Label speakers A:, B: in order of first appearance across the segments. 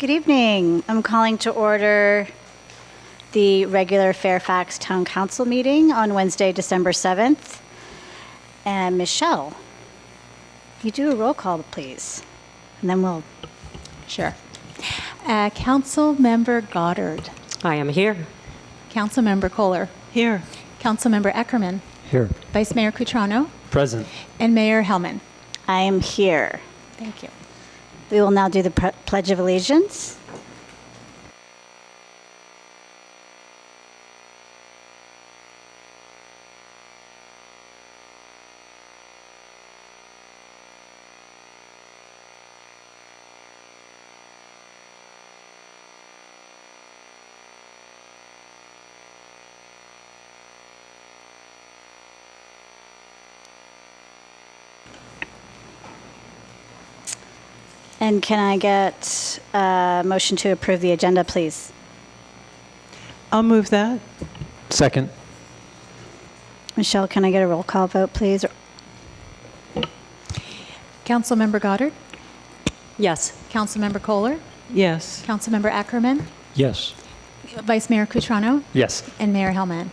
A: Good evening. I'm calling to order the regular Fairfax Town Council meeting on Wednesday, December 7th. And Michelle, you do a roll call, please, and then we'll.
B: Sure. Council Member Goddard.
C: I am here.
B: Council Member Kohler.
D: Here.
B: Council Member Eckerman.
E: Here.
B: Vice Mayor Cutrano.
E: Present.
B: And Mayor Hellman.
A: I am here.
B: Thank you.
A: We will now do the Pledge of Allegiance. And can I get a motion to approve the agenda, please?
D: I'll move that.
E: Second.
A: Michelle, can I get a roll call vote, please?
B: Council Member Goddard.
C: Yes.
B: Council Member Kohler.
D: Yes.
B: Council Member Eckerman.
E: Yes.
B: Vice Mayor Cutrano.
E: Yes.
B: And Mayor Hellman.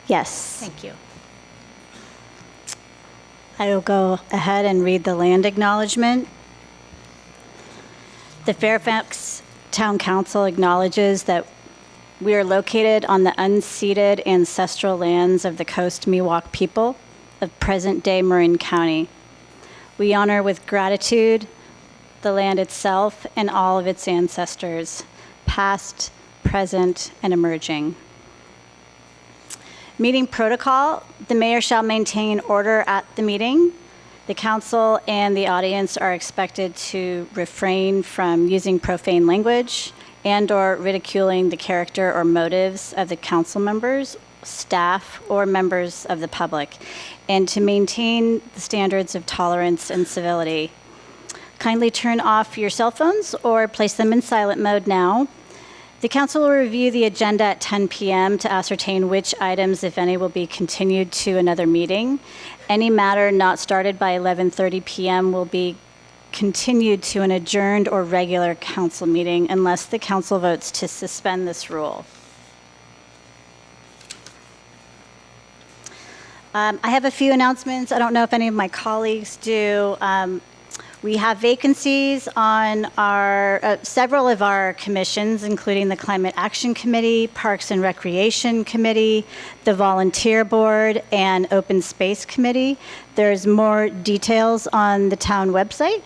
A: Yes.
B: Thank you.
A: I will go ahead and read the land acknowledgement. The Fairfax Town Council acknowledges that we are located on the unceded ancestral lands of the Coast Miwok people of present-day Marin County. We honor with gratitude the land itself and all of its ancestors, past, present, and emerging. Meeting protocol: the mayor shall maintain order at the meeting. The council and the audience are expected to refrain from using profane language and/or ridiculing the character or motives of the council members, staff, or members of the public, and to maintain the standards of tolerance and civility. Kindly turn off your cell phones or place them in silent mode now. The council will review the agenda at 10 p.m. to ascertain which items, if any, will be continued to another meeting. Any matter not started by 11:30 p.m. will be continued to an adjourned or regular council meeting unless the council votes to suspend this rule. I have a few announcements. I don't know if any of my colleagues do. We have vacancies on our several of our commissions, including the Climate Action Committee, Parks and Recreation Committee, the Volunteer Board, and Open Space Committee. There's more details on the town website.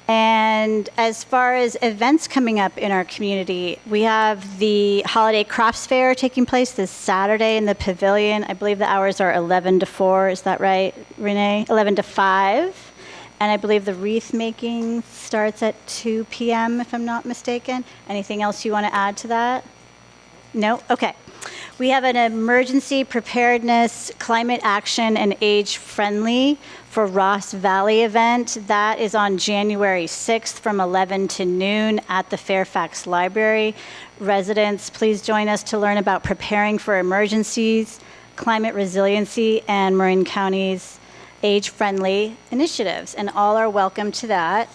A: And as far as events coming up in our community, we have the Holiday Crafts Fair taking place this Saturday in the Pavilion. I believe the hours are 11 to 4. Is that right, Renee? 11 to 5. And I believe the wreath making starts at 2 p.m., if I'm not mistaken. Anything else you want to add to that? No? Okay. We have an emergency preparedness, climate action, and age-friendly for Ross Valley event. That is on January 6th from 11 to noon at the Fairfax Library. Residents, please join us to learn about preparing for emergencies, climate resiliency, and Marin County's age-friendly initiatives, and all are welcome to that.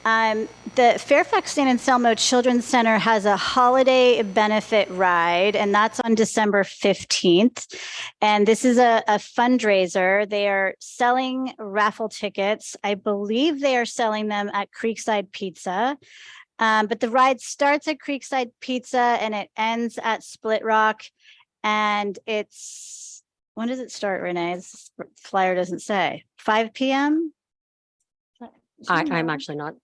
A: The Fairfax San Anselmo Children's Center has a holiday benefit ride, and that's on December 15th. And this is a fundraiser. They are selling raffle tickets. I believe they are selling them at Creekside Pizza. But the ride starts at Creekside Pizza and it ends at Split Rock. And it's, when does it start, Renee? This flyer doesn't say. 5 p.m.?
C: I'm actually not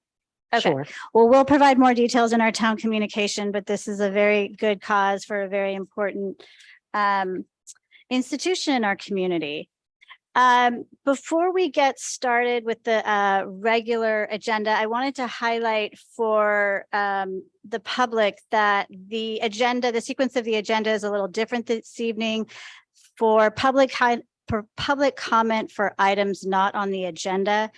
A: Okay.
C: sure.
A: Well, we'll provide more details in our town communication, but this is a very good cause for a very important institution in our community. Before we get started with the regular agenda, I wanted to highlight for the public that the sequence of the agenda is a little different this evening. For public comment for items not on the agenda,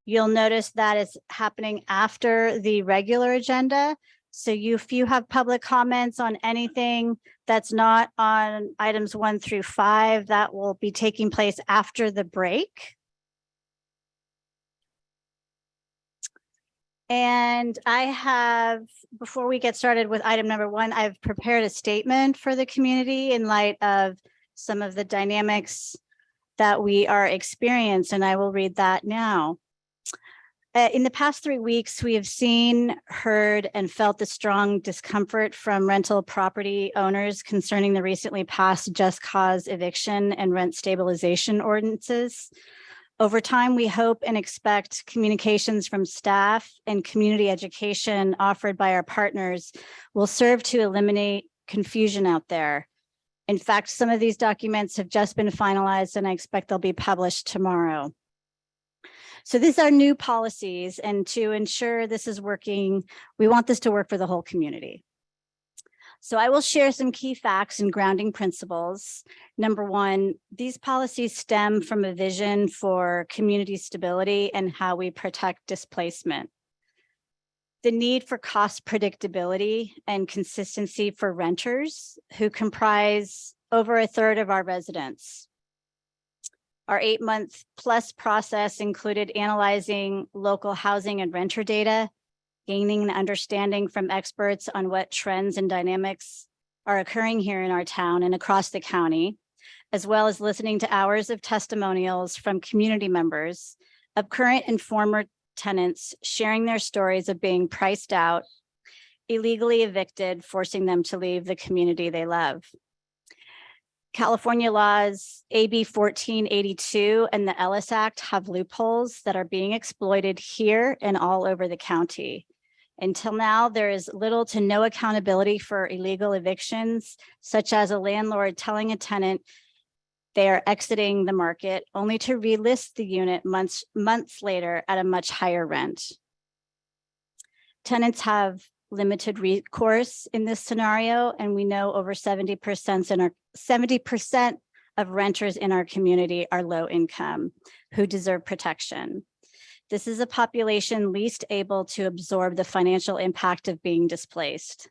A: you'll notice that is happening after the regular agenda. So if you have public comments on anything that's not on items 1 through 5, that will be taking place after the break. And I have, before we get started with item number 1, I've prepared a statement for the community in light of some of the dynamics that we are experiencing, and I will read that now. In the past 3 weeks, we have seen, heard, and felt the strong discomfort from rental property owners concerning the recently passed just cause eviction and rent stabilization ordinances. Over time, we hope and expect communications from staff and community education offered by our partners will serve to eliminate confusion out there. In fact, some of these documents have just been finalized, and I expect they'll be published tomorrow. So these are new policies, and to ensure this is working, we want this to work for the whole community. So I will share some key facts and grounding principles. Number 1, these policies stem from a vision for community stability and how we protect displacement. The need for cost predictability and consistency for renters who comprise over a third of our residents. Our 8-month plus process included analyzing local housing and renter data, gaining an understanding from experts on what trends and dynamics are occurring here in our town and across the county, as well as listening to hours of testimonials from community members of current and former tenants sharing their stories of being priced out, illegally evicted, forcing them to leave the community they love. California laws AB 1482 and the Ellis Act have loopholes that are being exploited here and all over the county. Until now, there is little to no accountability for illegal evictions, such as a landlord telling a tenant they are exiting the market only to relist the unit months later at a much higher rent. Tenants have limited recourse in this scenario, and we know over 70% of renters in our community are low income who deserve protection. This is a population least able to absorb the financial impact of being displaced.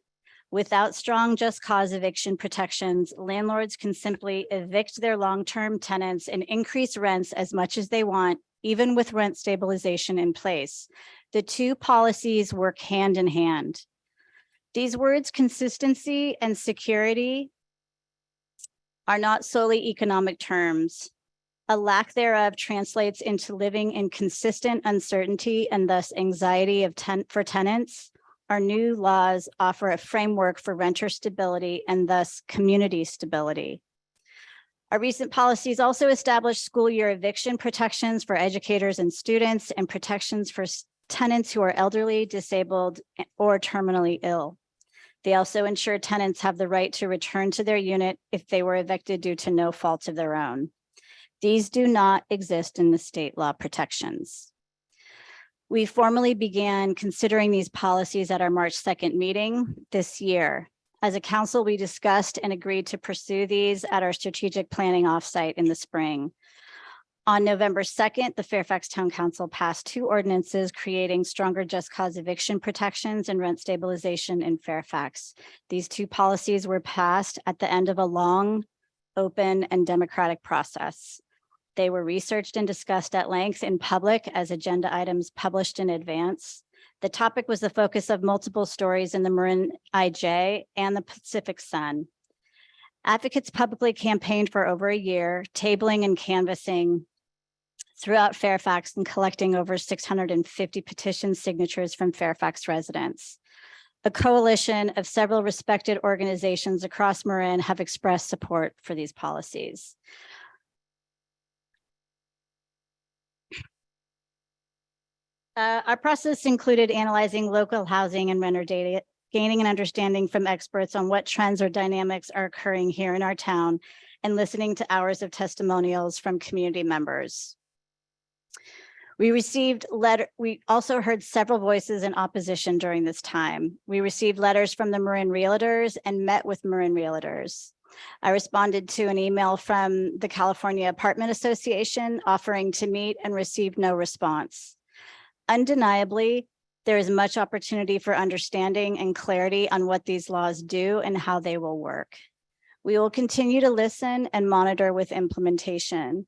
A: Without strong just cause eviction protections, landlords can simply evict their long-term tenants and increase rents as much as they want, even with rent stabilization in place. The two policies work hand in hand. These words, consistency and security, are not solely economic terms. A lack thereof translates into living in consistent uncertainty and thus anxiety for tenants. Our new laws offer a framework for renter stability and thus community stability. Our recent policies also establish school year eviction protections for educators and students and protections for tenants who are elderly, disabled, or terminally ill. They also ensure tenants have the right to return to their unit if they were evicted due to no fault of their own. These do not exist in the state law protections. We formally began considering these policies at our March 2nd meeting this year. As a council, we discussed and agreed to pursue these at our strategic planning offsite in the spring. On November 2nd, the Fairfax Town Council passed 2 ordinances creating stronger just cause eviction protections and rent stabilization in Fairfax. These 2 policies were passed at the end of a long, open, and democratic process. They were researched and discussed at length in public as agenda items published in advance. The topic was the focus of multiple stories in the Marin IJ and the Pacific Sun. Advocates publicly campaigned for over a year, tabling and canvassing throughout Fairfax and collecting over 650 petition signatures from Fairfax residents. A coalition of several respected organizations across Marin have expressed support for these policies. Our process included analyzing local housing and renter data, gaining an understanding from experts on what trends or dynamics are occurring here in our town, and listening to hours of testimonials from community members. We also heard several voices in opposition during this time. We received letters from the Marin Realtors and met with Marin Realtors. I responded to an email from the California Apartment Association offering to meet and received no response. Undeniably, there is much opportunity for understanding and clarity on what these laws do and how they will work. We will continue to listen and monitor with implementation.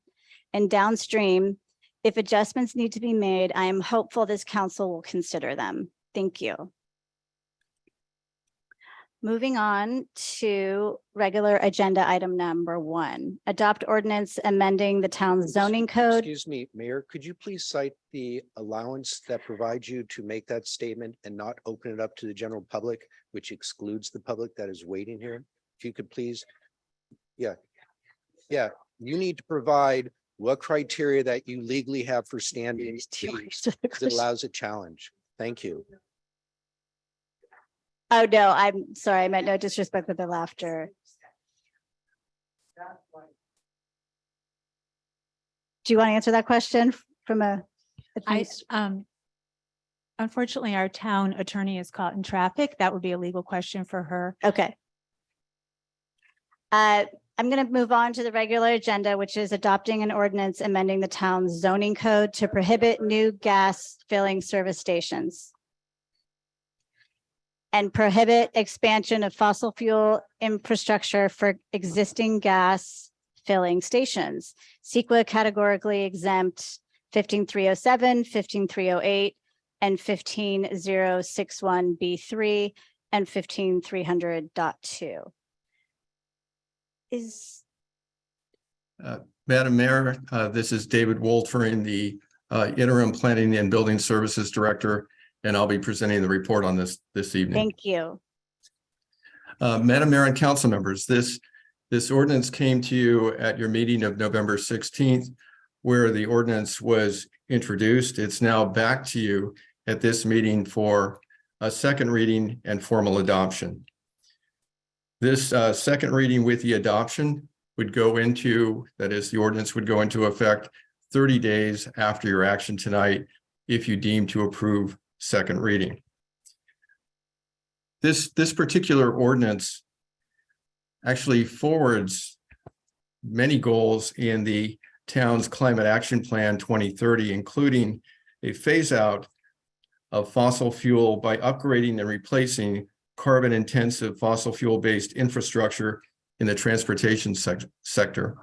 A: And downstream, If adjustments need to be made, I am hopeful this council will consider them. Thank you. Moving on to regular agenda item number 1, adopt ordinance amending the town's zoning code.
E: Excuse me, Mayor, could you please cite the allowance that provides you to make that statement and not open it up to the general public, which excludes the public that is waiting here? If you could please. Yeah, you need to provide what criteria that you legally have for standing that allows a challenge. Thank you.
A: Oh, no, I'm sorry. I meant no disrespect with the laughter. Do you want to answer that question from a?
B: Unfortunately, our town attorney is caught in traffic. That would be a legal question for her.
A: Okay. I'm going to move on to the regular agenda, which is adopting an ordinance amending the town's zoning code to prohibit new gas filling service stations and prohibit expansion of fossil fuel infrastructure for existing gas filling stations. CEQA categorically exempt 15307, 15308, and 15061B3 and 15300.2.
F: Madam Mayor, this is David Wolfering, the interim planning and building services director, and I'll be presenting the report on this evening.
A: Thank you.
F: Madam Mayor and council members, this ordinance came to you at your meeting of November 16th, where the ordinance was introduced. It's now back to you at this meeting for a second reading and formal adoption. This second reading with the adoption would go into, that is, the ordinance would go into effect 30 days after your action tonight, if you deem to approve second reading. This particular ordinance actually forwards many goals in the town's Climate Action Plan 2030, including a phase out of fossil fuel by upgrading and replacing carbon intensive fossil fuel based infrastructure in the transportation sector.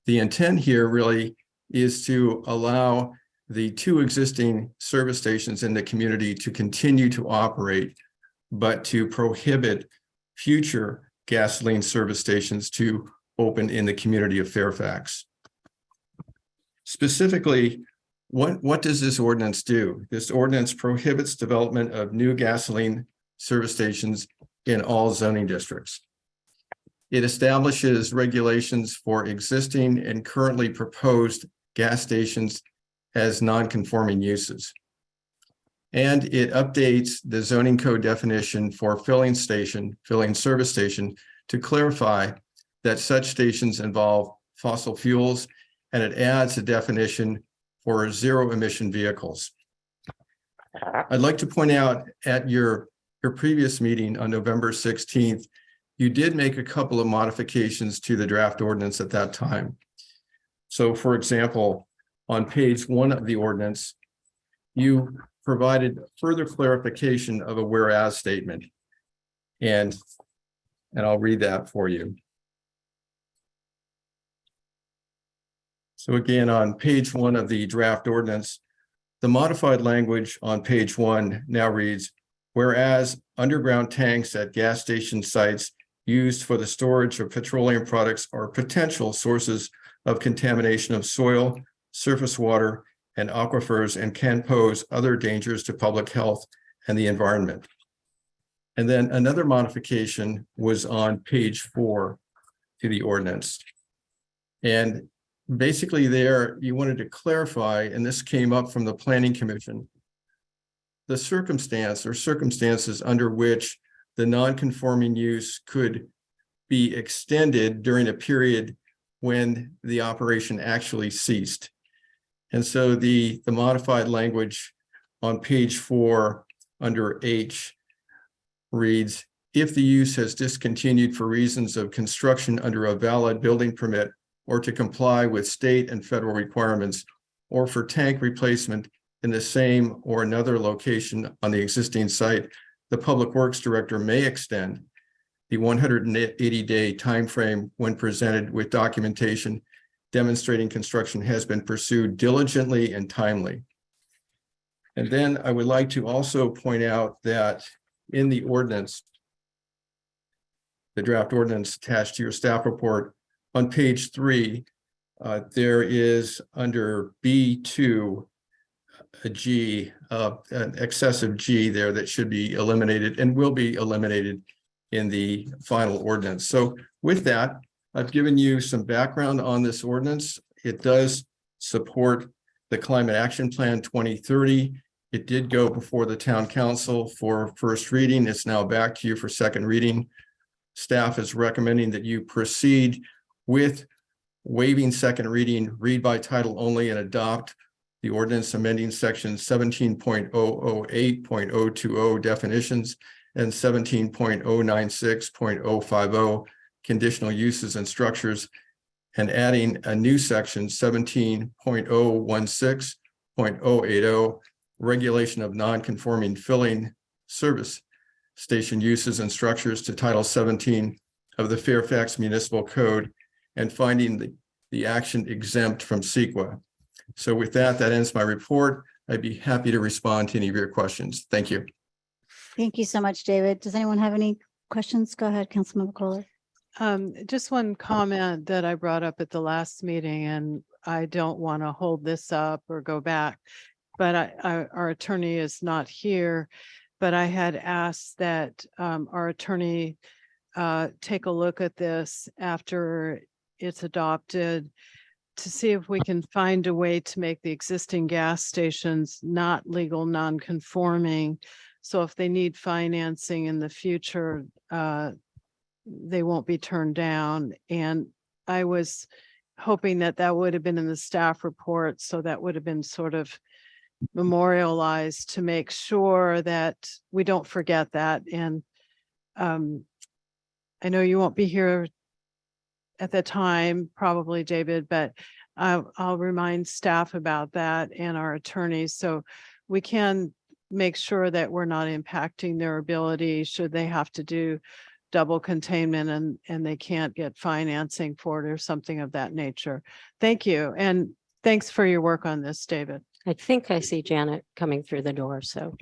F: The intent here really is to allow the 2 existing service stations in the community to continue to operate, but to prohibit future gasoline service stations to open in the community of Fairfax. Specifically, what does this ordinance do? This ordinance prohibits development of new gasoline service stations in all zoning districts. It establishes regulations for existing and currently proposed gas stations as non-conforming uses. And it updates the zoning code definition for filling service station to clarify that such stations involve fossil fuels, and it adds a definition for zero emission vehicles. I'd like to point out at your previous meeting on November 16th, you did make a couple of modifications to the draft ordinance at that time. So for example, on page 1 of the ordinance, you provided further clarification of a whereas statement. And I'll read that for you. So again, on page 1 of the draft ordinance, the modified language on page 1 now reads, whereas underground tanks at gas station sites used for the storage of petroleum products are potential sources of contamination of soil, surface water, and aquifers, and can pose other dangers to public health and the environment. And then another modification was on page 4 to the ordinance. And basically there, you wanted to clarify, and this came up from the Planning Commission, the circumstance or circumstances under which the non-conforming use could be extended during a period when the operation actually ceased. And so the modified language on page 4 under H reads, if the use has discontinued for reasons of construction under a valid building permit or to comply with state and federal requirements, or for tank replacement in the same or another location on the existing site, the Public Works Director may extend the 180-day timeframe when presented with documentation demonstrating construction has been pursued diligently and timely. And then I would like to also point out that in the ordinance, the draft ordinance attached to your staff report, on page 3, there is under B2 a G, an excessive G there that should be eliminated and will be eliminated in the final ordinance. So with that, I've given you some background on this ordinance. It does support the Climate Action Plan 2030. It did go before the town council for first reading. It's now back to you for second reading. Staff is recommending that you proceed with waiving second reading, read by title only, and adopt the ordinance amending section 17.008.020 definitions and 17.096.050 conditional uses and structures, and adding a new section 17.016.080 regulation of non-conforming filling service station uses and structures to Title 17 of the Fairfax Municipal Code, and finding the action exempt from CEQA. So with that, that ends my report. I'd be happy to respond to any of your questions. Thank you.
A: Thank you so much, David. Does anyone have any questions? Go ahead, Councilmember Kohler.
D: Just one comment that I brought up at the last meeting, and I don't want to hold this up or go back, but our attorney is not here, but I had asked that our attorney take a look at this after it's adopted to see if we can find a way to make the existing gas stations not legal, non-conforming. So if they need financing in the future, they won't be turned down. And I was hoping that that would have been in the staff report. So that would have been sort of memorialized to make sure that we don't forget that. And I know you won't be here at the time, probably, David, but I'll remind staff about that and our attorneys, so we can make sure that we're not impacting their ability should they have to do double containment and they can't get financing for it or something of that nature. Thank you. And thanks for your work on this, David.
C: I think I see Janet coming through the door, so.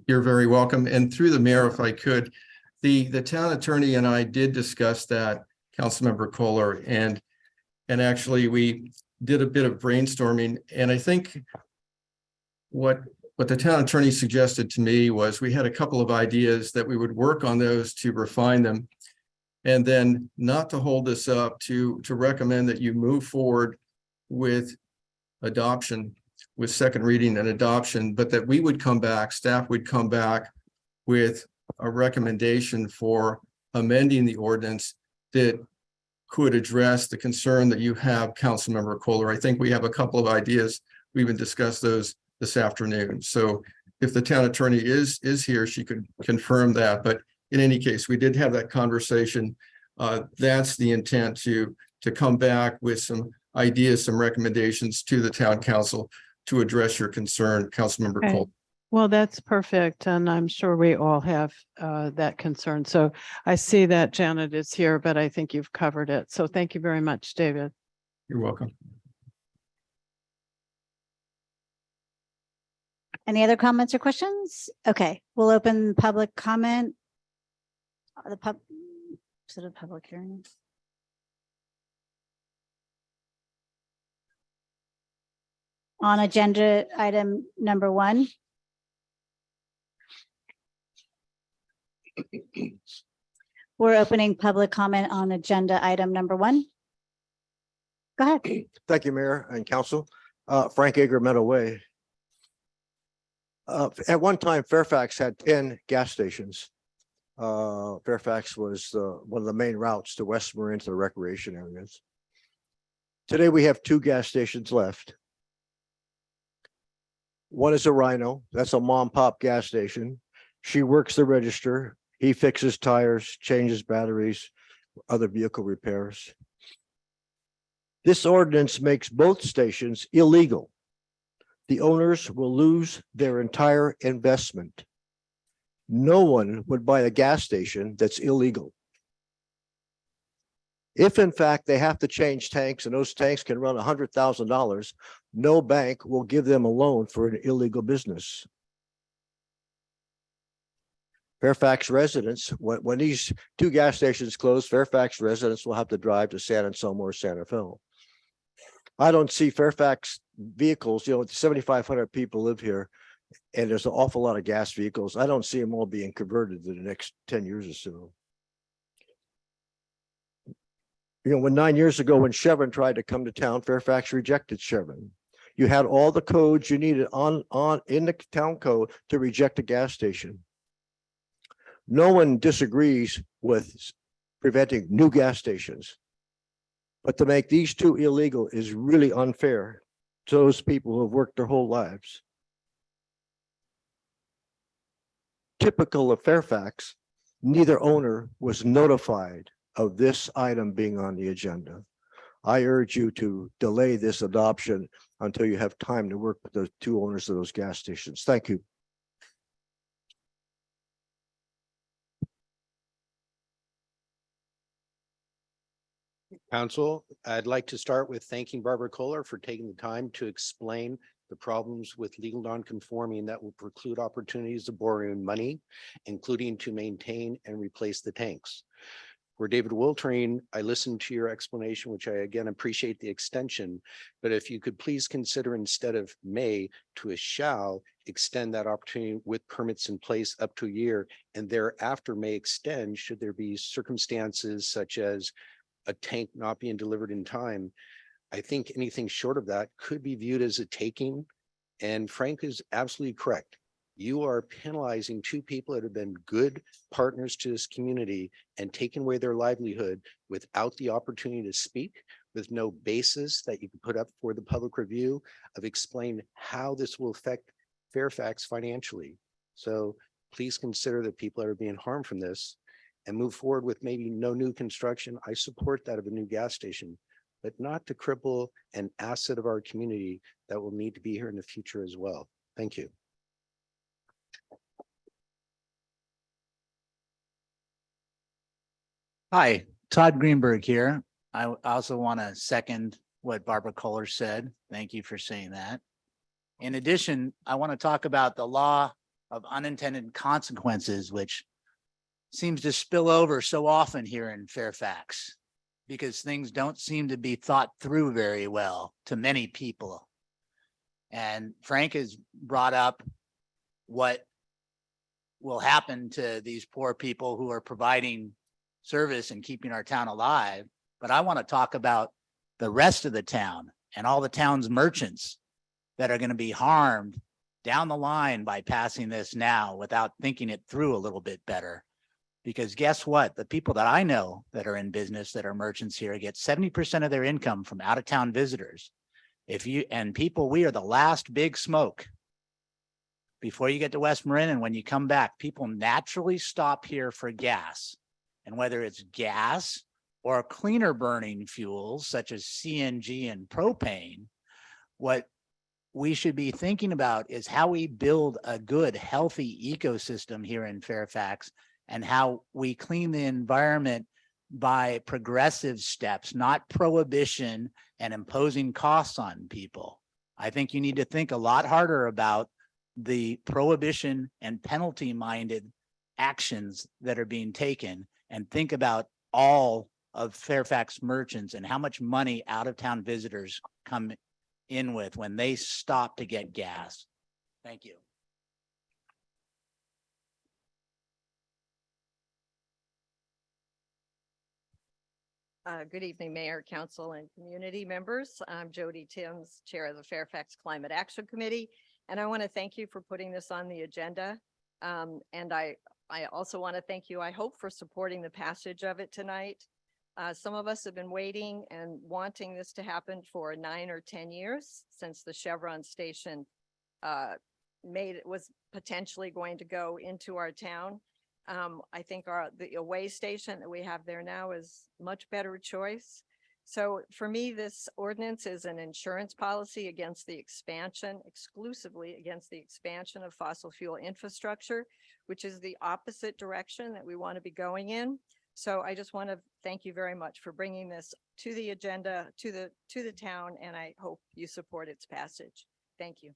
F: You're very welcome. And through the mayor, if I could, the town attorney and I did discuss that, Councilmember Kohler, and actually we did a bit of brainstorming. And I think what the town attorney suggested to me was we had a couple of ideas that we would work on those to refine them, and then not to hold this up, to recommend that you move forward with adoption, with second reading and adoption, but that we would come back, staff would come back with a recommendation for amending the ordinance that could address the concern that you have, Councilmember Kohler. I think we have a couple of ideas. We even discussed those this afternoon. So if the town attorney is here, she could confirm that. But in any case, we did have that conversation. That's the intent, to come back with some ideas, some recommendations to the town council to address your concern, Councilmember
D: Okay.
F: Kohler.
D: Well, that's perfect. And I'm sure we all have that concern. So I see that Janet is here, but I think you've covered it. So thank you very much, David.
F: You're welcome.
A: Any other comments or questions? Okay, we'll open public comment. Is it a public hearing? On agenda item number 1. We're opening public comment on agenda item number 1. Go ahead.
G: Thank you, Mayor and Council. Frank Ager, Meadow Way. At one time, Fairfax had 10 gas stations. Fairfax was one of the main routes to West Marin, to the recreation areas. Today, we have 2 gas stations left. One is a Rhino. That's a mom pop gas station. She works the register. He fixes tires, changes batteries, other vehicle repairs. This ordinance makes both stations illegal. The owners will lose their entire investment. No one would buy a gas station that's illegal. If in fact they have to change tanks and those tanks can run $100,000, no bank will give them a loan for an illegal business. Fairfax residents, when these two gas stations close, Fairfax residents will have to drive to San Anselmo or Santa Fe. I don't see Fairfax vehicles, 7,500 people live here, and there's an awful lot of gas vehicles. I don't see them all being converted in the next 10 years or so. When 9 years ago, when Chevron tried to come to town, Fairfax rejected Chevron. You had all the codes you needed in the town code to reject a gas station. No one disagrees with preventing new gas stations. But to make these two illegal is really unfair to those people who have worked their whole lives. Typical of Fairfax, neither owner was notified of this item being on the agenda. I urge you to delay this adoption until you have time to work with the two owners of those gas stations. Thank you.
E: Council, I'd like to start with thanking Barbara Kohler for taking the time to explain the problems with legal nonconforming that will preclude opportunities of borrowing money, including to maintain and replace the tanks. For David Wiltering, I listened to your explanation, which I again appreciate the extension, but if you could please consider instead of may to a shall, extend that opportunity with permits in place up to a year, and thereafter may extend should there be circumstances such as a tank not being delivered in time. I think anything short of that could be viewed as a taking. And Frank is absolutely correct. You are penalizing two people that have been good partners to this community and taking away their livelihood without the opportunity to speak, with no basis that you can put up for the public review of explain how this will affect Fairfax financially. So please consider that people that are being harmed from this and move forward with maybe no new construction. I support that of a new gas station, but not to cripple an asset of our community that will need to be here in the future as well. Thank you.
H: Hi, Todd Greenberg here. I also want to second what Barbara Kohler said. Thank you for saying that. In addition, I want to talk about the law of unintended consequences, which seems to spill over so often here in Fairfax because things don't seem to be thought through very well to many people. And Frank has brought up what will happen to these poor people who are providing service and keeping our town alive. But I want to talk about the rest of the town and all the town's merchants that are going to be harmed down the line by passing this now without thinking it through a little bit better. Because guess what? The people that I know that are in business that are merchants here get 70% of their income from out of town visitors. We are the last big smoke. Before you get to West Marin and when you come back, people naturally stop here for gas. And whether it's gas or cleaner burning fuels such as CNG and propane, what we should be thinking about is how we build a good, healthy ecosystem here in Fairfax and how we clean the environment by progressive steps, not prohibition and imposing costs on people. I think you need to think a lot harder about the prohibition and penalty-minded actions that are being taken and think about all of Fairfax merchants and how much money out-of-town visitors come in with when they stop to get gas. Thank you.
I: Good evening, Mayor, Council, and community members. I'm Jody Timms, Chair of the Fairfax Climate Action Committee, and I want to thank you for putting this on the agenda. And I also want to thank you, I hope, for supporting the passage of it tonight. Some of us have been waiting and wanting this to happen for 9 or 10 years since the Chevron station was potentially going to go into our town. I think the away station that we have there now is much better choice. So for me, this ordinance is an insurance policy against the expansion, exclusively against the expansion of fossil fuel infrastructure, which is the opposite direction that we want to be going in. So I just want to thank you very much for bringing this to the agenda, to the town, and I hope you support its passage. Thank you.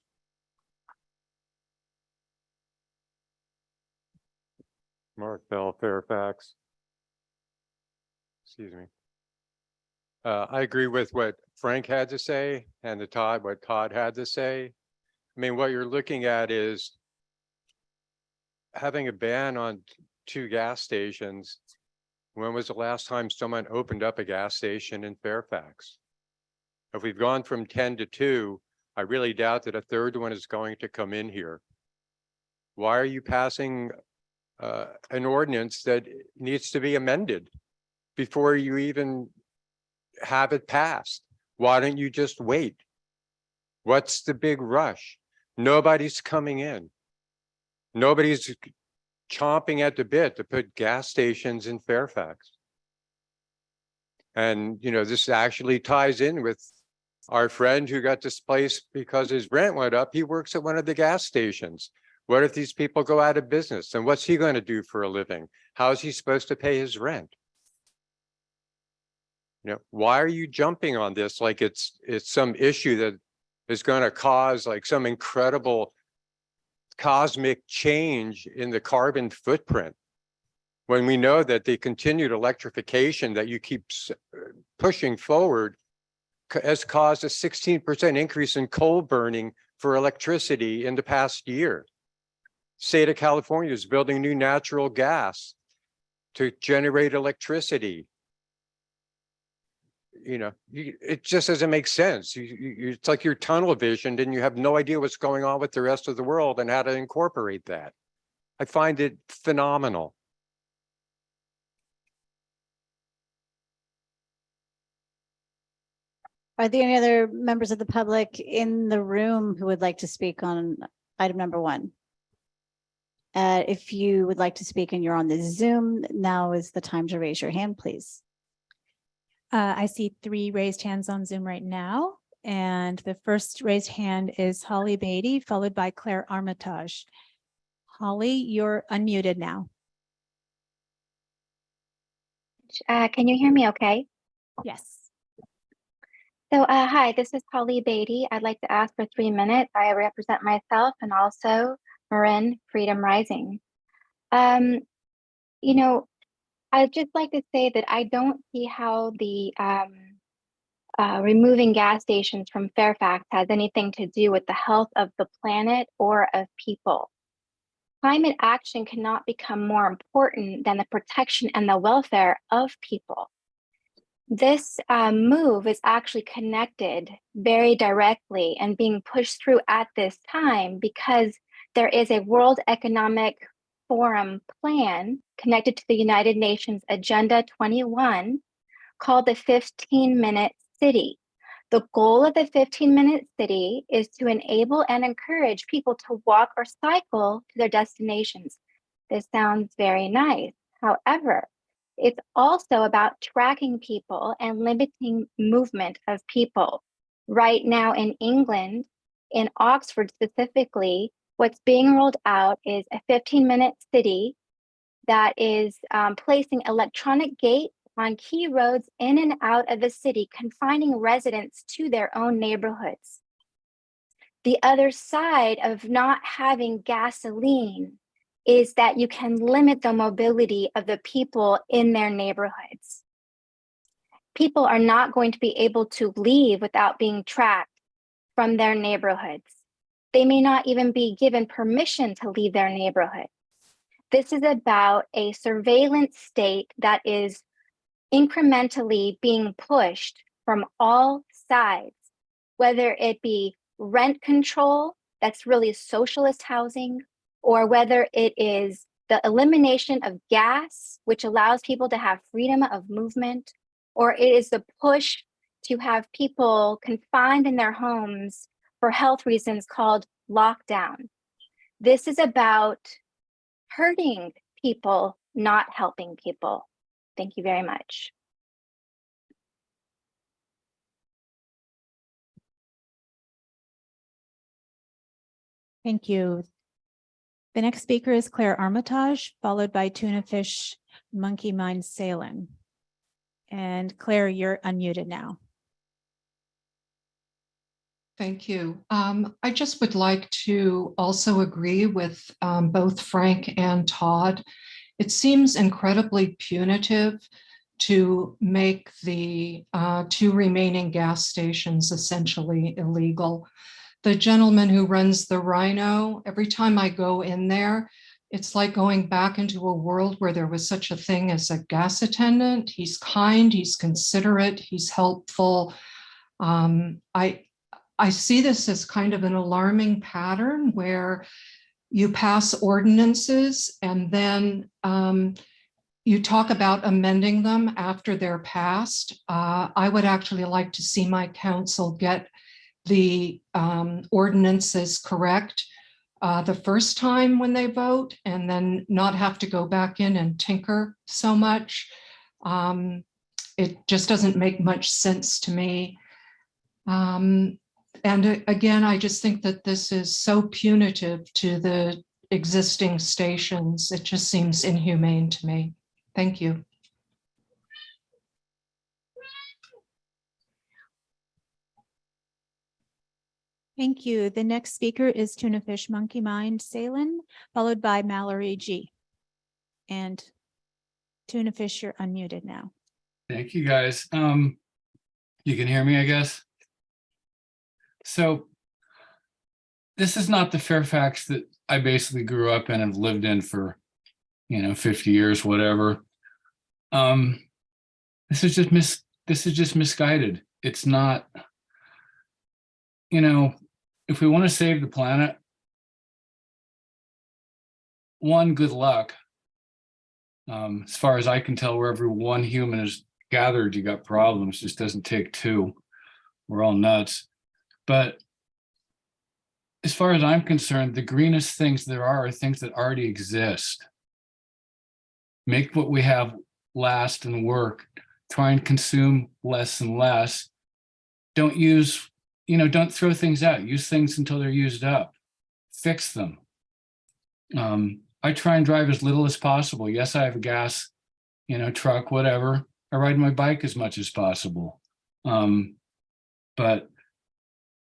J: Mark Bell, Fairfax. Excuse me. I agree with what Frank had to say and what Todd had to say. I mean, what you're looking at is having a ban on 2 gas stations. When was the last time someone opened up a gas station in Fairfax? If we've gone from 10 to 2, I really doubt that a third one is going to come in here. Why are you passing an ordinance that needs to be amended before you even have it passed? Why don't you just wait? What's the big rush? Nobody's coming in. Nobody's chomping at the bit to put gas stations in Fairfax. And, you know, this actually ties in with our friend who got displaced because his rent went up. He works at one of the gas stations. What if these people go out of business? And what's he going to do for a living? How is he supposed to pay his rent? You know, why are you jumping on this like it's some issue that is going to cause like some incredible cosmic change in the carbon footprint, when we know that the continued electrification that you keep pushing forward has caused a 16% increase in coal burning for electricity in the past year. State of California is building new natural gas to generate electricity. You know, it just doesn't make sense. It's like you're tunnel visioned and you have no idea what's going on with the rest of the world and how to incorporate that. I find it phenomenal.
A: Are there any other members of the public in the room who would like to speak on item number 1? If you would like to speak and you're on the Zoom, now is the time to raise your hand, please.
B: I see 3 raised hands on Zoom right now. And the first raised hand is Holly Beatty, followed by Claire Armitage. Holly, you're unmuted now.
K: Can you hear me okay?
B: Yes.
K: So hi, this is Holly Beatty. I'd like to ask for 3 minutes. I represent myself and also Marin Freedom Rising. You know, I'd just like to say that I don't see how the removing gas stations from Fairfax has anything to do with the health of the planet or of people. Climate action cannot become more important than the protection and the welfare of people. This move is actually connected very directly and being pushed through at this time because there is a World Economic Forum plan connected to the United Nations Agenda 21 called the 15-minute city. The goal of the 15-minute city is to enable and encourage people to walk or cycle to their destinations. This sounds very nice. However, it's also about tracking people and limiting movement of people. Right now in England, in Oxford specifically, what's being rolled out is a 15-minute city that is placing electronic gates on key roads in and out of the city, confining residents to their own neighborhoods. The other side of not having gasoline is that you can limit the mobility of the people in their neighborhoods. People are not going to be able to leave without being tracked from their neighborhoods. They may not even be given permission to leave their neighborhood. This is about a surveillance state that is incrementally being pushed from all sides, whether it be rent control, that's really socialist housing, or whether it is the elimination of gas, which allows people to have freedom of movement, or it is the push to have people confined in their homes for health reasons called lockdown. This is about hurting people, not helping people. Thank you very much.
B: Thank you. The next speaker is Claire Armitage, followed by Tuna Fish Monkey Mind Salem. And Claire, you're unmuted now.
L: Thank you. I just would like to also agree with both Frank and Todd. It seems incredibly punitive to make the two remaining gas stations essentially illegal. The gentleman who runs the Rhino, every time I go in there, it's like going back into a world where there was such a thing as a gas attendant. He's kind, he's considerate, he's helpful. I see this as kind of an alarming pattern where you pass ordinances and then you talk about amending them after they're passed. I would actually like to see my council get the ordinances correct the first time when they vote, and then not have to go back in and tinker so much. It just doesn't make much sense to me. And again, I just think that this is so punitive to the existing stations. It just seems inhumane to me. Thank you.
B: Thank you. The next speaker is Tuna Fish Monkey Mind Salem, followed by Mallory G. And Tuna Fish, you're unmuted now.
M: Thank you, guys. You can hear me, I guess. So this is not the Fairfax that I basically grew up in and have lived in for, 50 years, whatever. This is just misguided. It's not, if we want to save the planet, one, good luck. As far as I can tell, wherever one human is gathered, you got problems. It just doesn't take two. We're all nuts. But as far as I'm concerned, the greenest things there are things that already exist. Make what we have last and work. Try and consume less and less. Don't use, don't throw things out. Use things until they're used up. Fix them. I try and drive as little as possible. Yes, I have a gas, truck, whatever. I ride my bike as much as possible. But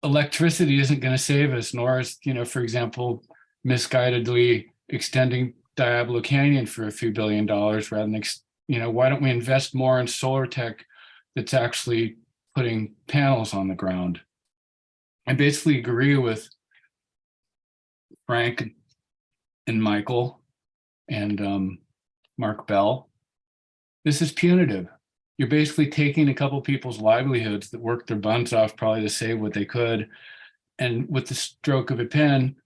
M: electricity isn't going to save us, nor is, for example, misguidedly extending Diablo Canyon for a few $1 billion rather than, why don't we invest more in solar tech that's actually putting panels on the ground? I basically agree with Frank and Michael and Mark Bell. This is punitive. You're basically taking a couple people's livelihoods that worked their buns off probably to save what they could. And with the stroke of a pen,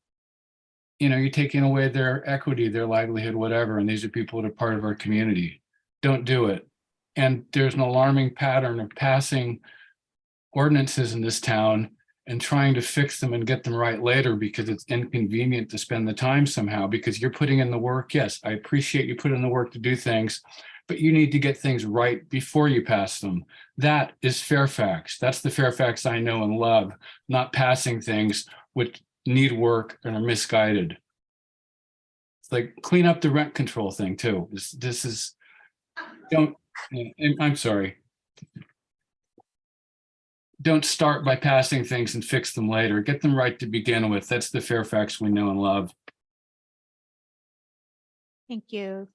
M: you're taking away their equity, their livelihood, whatever. And these are people that are part of our community. Don't do it. And there's an alarming pattern of passing ordinances in this town and trying to fix them and get them right later because it's inconvenient to spend the time somehow because you're putting in the work. Yes, I appreciate you put in the work to do things, but you need to get things right before you pass them. That is Fairfax. That's the Fairfax I know and love, not passing things which need work and are misguided. It's like clean up the rent control thing too. This is, I'm sorry. Don't start by passing things and fix them later. Get them right to begin with. That's the Fairfax we know and love.
B: Thank you.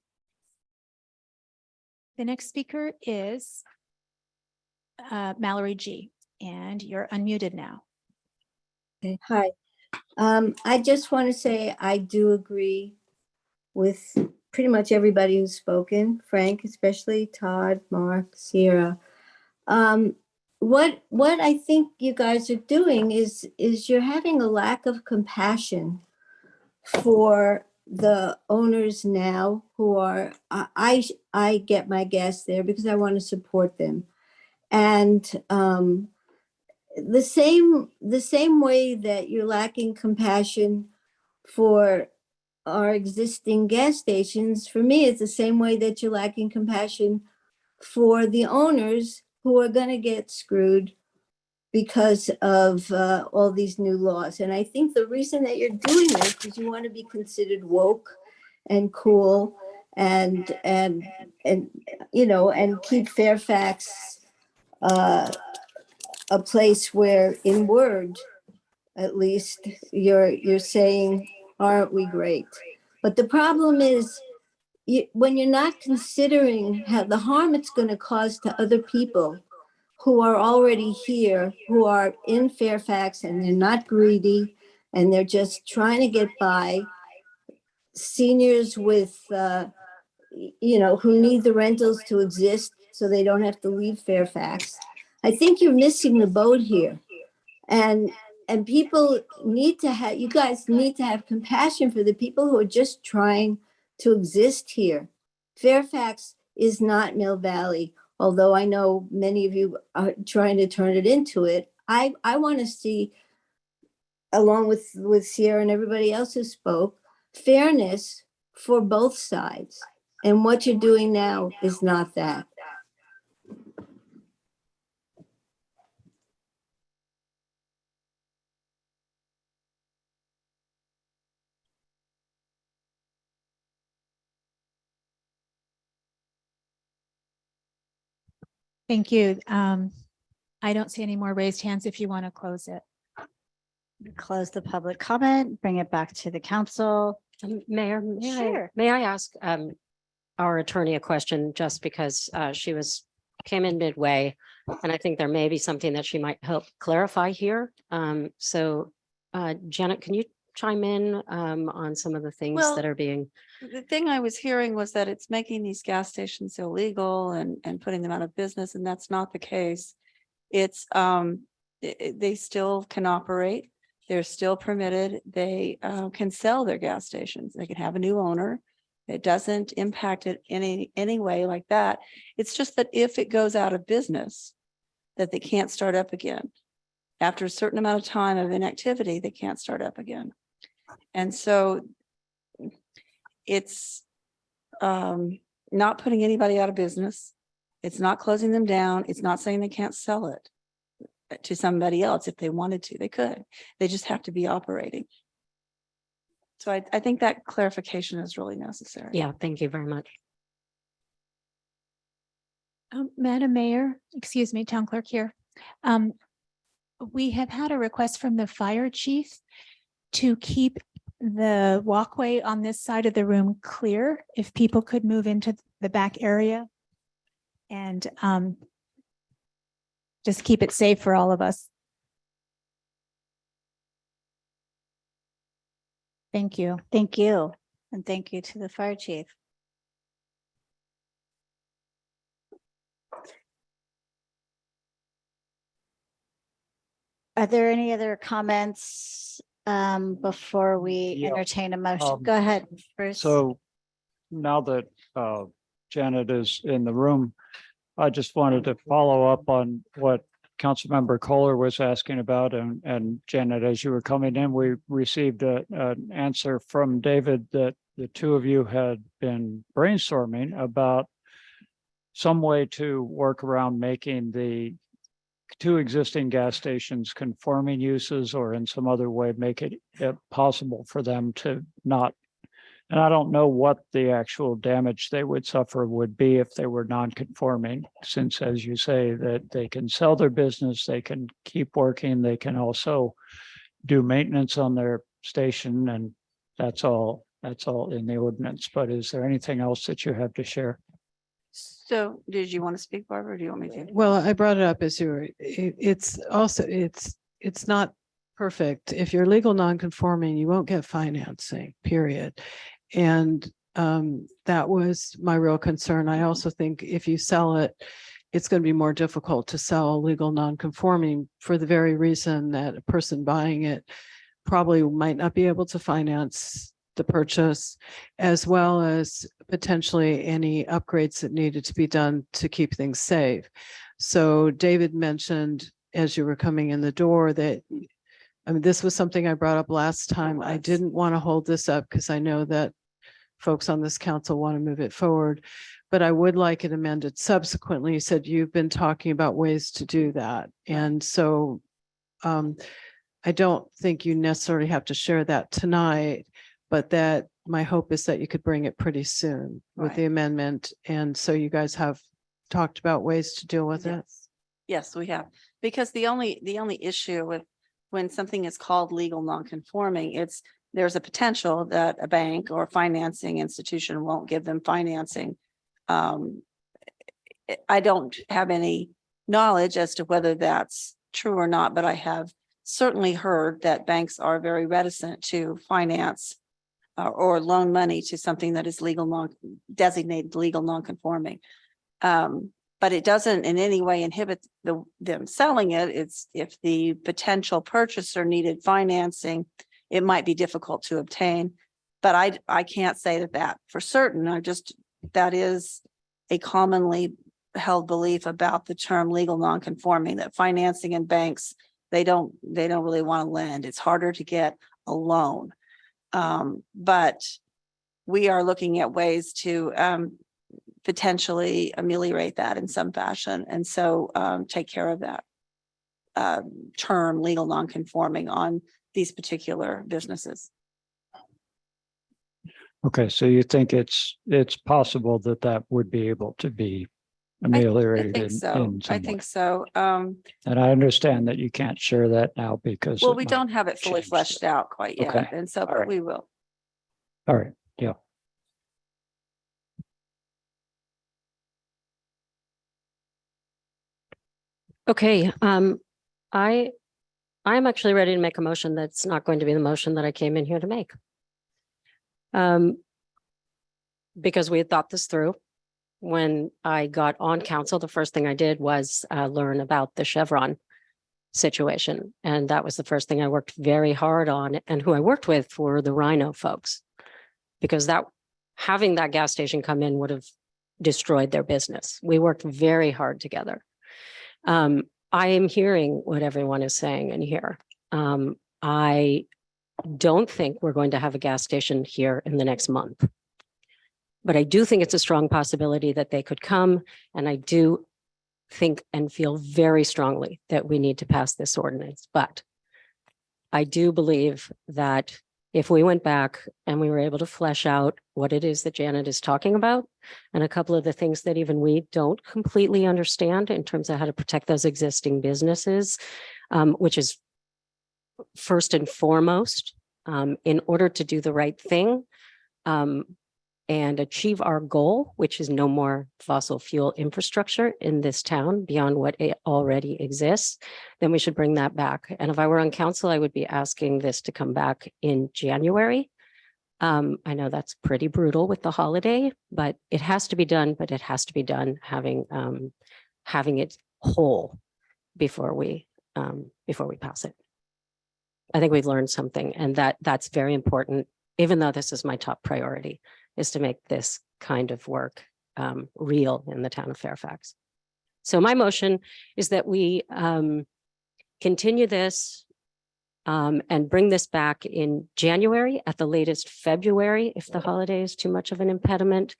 B: The next speaker is Mallory G. And you're unmuted now.
N: Okay, hi. I just want to say I do agree with pretty much everybody who's spoken, Frank, especially Todd, Mark, Sierra. What I think you guys are doing is you're having a lack of compassion for the owners now who are, I get my gas there because I want to support them. And the same way that you're lacking compassion for our existing gas stations, for me, it's the same way that you're lacking compassion for the owners who are going to get screwed because of all these new laws. And I think the reason that you're doing this is you want to be considered woke and cool and you know, and keep Fairfax a place where in word, at least, you're saying, aren't we great? But the problem is, when you're not considering how the harm it's going to cause to other people who are already here, who are in Fairfax, and they're not greedy, and they're just trying to get by, seniors with, you know, who need the rentals to exist so they don't have to leave Fairfax. I think you're missing the boat here. And people need to have, you guys need to have compassion for the people who are just trying to exist here. Fairfax is not Mill Valley, although I know many of you are trying to turn it into it. I want to see, along with Sierra and everybody else who spoke, fairness for both sides. And what you're doing now is not that.
B: Thank you. I don't see any more raised hands if you want to close it.
A: Close the public comment, bring it back to the council.
C: Mayor,
A: Sure.
C: may I ask our attorney a question, just because she came in midway, and I think there may be something that she might help clarify here. So Janet, can you chime in on some of the things
O: Well,
C: that are being?
O: The thing I was hearing was that it's making these gas stations illegal and putting them out of business, and that's not the case. It's, they still can operate. They're still permitted. They can sell their gas stations. They can have a new owner. It doesn't impact it any way like that. It's just that if it goes out of business, that they can't start up again. After a certain amount of time of inactivity, they can't start up again. And so it's not putting anybody out of business. It's not closing them down. It's not saying they can't sell it to somebody else. If they wanted to, they could. They just have to be operating. So I think that clarification is really necessary.
C: Yeah, thank you very much.
B: Madam Mayor, excuse me, Town Clerk here. We have had a request from the fire chief to keep the walkway on this side of the room clear, if people could move into the back area and just keep it safe for all of us. Thank you.
A: Thank you. And thank you to the fire chief. Are there any other comments before we entertain a motion? Go ahead, Bruce.
P: So now that Janet is in the room, I just wanted to follow up on what Councilmember Kohler was asking about. And Janet, as you were coming in, we received an answer from David that the two of you had been brainstorming about some way to work around making the two existing gas stations conforming uses, or in some other way make it possible for them to not. And I don't know what the actual damage they would suffer would be if they were non-conforming, since, as you say, that they can sell their business, they can keep working, they can also do maintenance on their station, and that's all in the ordinance. But is there anything else that you have to share?
O: So did you want to speak, Barbara, or do you want me to?
D: Well, I brought it up as you were, it's also, it's not perfect. If you're legal non-conforming, you won't get financing, period. And that was my real concern. I also think if you sell it, it's going to be more difficult to sell legal non-conforming, for the very reason that a person buying it probably might not be able to finance the purchase, as well as potentially any upgrades that needed to be done to keep things safe. So David mentioned, as you were coming in the door, that, I mean, this was something I brought up last time. I didn't want to hold this up because I know that folks on this council want to move it forward, but I would like it amended subsequently. You said you've been talking about ways to do that. And so I don't think you necessarily have to share that tonight, but that my hope is that you could bring it pretty soon with the
O: Right.
D: amendment. And so you guys have talked about ways to deal with it.
O: Yes. Yes, we have, because the only issue with when something is called legal nonconforming, there's a potential that a bank or financing institution won't give them financing. I don't have any knowledge as to whether that's true or not, but I have certainly heard that banks are very reticent to finance or loan money to something that is designated legal nonconforming. But it doesn't in any way inhibit them selling it. It's if the potential purchaser needed financing, it might be difficult to obtain. But I can't say that for certain. That is a commonly held belief about the term legal nonconforming, that financing and banks, they don't really want to lend. It's harder to get a loan. But we are looking at ways to potentially ameliorate that in some fashion. And so take care of that term legal nonconforming on these particular businesses.
P: Okay, so you think it's possible that that would be able to be
O: I
P: ameliorated
O: think
P: in
O: so.
P: some
O: I
P: way?
O: think so.
P: And I understand that you can't share that now because.
O: Well,
P: it
O: we
P: might
O: don't have it fully
P: change
O: fleshed out quite yet.
P: Okay.
O: And so,
P: All
O: but
P: right.
O: we will.
P: All right, yeah.
C: Okay, I'm actually ready to make a motion that's not going to be the motion that I came in here to make. Because we had thought this through. When I got on council, the first thing I did was learn about the Chevron situation. And that was the first thing I worked very hard on, and who I worked with were the Rhino folks. Because having that gas station come in would have destroyed their business. We worked very hard together. I am hearing what everyone is saying in here. I don't think we're going to have a gas station here in the next month. But I do think it's a strong possibility that they could come. And I do think and feel very strongly that we need to pass this ordinance. But I do believe that if we went back and we were able to flesh out what it is that Janet is talking about, and a couple of the things that even we don't completely understand in terms of how to protect those existing businesses, which is first and foremost, in order to do the right thing, and achieve our goal, which is no more fossil fuel infrastructure in this town beyond what already exists, then we should bring that back. And if I were on council, I would be asking this to come back in January. I know that's pretty brutal with the holiday, but it has to be done, but it has to be done having it whole before we pass it. I think we've learned something, and that's very important, even though this is my top priority, is to make this kind of work real in the town of Fairfax. So my motion is that we continue this and bring this back in January, at the latest February, if the holiday is too much of an impediment,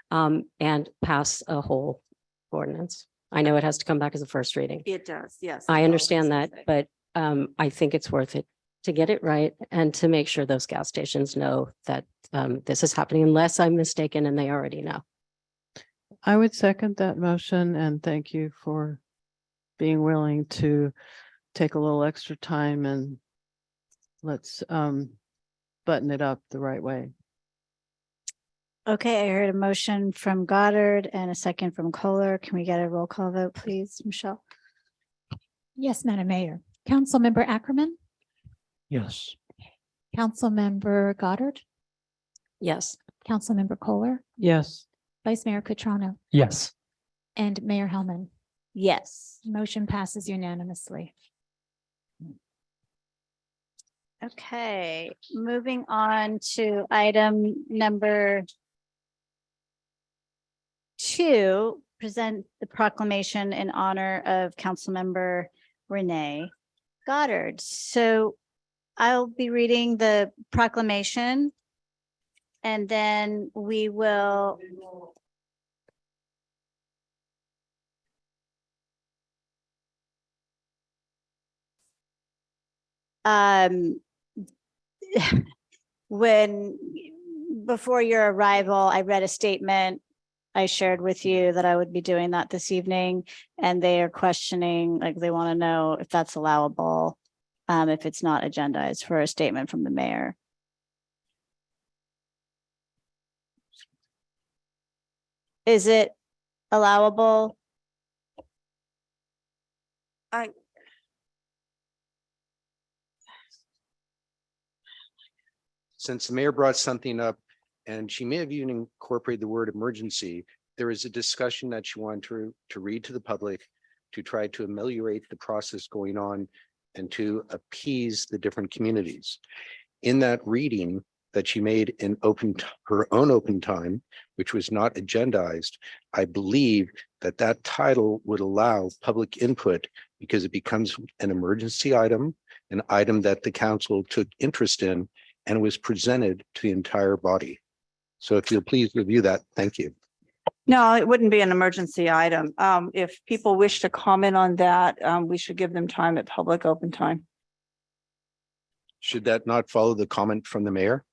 C: and pass a whole ordinance. I know it has to come back as a first reading.
O: It does, yes.
C: I understand that, but I think it's worth it to get it right and to make sure those gas stations know that this is happening, unless I'm mistaken and they already know.
D: I would second that motion and thank you for being willing to take a little extra time and let's button it up the right way.
A: Okay, I heard a motion from Goddard and a second from Kohler. Can we get a roll call vote, please, Michelle?
B: Yes, Madam Mayor. Councilmember Ackerman,
P: Yes.
B: Councilmember Goddard,
C: Yes.
B: Councilmember Kohler,
D: Yes.
B: Vice Mayor Catrona,
P: Yes.
B: and Mayor Hellman.
A: Yes.
B: Motion passes unanimously.
A: Okay, moving on to item number 2, present the proclamation in honor of Councilmember Renee Goddard. So I'll be reading the proclamation and then we will when before your arrival, I read a statement. I shared with you that I would be doing that this evening, and they are questioning, like, they want to know if that's allowable, if it's not agendized for a statement from the mayor. Is it allowable?
E: Since the mayor brought something up, and she may have even incorporated the word emergency, there is a discussion that she wanted to read to the public to try to ameliorate the process going on and to appease the different communities. In that reading that she made in her own open time, which was not agendized, I believe that that title would allow public input because it becomes an emergency item, an item that the council took interest in and was presented to the entire body. So if you'll please review that, thank you.
O: No, it wouldn't be an emergency item. If people wish to comment on that, we should give them time at public open time.
E: Should that not follow the comment from the mayor?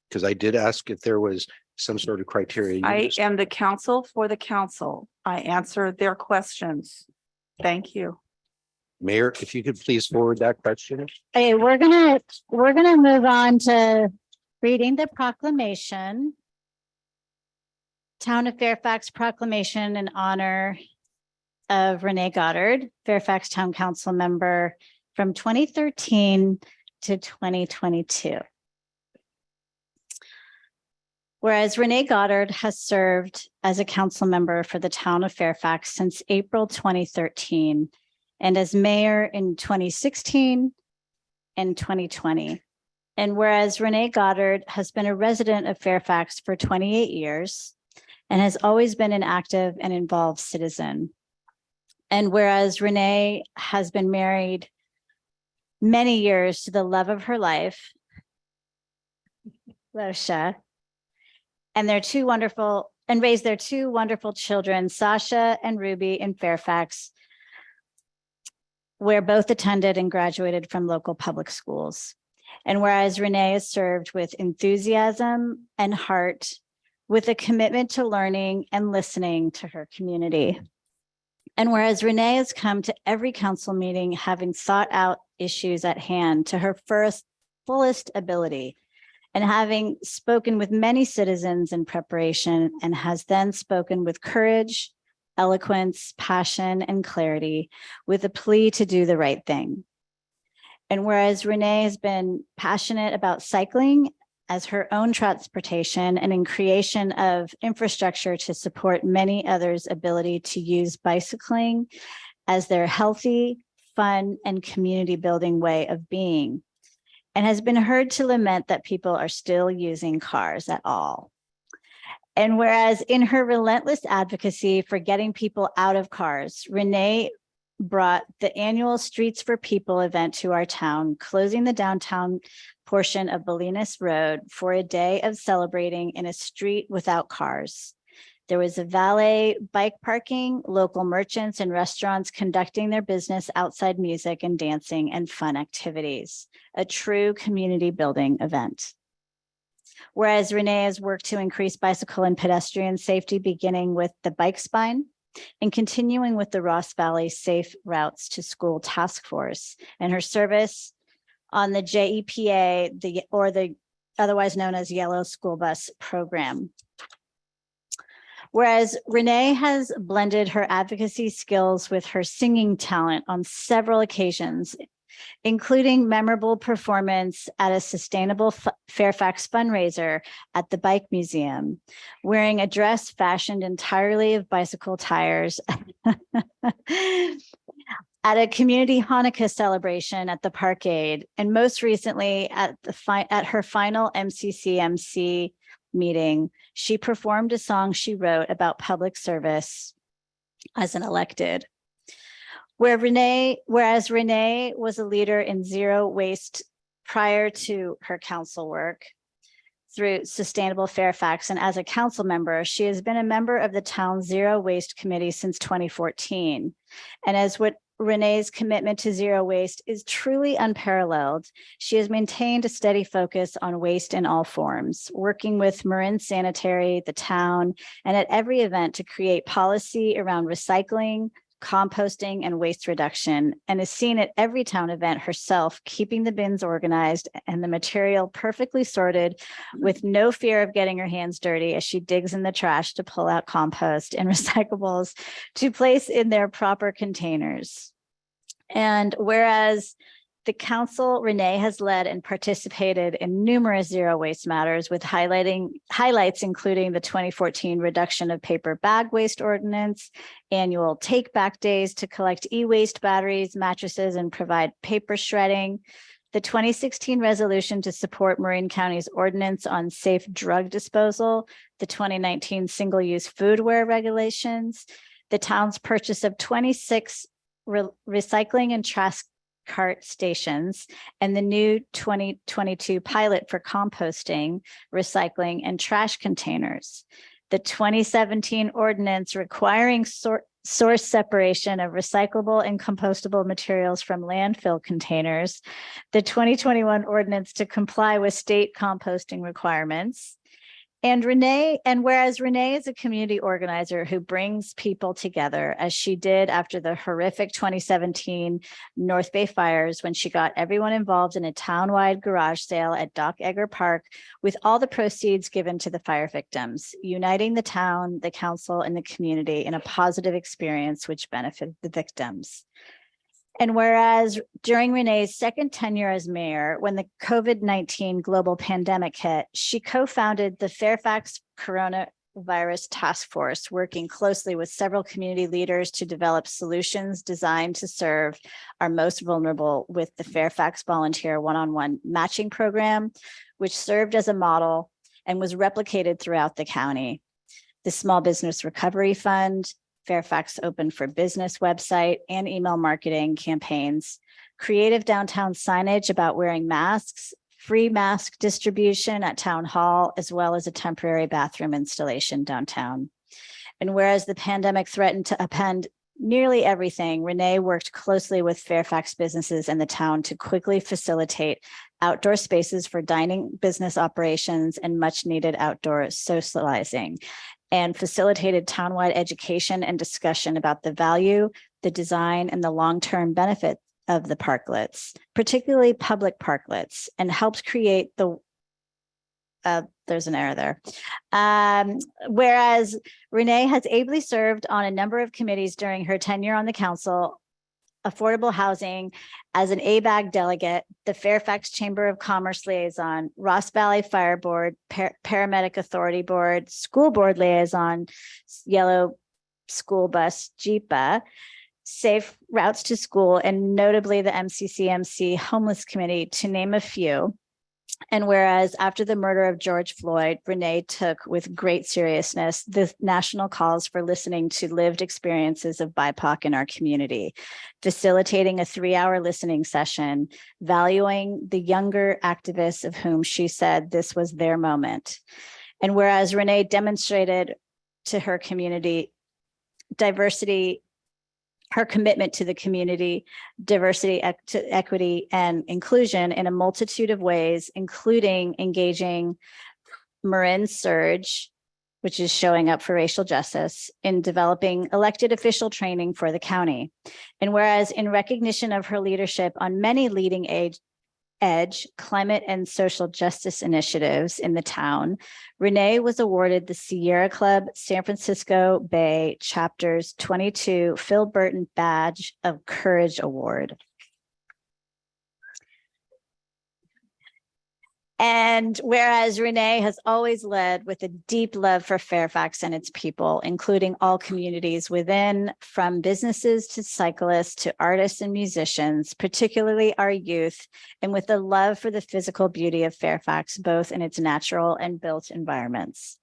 E: Because I did ask if there was some sort of criteria.
O: I
E: used.
O: am the counsel for the council. I answer their questions. Thank you.
E: Mayor, if you could please forward that question.
A: Okay, we're gonna move on to reading the proclamation. Town of Fairfax proclamation in honor of Renee Goddard, Fairfax Town Council member from 2013 to 2022. Whereas Renee Goddard has served as a council member for the town of Fairfax since April 2013 and as mayor in 2016 and 2020. And whereas Renee Goddard has been a resident of Fairfax for 28 years and has always been an active and involved citizen. And whereas Renee has been married many years to the love of her life, Losha, and raised their two wonderful children, Sasha and Ruby, in Fairfax, where both attended and graduated from local public schools. And whereas Renee has served with enthusiasm and heart, with a commitment to learning and listening to her community. And whereas Renee has come to every council meeting having thought out issues at hand to her fullest ability, and having spoken with many citizens in preparation, and has then spoken with courage, eloquence, passion, and clarity, with a plea to do the right thing. And whereas Renee has been passionate about cycling as her own transportation and in creation of infrastructure to support many others' ability to use bicycling as their healthy, fun, and community building way of being, and has been heard to lament that people are still using cars at all. And whereas in her relentless advocacy for getting people out of cars, Renee brought the annual Streets for People event to our town, closing the downtown portion of Bolinas Road for a day of celebrating in a street without cars. There was a valet bike parking, local merchants and restaurants conducting their business outside music and dancing and fun activities, a true community building event. Whereas Renee has worked to increase bicycle and pedestrian safety, beginning with the bike spine and continuing with the Ross Valley Safe Routes to School Task Force and her service on the JEPA, the otherwise known as Yellow School Bus Program. Whereas Renee has blended her advocacy skills with her singing talent on several occasions, including memorable performance at a sustainable Fairfax fundraiser at the Bike Museum, wearing a dress fashioned entirely of bicycle tires at a community Hanukkah celebration at the Parkade, and most recently at her final MCCMC meeting, she performed a song she wrote about public service as an elected. Whereas Renee was a leader in zero waste prior to her council work through Sustainable Fairfax, and as a council member, she has been a member of the town's Zero Waste Committee since 2014. And Renee's commitment to zero waste is truly unparalleled. She has maintained a steady focus on waste in all forms, working with Marin Sanitary, the town, and at every event to create policy around recycling, composting, and waste reduction, and is seen at every town event herself, keeping the bins organized and the material perfectly sorted with no fear of getting her hands dirty as she digs in the trash to pull out compost and recyclables to place in their proper containers. And whereas the council, Renee has led and participated in numerous zero waste matters with highlights including the 2014 reduction of paper bag waste ordinance, annual take back days to collect e-waste batteries, mattresses, and provide paper shredding, the 2016 resolution to support Marin County's ordinance on safe drug disposal, the 2019 single-use foodware regulations, the town's purchase of 26 recycling and trash cart stations, and the new 2022 pilot for composting, recycling, and trash containers. The 2017 ordinance requiring source separation of recyclable and compostable materials from landfill containers, the 2021 ordinance to comply with state composting requirements. And whereas Renee is a community organizer who brings people together, as she did after the horrific 2017 North Bay fires, when she got everyone involved in a townwide garage sale at Doc Egger Park, with all the proceeds given to the fire victims, uniting the town, the council, and the community in a positive experience which benefited the victims. And whereas during Renee's second tenure as mayor, when the COVID-19 global pandemic hit, she co-founded the Fairfax Coronavirus Task Force, working closely with several community leaders to develop solutions designed to serve our most vulnerable with the Fairfax Volunteer One-on-One Matching Program, which served as a model and was replicated throughout the county. The Small Business Recovery Fund, Fairfax Open for Business website, and email marketing campaigns, creative downtown signage about wearing masks, free mask distribution at town hall, as well as a temporary bathroom installation downtown. And whereas the pandemic threatened to upend nearly everything, Renee worked closely with Fairfax businesses and the town to quickly facilitate outdoor spaces for dining, business operations, and much needed outdoor socializing, and facilitated townwide education and discussion about the value, the design, and the long-term benefit of the parklets, particularly public parklets, and helped create the there's an error there. Whereas Renee has ably served on a number of committees during her tenure on the council, affordable housing, as an ABAG delegate, the Fairfax Chamber of Commerce liaison, Ross Valley Fire Board, Paramedic Authority Board, School Board liaison, Yellow School Bus, JEPA, Safe Routes to School, and notably the MCCMC Homeless Committee, to name a few. And whereas after the murder of George Floyd, Renee took with great seriousness the national calls for listening to lived experiences of BIPOC in our community, facilitating a 3-hour listening session, valuing the younger activists of whom she said this was their moment. And whereas Renee demonstrated to her community diversity, her commitment to the community, diversity, equity, and inclusion in a multitude of ways, including engaging Marin Surge, which is showing up for racial justice, in developing elected official training for the county. And whereas in recognition of her leadership on many leading edge climate and social justice initiatives in the town, Renee was awarded the Sierra Club San Francisco Bay Chapter's 22 Phil Burton Badge of Courage Award. And whereas Renee has always led with a deep love for Fairfax and its people, including all communities within, from businesses to cyclists to artists and musicians, particularly our youth, and with a love for the physical beauty of Fairfax, both in its natural and built environments.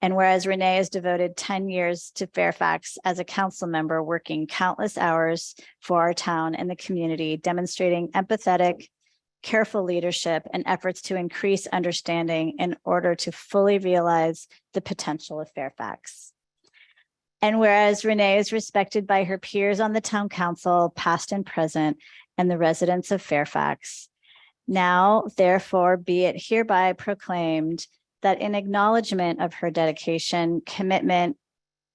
A: And whereas Renee has devoted 10 years to Fairfax as a council member, working countless hours for our town and the community, demonstrating empathetic, careful leadership, and efforts to increase understanding in order to fully realize the potential of Fairfax. And whereas Renee is respected by her peers on the town council, past and present, and the residents of Fairfax, now therefore be it hereby proclaimed that in acknowledgement of her dedication, commitment,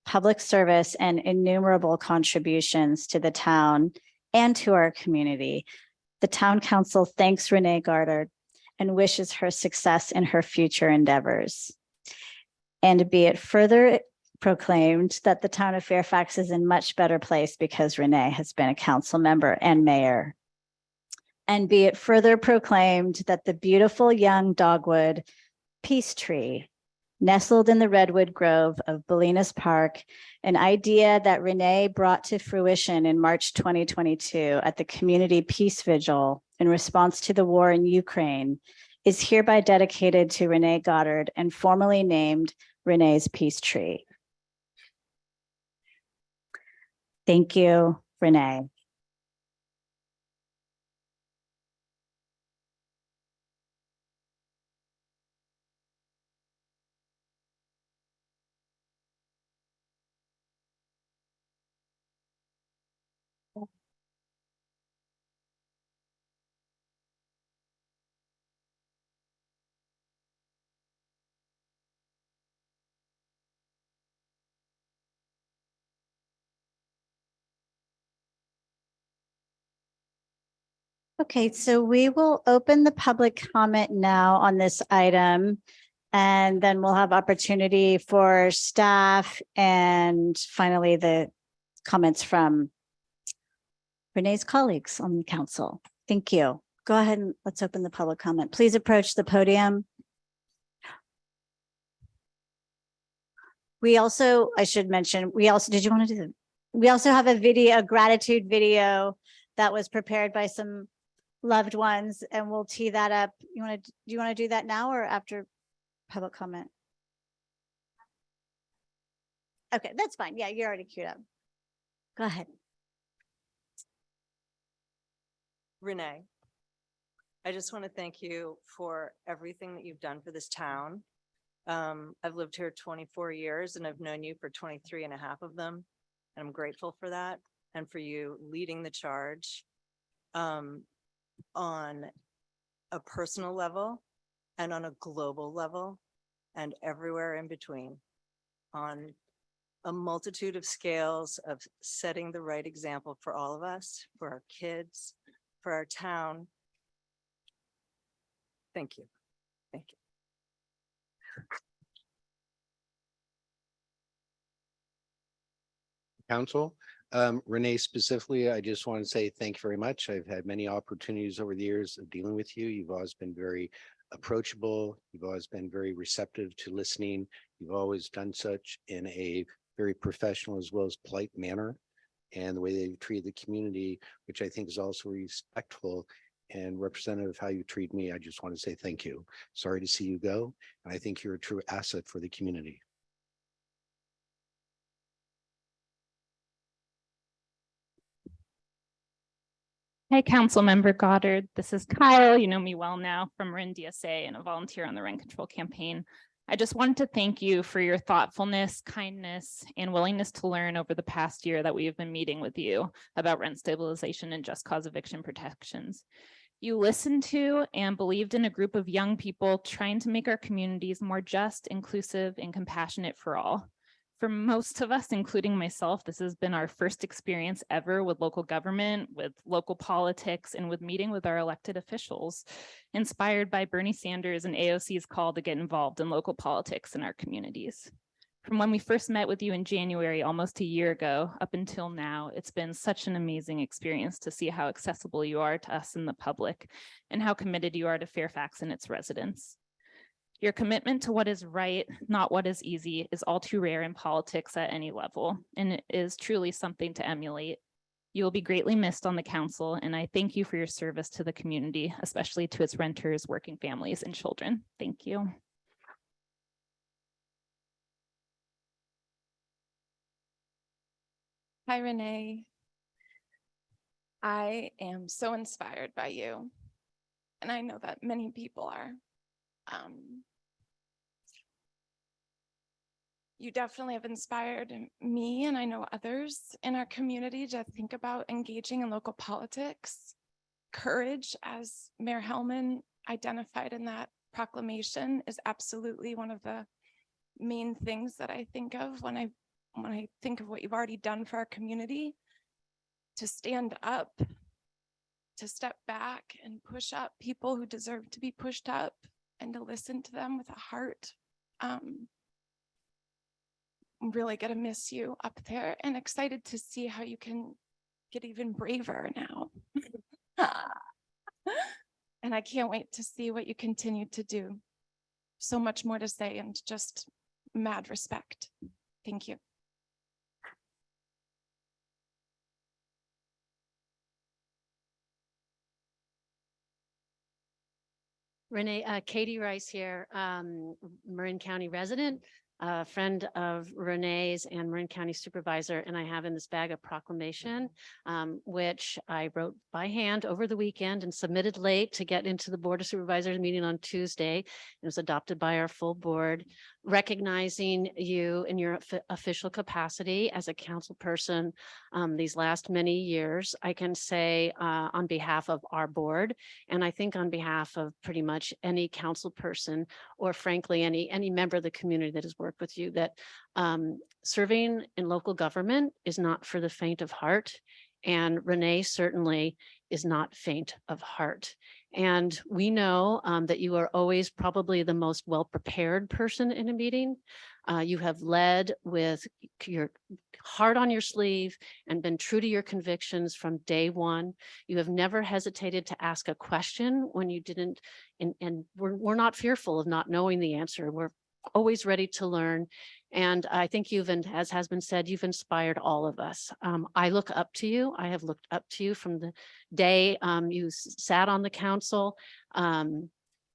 A: public service, and innumerable contributions to the town and to our community, the town council thanks Renee Goddard and wishes her success in her future endeavors. And be it further proclaimed that the town of Fairfax is in much better place because Renee has been a council member and mayor. And be it further proclaimed that the beautiful young dogwood peace tree nestled in the redwood grove of Bolinas Park, an idea that Renee brought to fruition in March 2022 at the Community Peace Vigil in response to the war in Ukraine, is hereby dedicated to Renee Goddard and formally named Renee's Peace Tree. Thank you, Renee. Okay, so we will open the public comment now on this item. And then we'll have opportunity for staff and finally the comments from Renee's colleagues on the council. Thank you. Go ahead and let's open the public comment. Please approach the podium. We also, I should mention, we also, did you want to do that? We also have a video, a gratitude video that was prepared by some loved ones, and we'll tee that up. Do you want to do that now or after public comment? Okay, that's fine. Yeah, you're already queued up. Go ahead.
Q: Renee, I just want to thank you for everything that you've done for this town. I've lived here 24 years and I've known you for 23 and a half of them. And I'm grateful for that and for you leading the charge on a personal level and on a global level and everywhere in between, on a multitude of scales of setting the right example for all of us, for our kids, for our town. Thank you. Thank you.
E: Council. Renee, specifically, I just want to say thank you very much. I've had many opportunities over the years of dealing with you. You've always been very approachable. You've always been very receptive to listening. You've always done such in a very professional as well as polite manner. And the way that you treat the community, which I think is also respectful and representative of how you treat me. I just want to say thank you. Sorry to see you go. And I think you're a true asset for the community.
R: Hey, Councilmember Goddard, this is Kyle. You know me well now from Marin DSA and a volunteer on the rent control campaign. I just wanted to thank you for your thoughtfulness, kindness, and willingness to learn over the past year that we have been meeting with you about rent stabilization and just cause eviction protections. You listened to and believed in a group of young people trying to make our communities more just, inclusive, and compassionate for all. For most of us, including myself, this has been our first experience ever with local government, with local politics, and with meeting with our elected officials, inspired by Bernie Sanders and AOC's call to get involved in local politics in our communities. From when we first met with you in January, almost a year ago, up until now, it's been such an amazing experience to see how accessible you are to us in the public and how committed you are to Fairfax and its residents. Your commitment to what is right, not what is easy, is all too rare in politics at any level, and it is truly something to emulate. You will be greatly missed on the council, and I thank you for your service to the community, especially to its renters, working families, and children. Thank you.
S: Hi, Renee. I am so inspired by you, and I know that many people are. you definitely have inspired me, and I know others in our community, to think about engaging in local politics. Courage, as Mayor Hellman identified in that proclamation, is absolutely one of the main things that I think of when I think of what you've already done for our community. To stand up, to step back and push up people who deserve to be pushed up, and to listen to them with a heart. I'm really gonna miss you up there, and excited to see how you can get even braver now. And I can't wait to see what you continue to do. So much more to say, and just mad respect. Thank you.
C: Renee, Katie Rice here, Marin County resident, friend of Renee's and Marin County supervisor. And I have in this bag a proclamation, which I wrote by hand over the weekend and submitted late to get into the Board of Supervisors meeting on Tuesday. It was adopted by our full board, recognizing you in your official capacity as a council person these last many years. I can say on behalf of our board, and I think on behalf of pretty much any council person, or frankly, any member of the community that has worked with you, that serving in local government is not for the faint of heart. And Renee certainly is not faint of heart. And we know that you are always probably the most well-prepared person in a meeting. You have led with your heart on your sleeve and been true to your convictions from day one. You have never hesitated to ask a question when you didn't, and we're not fearful of not knowing the answer. We're always ready to learn. And I think you've, and as has been said, you've inspired all of us. I look up to you. I have looked up to you from the day you sat on the council. And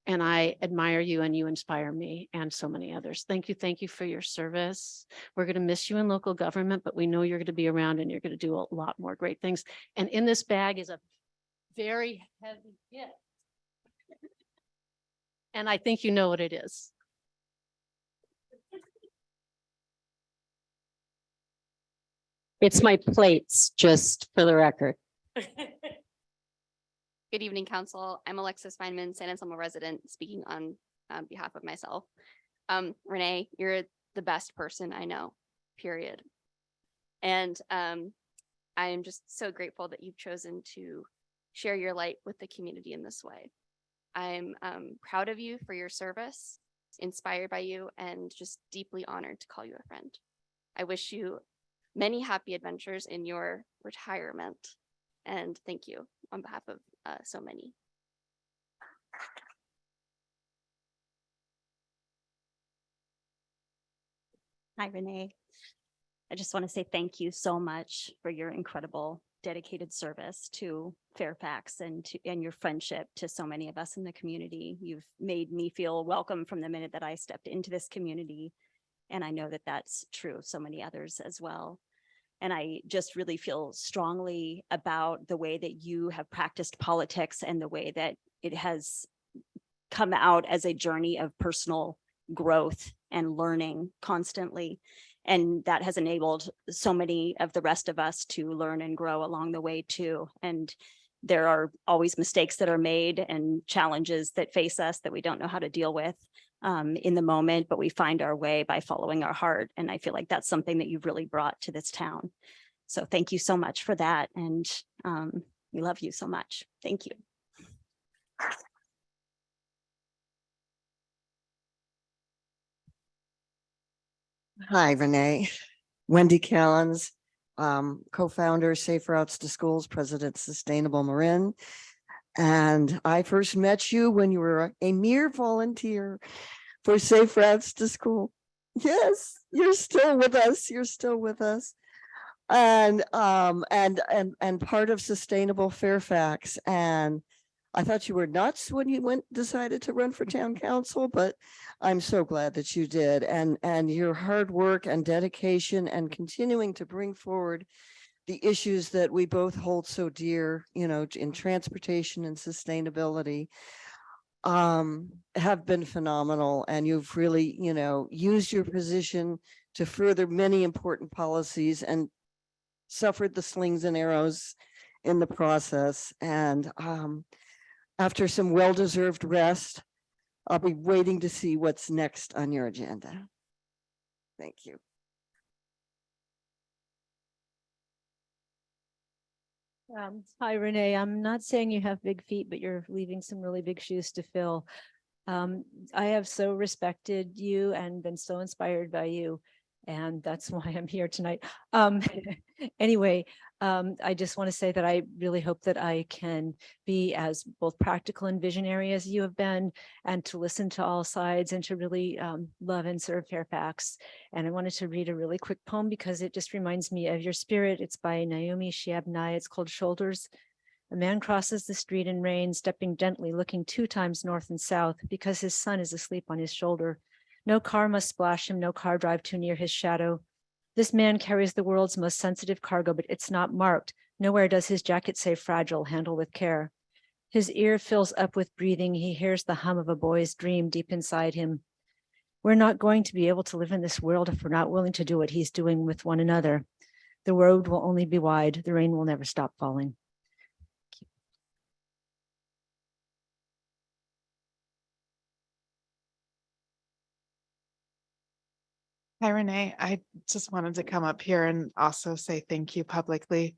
C: I admire you, and you inspire me and so many others. Thank you. Thank you for your service. We're going to miss you in local government, but we know you're going to be around, and you're going to do a lot more great things. And in this bag is a very heavy gift. And I think you know what it is. It's my plates, just for the record.
T: Good evening, Council. I'm Alexis Feynman, San Anselmo resident, speaking on behalf of myself. Renee, you're the best person I know, period. And I am just so grateful that you've chosen to share your light with the community in this way. I'm proud of you for your service, inspired by you, and just deeply honored to call you a friend. I wish you many happy adventures in your retirement, and thank you on behalf of so many.
U: Hi, Renee. I just want to say thank you so much for your incredible dedicated service to Fairfax and your friendship to so many of us in the community. You've made me feel welcome from the minute that I stepped into this community. And I know that that's true of so many others as well. And I just really feel strongly about the way that you have practiced politics and the way that it has come out as a journey of personal growth and learning constantly. And that has enabled so many of the rest of us to learn and grow along the way too. And there are always mistakes that are made and challenges that face us that we don't know how to deal with in the moment, but we find our way by following our heart. And I feel like that's something that you've really brought to this town. So thank you so much for that. And we love you so much. Thank you.
V: Hi, Renee. Wendy Callens, co-founder, Safe Routes to Schools, president, Sustainable Marin. And I first met you when you were a mere volunteer for Safe Routes to School. Yes, you're still with us. You're still with us. And part of Sustainable Fairfax. And I thought you were nuts when you decided to run for town council, but I'm so glad that you did. And your hard work and dedication and continuing to bring forward the issues that we both hold so dear, you know, in transportation and sustainability, have been phenomenal. And you've really, you know, used your position to further many important policies and suffered the slings and arrows in the process. And after some well-deserved rest, I'll be waiting to see what's next on your agenda. Thank you.
F: Hi, Renee. I'm not saying you have big feet, but you're leaving some really big shoes to fill. I have so respected you and been so inspired by you, and that's why I'm here tonight. Anyway, I just want to say that I really hope that I can be as both practical and visionary as you have been, and to listen to all sides and to really love and serve Fairfax. And I wanted to read a really quick poem because it just reminds me of your spirit. It's by Naomi Shihab Nye. It's called Shoulders. A man crosses the street in rain, stepping gently, looking 2 times north and south because his son is asleep on his shoulder. No car must splash him, no car drive too near his shadow. This man carries the world's most sensitive cargo, but it's not marked. Nowhere does his jacket say fragile, handle with care. His ear fills up with breathing. He hears the hum of a boy's dream deep inside him. We're not going to be able to live in this world if we're not willing to do what he's doing with one another. The road will only be wide. The rain will never stop falling.
G: Hi, Renee. I just wanted to come up here and also say thank you publicly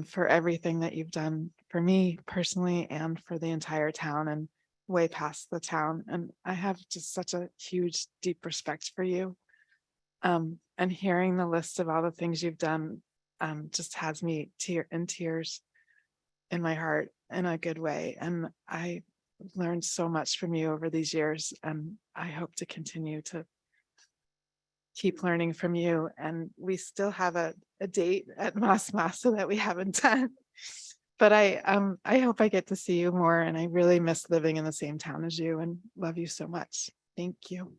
G: for everything that you've done for me personally and for the entire town and way past the town. And I have just such a huge, deep respect for you. And hearing the list of all the things you've done just has me in tears in my heart in a good way. And I learned so much from you over these years, and I hope to continue to keep learning from you. And we still have a date at Mas Masa that we haven't done. But I hope I get to see you more, and I really miss living in the same town as you and love you so much. Thank you.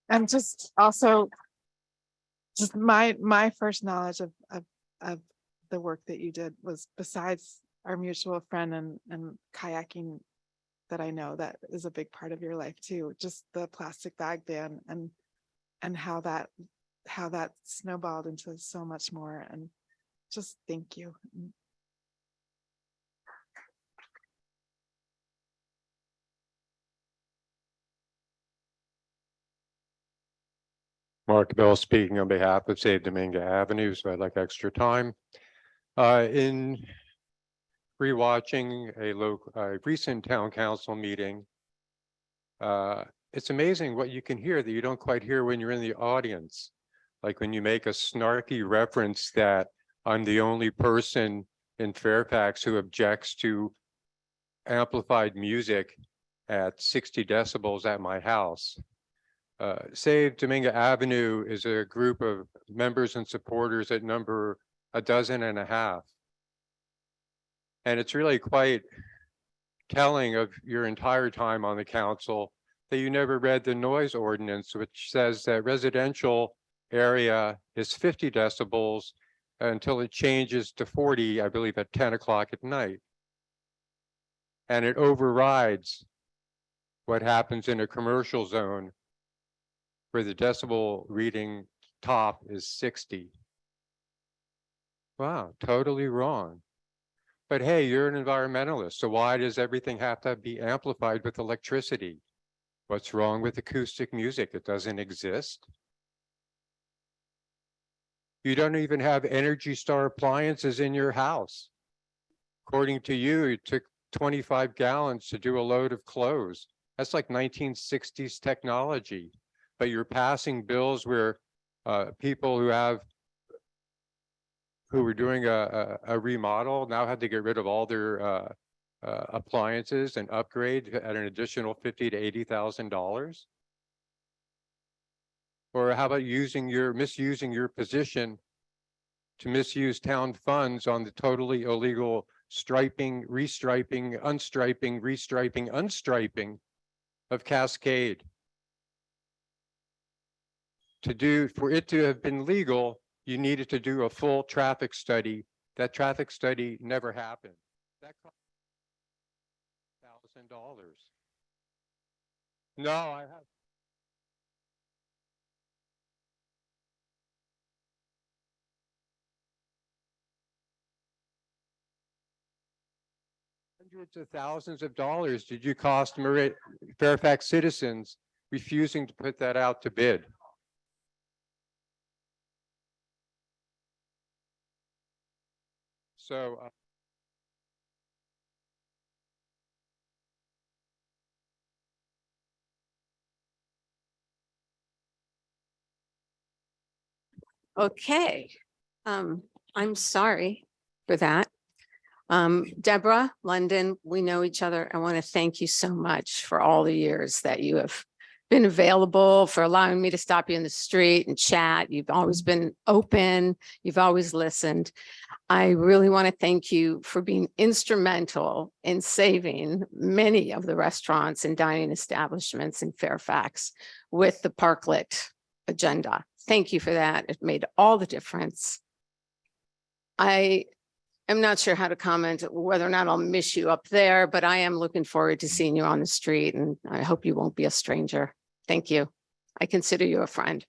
G: And just also just my first knowledge of the work that you did was, besides our mutual friend and kayaking that I know that is a big part of your life too, just the plastic bag ban and how that snowballed into so much more. And just thank you.
J: Mark Bell speaking on behalf of Save Dominga Avenue, so I'd like extra time. In rewatching a recent town council meeting, it's amazing what you can hear that you don't quite hear when you're in the audience. Like when you make a snarky reference that I'm the only person in Fairfax who objects to amplified music at 60 decibels at my house. Save Dominga Avenue is a group of members and supporters that number 12.5. And it's really quite telling of your entire time on the council that you never read the noise ordinance, which says that residential area is 50 decibels until it changes to 40, I believe, at 10 o'clock at night. And it overrides what happens in a commercial zone where the decibel reading top is 60. Wow, totally wrong. But hey, you're an environmentalist, so why does everything have to be amplified with electricity? What's wrong with acoustic music? It doesn't exist. You don't even have Energy Star appliances in your house. According to you, it took 25 gallons to do a load of clothes. That's like 1960s technology. But you're passing bills where people who were doing a remodel now had to get rid of all their appliances and upgrade at an additional $50,000 to $80,000. Or how about misusing your position to misuse town funds on the totally illegal striping, restriping, unstriping, restriping, unstriping of Cascade? For it to have been legal, you needed to do a full traffic study. That traffic study never happened. That cost $1,000. No, I have. Hundreds of thousands of dollars did you cost Fairfax citizens refusing to put that out to bid? So
H: Okay, I'm sorry for that. Deborah, London, we know each other. I want to thank you so much for all the years that you have been available, for allowing me to stop you in the street and chat. You've always been open. You've always listened. I really want to thank you for being instrumental in saving many of the restaurants and dining establishments in Fairfax with the Parklet agenda. Thank you for that. It made all the difference. I am not sure how to comment whether or not I'll miss you up there, but I am looking forward to seeing you on the street, and I hope you won't be a stranger. Thank you. I consider you a friend.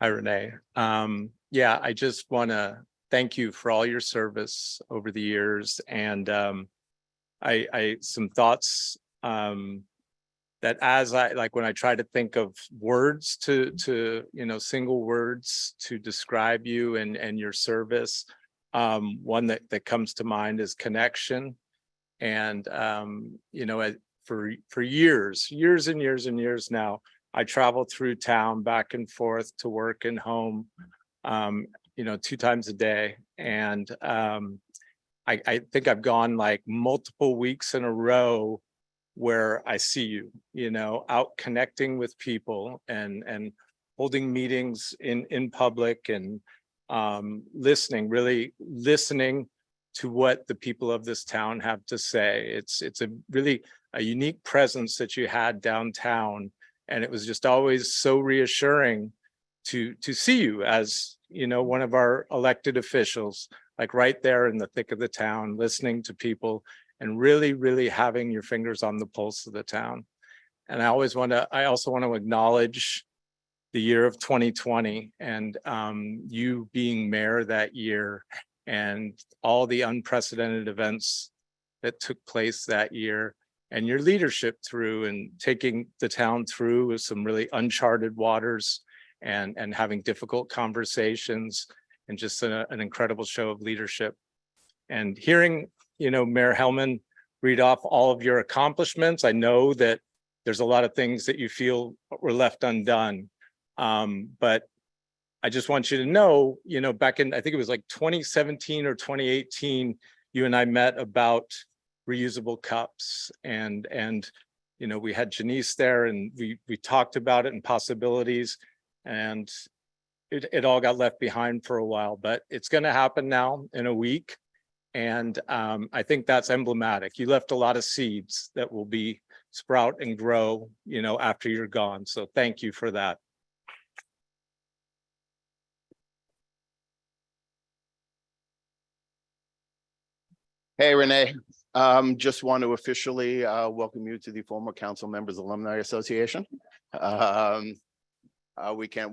I: Hi, Renee. Yeah, I just want to thank you for all your service over the years. And I some thoughts that as when I try to think of words to single words to describe you and your service, one that comes to mind is connection. And for years and years now, I travel through town back and forth to work and home, 2 times a day. And I think I've gone like multiple weeks in a row where I see you, out connecting with people and holding meetings in public and really listening to what the people of this town have to say. It's a really a unique presence that you had downtown. And it was just always so reassuring to see you as, one of our elected officials, like right there in the thick of the town, listening to people and really having your fingers on the pulse of the town. And I also want to acknowledge the year of 2020 and you being mayor that year and all the unprecedented events that took place that year, and your leadership through and taking the town through with some really uncharted waters and having difficult conversations and just an incredible show of leadership. And hearing, Mayor Hellman read off all of your accomplishments, I know that there's a lot of things that you feel were left undone. But I just want you to know, back in, I think it was like 2017 or 2018, you and I met about reusable cups and we had Janice there and we talked about it and possibilities, and it all got left behind for a while, but it's going to happen now in a week. And I think that's emblematic. You left a lot of seeds that will be sprout and grow, after you're gone. So thank you for that.
W: Hey, Renee. Just want to officially welcome you to the former council members Alumni Association. We can't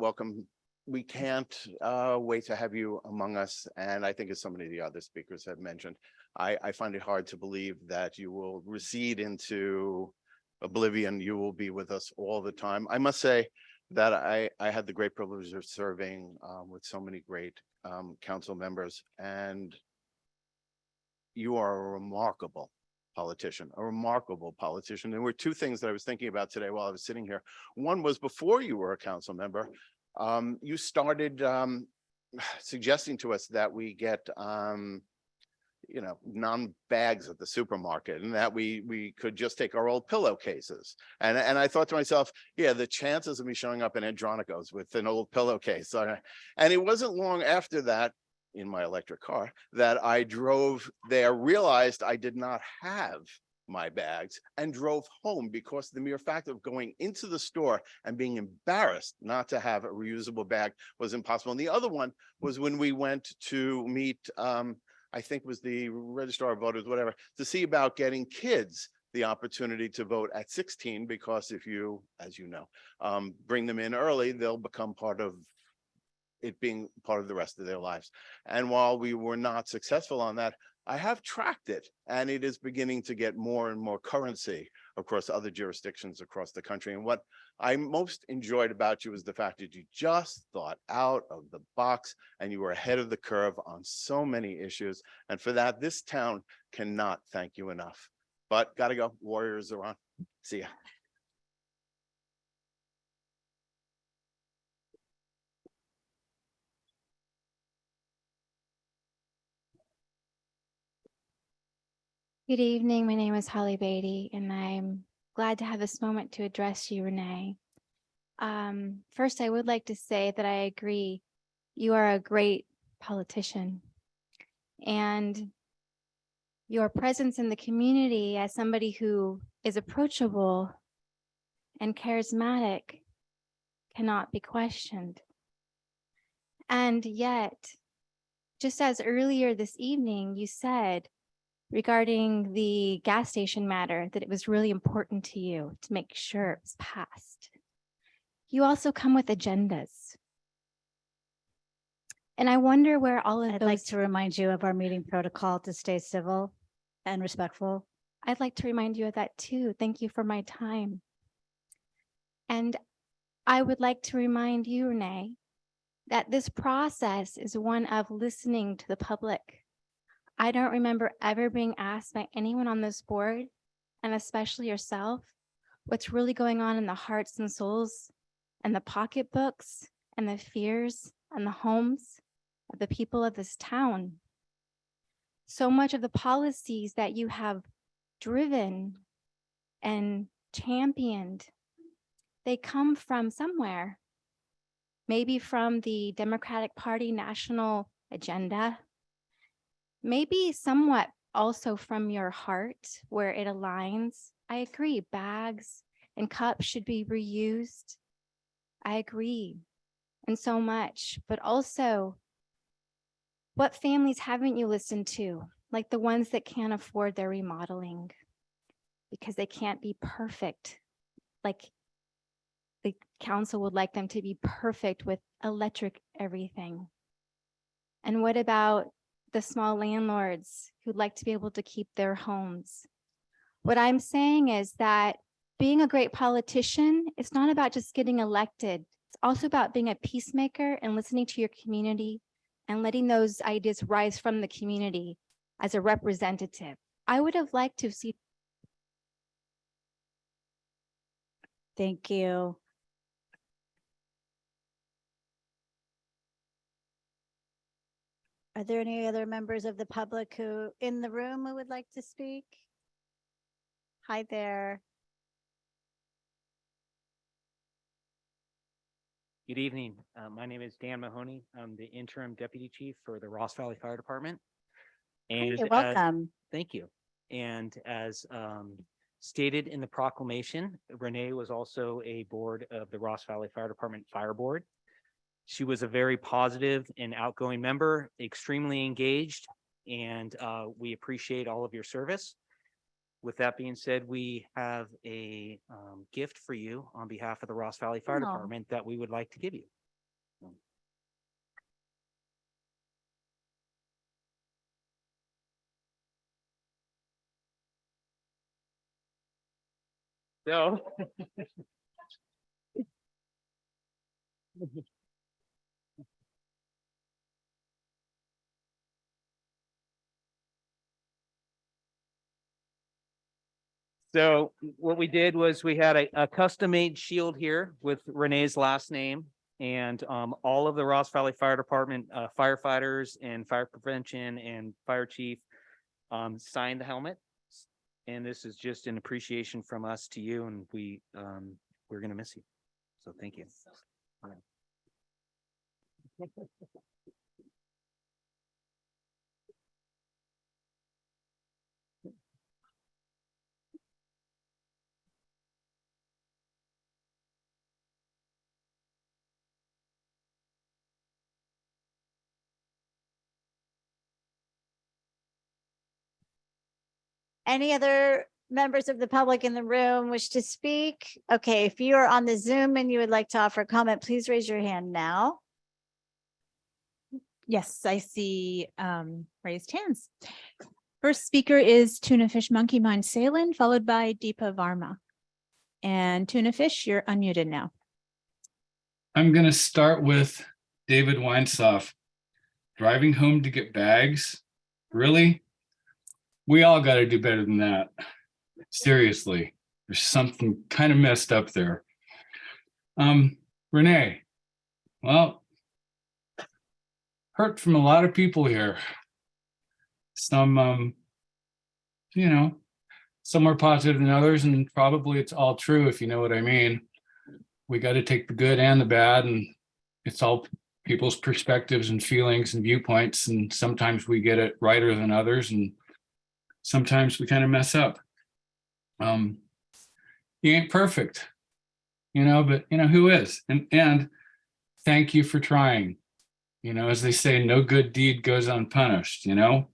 W: wait to have you among us. And I think as so many of the other speakers have mentioned, I find it hard to believe that you will recede into oblivion. You will be with us all the time. I must say that I had the great privilege of serving with so many great council members, and you are a remarkable politician. There were 2 things that I was thinking about today while I was sitting here. One was before you were a council member, you started suggesting to us that we get, non-bags at the supermarket, and that we could just take our old pillowcases. And I thought to myself, yeah, the chances of me showing up in Andronico's with an old pillowcase. And it wasn't long after that, in my electric car, that I drove there, realized I did not have my bags, and drove home because the mere fact of going into the store and being embarrassed not to have a reusable bag was impossible. And the other one was when we went to meet, I think it was the registrar of voters, whatever, to see about getting kids the opportunity to vote at 16, because if you, as you know, bring them in early, they'll become part of it being part of the rest of their lives. And while we were not successful on that, I have tracked it, and it is beginning to get more and more currency across other jurisdictions across the country. And what I most enjoyed about you is the fact that you just thought out of the box and you were ahead of the curve on so many issues. And for that, this town cannot thank you enough. But gotta go, Warriors are on. See ya.
K: Good evening. My name is Holly Beatty, and I'm glad to have this moment to address you, Renee. First, I would like to say that I agree. You are a great politician, and your presence in the community as somebody who is approachable and charismatic cannot be questioned. And yet, just as earlier this evening, you said regarding the gas station matter, that it was really important to you to make sure it was passed. You also come with agendas. And I wonder where all of
A: I'd
K: those.
A: like to remind you of our meeting protocol to stay civil and respectful.
K: I'd like to remind you of that too. Thank you for my time. And I would like to remind you, Renee, that this process is one of listening to the public. I don't remember ever being asked by anyone on this board, and especially yourself, what's really going on in the hearts and souls and the pocketbooks and the fears and the homes of the people of this town. So much of the policies that you have driven and championed, they come from somewhere. Maybe from the Democratic Party national agenda, maybe somewhat also from your heart where it aligns. I agree, bags and cups should be reused. I agree, and so much, but also what families haven't you listened to? Like the ones that can't afford their remodeling because they can't be perfect. Like the council would like them to be perfect with electric everything. And what about the small landlords who'd like to be able to keep their homes? What I'm saying is that being a great politician, it's not about just getting elected. It's also about being a peacemaker and listening to your community and letting those ideas rise from the community as a representative. I would have liked to see.
A: Thank you. Are there any other members of the public who in the room who would like to speak? Hi there.
L: Good evening. My name is Dan Mahoney. I'm the interim deputy chief for the Ross Valley Fire Department. And
A: You're welcome.
L: thank you. And as stated in the proclamation, Renee was also a board of the Ross Valley Fire Department Fire Board. She was a very positive and outgoing member, extremely engaged, and we appreciate all of your service. With that being said, we have a gift for you on behalf of the Ross Valley Fire Department that we would like to give you. So. So what we did was we had a custom-made shield here with Renee's last name, and all of the Ross Valley Fire Department firefighters and fire prevention and fire chief signed the helmet. And this is just an appreciation from us to you, and we're gonna miss you. So thank you.
A: Any other members of the public in the room wish to speak? Okay, if you are on the Zoom and you would like to offer a comment, please raise your hand now.
B: Yes, I see raised hands. First speaker is Tuna Fish Monkey Mind Salin, followed by Deepa Varma. And Tuna Fish, you're unmuted now.
D: I'm going to start with David Weinsoff. Driving home to get bags? Really? We all got to do better than that. Seriously, there's something kind of messed up there. Renee, well, heard from a lot of people here. Some, some more positive than others, and probably it's all true, if you know what I mean. We got to take the good and the bad, and it's all people's perspectives and feelings and viewpoints, and sometimes we get it righter than others, and sometimes we kind of mess up. You ain't perfect, but who is? And thank you for trying. As they say, no good deed goes unpunished, and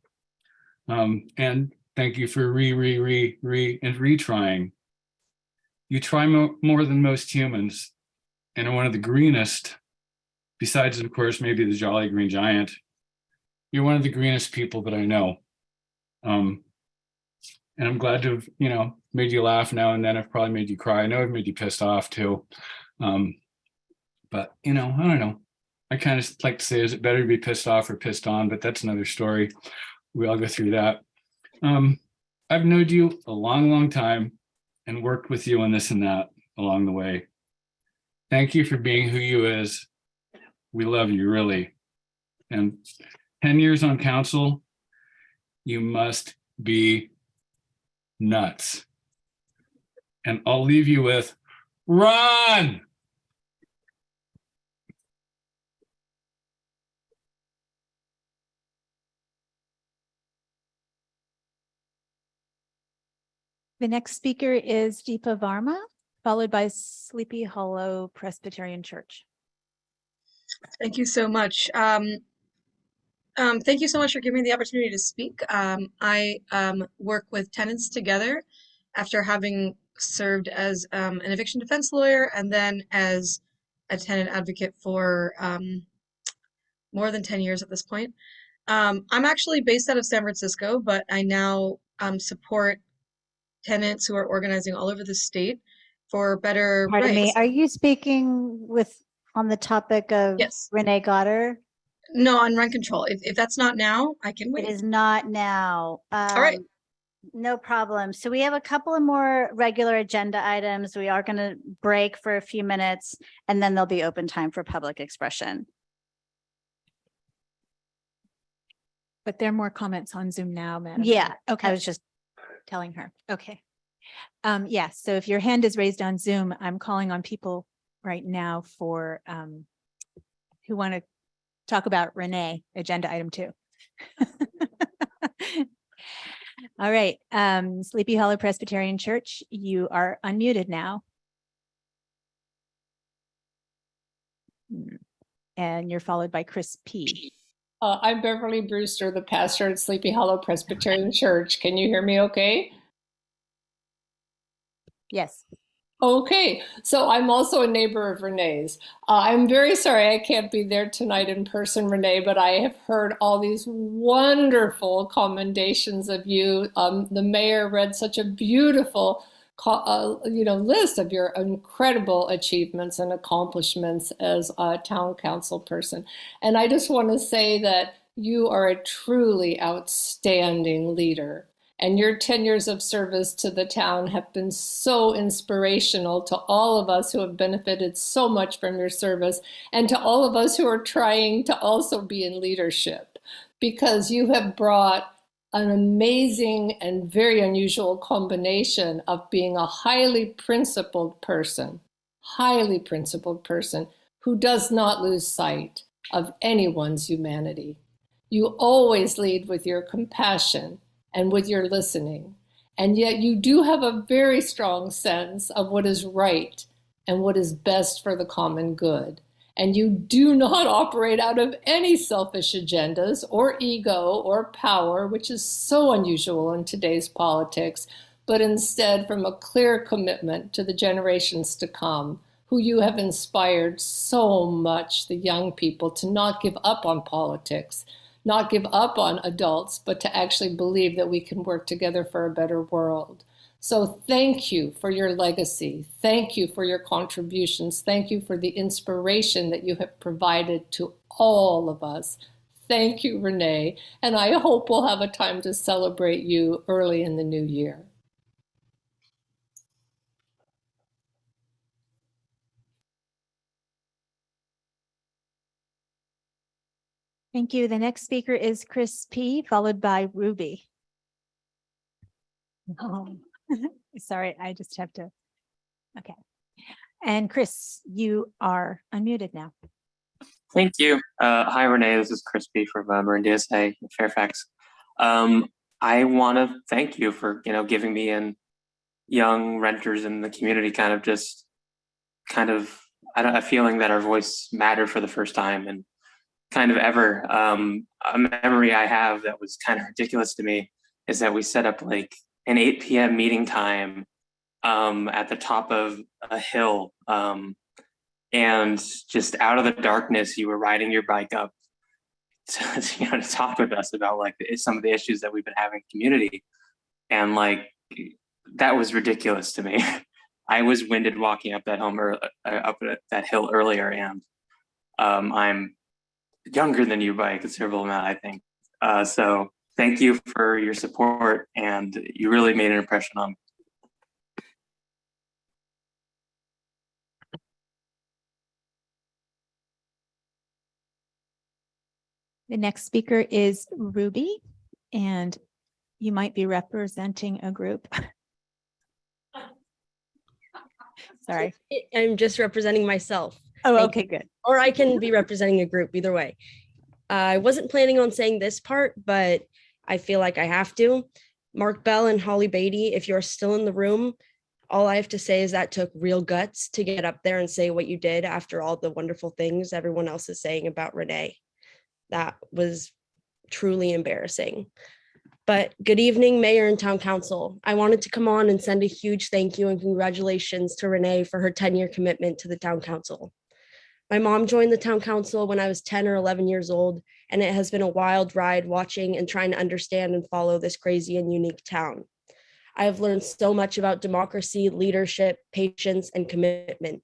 D: thank you for retrying. You try more than most humans, and are one of the greenest, besides, of course, maybe the Jolly Green Giant. You're one of the greenest people that I know. And I'm glad to have, made you laugh now and then. I've probably made you cry. I know I've made you pissed off too. But, I don't know. I kind of like to say, is it better to be pissed off or pissed on? But that's another story. We all go through that. I've known you a long, long time and worked with you on this and that along the way. Thank you for being who you is. We love you, really. And 10 years on council, you must be nuts. And I'll leave you with, run!
B: The next speaker is Deepa Varma, followed by Sleepy Hollow Presbyterian Church.
M: Thank you so much. Thank you so much for giving me the opportunity to speak. I work with tenants together after having served as an eviction defense lawyer and then as a tenant advocate for more than 10 years at this point. I'm actually based out of San Francisco, but I now support tenants who are organizing all over the state for better
A: Pardon me,
M: rights.
A: are you speaking on the topic of Renee Goddard?
M: No, on rent control. If that's not now, I can wait.
A: It is not now.
M: All right.
A: No problem. So we have a couple of more regular agenda items. We are going to break for a few minutes, and then there'll be open time for public expression.
B: But there are more comments on Zoom now, Madam.
A: Yeah,
B: Okay.
A: I was just
B: telling her. Okay. Yes. So if your hand is raised on Zoom, I'm calling on people right now for who want to talk about Renee, agenda item 2. All right. Sleepy Hollow Presbyterian Church, you are unmuted now. And you're followed by Chris P.
N: I'm Beverly Brewster, the pastor at Sleepy Hollow Presbyterian Church. Can you hear me okay?
B: Yes.
N: Okay, so I'm also a neighbor of Renee's. I'm very sorry I can't be there tonight in person, Renee, but I have heard all these wonderful commendations of you. The mayor read such a beautiful list of your incredible achievements and accomplishments as a town council person. And I just want to say that you are a truly outstanding leader. And your 10 years of service to the town have been so inspirational to all of us who have benefited so much from your service, and to all of us who are trying to also be in leadership, because you have brought an amazing and very unusual combination of being a highly principled person who does not lose sight of anyone's humanity. You always lead with your compassion and with your listening. And yet you do have a very strong sense of what is right and what is best for the common good. And you do not operate out of any selfish agendas or ego or power, which is so unusual in today's politics, but instead from a clear commitment to the generations to come, who you have inspired so much, the young people, to not give up on politics, not give up on adults, but to actually believe that we can work together for a better world. So thank you for your legacy. Thank you for your contributions. Thank you for the inspiration that you have provided to all of us. Thank you, Renee. And I hope we'll have a time to celebrate you early in the new year.
B: Thank you. The next speaker is Chris P., followed by Ruby. Oh, sorry, I just have to. Okay. And Chris, you are unmuted now.
O: Thank you. Hi, Renee. This is Crispy from Marin DSA in Fairfax. I want to thank you for, giving me and young renters in the community a feeling that our voice mattered for the first time and kind of ever. A memory I have that was kind of ridiculous to me is that we set up like an 8 p.m. meeting time at the top of a hill. And just out of the darkness, you were riding your bike up to talk with us about like some of the issues that we've been having in the community. And like, that was ridiculous to me. I was winded walking up that hill earlier, and I'm younger than you by a considerable amount, I think. So thank you for your support, and you really made an impression on me.
B: The next speaker is Ruby, and you might be representing a group. Sorry.
P: I'm just representing myself.
B: Oh, okay, good.
P: Or I can be representing a group, either way. I wasn't planning on saying this part, but I feel like I have to. Mark Bell and Holly Beatty, if you're still in the room, all I have to say is that took real guts to get up there and say what you did after all the wonderful things everyone else is saying about Renee. That was truly embarrassing. But good evening, Mayor and Town Council. I wanted to come on and send a huge thank you and congratulations to Renee for her 10-year commitment to the Town Council. My mom joined the Town Council when I was 10 or 11 years old, and it has been a wild ride watching and trying to understand and follow this crazy and unique town. I have learned so much about democracy, leadership, patience, and commitment.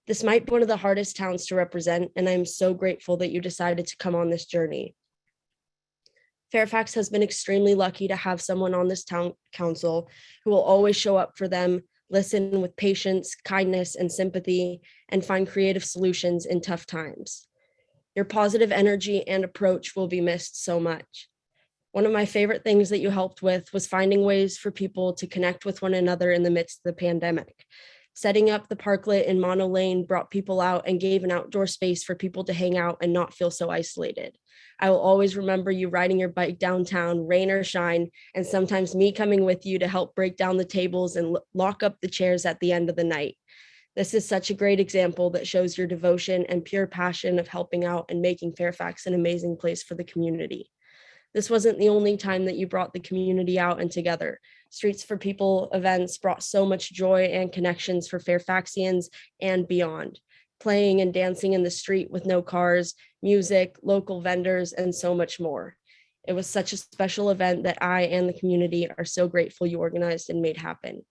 P: This might be one of the hardest towns to represent, and I'm so grateful that you decided to come on this journey. Fairfax has been extremely lucky to have someone on this town council who will always show up for them, listen with patience, kindness, and sympathy, and find creative solutions in tough times. Your positive energy and approach will be missed so much. One of my favorite things that you helped with was finding ways for people to connect with one another in the midst of the pandemic. Setting up the parklet in Mono Lane brought people out and gave an outdoor space for people to hang out and not feel so isolated. I will always remember you riding your bike downtown, rain or shine, and sometimes me coming with you to help break down the tables and lock up the chairs at the end of the night. This is such a great example that shows your devotion and pure passion of helping out and making Fairfax an amazing place for the community. This wasn't the only time that you brought the community out and together. Streets for People events brought so much joy and connections for Fairfaxians and beyond. Playing and dancing in the street with no cars, music, local vendors, and so much more. It was such a special event that I and the community are so grateful you organized and made happen.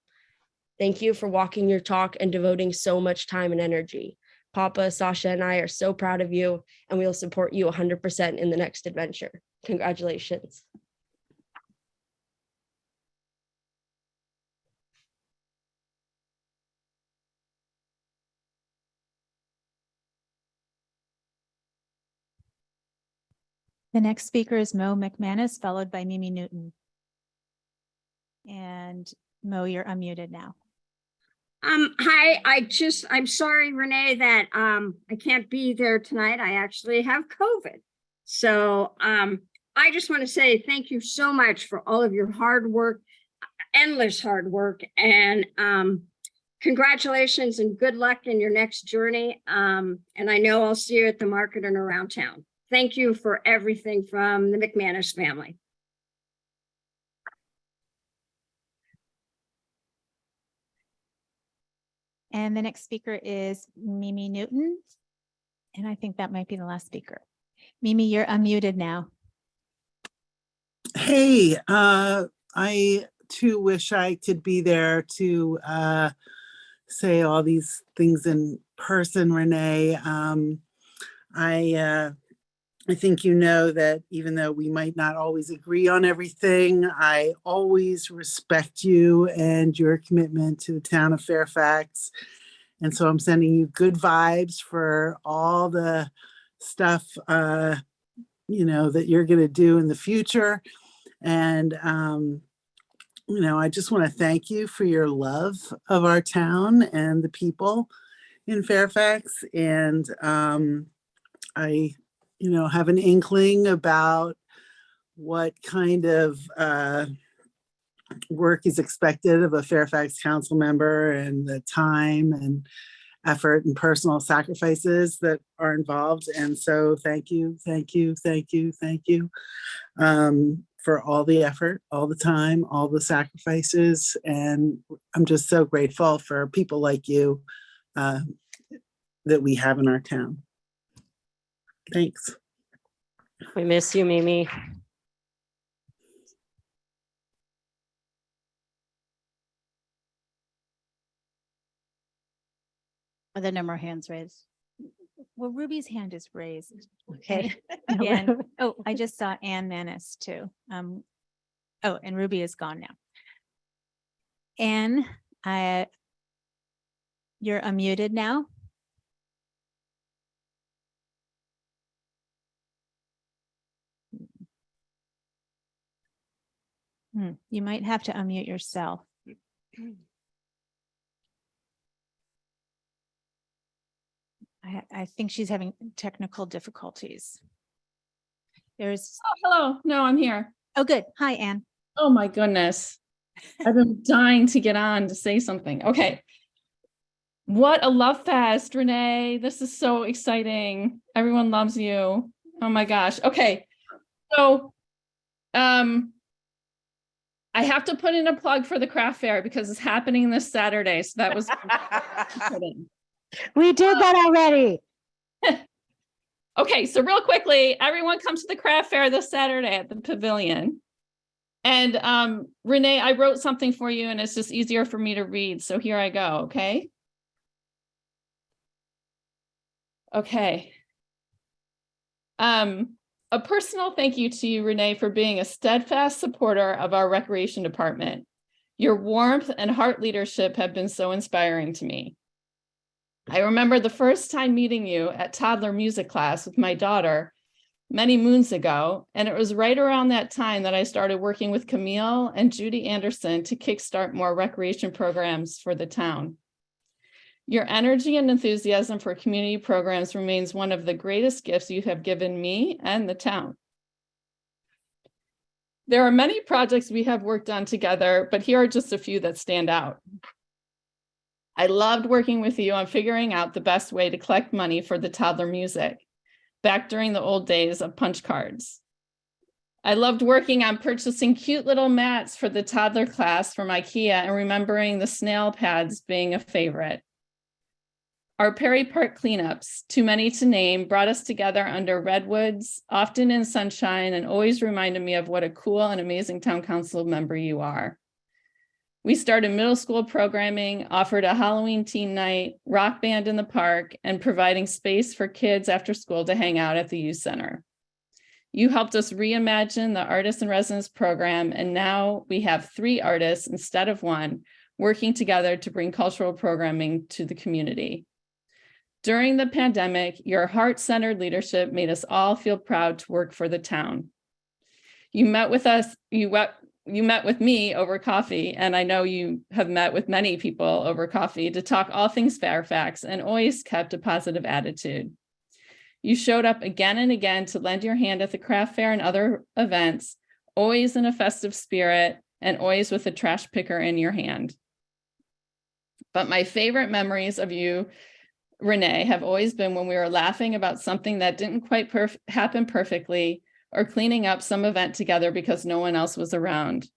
P: Thank you for walking your talk and devoting so much time and energy. Papa, Sasha, and I are so proud of you, and we will support you 100% in the next adventure. Congratulations.
B: The next speaker is Mo McManus, followed by Mimi Newton. And Mo, you're unmuted now.
Q: Hi, I'm sorry, Renee, that I can't be there tonight. I actually have COVID. So I just want to say thank you so much for all of your hard work, endless hard work, and congratulations and good luck in your next journey. And I know I'll see you at the market and around town. Thank you for everything from the McManus family.
B: And the next speaker is Mimi Newton. And I think that might be the last speaker. Mimi, you're unmuted now.
E: Hey, I too wish I could be there to say all these things in person, Renee. I think you know that even though we might not always agree on everything, I always respect you and your commitment to the town of Fairfax. And so I'm sending you good vibes for all the stuff, that you're going to do in the future. And, I just want to thank you for your love of our town and the people in Fairfax. And I, have an inkling about what kind of work is expected of a Fairfax council member and the time and effort and personal sacrifices that are involved. And so thank you for all the effort, all the time, all the sacrifices. And I'm just so grateful for people like you that we have in our town. Thanks.
C: We miss you, Mimi.
A: Are there no more hands raised?
B: Well, Ruby's hand is raised.
A: Okay.
B: And, oh, I just saw Ann Manis too. And Ruby is gone now. Ann, you're unmuted now. You might have to unmute yourself. I think she's having technical difficulties. There's.
R: Oh, hello. No, I'm here.
B: Oh, good. Hi, Ann.
R: Oh my goodness. I've been dying to get on to say something. Okay. What a love fest, Renee. This is so exciting. Everyone loves you. Oh my gosh. Okay. So, I have to put in a plug for the craft fair because it's happening this Saturday. So that was.
A: We did that already.
R: Okay, so real quickly, everyone come to the craft fair this Saturday at the pavilion. And Renee, I wrote something for you and it's just easier for me to read. So here I go, okay? Okay. A personal thank you to you, Renee, for being a steadfast supporter of our recreation department. Your warmth and heart leadership have been so inspiring to me. I remember the first time meeting you at toddler music class with my daughter many moons ago, and it was right around that time that I started working with Camille and Judy Anderson to kickstart more recreation programs for the town. Your energy and enthusiasm for community programs remains one of the greatest gifts you have given me and the town. There are many projects we have worked on together, but here are just a few that stand out. I loved working with you on figuring out the best way to collect money for the toddler music, back during the old days of punch cards. I loved working on purchasing cute little mats for the toddler class from IKEA and remembering the snail pads being a favorite. Our Perry Park cleanups, too many to name, brought us together under redwoods, often in sunshine, and always reminded me of what a cool and amazing town council member you are. We started middle school programming, offered a Halloween teen night, rock band in the park, and providing space for kids after school to hang out at the youth center. You helped us reimagine the Artists in Residence program, and now we have 3 artists instead of 1 working together to bring cultural programming to the community. During the pandemic, your heart-centered leadership made us all feel proud to work for the town. You met with us, you met with me over coffee, and I know you have met with many people over coffee to talk all things Fairfax and always kept a positive attitude. You showed up again and again to lend your hand at the craft fair and other events, always in a festive spirit and always with a trash picker in your hand. But my favorite memories of you, Renee, have always been when we were laughing about something that didn't quite happen perfectly, or cleaning up some event together because no one else was around.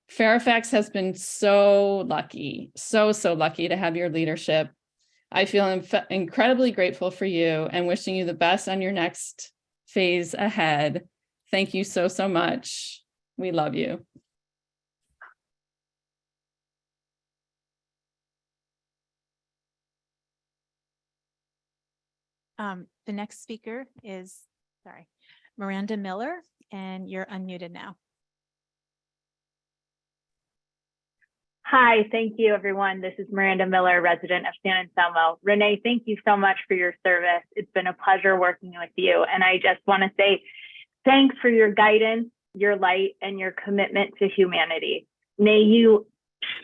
R: Fairfax has been so lucky, so lucky to have your leadership. I feel incredibly grateful for you and wishing you the best on your next phase ahead. Thank you so much. We love you.
B: The next speaker is, Miranda Miller, and you're unmuted now.
S: Hi, thank you, everyone. This is Miranda Miller, resident of San Anselmo. Renee, thank you so much for your service. It's been a pleasure working with you. And I just want to say thanks for your guidance, your light, and your commitment to humanity. May you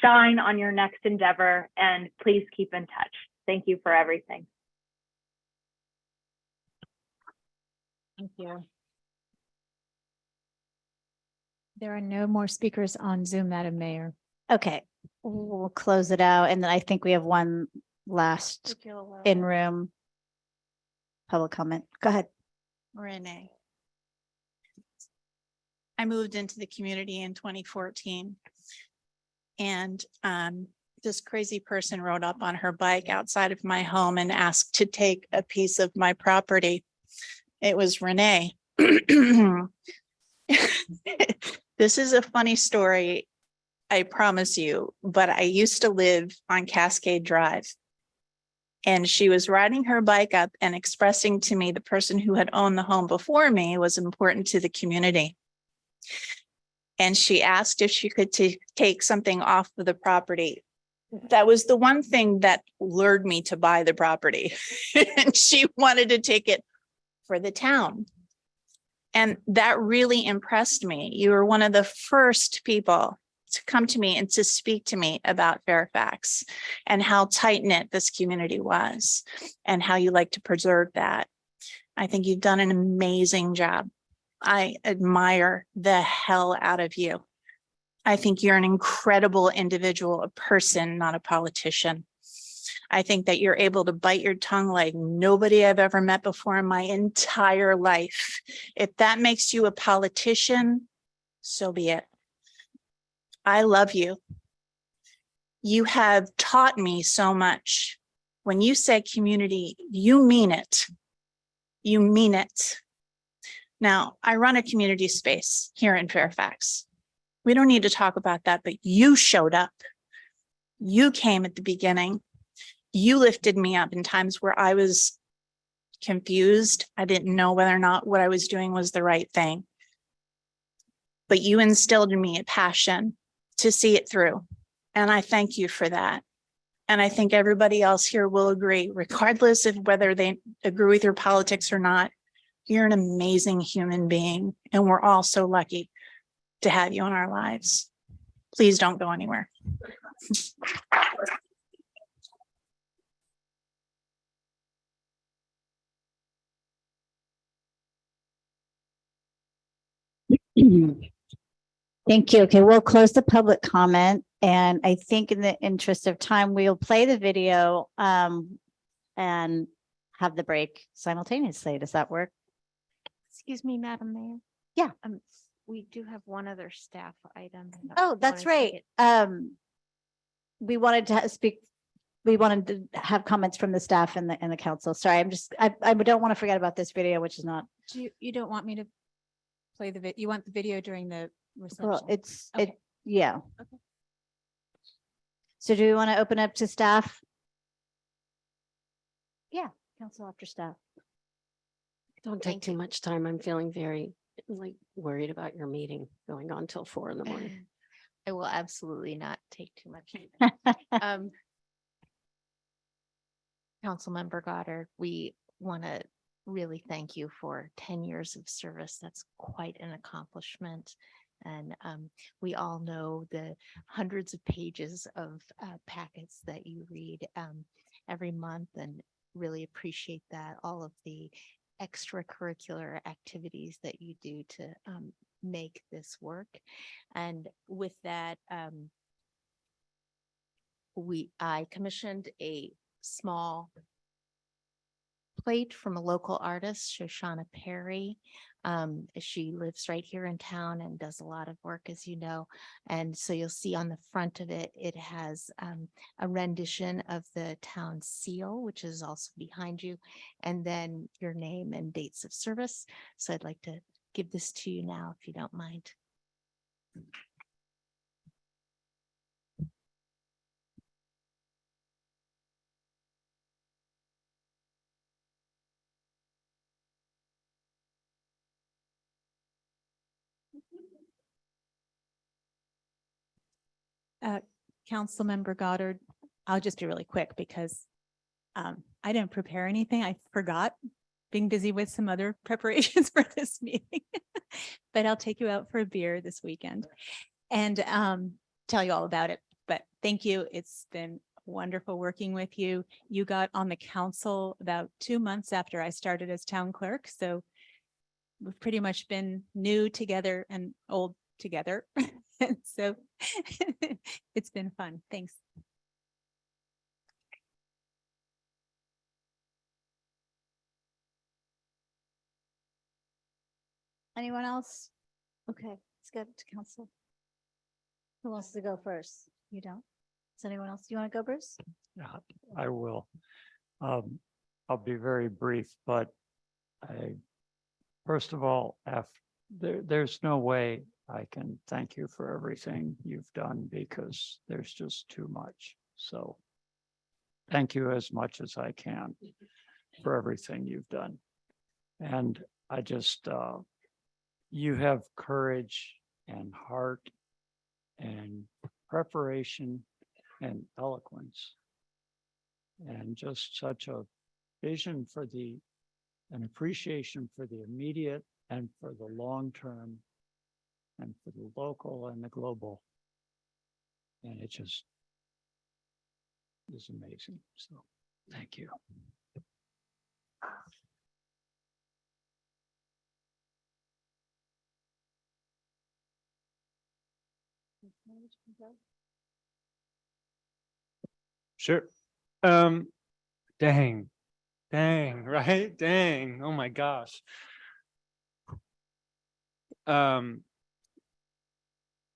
S: shine on your next endeavor, and please keep in touch. Thank you for everything.
B: Thank you. There are no more speakers on Zoom, Madam Mayor.
A: Okay, we'll close it out. And then I think we have one last in-room public comment. Go ahead.
T: Renee. I moved into the community in 2014. And this crazy person rode up on her bike outside of my home and asked to take a piece of my property. It was Renee. This is a funny story, I promise you, but I used to live on Cascade Drive. And she was riding her bike up and expressing to me the person who had owned the home before me was important to the community. And she asked if she could take something off of the property. That was the one thing that lured me to buy the property. And she wanted to take it for the town. And that really impressed me. You were one of the first people to come to me and to speak to me about Fairfax and how tight-knit this community was and how you like to preserve that. I think you've done an amazing job. I admire the hell out of you. I think you're an incredible individual, a person, not a politician. I think that you're able to bite your tongue like nobody I've ever met before in my entire life. If that makes you a politician, so be it. I love you. You have taught me so much. When you say community, you mean it. You mean it. Now, I run a community space here in Fairfax. We don't need to talk about that, but you showed up. You came at the beginning. You lifted me up in times where I was confused. I didn't know whether or not what I was doing was the right thing. But you instilled in me a passion to see it through. And I thank you for that. And I think everybody else here will agree, regardless of whether they agree with your politics or not, you're an amazing human being. And we're all so lucky to have you in our lives. Please don't go anywhere.
A: Thank you. Okay, we'll close the public comment. And I think in the interest of time, we'll play the video and have the break simultaneously. Does that work?
K: Excuse me, Madam Mayor.
A: Yeah.
K: We do have one other staff item.
A: Oh, that's right. We wanted to speak. We wanted to have comments from the staff and the council. Sorry, I don't want to forget about this video, which is not.
B: You don't want me to play the video? You want the video during the reception?
A: Well,
B: Okay.
A: yeah.
B: Okay.
A: So do we want to open up to staff? Yeah, council after staff.
C: Don't take too much time. I'm feeling very worried about your meeting going on till 4 a.m.
U: I will absolutely not take too much. Councilmember Goddard, we want to really thank you for 10 years of service. That's quite an accomplishment. And we all know the hundreds of pages of packets that you read every month and really appreciate that. All of the extracurricular activities that you do to make this work. And with that, I commissioned a small plate from a local artist, Shoshana Perry. She lives right here in town and does a lot of work, as you know. And so you'll see on the front of it, it has a rendition of the town seal, which is also behind you, and then your name and dates of service. So I'd like to give this to you now, if you don't mind.
B: Councilmember Goddard, I'll just be really quick because I didn't prepare anything. I forgot, being busy with some other preparations for this meeting. But I'll take you out for a beer this weekend and tell you all about it. But thank you. It's been wonderful working with you. You got on the council about 2 months after I started as town clerk. So we've pretty much been new together and old together. And so it's been fun. Thanks.
A: Anyone else? Okay, let's go to council. Who wants to go first? You don't? Does anyone else? You want to go, Bruce?
F: Yeah, I will. I'll be very brief, but first of all, there's no way I can thank you for everything you've done because there's just too much. So thank you as much as I can for everything you've done. And I just, you have courage and heart and preparation and eloquence and just such a vision for an appreciation for the immediate and for the long term and for the local and the global. And it just is amazing. So thank you.
G: Sure. Dang, right? Dang. Oh my gosh.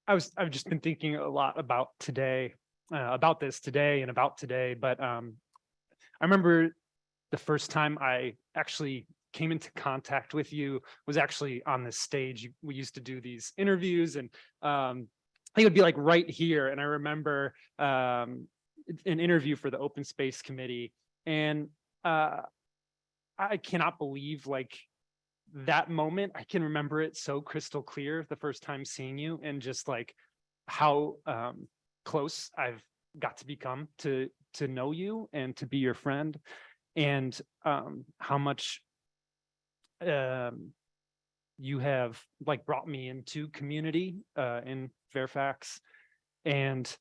G: I've just been thinking a lot about today, about this today and about today, but I remember the first time I actually came into contact with you was actually on this stage. We used to do these interviews and it would be like right here. And I remember an interview for the Open Space Committee. And I cannot believe like that moment. I can remember it so crystal clear the first time seeing you and just like how close I've got to become to know you and to be your friend, and how much you have like brought me into community in Fairfax. And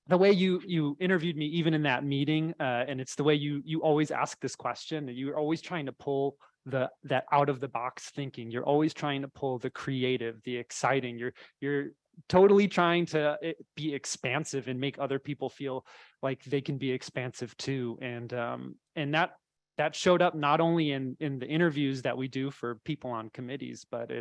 G: the way you interviewed me even in that meeting, and it's the way you always ask this question, and you're always trying to pull that out of the box thinking. You're always trying to pull the creative, the exciting. You're totally trying to be expansive and make other people feel like they can be expansive too. And that showed up not only in the interviews that we do for people on committees, but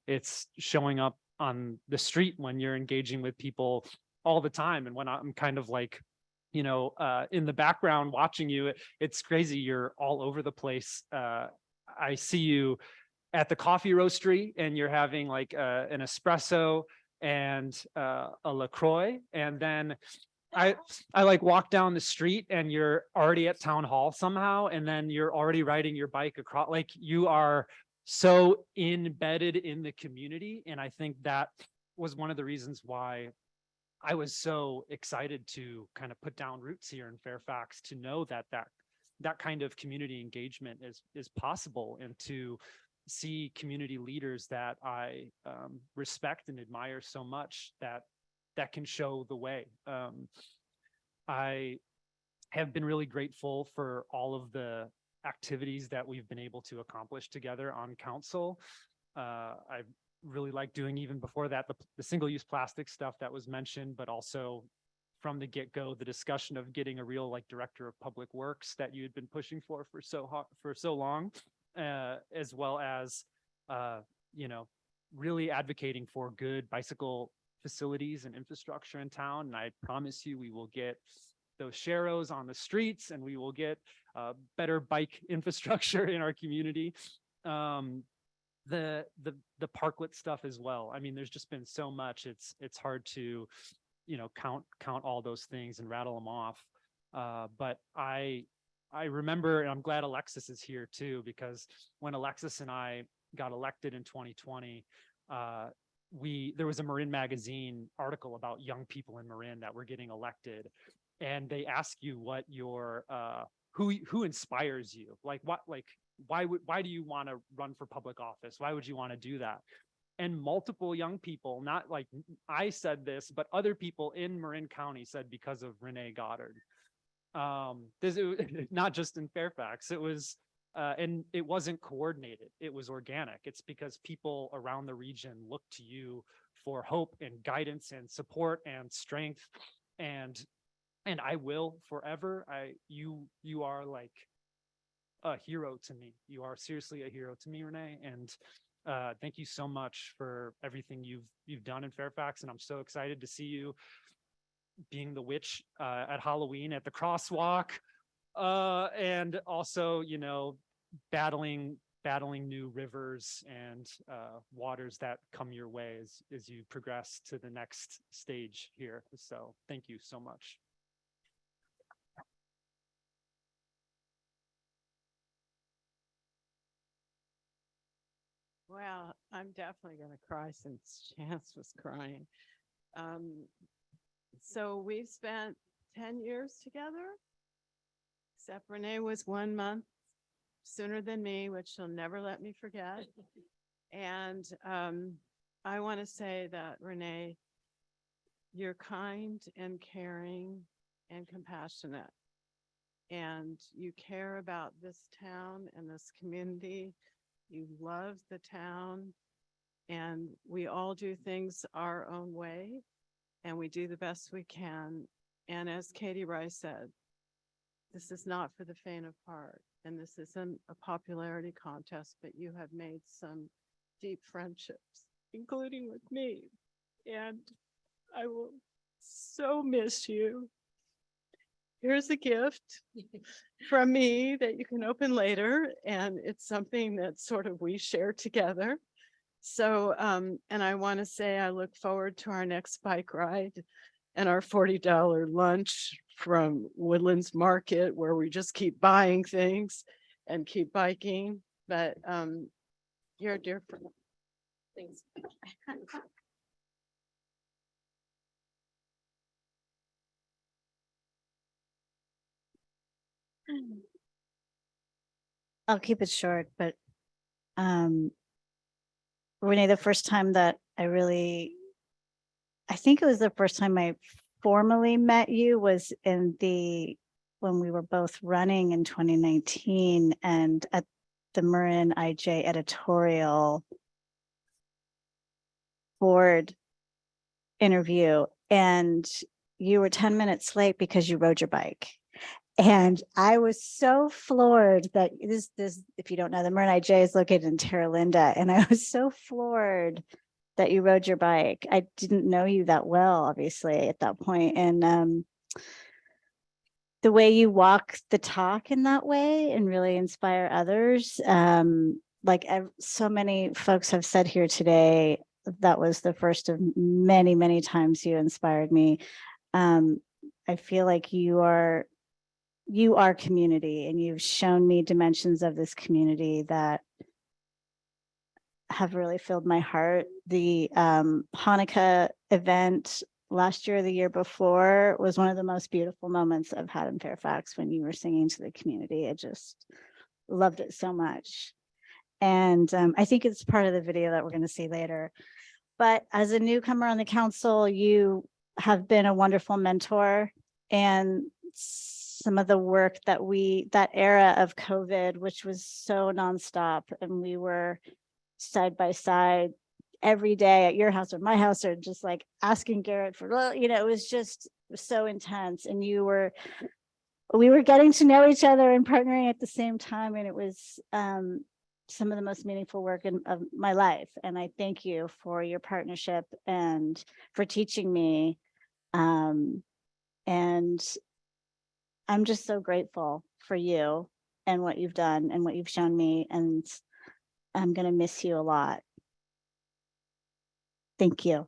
G: it's showing up on the street when you're engaging with people all the time. And when I'm kind of like, in the background watching you, it's crazy. You're all over the place. I see you at the coffee roastery and you're having like an espresso and a LaCroix. And then I like walk down the street and you're already at town hall somehow. And then you're already riding your bike across, like you are so embedded in the community. And I think that was one of the reasons why I was so excited to kind of put down roots here in Fairfax, to know that kind of community engagement is possible, and to see community leaders that I respect and admire so much that can show the way. I have been really grateful for all of the activities that we've been able to accomplish together on council. I really like doing, even before that, the single-use plastic stuff that was mentioned, but also from the get-go, the discussion of getting a real like director of public works that you had been pushing for so long, as well as you know, really advocating for good bicycle facilities and infrastructure in town. And I promise you, we will get those sharrows on the streets, and we will get better bike infrastructure in our community. The parklet stuff as well. I mean, there's just been so much. It's hard to, you know, count all those things and rattle them off. But I remember, and I'm glad Alexis is here too, because when Alexis and I got elected in 2020, there was a Marin Magazine article about young people in Marin that were getting elected, and they ask you what your who inspires you, like why do you want to run for public office? Why would you want to do that? And multiple young people, not like I said this, but other people in Marin County said because of Renee Goddard. Not just in Fairfax, it was and it wasn't coordinated, it was organic. It's because people around the region look to you for hope and guidance and support and strength, and I will forever. You are like a hero to me. You are seriously a hero to me, Renee, and thank you so much for everything you've done in Fairfax, and I'm so excited to see you being the witch at Halloween at the crosswalk, and also, you know, battling new rivers and waters that come your way as you progress to the next stage here. So thank you so much.
H: Well, I'm definitely going to cry since Chance was crying. So we've spent 10 years together, except Renee was 1 month sooner than me, which she'll never let me forget. And I want to say that, Renee, you're kind and caring and compassionate, and you care about this town and this community. You love the town, and we all do things our own way, and we do the best we can. And as Katie Rice said, this is not for the faint of heart, and this isn't a popularity contest, but you have made some deep friendships, including with me, and I will so miss you. Here's a gift from me that you can open later, and it's something that sort of we share together. So, and I want to say I look forward to our next bike ride and our $40 lunch from Woodlands Market, where we just keep buying things and keep biking. But you're a dear friend. Thanks.
A: I'll keep it short, but Renee, the first time that I think it was the first time I formally met you was when we were both running in 2019 and at the Marin IJ editorial board interview, and you were 10 minutes late because you rode your bike. And I was so floored that this, if you don't know, the Marin IJ is located in Terra Linda. And I was so floored that you rode your bike. I didn't know you that well, obviously, at that point. And the way you walk the talk in that way and really inspire others, so many folks have said here today, that was the first of many, many times you inspired me. I feel like you are community, and you've shown me dimensions of this community that have really filled my heart. The Hanukkah event last year or the year before was one of the most beautiful moments I've had in Fairfax, when you were singing to the community. I just loved it so much. And I think it's part of the video that we're going to see later. But as a newcomer on the council, you have been a wonderful mentor, and some of the work that era of COVID, which was so nonstop, and we were side by side every day at your house or my house, or just like asking Garrett for, it was just was so intense, and we were getting to know each other and partnering at the same time, and it was some of the most meaningful work of my life. And I thank you for your partnership and for teaching me. And I'm just so grateful for you and what you've done and what you've shown me. And I'm going to miss you a lot. Thank you.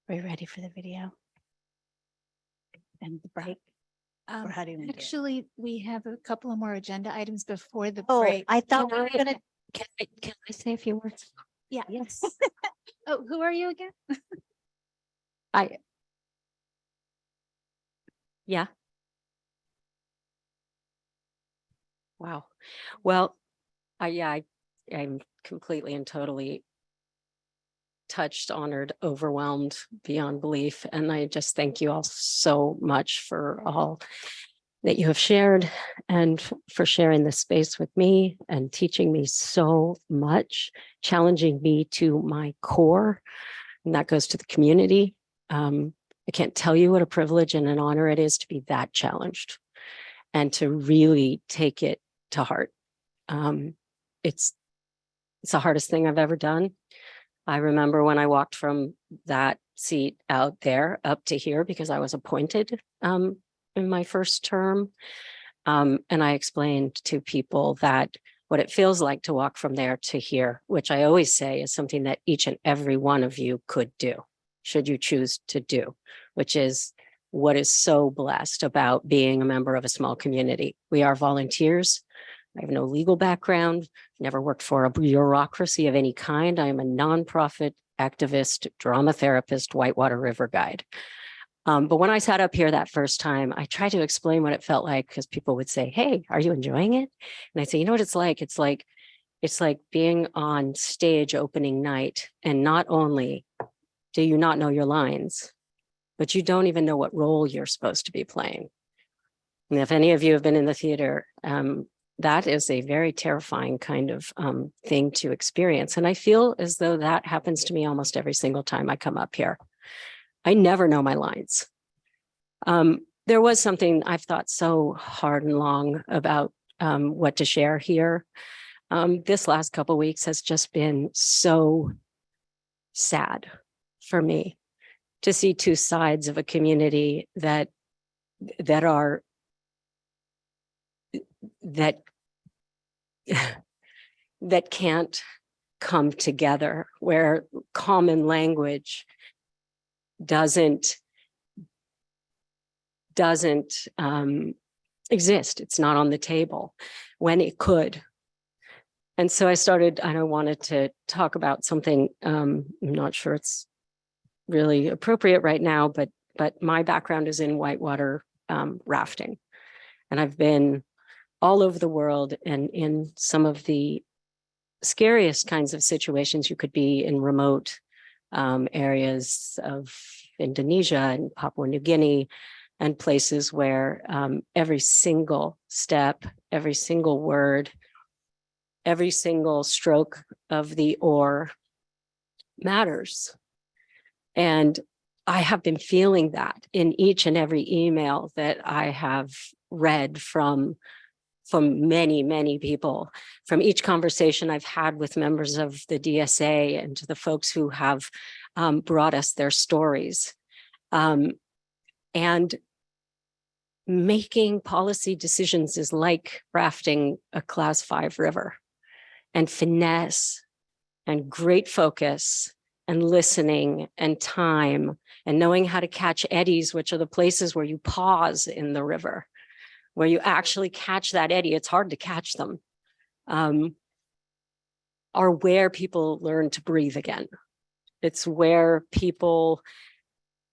A: Are you ready for the video? And the break? Or how do you want to do it?
B: Actually, we have a couple of more agenda items before the
A: Oh,
B: break.
A: I thought we were
C: Can I-
A: gonna.
C: Can I say a few words?
B: Yeah. Yes. Oh, who are you again?
C: Yeah. Wow. Well, I'm completely and totally touched, honored, overwhelmed beyond belief. And I just thank you all so much for all that you have shared and for sharing this space with me and teaching me so much, challenging me to my core. And that goes to the community. I can't tell you what a privilege and an honor it is to be that challenged and to really take it to heart. It's the hardest thing I've ever done. I remember when I walked from that seat out there up to here because I was appointed in my first term. And I explained to people that what it feels like to walk from there to here, which I always say is something that each and every one of you could do, should you choose to do, which is what is so blessed about being a member of a small community. We are volunteers. I have no legal background, never worked for a bureaucracy of any kind. I am a nonprofit activist, drama therapist, Whitewater River guide. But when I sat up here that first time, I tried to explain what it felt like because people would say, "Hey, are you enjoying it?" And I'd say, "You know what it's like? It's like being on stage opening night, and not only do you not know your lines, but you don't even know what role you're supposed to be playing." And if any of you have been in the theater, that is a very terrifying kind of thing to experience. And I feel as though that happens to me almost every single time I come up here. I never know my lines. There was something I've thought so hard and long about what to share here. This last couple of weeks has just been so sad for me to see two sides of a community that can't come together, where common language doesn't exist. It's not on the table when it could. And so I wanted to talk about something. I'm not sure it's really appropriate right now, but my background is in whitewater rafting. And I've been all over the world and in some of the scariest kinds of situations you could be in remote areas of Indonesia and Papua New Guinea, and places where every single step, every single word, every single stroke of the oar matters. And I have been feeling that in each and every email that I have read from many, many people, from each conversation I've had with members of the DSA and to the folks who have brought us their stories. And making policy decisions is like rafting a class 5 river, and finesse and great focus and listening and time and knowing how to catch eddies, which are the places where you pause in the river, where you actually catch that eddy. It's hard to catch them, are where people learn to breathe again. It's where people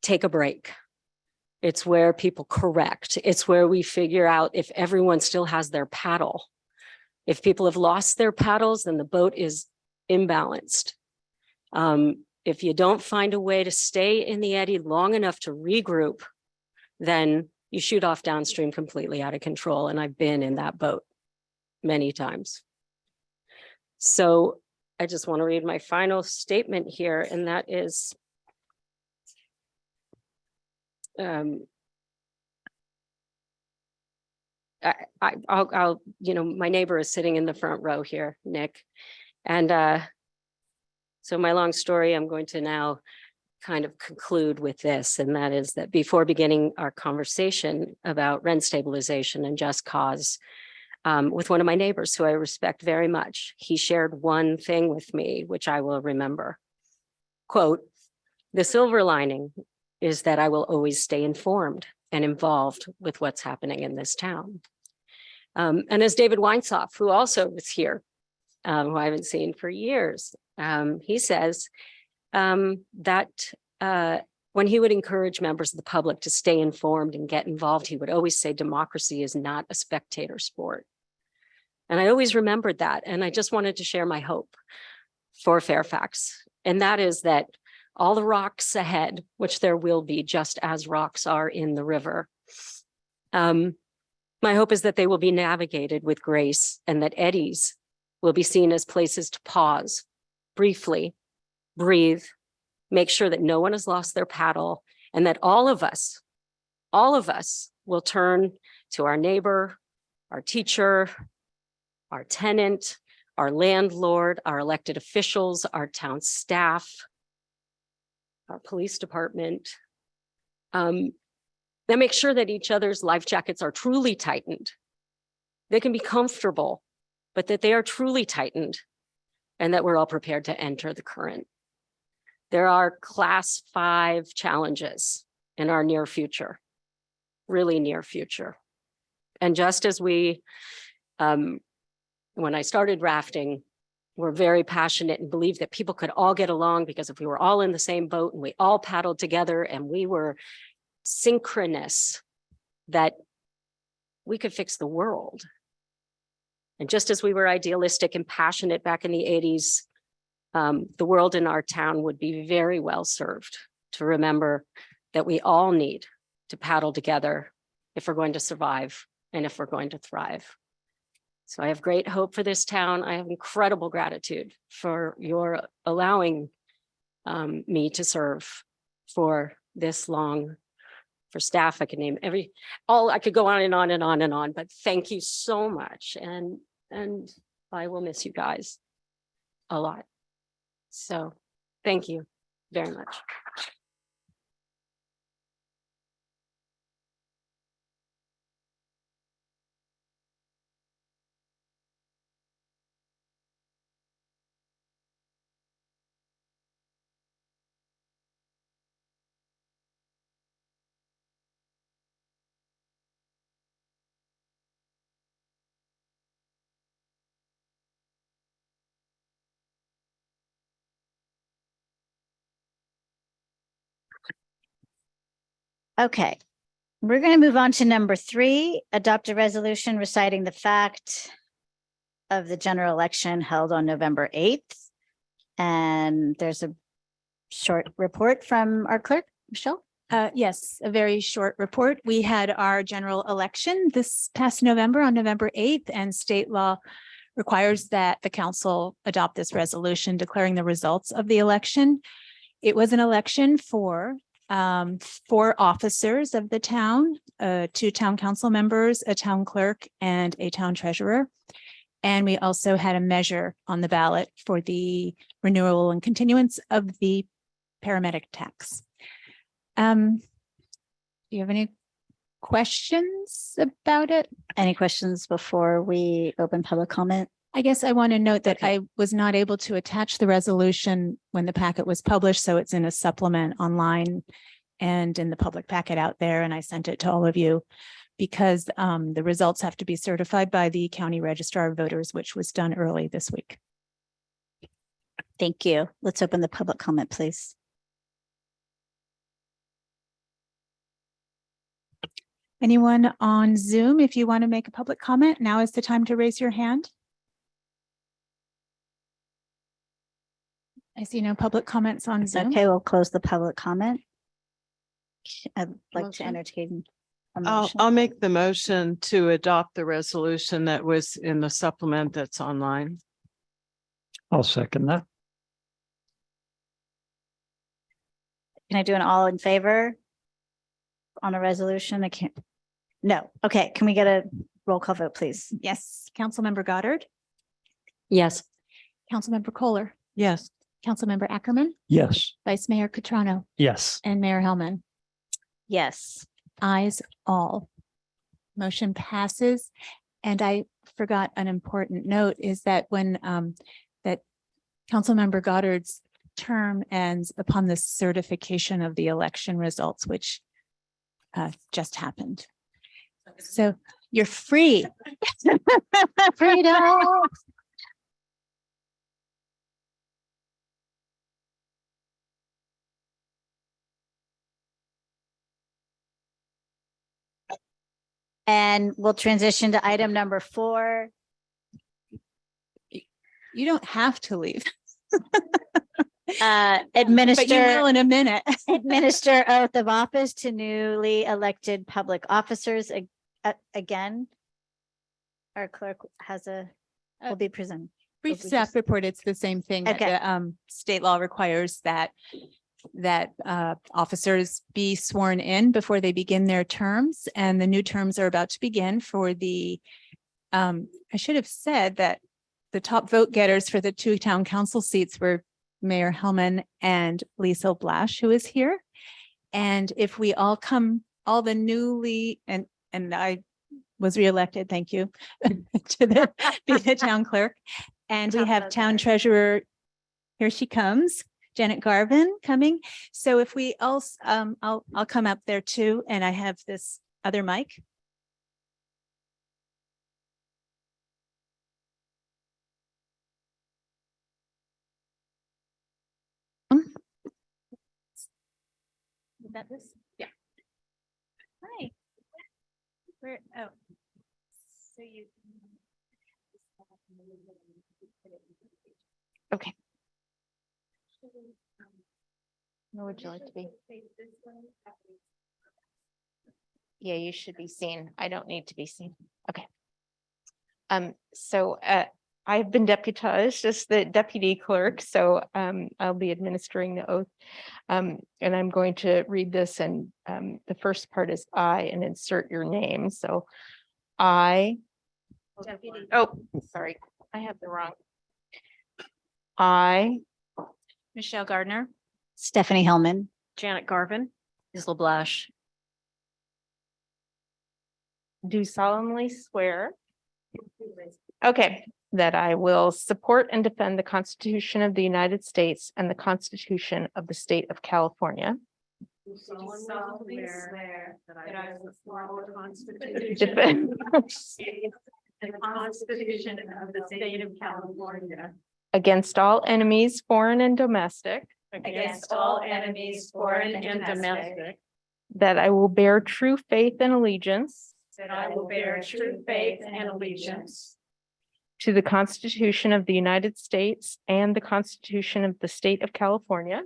C: take a break. It's where people correct. It's where we figure out if everyone still has their paddle. If people have lost their paddles, then the boat is imbalanced. If you don't find a way to stay in the eddy long enough to regroup, then you shoot off downstream completely out of control. And I've been in that boat many times. So I just want to read my final statement here, and that is I'll, my neighbor is sitting in the front row here, Nick. And so my long story, I'm going to now kind of conclude with this, and that is that before beginning our conversation about rent stabilization and just cause, with one of my neighbors who I respect very much, he shared one thing with me, which I will remember. Quote, "The silver lining is that I will always stay informed and involved with what's happening in this town." And as David Weinsoff, who also was here, who I haven't seen for years, he says that when he would encourage members of the public to stay informed and get involved, he would always say democracy is not a spectator sport. And I always remembered that. And I just wanted to share my hope for Fairfax. And that is that all the rocks ahead, which there will be, just as rocks are in the river, my hope is that they will be navigated with grace, and that eddies will be seen as places to pause, briefly, breathe, make sure that no one has lost their paddle, and that all of us will turn to our neighbor, our teacher, our tenant, our landlord, our elected officials, our town staff, our police department, that make sure that each other's life jackets are truly tightened. They can be comfortable, but that they are truly tightened, and that we're all prepared to enter the current. There are class 5 challenges in our near future, really near future. And just as we, when I started rafting, were very passionate and believed that people could all get along, because if we were all in the same boat and we all paddled together and we were synchronous, that we could fix the world. And just as we were idealistic and passionate back in the 80s, the world in our town would be very well served to remember that we all need to paddle together if we're going to survive and if we're going to thrive. So I have great hope for this town. I have incredible gratitude for your allowing me to serve for this long. For staff, I could name I could go on and on and on and on, but thank you so much. And I will miss you guys a lot. So thank you very much.
A: Okay, we're going to move on to number 3, adopt a resolution reciting the fact of the general election held on November 8th. And there's a short report from our clerk, Michelle.
B: Yes, a very short report. We had our general election this past November, on November 8th, and state law requires that the council adopt this resolution declaring the results of the election. It was an election for 4 officers of the town, 2 town council members, a town clerk, and a town treasurer. And we also had a measure on the ballot for the renewal and continuance of the paramedic tax. Do you have any questions about it?
A: Any questions before we open public comment?
B: I guess I want to note that I was not able to attach the resolution when the packet was published, so it's in a supplement online and in the public packet out there, and I sent it to all of you because the results have to be certified by the County Registrar of Voters, which was done early this week.
A: Thank you. Let's open the public comment, please.
B: Anyone on Zoom, if you want to make a public comment, now is the time to raise your hand. I see no public comments on Zoom.
A: Okay, we'll close the public comment. I'd like to entertain a motion.
H: I'll make the motion to adopt the resolution that was in the supplement that's online.
F: I'll second that.
A: Can I do an all in favor on a resolution? I can't. No. Okay. Can we get a roll call vote, please?
B: Yes, Councilmember Goddard,
C: Yes.
B: Councilmember Kohler,
E: Yes.
B: Councilmember Ackerman,
F: Yes.
B: Vice Mayor Catrano,
F: Yes.
B: and Mayor Hellman.
A: Yes.
B: Ayes all. Motion passes. And I forgot an important note is that when that Councilmember Goddard's term ends upon the certification of the election results, which just happened. So you're free.
A: Freedom. And we'll transition to item number 4.
B: You don't have to leave.
A: Administer.
B: But you will in a minute.
A: Administer oath of office to newly elected public officers. Again, our clerk will be presenting.
B: Brief staff report, it's the same thing. that
A: Okay.
B: The state law requires that officers be sworn in before they begin their terms, and the new terms are about to begin for the, I should have said that the top vote getters for the 2 town council seats were Mayor Hellman and Lisa Blash, who is here. And if we all come, all the newly, and I was reelected, thank you, to be the town clerk. And we have town treasurer, here she comes, Janet Garvin coming. So if we also, I'll come up there too, and I have this other mic. Is that this? Yeah. Hi. Where, oh. So you.
U: Okay. Where would you like to be? Yeah, you should be seen. I don't need to be seen. Okay. So I've been deputized as the deputy clerk, so I'll be administering the oath. And I'm going to read this, and the first part is I, and insert your name. So I.
B: Deputy.
U: Oh, sorry, I have the wrong. I,
B: Michelle Gardner.
A: Stephanie Hellman.
C: Janet Garvin. Isla Blash.
U: do solemnly swear. Okay, that I will support and defend the Constitution of the United States and the Constitution of the State of California.
H: Do solemnly swear that I will support the Constitution
U: Defend.
H: and the Constitution of the State of California
U: Against all enemies, foreign and domestic.
H: against all enemies, foreign and domestic,
U: That I will bear true faith and allegiance.
H: that I will bear true faith and allegiance
U: To the Constitution of the United States and the Constitution of the State of California.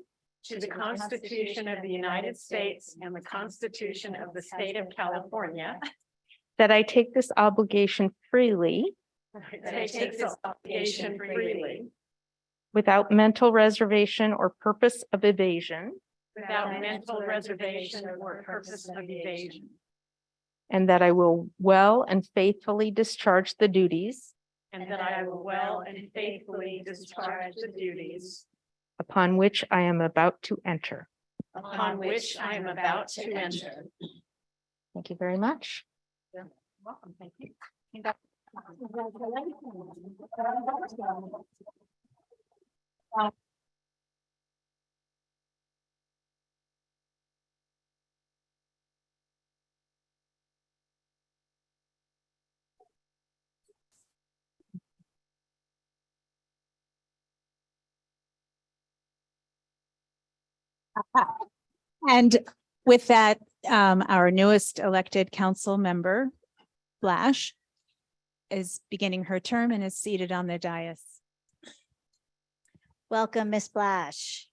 H: to the Constitution of the United States and the Constitution of the State of California.
U: That I take this obligation freely.
H: That I take this obligation freely
U: Without mental reservation or purpose of evasion.
H: without mental reservation or purpose of evasion.
U: And that I will well and faithfully discharge the duties.
H: And that I will well and faithfully discharge the duties
U: Upon which I am about to enter.
H: upon which I am about to enter.
U: Thank you very much.
H: Welcome, thank you.
B: And with that, our newest elected council member, Blash, is beginning her term and is seated on the dais.
A: Welcome, Ms. Blash.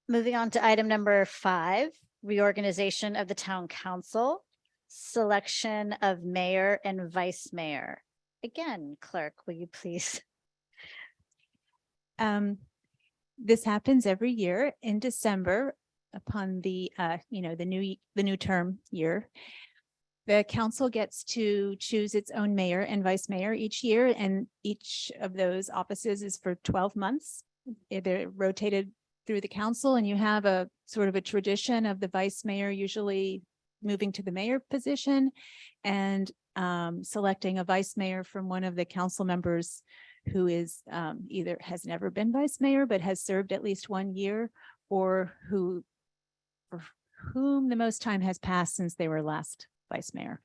A: Moving on to item number 5, reorganization of the town council, selection of mayor and vice mayor. again, clerk, will you please?
B: This happens every year in December upon the, the new term year. The council gets to choose its own mayor and vice mayor each year, and each of those offices is for 12 months. They're rotated through the council, and you have a sort of a tradition of the vice mayor usually moving to the mayor position and selecting a vice mayor from one of the council members who is either has never been vice mayor but has served at least 1 year, or for whom the most time has passed since they were last vice mayor.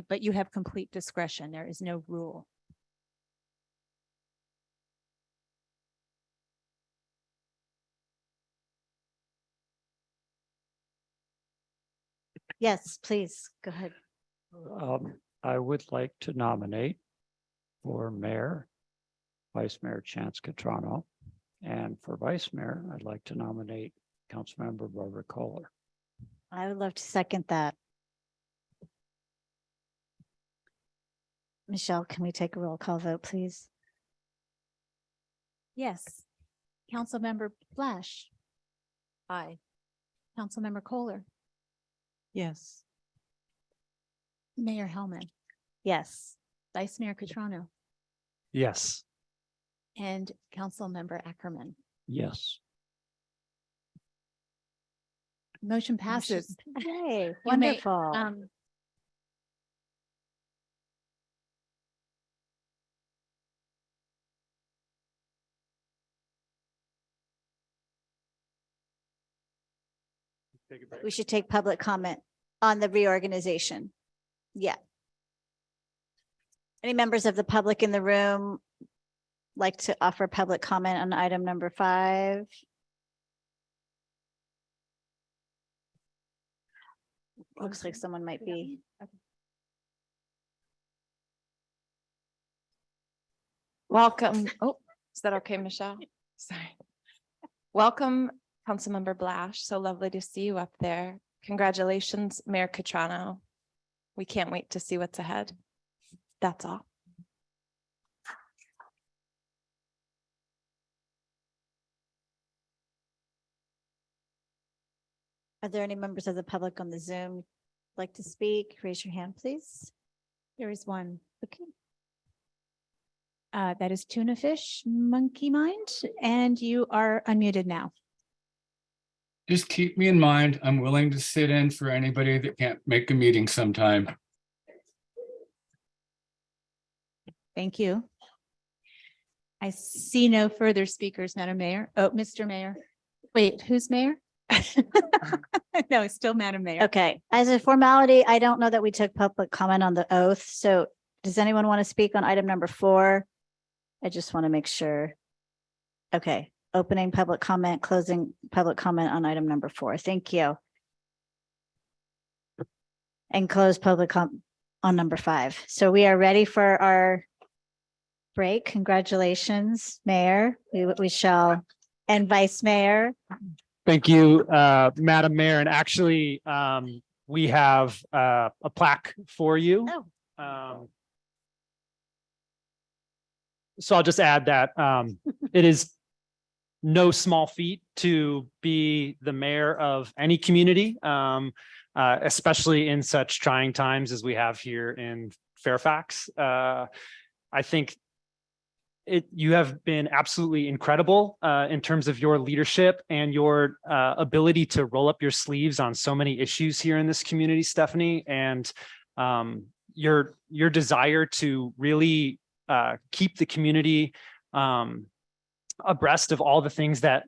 B: But you have complete discretion. There is no rule.
A: Yes, please, go ahead.
F: I would like to nominate for mayor, Vice Mayor Chance Catrano, and for vice mayor, I'd like to nominate Councilmember Barbara Kohler.
A: I would love to second that. Michelle, can we take a roll call vote, please?
B: Yes. Councilmember Flash. Aye. Councilmember Kohler.
H: Yes.
B: Mayor Hellman.
A: Yes.
B: Vice Mayor Catrano.
F: Yes.
B: And Councilmember Ackerman.
F: Yes.
B: Motion passes.
A: Hey,
B: You may,
A: wonderful. We should take public comment on the reorganization. Yeah. Any members of the public in the room like to offer public comment on item number 5? Looks like someone might be.
I: Welcome. Oh, is that okay, Michelle? Sorry. Welcome, Councilmember Blash. So lovely to see you up there. Congratulations, Mayor Catrano. We can't wait to see what's ahead. That's all.
A: Are there any members of the public on the Zoom like to speak? Raise your hand, please.
B: There is one.
A: Okay.
B: That is Tuna Fish Monkey Mind, and you are unmuted now.
D: Just keep me in mind. I'm willing to sit in for anybody that can't make a meeting sometime.
B: Thank you. I see no further speakers, Madam Mayor. Oh, Mr. Mayor. Wait, who's mayor? No, it's still Madam Mayor.
A: Okay, as a formality, I don't know that we took public comment on the oath. So does anyone want to speak on item number 4? I just want to make sure. Okay, opening public comment, closing public comment on item number 4. Thank you. And close public comment on number 5. So we are ready for our break. Congratulations, Mayor. We shall, and Vice Mayor.
G: Thank you, Madam Mayor. And actually, we have a plaque for you. So I'll just add that it is no small feat to be the mayor of any community, especially in such trying times as we have here in Fairfax. I think you have been absolutely incredible in terms of your leadership and your ability to roll up your sleeves on so many issues here in this community, Stephanie, and your desire to really keep the community abreast of all the things that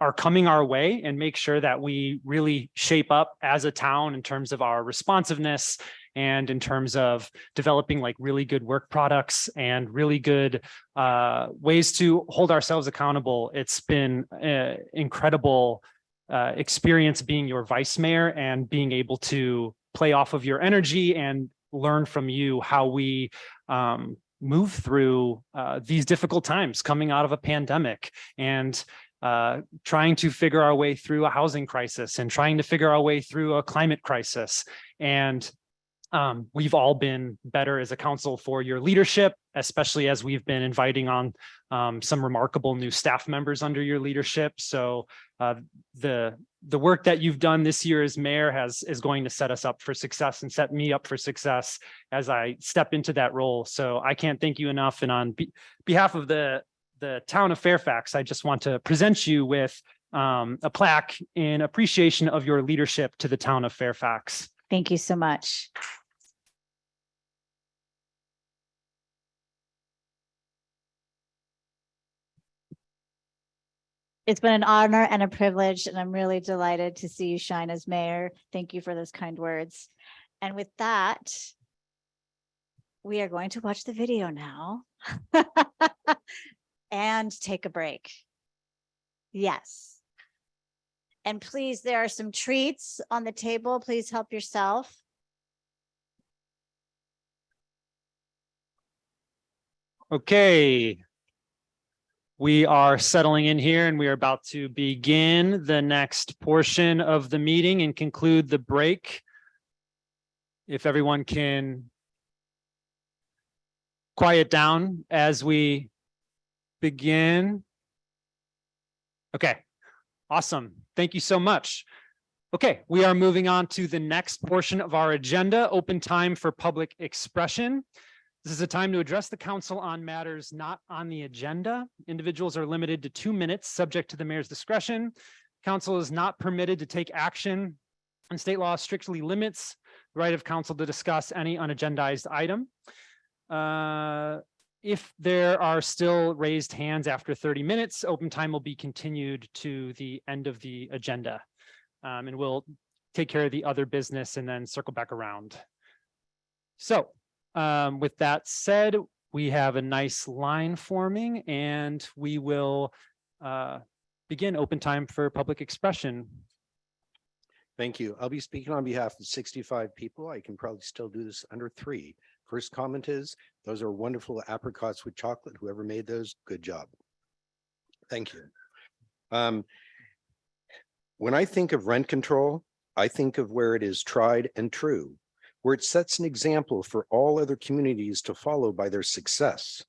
G: are coming our way and make sure that we really shape up as a town in terms of our responsiveness and in terms of developing like really good work products and really good ways to hold ourselves accountable. It's been an incredible experience being your vice mayor and being able to play off of your energy and learn from you how we move through these difficult times coming out of a pandemic and trying to figure our way through a housing crisis and trying to figure our way through a climate crisis. And We've all been better as a council for your leadership, especially as we've been inviting on some remarkable new staff members under your leadership. So the work that you've done this year as mayor is going to set us up for success and set me up for success as I step into that role. So I can't thank you enough. And on behalf of the town of Fairfax, I just want to present you with a plaque in appreciation of your leadership to the town of Fairfax.
A: Thank you so much. It's been an honor and a privilege, and I'm really delighted to see you shine as mayor. Thank you for those kind words. And with that, we are going to watch the video now and take a break. Yes. And please, there are some treats on the table. Please help yourself.
G: Okay. We are settling in here and we are about to begin the next portion of the meeting and conclude the break. If everyone can quiet down as we begin. Okay, awesome. Thank you so much. Okay, we are moving on to the next portion of our agenda, open time for public expression. This is a time to address the council on matters not on the agenda. Individuals are limited to 2 minutes, subject to the mayor's discretion. Council is not permitted to take action, and state law strictly limits the right of council to discuss any unagendized item. If there are still raised hands after 30 minutes, open time will be continued to the end of the agenda. And we'll take care of the other business and then circle back around. So with that said, we have a nice line forming and we will begin open time for public expression.
J: Thank you. I'll be speaking on behalf of 65 people. I can probably still do this under 3. First comment is, those are wonderful apricots with chocolate. Whoever made those, good job. Thank you. When I think of rent control, I think of where it is tried and true, where it sets an example for all other communities to follow by their success.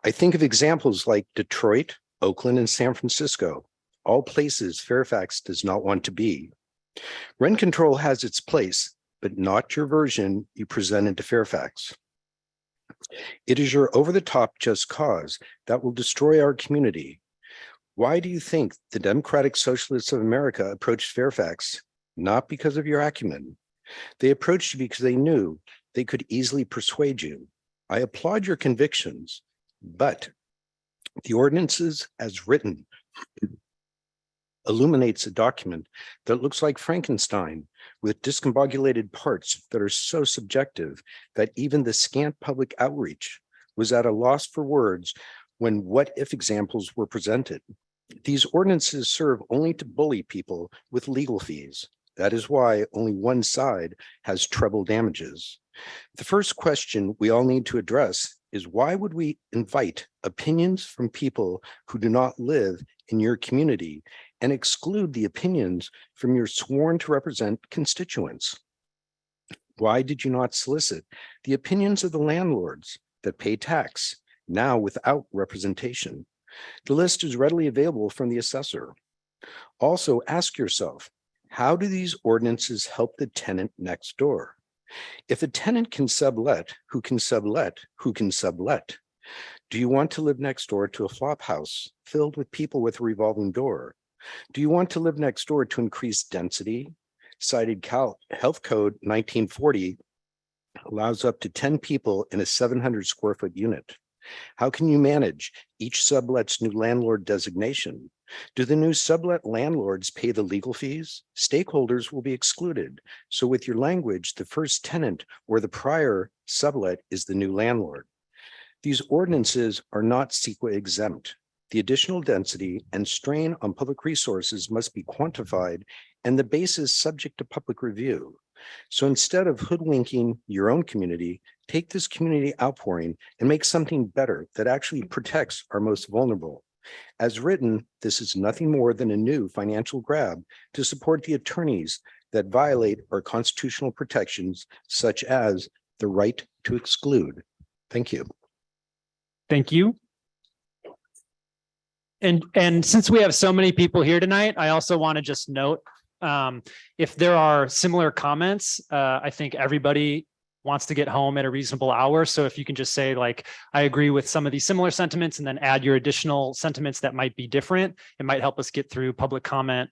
J: I think of examples like Detroit, Oakland, and San Francisco, all places Fairfax does not want to be. Rent control has its place, but not your version you presented to Fairfax. It is your over-the-top just cause that will destroy our community. Why do you think the Democratic Socialists of America approached Fairfax? Not because of your acumen. They approached you because they knew they could easily persuade you. I applaud your convictions, but the ordinances as written illuminates a document that looks like Frankenstein with discombobulated parts that are so subjective that even the scant public outreach was at a loss for words when what if examples were presented. These ordinances serve only to bully people with legal fees. That is why only one side has treble damages. The first question we all need to address is, why would we invite opinions from people who do not live in your community and exclude the opinions from your sworn to represent constituents? Why did you not solicit the opinions of the landlords that pay tax, now without representation? The list is readily available from the assessor. Also ask yourself, how do these ordinances help the tenant next door? If a tenant can sublet, who can sublet, who can sublet? Do you want to live next door to a flop house filled with people with a revolving door? Do you want to live next door to increase density? Cited Health Code 1940 allows up to 10 people in a 700 square foot unit. How can you manage each sublet's new landlord designation? Do the new sublet landlords pay the legal fees? Stakeholders will be excluded. So with your language, the first tenant or the prior sublet is the new landlord. These ordinances are not CEQA exempt. The additional density and strain on public resources must be quantified and the basis subject to public review. So instead of hoodwinking your own community, take this community outpouring and make something better that actually protects our most vulnerable. As written, this is nothing more than a new financial grab to support the attorneys that violate our constitutional protections, such as the right to exclude. Thank you.
G: Thank you. And since we have so many people here tonight, I also want to just note, if there are similar comments, I think everybody wants to get home at a reasonable hour. So if you can just say like, I agree with some of these similar sentiments, and then add your additional sentiments that might be different, it might help us get through public comment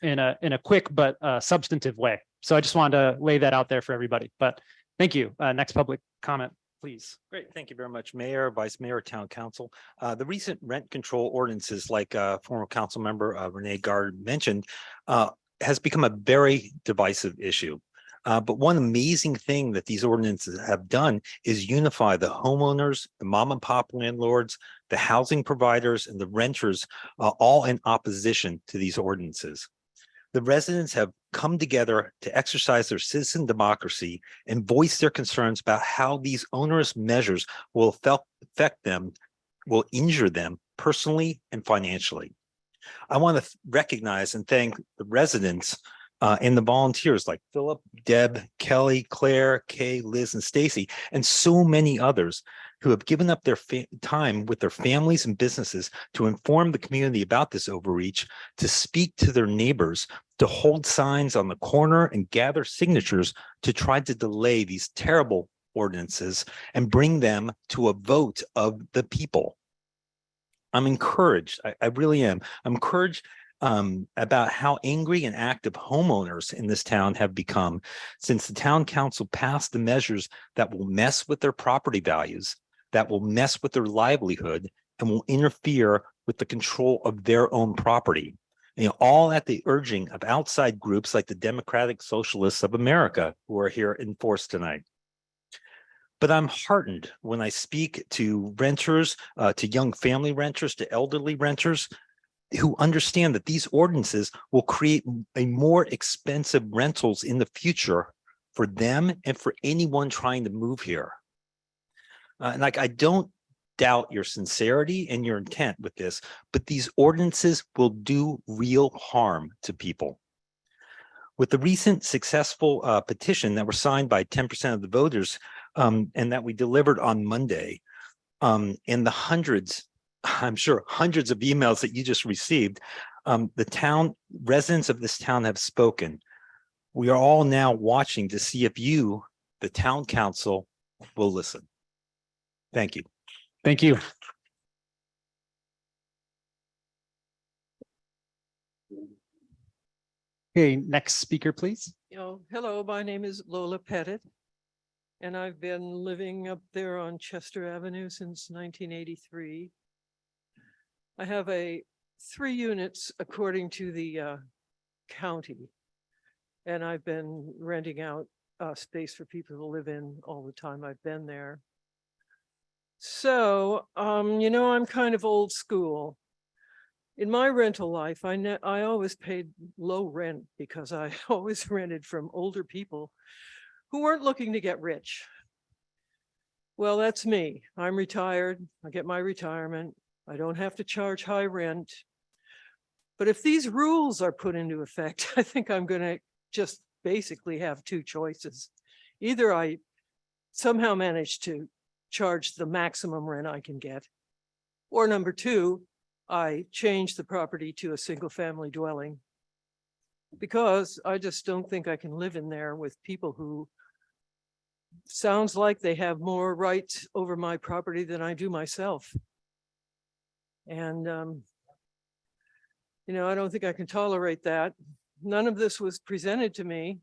G: in a quick but substantive way. So I just wanted to lay that out there for everybody. But thank you. Next public comment, please.
L: Great, thank you very much, Mayor, Vice Mayor, Town Council. The recent rent control ordinances, like former council member Renee Gard mentioned, has become a very divisive issue. But one amazing thing that these ordinances have done is unify the homeowners, the mom and pop landlords, the housing providers, and the renters, all in opposition to these ordinances. The residents have come together to exercise their citizen democracy and voice their concerns about how these onerous measures will affect them, will injure them personally and financially. I want to recognize and thank the residents and the volunteers like Philip, Deb, Kelly, Claire, Kay, Liz, and Stacy, and so many others who have given up their time with their families and businesses to inform the community about this overreach, to speak to their neighbors, to hold signs on the corner and gather signatures to try to delay these terrible ordinances and bring them to a vote of the people. I'm encouraged. I really am. I'm encouraged about how angry and active homeowners in this town have become since the town council passed the measures that will mess with their property values, that will mess with their livelihood, and will interfere with the control of their own property. You know, all at the urging of outside groups like the Democratic Socialists of America, who are here in force tonight. But I'm heartened when I speak to renters, to young family renters, to elderly renters, who understand that these ordinances will create a more expensive rentals in the future for them and for anyone trying to move here. And I don't doubt your sincerity and your intent with this, but these ordinances will do real harm to people. With the recent successful petition that were signed by 10% of the voters and that we delivered on Monday, and the hundreds, I'm sure hundreds of emails that you just received, the town residents of this town have spoken. We are all now watching to see if you, the town council, will listen. Thank you.
G: Thank you. Okay, next speaker, please.
V: Hello, my name is Lola Pettit, and I've been living up there on Chester Avenue since 1983. I have 3 units according to the county, and I've been renting out space for people to live in all the time I've been there. So, I'm kind of old school. In my rental life, I always paid low rent because I always rented from older people who weren't looking to get rich. Well, that's me. I'm retired. I get my retirement. I don't have to charge high rent. But if these rules are put into effect, I think I'm going to just basically have 2 choices. Either I somehow manage to charge the maximum rent I can get, or number 2, I change the property to a single family dwelling, because I just don't think I can live in there with people who sounds like they have more rights over my property than I do myself. And, I don't think I can tolerate that. None of this was presented to me.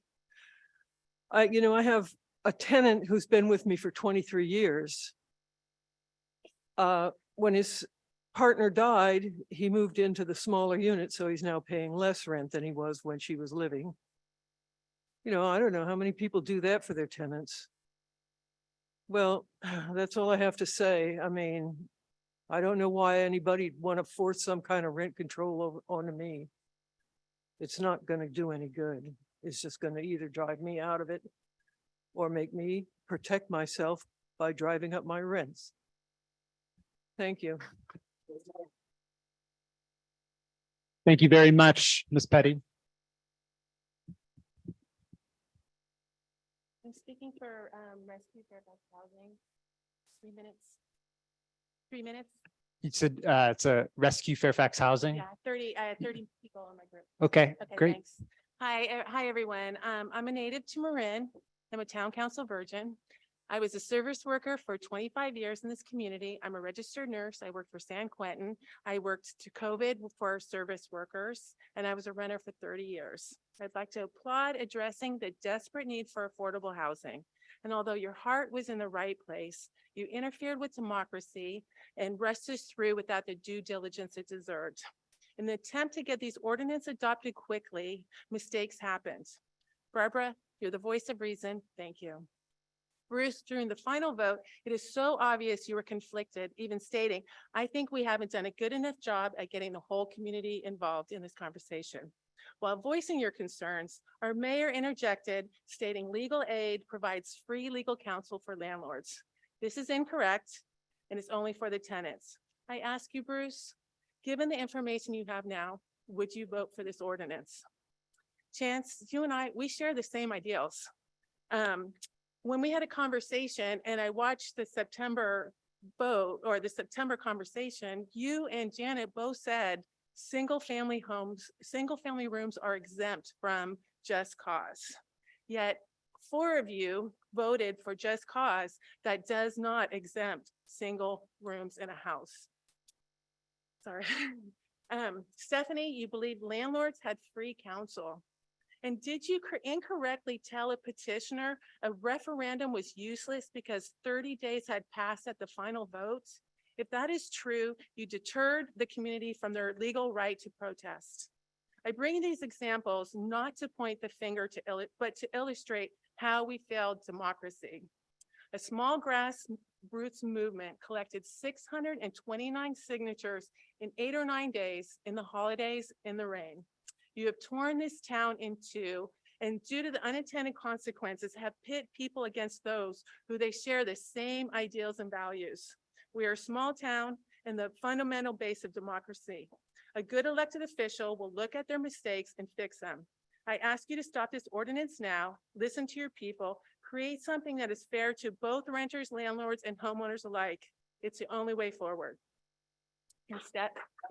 V: I have a tenant who's been with me for 23 years. When his partner died, he moved into the smaller unit, so he's now paying less rent than he was when she was living. I don't know how many people do that for their tenants. Well, that's all I have to say. I mean, I don't know why anybody'd want to force some kind of rent control onto me. It's not going to do any good. It's just going to either drive me out of it or make me protect myself by driving up my rents. Thank you.
G: Thank you very much, Ms. Petty.
M: I'm speaking for Rescue Fairfax Housing. 3 minutes. 3 minutes?
G: You said it's a Rescue Fairfax Housing?
M: Yeah, 30, I had 30 people in my group.
G: Okay,
M: Okay,
G: great.
M: thanks. Hi, everyone. I'm a native to Marin. I'm a town council virgin. I was a service worker for 25 years in this community. I'm a registered nurse. I worked for San Quentin. I worked to COVID for service workers, and I was a renter for 30 years. I'd like to applaud addressing the desperate need for affordable housing. And although your heart was in the right place, you interfered with democracy and rushed us through without the due diligence it deserved. In the attempt to get these ordinances adopted quickly, mistakes happened. Barbara, you're the voice of reason. Thank you. Bruce, during the final vote, it is so obvious you were conflicted, even stating, I think we haven't done a good enough job at getting the whole community involved in this conversation. While voicing your concerns, our mayor interjected, stating legal aid provides free legal counsel for landlords. This is incorrect, and it's only for the tenants. I ask you, Bruce, given the information you have now, would you vote for this ordinance? Chance, you and I, we share the same ideals. When we had a conversation and I watched the September vote or the September conversation, you and Janet both said single family rooms are exempt from just cause. Yet 4 of you voted for just cause that does not exempt single rooms in a house. Sorry. Stephanie, you believe landlords had free counsel. And did you incorrectly tell a petitioner a referendum was useless because 30 days had passed at the final vote? If that is true, you deterred the community from their legal right to protest. I bring these examples not to point the finger but to illustrate how we failed democracy. A small grassroots movement collected 629 signatures in 8 or 9 days in the holidays in the rain. You have torn this town in two, and due to the unintended consequences, have pit people against those who they share the same ideals and values. We are a small town and the fundamental base of democracy. A good elected official will look at their mistakes and fix them. I ask you to stop this ordinance now, listen to your people, create something that is fair to both renters, landlords, and homeowners alike. It's the only way forward.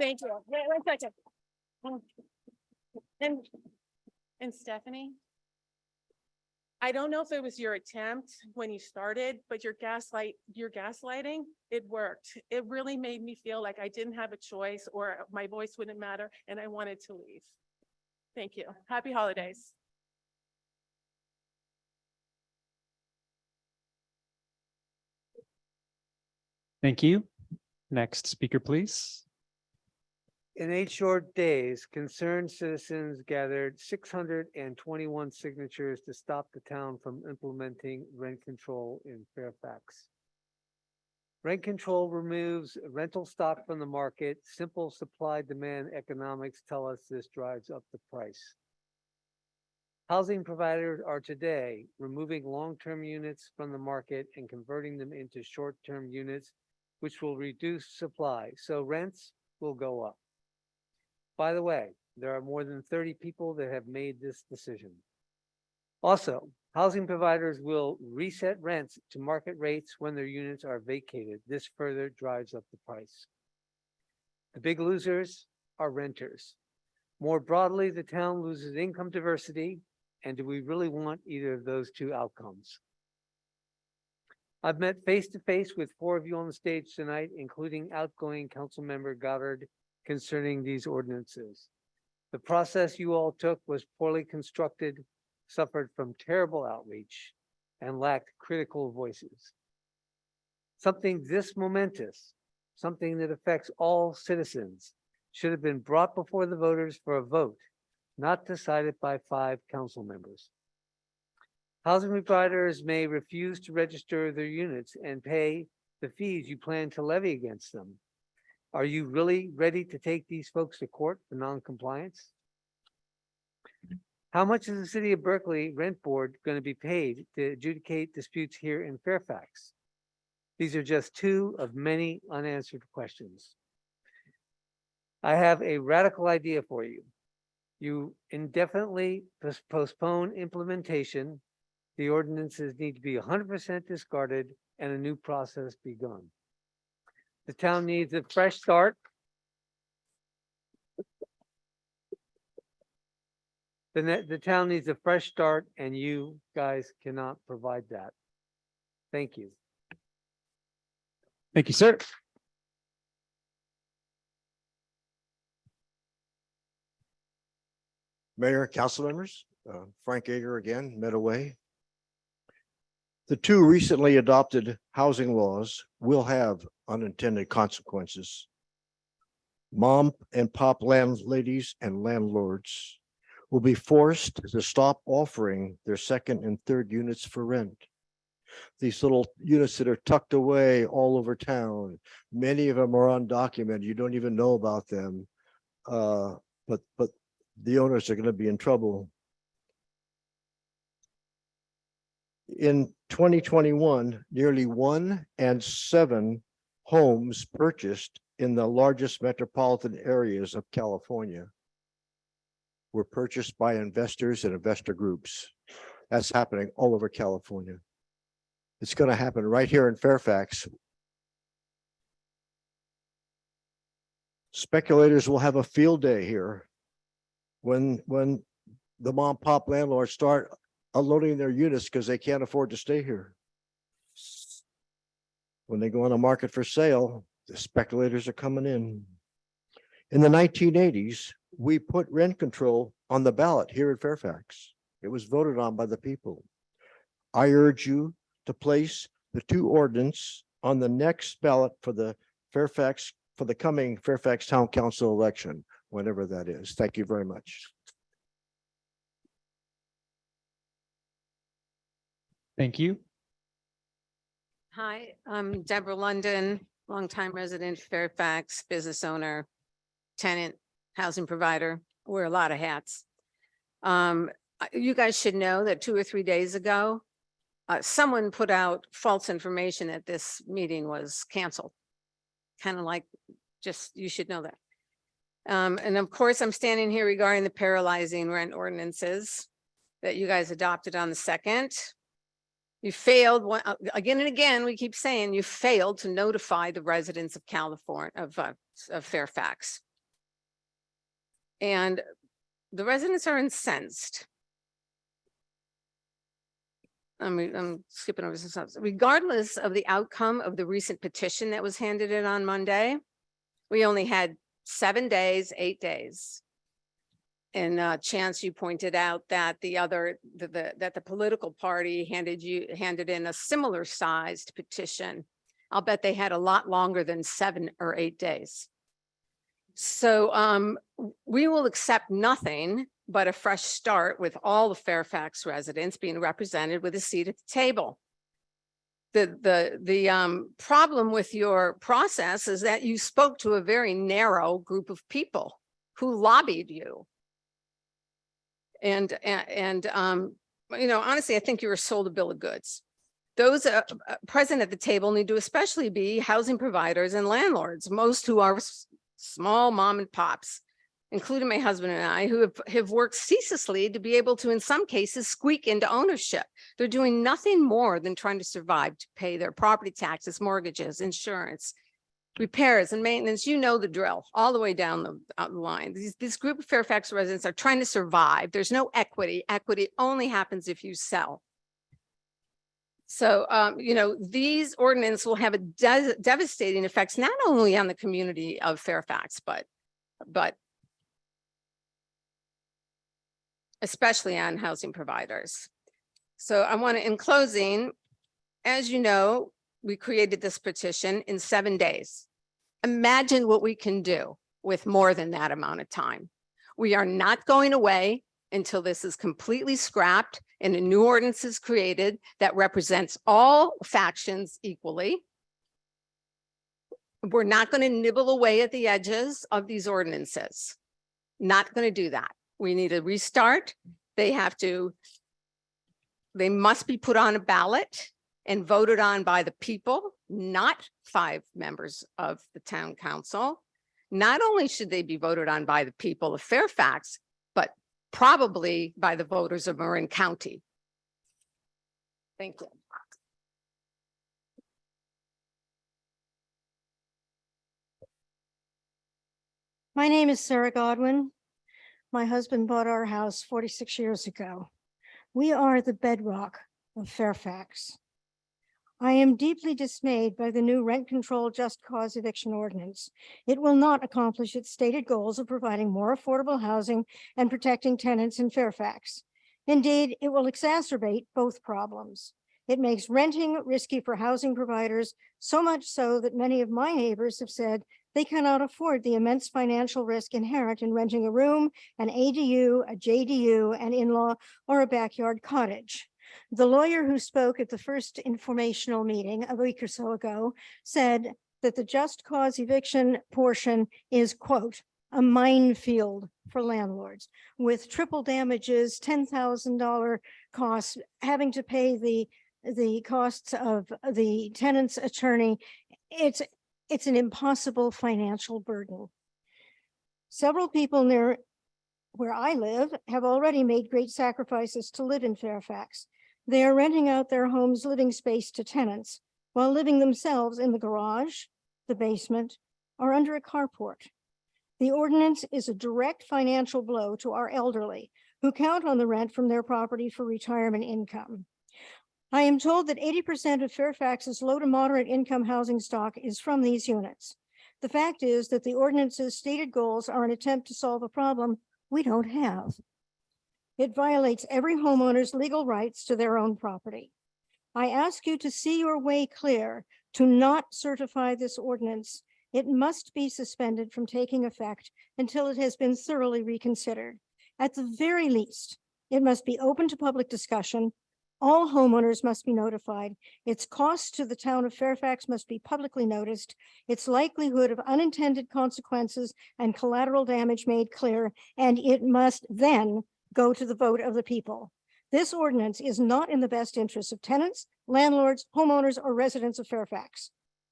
M: Thank you. Wait 1 second. And Stephanie, I don't know if it was your attempt when you started, but your gaslighting, it worked. It really made me feel like I didn't have a choice or my voice wouldn't matter, and I wanted to leave. Thank you. Happy holidays.
G: Thank you. Next speaker, please.
N: In 8 short days, concerned citizens gathered 621 signatures to stop the town from implementing rent control in Fairfax. Rent control removes rental stock from the market. Simple supply-demand economics tell us this drives up the price. Housing providers are today removing long-term units from the market and converting them into short-term units, which will reduce supply, so rents will go up. By the way, there are more than 30 people that have made this decision. Also, housing providers will reset rents to market rates when their units are vacated. This further drives up the price. The big losers are renters. More broadly, the town loses income diversity. And do we really want either of those two outcomes? I've met face-to-face with 4 of you on the stage tonight, including outgoing Councilmember Goddard, concerning these ordinances. The process you all took was poorly constructed, suffered from terrible outreach, and lacked critical voices. Something this momentous, something that affects all citizens, should have been brought before the voters for a vote, not decided by 5 council members. Housing providers may refuse to register their units and pay the fees you plan to levy against them. Are you really ready to take these folks to court for non-compliance? How much is the City of Berkeley Rent Board going to be paid to adjudicate disputes here in Fairfax? These are just 2 of many unanswered questions. I have a radical idea for you. You indefinitely postpone implementation, The ordinances need to be 100% discarded and a new process begun. The town needs a fresh start. The town needs a fresh start, and you guys cannot provide that. Thank you.
G: Thank you, sir.
O: Mayor, council members, Frank Yeager again, Meadoway. The two recently adopted housing laws will have unintended consequences. Mom and pop landladies and landlords will be forced to stop offering their second and third units for rent. These little units that are tucked away all over town, many of them are undocumented. You don't even know about them. But the owners are going to be in trouble. In 2021, nearly 1 in 7 homes purchased in the largest metropolitan areas of California were purchased by investors and investor groups. That's happening all over California. It's going to happen right here in Fairfax. Speculators will have a field day here when the mom and pop landlords start unloading their units because they can't afford to stay here. When they go on the market for sale, the speculators are coming in. In the 1980s, we put rent control on the ballot here in Fairfax. It was voted on by the people. I urge you to place the two ordinances on the next ballot for the coming Fairfax Town Council election, whenever that is. Thank you very much.
G: Thank you.
P: Hi, I'm Deborah London, longtime resident, Fairfax, business owner, tenant, housing provider, wear a lot of hats. You guys should know that 2 or 3 days ago, someone put out false information that this meeting was canceled. Kind of like, just, you should know that. And of course, I'm standing here regarding the paralyzing rent ordinances that you guys adopted on the 2nd. You failed again and again. We keep saying you failed to notify the residents of California, of Fairfax. And the residents are incensed. I'm skipping over some stuff. Regardless of the outcome of the recent petition that was handed in on Monday, we only had 7 days, 8 days. And Chance, you pointed out that that the political party handed in a similar sized petition. I'll bet they had a lot longer than 7 or 8 days. So we will accept nothing but a fresh start with all the Fairfax residents being represented with a seat at the table. The problem with your process is that you spoke to a very narrow group of people who lobbied you. And you know, honestly, I think you were sold a bill of goods. Those present at the table need to especially be housing providers and landlords, most who are small mom and pops, including my husband and I, who have worked ceaselessly to be able to, in some cases, squeak into ownership. They're doing nothing more than trying to survive to pay their property taxes, mortgages, insurance, repairs and maintenance. You know the drill all the way down the line. This group of Fairfax residents are trying to survive. There's no equity. Equity only happens if you sell. So, you know, these ordinances will have a devastating effects, not only on the community of Fairfax, but especially on housing providers. So I want to, in closing, as you know, we created this petition in 7 days. Imagine what we can do with more than that amount of time. We are not going away until this is completely scrapped and a new ordinance is created that represents all factions equally. We're not going to nibble away at the edges of these ordinances. Not going to do that. We need a restart. They must be put on a ballot and voted on by the people, not 5 members of the town council. Not only should they be voted on by the people of Fairfax, but probably by the voters of Marin County. Thank you.
Q: My name is Sarah Godwin. My husband bought our house 46 years ago. We are the bedrock of Fairfax. I am deeply dismayed by the new rent control just cause eviction ordinance. It will not accomplish its stated goals of providing more affordable housing and protecting tenants in Fairfax. Indeed, it will exacerbate both problems. It makes renting risky for housing providers, so much so that many of my neighbors have said they cannot afford the immense financial risk inherent in renting a room, an ADU, a JDU, an in-law, or a backyard cottage. The lawyer who spoke at the first informational meeting a week or so ago said that the just cause eviction portion is, quote, a minefield for landlords with triple damages, $10,000 costs, having to pay the costs of the tenant's attorney. It's an impossible financial burden. Several people near where I live have already made great sacrifices to live in Fairfax. They are renting out their home's living space to tenants while living themselves in the garage, the basement, or under a carport. The ordinance is a direct financial blow to our elderly who count on the rent from their property for retirement income. I am told that 80% of Fairfax's low to moderate income housing stock is from these units. The fact is that the ordinance's stated goals are an attempt to solve a problem we don't have. It violates every homeowner's legal rights to their own property. I ask you to see your way clear to not certify this ordinance. It must be suspended from taking effect until it has been thoroughly reconsidered. At the very least, it must be open to public discussion. All homeowners must be notified. Its costs to the town of Fairfax must be publicly noticed. Its likelihood of unintended consequences and collateral damage made clear, and it must then go to the vote of the people. This ordinance is not in the best interest of tenants, landlords, homeowners, or residents of Fairfax.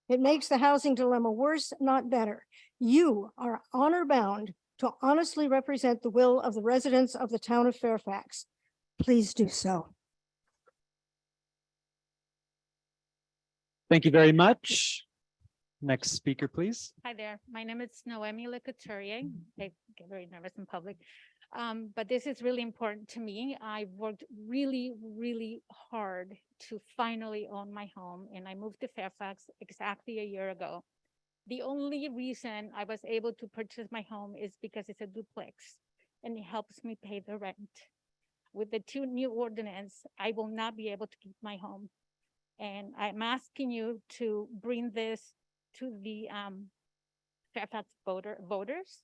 Q: It makes the housing dilemma worse, not better. You are honor bound to honestly represent the will of the residents of the town of Fairfax. Please do so.
G: Thank you very much. Next speaker, please.
R: Hi there. My name is Noemi Lecouture. I get very nervous in public, but this is really important to me. I worked really, really hard to finally own my home, and I moved to Fairfax exactly a year ago. The only reason I was able to purchase my home is because it's a duplex, and it helps me pay the rent. With the two new ordinance, I will not be able to keep my home. And I'm asking you to bring this to the Fairfax voters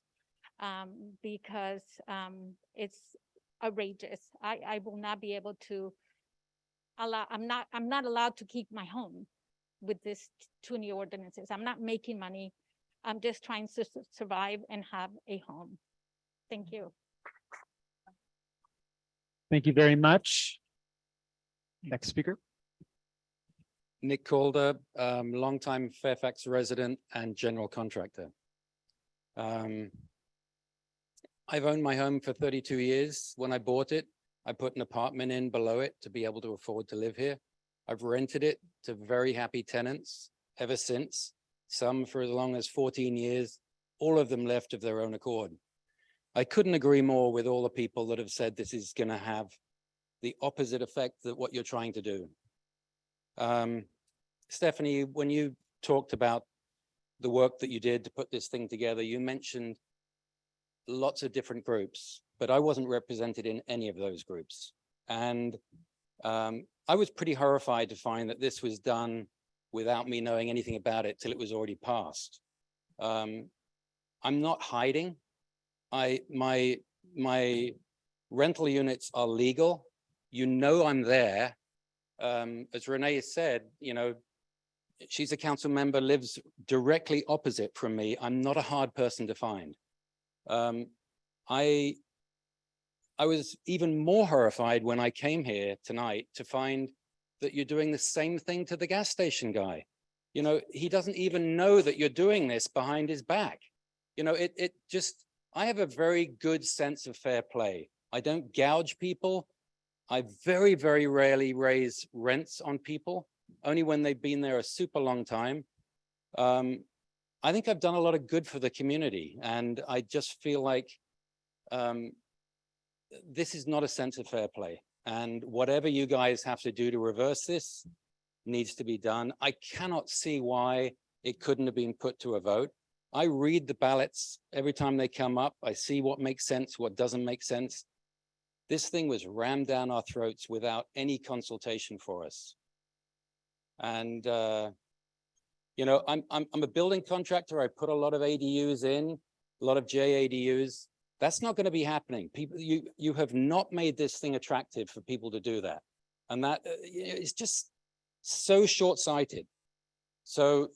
R: because it's outrageous. I will not be able to allow, I'm not allowed to keep my home with these two new ordinances. I'm not making money. I'm just trying to survive and have a home. Thank you.
G: Thank you very much. Next speaker.
W: Nick Calder, longtime Fairfax resident and general contractor. I've owned my home for 32 years. When I bought it, I put an apartment in below it to be able to afford to live here. I've rented it to very happy tenants ever since, some for as long as 14 years, all of them left of their own accord. I couldn't agree more with all the people that have said this is going to have the opposite effect that what you're trying to do. Stephanie, when you talked about the work that you did to put this thing together, you mentioned lots of different groups, but I wasn't represented in any of those groups. And I was pretty horrified to find that this was done without me knowing anything about it till it was already passed. I'm not hiding. My rental units are legal. You know I'm there. As Renee has said, you know, she's a council member, lives directly opposite from me. I'm not a hard person to find. I was even more horrified when I came here tonight to find that you're doing the same thing to the gas station guy. You know, he doesn't even know that you're doing this behind his back. You know, I have a very good sense of fair play. I don't gouge people. I very, very rarely raise rents on people, only when they've been there a super long time. I think I've done a lot of good for the community, and I just feel like this is not a sense of fair play. And whatever you guys have to do to reverse this needs to be done. I cannot see why it couldn't have been put to a vote. I read the ballots every time they come up. I see what makes sense, what doesn't make sense. This thing was rammed down our throats without any consultation for us. And you know, I'm a building contractor. I put a lot of ADUs in, a lot of JADUs. That's not going to be happening. People, you have not made this thing attractive for people to do that, and that is just so short-sighted. So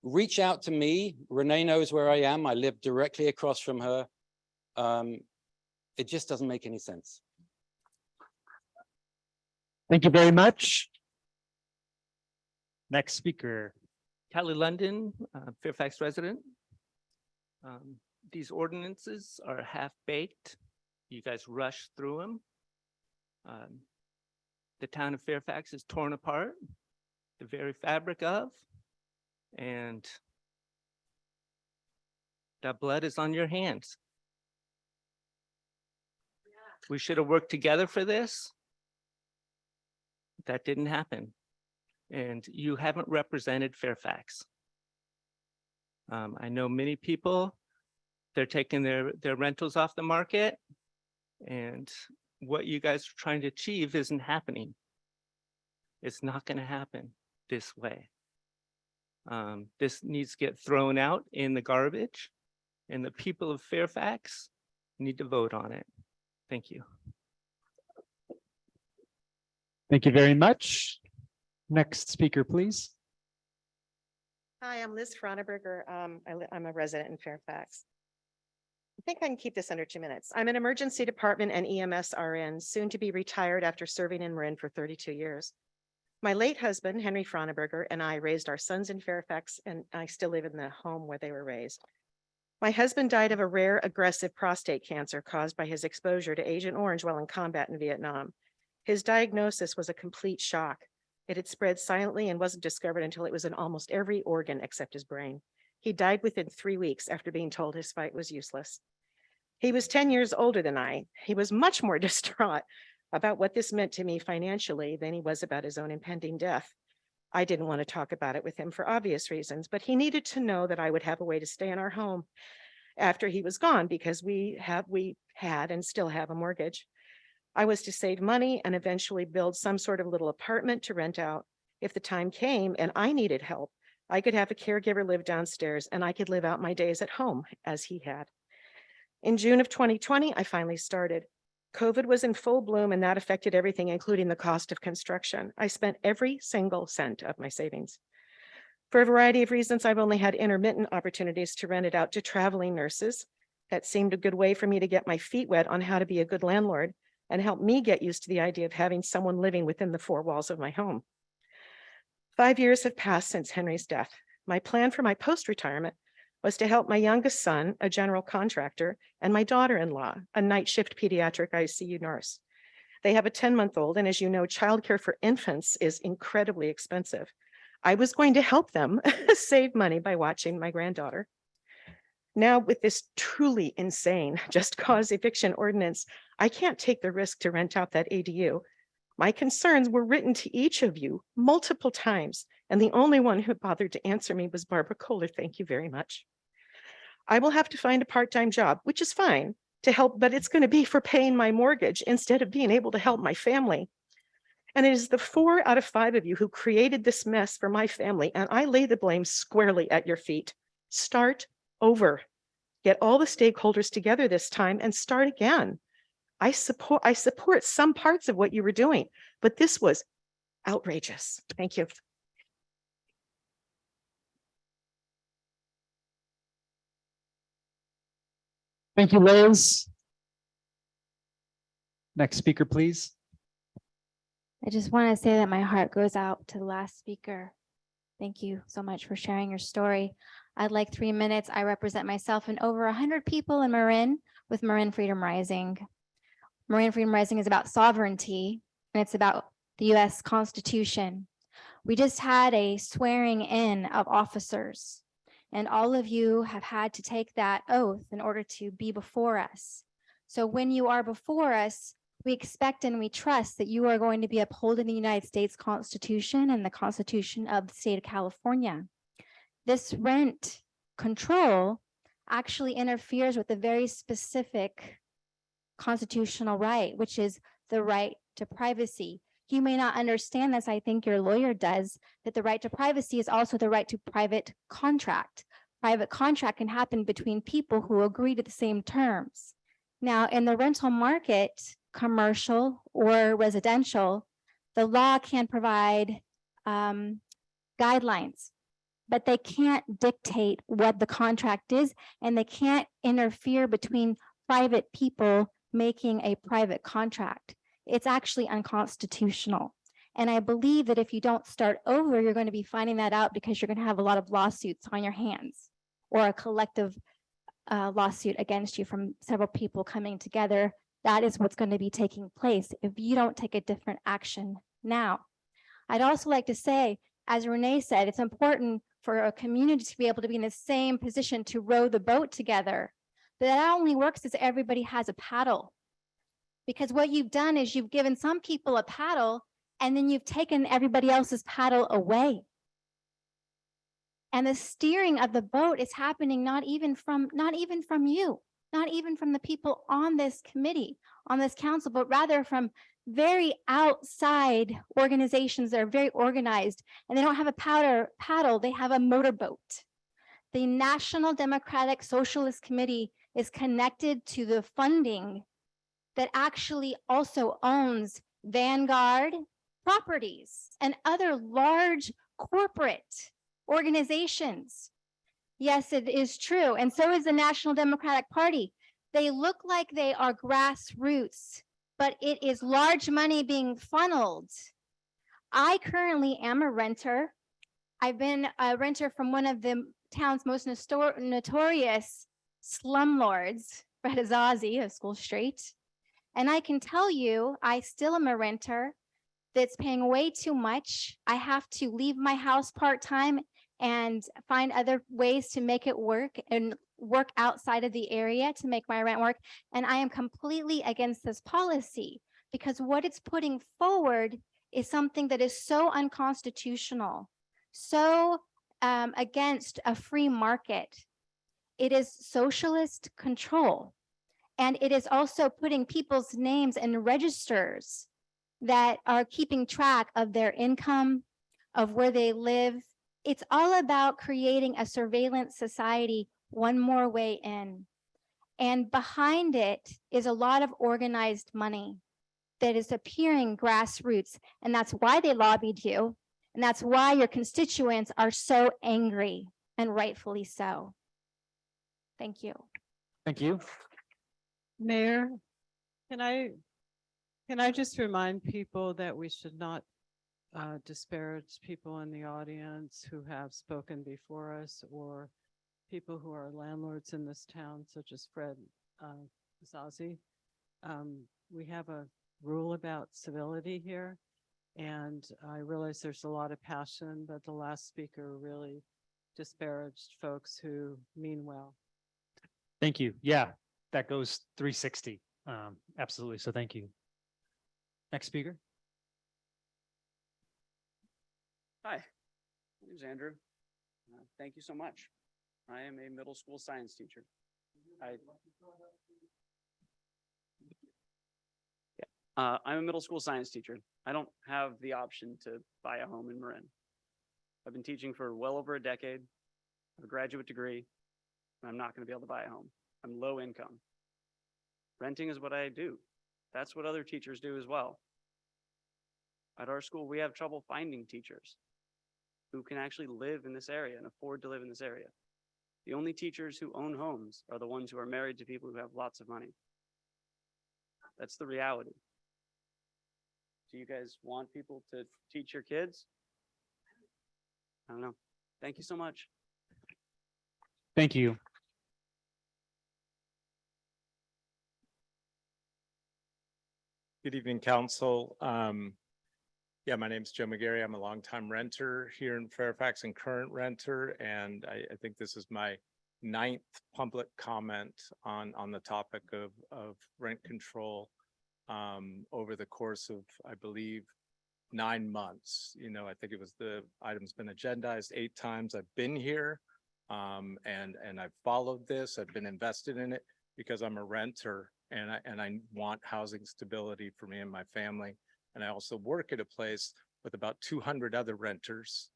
W: reach out to me. Renee knows where I am. I live directly across from her. It just doesn't make any sense.
K: Thank you very much. Next speaker.
S: Kelly London, Fairfax resident. These ordinances are half-baked. You guys rushed through them. The town of Fairfax is torn apart, the very fabric of, and that blood is on your hands. We should have worked together for this. That didn't happen. And you haven't represented Fairfax. I know many people, they're taking their rentals off the market, and what you guys are trying to achieve isn't happening. It's not going to happen this way. This needs to get thrown out in the garbage, and the people of Fairfax need to vote on it. Thank you.
K: Thank you very much. Next speaker, please.
T: Hi, I'm Liz Froneberger. I'm a resident in Fairfax. I think I can keep this under 2 minutes. I'm an emergency department and EMS RN, soon to be retired after serving in Marin for 32 years. My late husband, Henry Froneberger, and I raised our sons in Fairfax, and I still live in the home where they were raised. My husband died of a rare aggressive prostate cancer caused by his exposure to Agent Orange while in combat in Vietnam. His diagnosis was a complete shock. It had spread silently and wasn't discovered until it was in almost every organ except his brain. He died within 3 weeks after being told his fight was useless. He was 10 years older than I. He was much more distraught about what this meant to me financially than he was about his own impending death. I didn't want to talk about it with him for obvious reasons, but he needed to know that I would have a way to stay in our home after he was gone, because we had and still have a mortgage. I was to save money and eventually build some sort of little apartment to rent out. If the time came and I needed help, I could have a caregiver live downstairs and I could live out my days at home as he had. In June of 2020, I finally started. COVID was in full bloom and that affected everything, including the cost of construction. I spent every single cent of my savings. For a variety of reasons, I've only had intermittent opportunities to rent it out to traveling nurses. That seemed a good way for me to get my feet wet on how to be a good landlord and help me get used to the idea of having someone living within the 4 walls of my home. 5 years have passed since Henry's death. My plan for my post-retirement was to help my youngest son, a general contractor, and my daughter-in-law, a night shift pediatric ICU nurse. They have a 10-month-old, and as you know, childcare for infants is incredibly expensive. I was going to help them save money by watching my granddaughter. Now, with this truly insane just cause eviction ordinance, I can't take the risk to rent out that ADU. My concerns were written to each of you multiple times, and the only one who bothered to answer me was Barbara Kohler. Thank you very much. I will have to find a part-time job, which is fine, to help, but it's going to be for paying my mortgage instead of being able to help my family. And it is the 4 out of 5 of you who created this mess for my family, and I lay the blame squarely at your feet. Start over. Get all the stakeholders together this time and start again. I support some parts of what you were doing, but this was outrageous. Thank you.
K: Thank you, Liz. Next speaker, please.
X: I just want to say that my heart goes out to the last speaker. Thank you so much for sharing your story. I'd like 3 minutes. I represent myself and over 100 people in Marin with Marin Freedom Rising. Marin Freedom Rising is about sovereignty, and it's about the US Constitution. We just had a swearing in of officers, and all of you have had to take that oath in order to be before us. So when you are before us, we expect and we trust that you are going to be upholding the United States Constitution and the Constitution of the state of California. This rent control actually interferes with a very specific constitutional right, which is the right to privacy. You may not understand this, I think your lawyer does, that the right to privacy is also the right to private contract. Private contract can happen between people who agree to the same terms. Now, in the rental market, commercial or residential, the law can provide guidelines, but they can't dictate what the contract is, and they can't interfere between private people making a private contract. It's actually unconstitutional. And I believe that if you don't start over, you're going to be finding that out because you're going to have a lot of lawsuits on your hands, or a collective lawsuit against you from several people coming together. That is what's going to be taking place if you don't take a different action now. I'd also like to say, as Renee said, it's important for a community to be able to be in the same position to row the boat together. But that only works if everybody has a paddle. Because what you've done is you've given some people a paddle, and then you've taken everybody else's paddle away. And the steering of the boat is happening not even from you, not even from the people on this committee, on this council, but rather from very outside organizations that are very organized, and they don't have a paddle, they have a motorboat. The National Democratic Socialist Committee is connected to the funding that actually also owns Vanguard Properties and other large corporate organizations. Yes, it is true. And so is the National Democratic Party. They look like they are grassroots, but it is large money being funneled. I currently am a renter. I've been a renter from one of the town's most notorious slumlords, Fred Azazi of School Street. And I can tell you, I still am a renter that's paying way too much. I have to leave my house part-time and find other ways to make it work and work outside of the area to make my rent work. And I am completely against this policy because what it's putting forward is something that is so unconstitutional, so against a free market. It is socialist control. And it is also putting people's names in registers that are keeping track of their income, of where they live. It's all about creating a surveillance society one more way in. And behind it is a lot of organized money that is appearing grassroots. And that's why they lobbied you. And that's why your constituents are so angry, and rightfully so. Thank you.
K: Thank you.
C: Mayor, can I just remind people that we should not disparage people in the audience who have spoken before us, or people who are landlords in this town, such as Fred Zazi. We have a rule about civility here, and I realize there's a lot of passion, but the last speaker really disparaged folks who mean well.
G: Thank you. Yeah, that goes 360. Absolutely. So thank you. Next speaker.
E: Hi, my name is Andrew. Thank you so much. I am a middle school science teacher. I'm a middle school science teacher. I don't have the option to buy a home in Marin. I've been teaching for well over a decade. I have a graduate degree, and I'm not going to be able to buy a home. I'm low income. Renting is what I do. That's what other teachers do as well. At our school, we have trouble finding teachers who can actually live in this area and afford to live in this area. The only teachers who own homes are the ones who are married to people who have lots of money. That's the reality. Do you guys want people to teach your kids? I don't know. Thank you so much.
K: Thank you.
F: Good evening, council. Yeah, my name's Joe McGarry. I'm a longtime renter here in Fairfax and current renter, and I think this is my 9th public comment on the topic of rent control over the course of, I believe, 9 months. You know, I think it was the item's been agendized 8 times. I've been here and I've followed this. I've been invested in it because I'm a renter and I want housing stability for me and my family. And I also work at a place with about 200 other renters.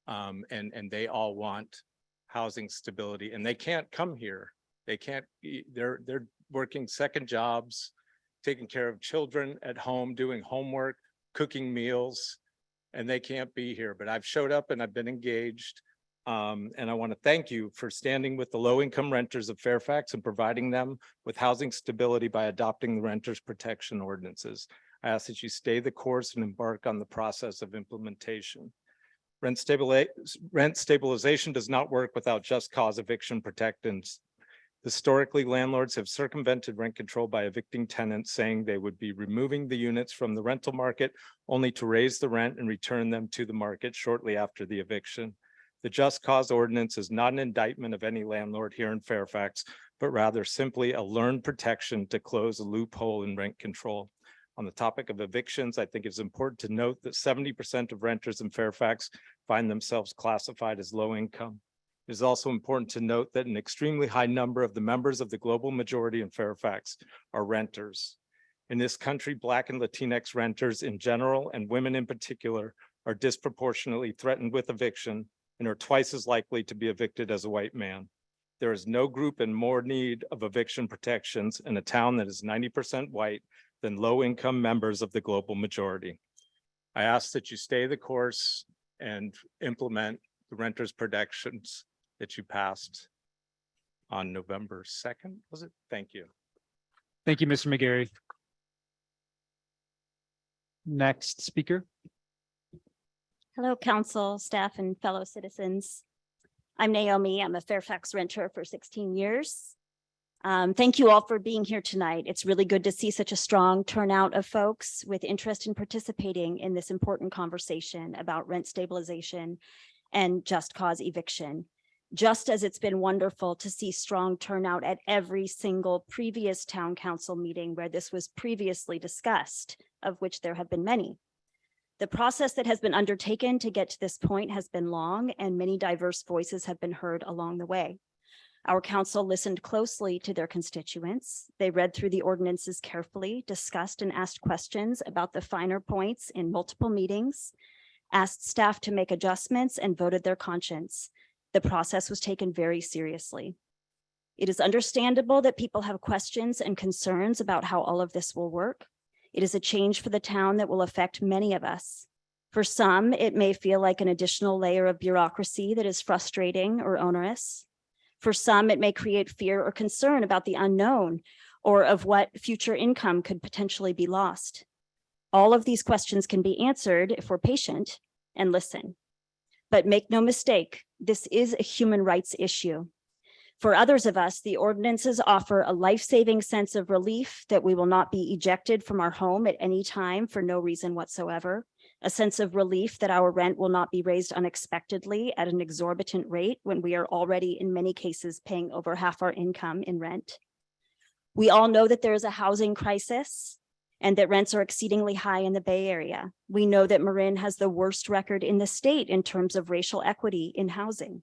F: And they all want housing stability and they can't come here. They can't, they're working second jobs, taking care of children at home, doing homework, cooking meals, and they can't be here. But I've showed up and I've been engaged. And I want to thank you for standing with the low-income renters of Fairfax and providing them with housing stability by adopting the renters protection ordinances. I ask that you stay the course and embark on the process of implementation. Rent stabilization does not work without just cause eviction protections. Historically, landlords have circumvented rent control by evicting tenants, saying they would be removing the units from the rental market only to raise the rent and return them to the market shortly after the eviction. The just cause ordinance is not an indictment of any landlord here in Fairfax, but rather simply a learned protection to close a loophole in rent control. On the topic of evictions, I think it's important to note that 70% of renters in Fairfax find themselves classified as low income. It is also important to note that an extremely high number of the members of the global majority in Fairfax are renters. In this country, Black and Latinx renters in general and women in particular are disproportionately threatened with eviction and are twice as likely to be evicted as a white man. There is no group in more need of eviction protections in a town that is 90% white than low-income members of the global majority. I ask that you stay the course and implement the renters protections that you passed on November 2nd, was it? Thank you.
K: Thank you, Mr. McGarry. Next speaker.
H: Hello, council, staff, and fellow citizens. I'm Naomi. I'm a Fairfax renter for 16 years. Thank you all for being here tonight. It's really good to see such a strong turnout of folks with interest in participating in this important conversation about rent stabilization and just cause eviction. Just as it's been wonderful to see strong turnout at every single previous town council meeting where this was previously discussed, of which there have been many. The process that has been undertaken to get to this point has been long, and many diverse voices have been heard along the way. Our council listened closely to their constituents. They read through the ordinances carefully, discussed and asked questions about the finer points in multiple meetings, asked staff to make adjustments, and voted their conscience. The process was taken very seriously. It is understandable that people have questions and concerns about how all of this will work. It is a change for the town that will affect many of us. For some, it may feel like an additional layer of bureaucracy that is frustrating or onerous. For some, it may create fear or concern about the unknown or of what future income could potentially be lost. All of these questions can be answered if we're patient and listen. But make no mistake, this is a human rights issue. For others of us, the ordinances offer a life-saving sense of relief that we will not be ejected from our home at any time for no reason whatsoever. A sense of relief that our rent will not be raised unexpectedly at an exorbitant rate when we are already, in many cases, paying over half our income in rent. We all know that there is a housing crisis and that rents are exceedingly high in the Bay Area. We know that Marin has the worst record in the state in terms of racial equity in housing.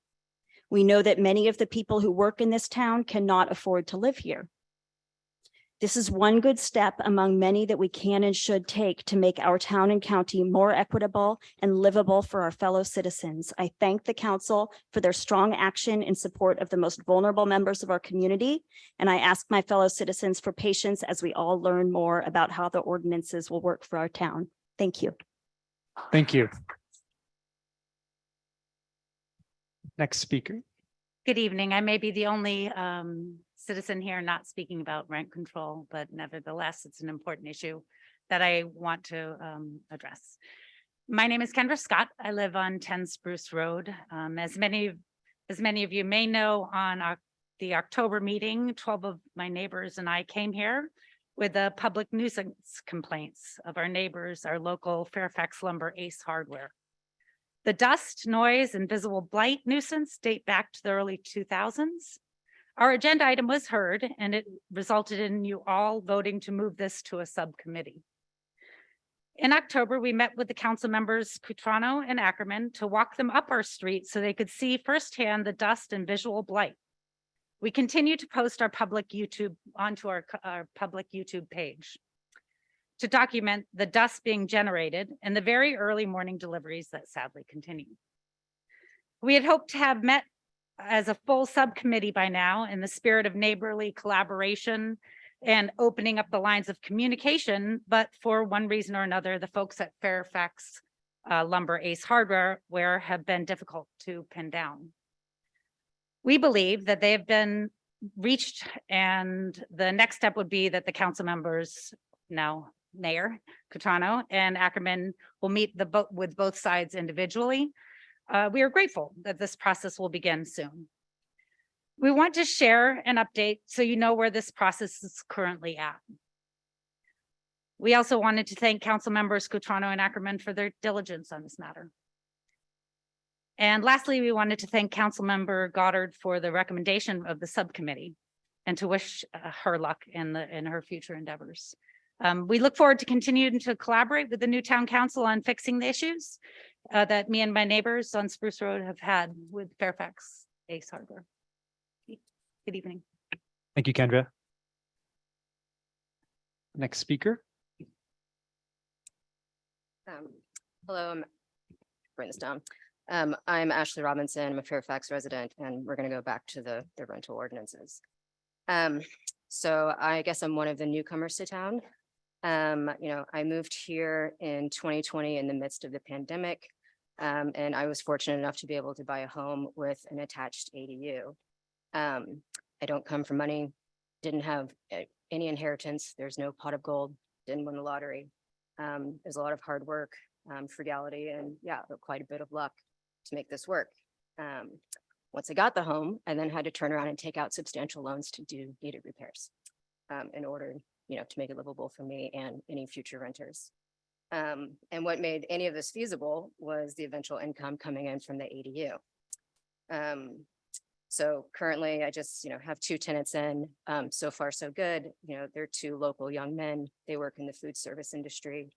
H: We know that many of the people who work in this town cannot afford to live here. This is one good step among many that we can and should take to make our town and county more equitable and livable for our fellow citizens. I thank the council for their strong action in support of the most vulnerable members of our community, and I ask my fellow citizens for patience as we all learn more about how the ordinances will work for our town. Thank you.
K: Thank you. Next speaker.
I: Good evening. I may be the only citizen here not speaking about rent control, but nevertheless, it's an important issue that I want to address. My name is Kendra Scott. I live on 10 Spruce Road. As many of you may know, on the October meeting, 12 of my neighbors and I came here with the public nuisance complaints of our neighbors, our local Fairfax Lumber Ace Hardware. The dust, noise, and visible blight nuisance date back to the early 2000s. Our agenda item was heard, and it resulted in you all voting to move this to a subcommittee. In October, we met with the council members Cutrano and Ackerman to walk them up our street so they could see firsthand the dust and visual blight. We continue to post our public YouTube onto our public YouTube page to document the dust being generated and the very early morning deliveries that sadly continue. We had hoped to have met as a full subcommittee by now in the spirit of neighborly collaboration and opening up the lines of communication, but for one reason or another, the folks at Fairfax Lumber Ace Hardware have been difficult to pin down. We believe that they have been reached, and the next step would be that the council members, now Mayor Cutrano and Ackerman, will meet with both sides individually. We are grateful that this process will begin soon. We want to share an update so you know where this process is currently at. We also wanted to thank council members Cutrano and Ackerman for their diligence on this matter. And lastly, we wanted to thank council member Goddard for the recommendation of the subcommittee and to wish her luck in her future endeavors. We look forward to continuing to collaborate with the new town council on fixing the issues that me and my neighbors on Spruce Road have had with Fairfax Ace Hardware. Good evening.
K: Thank you, Kendra. Next speaker.
A: Hello, I'm writing this down. I'm Ashley Robinson. I'm a Fairfax resident, and we're going to go back to the rental ordinances. So I guess I'm one of the newcomers to town. I moved here in 2020 in the midst of the pandemic, and I was fortunate enough to be able to buy a home with an attached ADU. I don't come from money, didn't have any inheritance. There's no pot of gold, didn't win the lottery. There's a lot of hard work, frugality, and quite a bit of luck to make this work. Once I got the home, I then had to turn around and take out substantial loans to do needed repairs in order, to make it livable for me and any future renters. And what made any of this feasible was the eventual income coming in from the ADU. So currently I just, have two tenants in, so far so good. They're two local young men. They work in the food service industry.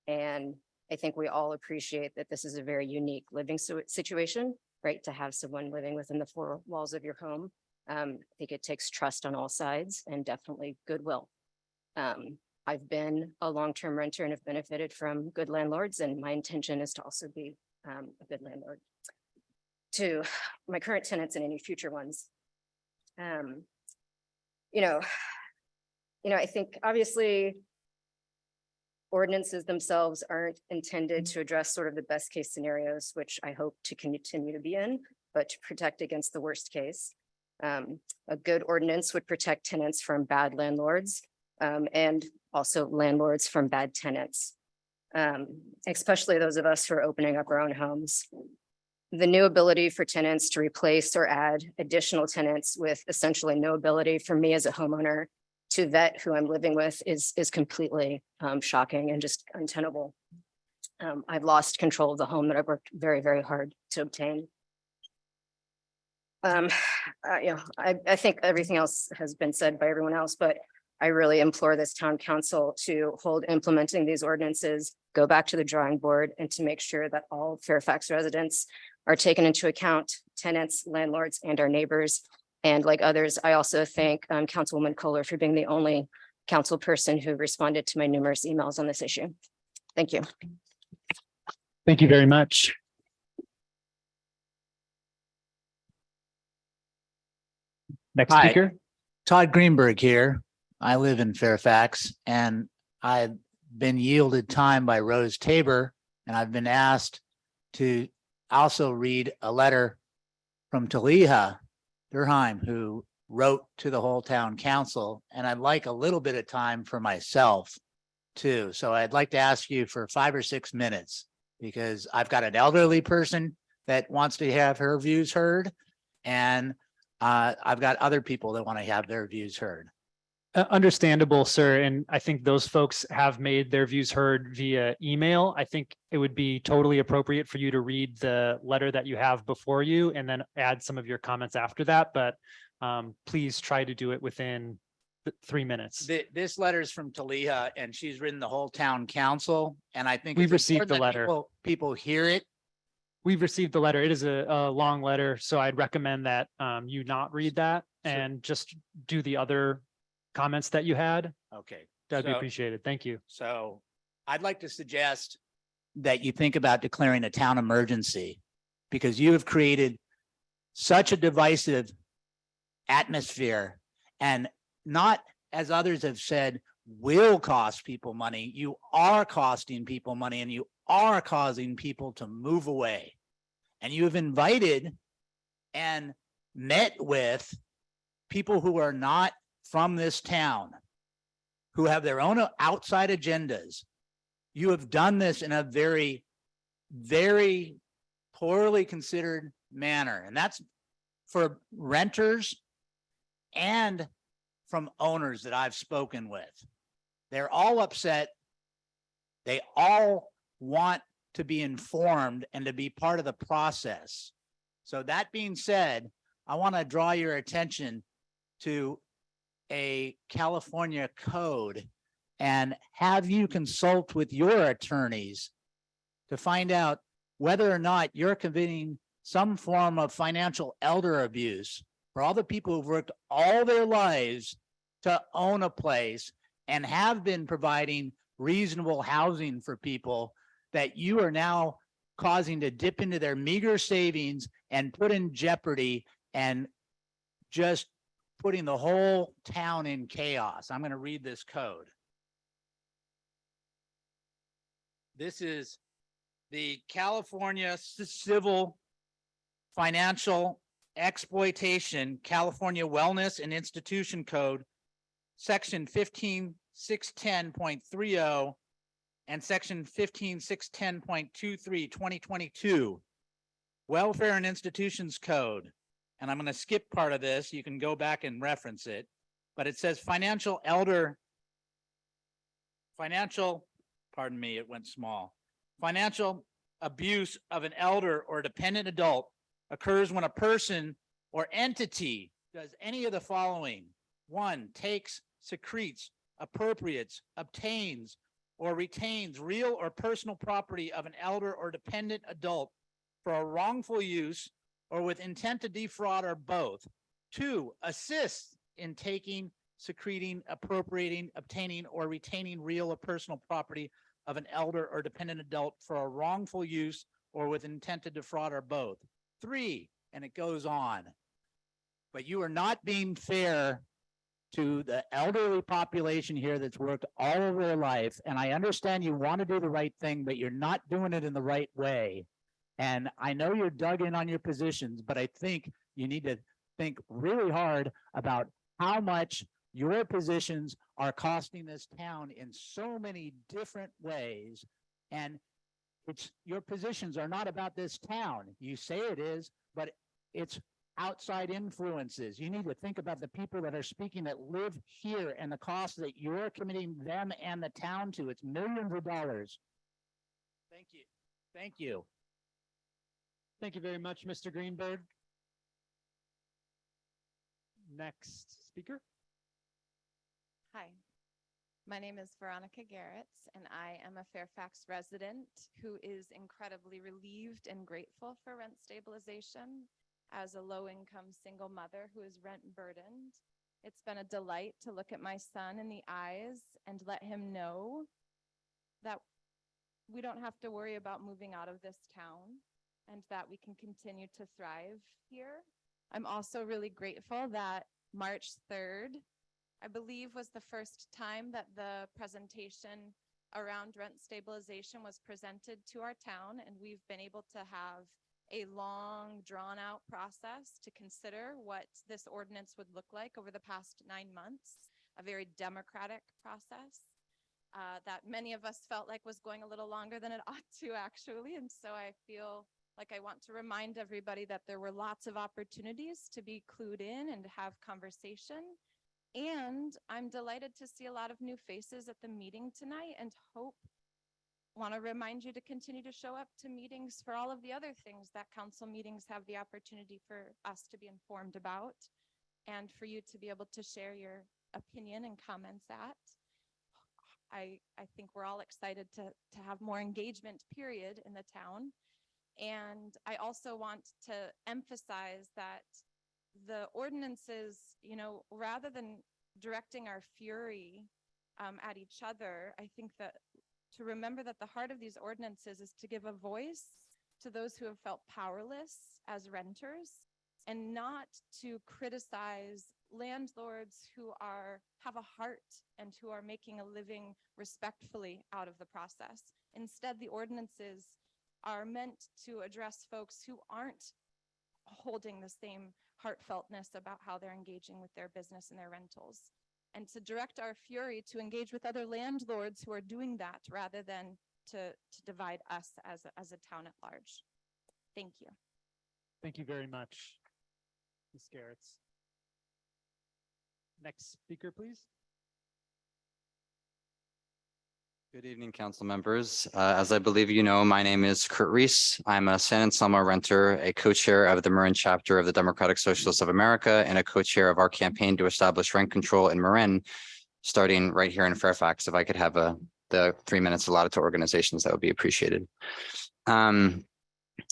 A: And I think we all appreciate that this is a very unique living situation, right? To have someone living within the four walls of your home. I think it takes trust on all sides and definitely goodwill. I've been a long-term renter and have benefited from good landlords, and my intention is to also be a good landlord to my current tenants and any future ones. I think obviously ordinances themselves aren't intended to address sort of the best case scenarios, which I hope to continue to be in, but to protect against the worst case. A good ordinance would protect tenants from bad landlords and also landlords from bad tenants, especially those of us who are opening up our own homes. The new ability for tenants to replace or add additional tenants with essentially no ability for me as a homeowner to vet who I'm living with is completely shocking and just untenable. I've lost control of the home that I've worked very, very hard to obtain. I think everything else has been said by everyone else, but I really implore this town council to hold implementing these ordinances, go back to the drawing board, and to make sure that all Fairfax residents are taken into account, tenants, landlords, and our neighbors. And like others, I also thank Councilwoman Kohler for being the only council person who responded to my numerous emails on this issue. Thank you.
K: Thank you very much. Next
B: Hi.
K: speaker.
B: Todd Greenberg here. I live in Fairfax, and I've been yielded time by Rose Tabor, and I've been asked to also read a letter from Taliha Durheim, who wrote to the whole town council, and I'd like a little bit of time for myself too. So I'd like to ask you for 5 or 6 minutes, because I've got an elderly person that wants to have her views heard, and I've got other people that want to have their views heard.
G: Understandable, sir. And I think those folks have made their views heard via email. I think it would be totally appropriate for you to read the letter that you have before you and then add some of your comments after that. But please try to do it within 3 minutes.
B: This letter is from Talia and she's written the whole town council. And I think
G: We've
B: it's
G: received
B: important
G: the
B: that
G: letter.
B: people hear it.
G: We've received the letter. It is a long letter, so I'd recommend that you not read that and just do the other comments that you had.
B: Okay.
G: That'd be
B: So-
G: appreciated. Thank you.
B: So I'd like to suggest that you think about declaring a town emergency because you have created such a divisive atmosphere and not, as others have said, will cost people money. You are costing people money and you are causing people to move away. And you have invited and met with people who are not from this town, who have their own outside agendas. You have done this in a very, very poorly considered manner. And that's for renters and from owners that I've spoken with. They're all upset. They all want to be informed and to be part of the process. So that being said, I want to draw your attention to a California code and have you consult with your attorneys to find out whether or not you're committing some form of financial elder abuse for all the people who've worked all their lives to own a place and have been providing reasonable housing for people that you are now causing to dip into their meager savings and put in jeopardy and just putting the whole town in chaos. I'm going to read this code. This is the California Civil Financial Exploitation California Wellness and Institution Code, Section 15610.30 and Section 15610.23, 2022, Welfare and Institutions Code. And I'm going to skip part of this. You can go back and reference it, but it says pardon me, it went small. Financial abuse of an elder or dependent adult occurs when a person or entity does any of the following. 1, takes, secretes, appropriates, obtains, or retains real or personal property of an elder or dependent adult for a wrongful use or with intent to defraud or both. 2, assists in taking, secreting, appropriating, obtaining, or retaining real or personal property of an elder or dependent adult for a wrongful use or with intent to defraud or both. 3, and it goes on. But you are not being fair to the elderly population here that's worked all of their life. And I understand you want to do the right thing, but you're not doing it in the right way. And I know you're dug in on your positions, but I think you need to think really hard about how much your positions are costing this town in so many different ways. And your positions are not about this town. You say it is, but it's outside influences. You need to think about the people that are speaking that live here and the cost that you're committing them and the town to. It's millions of dollars. Thank you. Thank you.
K: Thank you very much, Mr. Greenberg. Next speaker.
D: Hi, my name is Veronica Garretts, and I am a Fairfax resident who is incredibly relieved and grateful for rent stabilization. As a low-income single mother who is rent burdened, it's been a delight to look at my son in the eyes and let him know that we don't have to worry about moving out of this town and that we can continue to thrive here. I'm also really grateful that March 3rd, I believe, was the first time that the presentation around rent stabilization was presented to our town, and we've been able to have a long, drawn-out process to consider what this ordinance would look like over the past 9 months, a very democratic process that many of us felt like was going a little longer than it ought to, actually. And so I feel like I want to remind everybody that there were lots of opportunities to be clued in and to have conversation. And I'm delighted to see a lot of new faces at the meeting tonight and want to remind you to continue to show up to meetings for all of the other things that council meetings have the opportunity for us to be informed about and for you to be able to share your opinion and comments at. I think we're all excited to have more engagement, period, in the town. And I also want to emphasize that the ordinances, you know, rather than directing our fury at each other, I think that to remember that the heart of these ordinances is to give a voice to those who have felt powerless as renters and not to criticize landlords who have a heart and who are making a living respectfully out of the process. Instead, the ordinances are meant to address folks who aren't holding the same heartfeltness about how they're engaging with their business and their rentals, and to direct our fury to engage with other landlords who are doing that rather than to divide us as a town at large. Thank you.
K: Thank you very much, Ms. Garretts. Next speaker, please.
J: Good evening, council members. As I believe you know, my name is Kurt Reese. I'm a San Anselmo renter, a co-chair of the Marin chapter of the Democratic Socialists of America, and a co-chair of our campaign to establish rent control in Marin, starting right here in Fairfax. If I could have the 3 minutes allotted to organizations, that would be appreciated.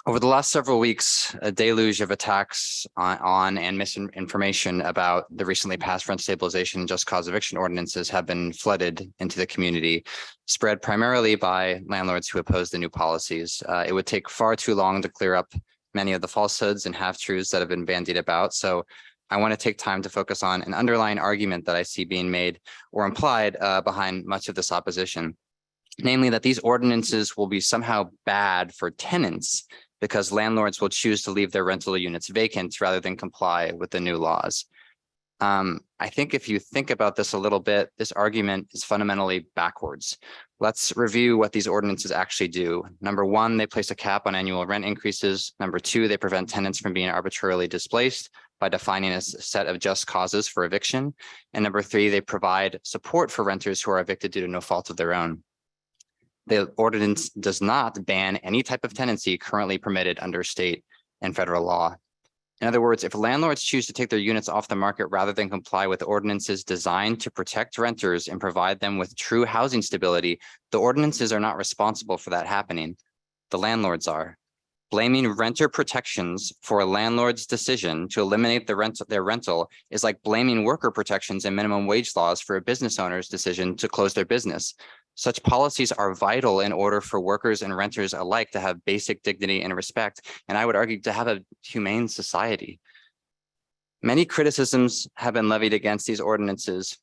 J: Over the last several weeks, a deluge of attacks on and misinformation about the recently passed rent stabilization and just cause eviction ordinances have been flooded into the community, spread primarily by landlords who oppose the new policies. It would take far too long to clear up many of the falsehoods and half-truths that have been bandied about. So I want to take time to focus on an underlying argument that I see being made or implied behind much of this opposition. Namely, that these ordinances will be somehow bad for tenants because landlords will choose to leave their rental units vacant rather than comply with the new laws. I think if you think about this a little bit, this argument is fundamentally backwards. Let's review what these ordinances actually do. Number one, they place a cap on annual rent increases. Number two, they prevent tenants from being arbitrarily displaced by defining a set of just causes for eviction. And number three, they provide support for renters who are evicted due to no fault of their own. The ordinance does not ban any type of tenancy currently permitted under state and federal law. In other words, if landlords choose to take their units off the market rather than comply with ordinances designed to protect renters and provide them with true housing stability, the ordinances are not responsible for that happening. The landlords are. Blaming renter protections for a landlord's decision to eliminate their rental is like blaming worker protections and minimum wage laws for a business owner's decision to close their business. Such policies are vital in order for workers and renters alike to have basic dignity and respect, and I would argue to have a humane society. Many criticisms have been levied against these ordinances,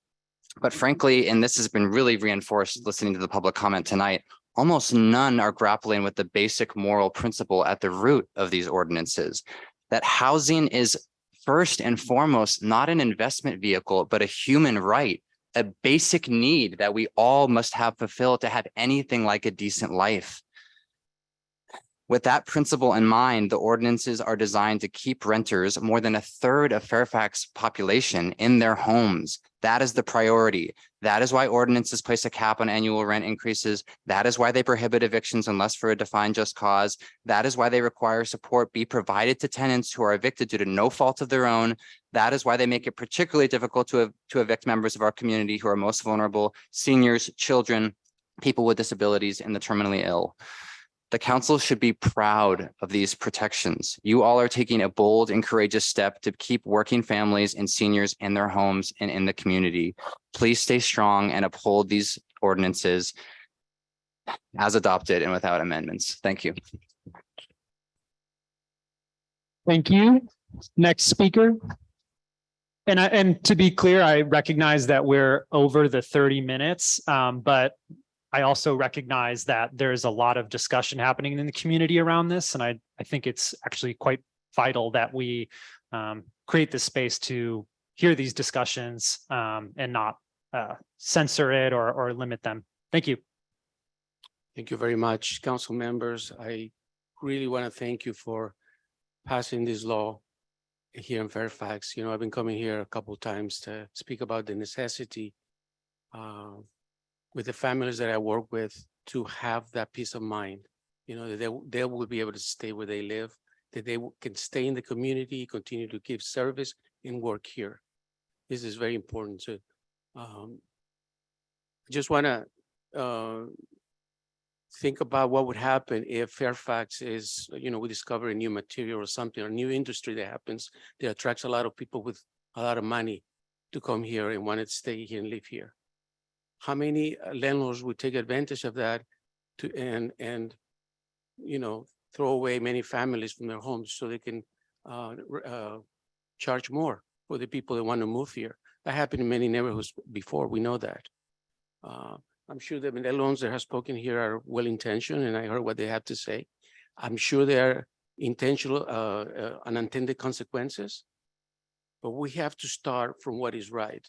J: but frankly, and this has been really reinforced listening to the public comment tonight, almost none are grappling with the basic moral principle at the root of these ordinances, that housing is first and foremost not an investment vehicle, but a human right, a basic need that we all must have fulfilled to have anything like a decent life. With that principle in mind, the ordinances are designed to keep renters, more than a third of Fairfax population, in their homes. That is the priority. That is why ordinances place a cap on annual rent increases. That is why they prohibit evictions unless for a defined just cause. That is why they require support be provided to tenants who are evicted due to no fault of their own. That is why they make it particularly difficult to evict members of our community who are most vulnerable: seniors, children, people with disabilities, and the terminally ill. The council should be proud of these protections. You all are taking a bold and courageous step to keep working families and seniors in their homes and in the community. Please stay strong and uphold these ordinances as adopted and without amendments. Thank you.
K: Thank you. Next speaker. And to be clear, I recognize that we're over the 30 minutes, but I also recognize that there's a lot of discussion happening in the community around this. And I think it's actually quite vital that we create this space to hear these discussions and not censor it or limit them. Thank you.
L: Thank you very much, council members. I really want to thank you for passing this law. here in Fairfax. You know, I've been coming here a couple of times to speak about the necessity with the families that I work with to have that peace of mind. You know, that they will be able to stay where they live, that they can stay in the community, continue to give service and work here. This is very important. So I just want to think about what would happen if Fairfax is, you know, we discover a new material or something, or a new industry that happens that attracts a lot of people with a lot of money to come here and want to stay here and live here. How many landlords would take advantage of that to and you know, throw away many families from their homes so they can charge more for the people that want to move here? That happened in many neighborhoods before. We know that. I'm sure the landlords that have spoken here are well-intentioned, and I heard what they have to say. I'm sure they are intentional, unintended consequences, but we have to start from what is right.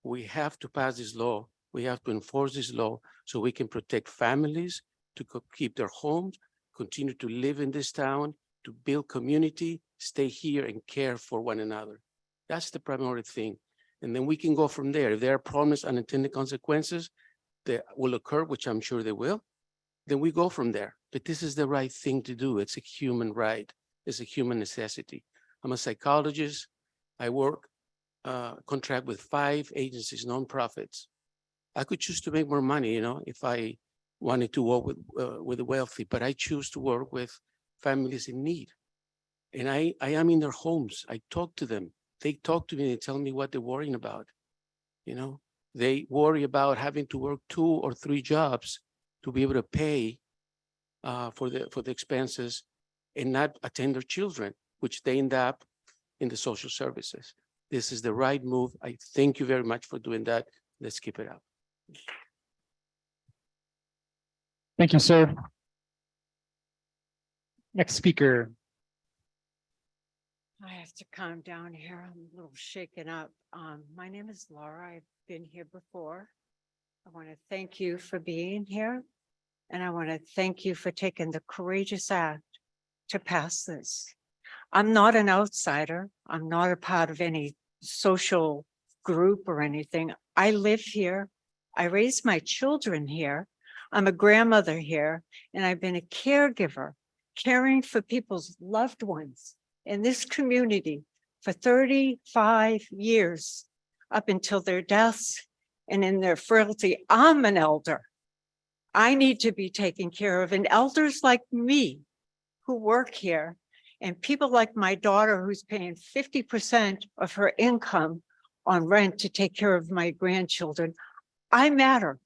L: We have to pass this law. We have to enforce this law so we can protect families, to keep their homes, continue to live in this town, to build community, stay here and care for one another. That's the primary thing. And then we can go from there. If there are problems, unintended consequences that will occur, which I'm sure they will, then we go from there. But this is the right thing to do. It's a human right. It's a human necessity. I'm a psychologist. I work, contract with 5 agencies, nonprofits. I could choose to make more money, you know, if I wanted to work with the wealthy, but I choose to work with families in need. And I am in their homes. I talk to them. They talk to me and they tell me what they're worrying about. You know, they worry about having to work 2 or 3 jobs to be able to pay for the expenses and not attend their children, which they end up in the social services. This is the right move. I thank you very much for doing that. Let's keep it up.
K: Thank you, sir. Next speaker.
M: I have to calm down here. I'm a little shaken up. My name is Laura. I've been here before. I want to thank you for being here. And I want to thank you for taking the courageous act to pass this. I'm not an outsider. I'm not a part of any social group or anything. I live here. I raise my children here. I'm a grandmother here, and I've been a caregiver, caring for people's loved ones in this community for 35 years, up until their deaths and in their frailty. I'm an elder. I need to be taken care of, and elders like me who work here, and people like my daughter who's paying 50% of her income on rent to take care of my grandchildren. I matter.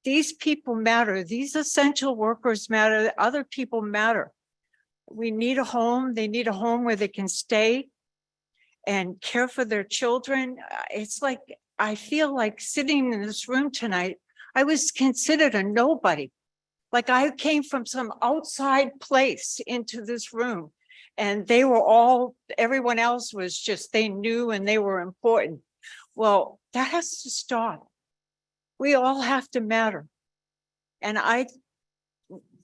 M: These people matter. These essential workers matter. Other people matter. We need a home. They need a home where they can stay and care for their children. It's like, I feel like sitting in this room tonight, I was considered a nobody. Like I came from some outside place into this room, and they were all, everyone else was just, they knew and they were important. Well, that has to stop. We all have to matter. And I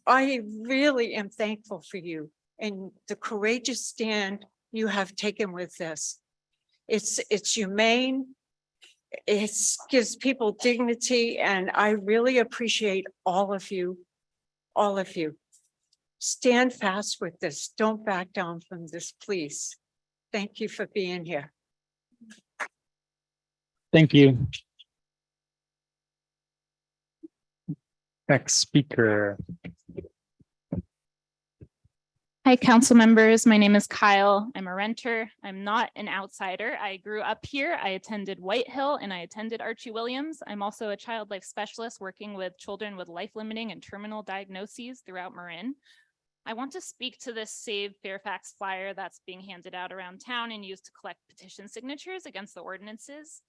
M: really am thankful for you and the courageous stand you have taken with this. It's humane. It gives people dignity, and I really appreciate all of you. All of you. Stand fast with this. Don't back down from this, please. Thank you for being here.
K: Thank you. Next speaker.
N: Hi, council members. My name is Kyle. I'm a renter. I'm not an outsider. I grew up here. I attended White Hill and I attended Archie Williams. I'm also a child life specialist working with children with life-limiting and terminal diagnoses throughout Marin. I want to speak to this Save Fairfax flyer that's being handed out around town and used to collect petition signatures against the ordinances.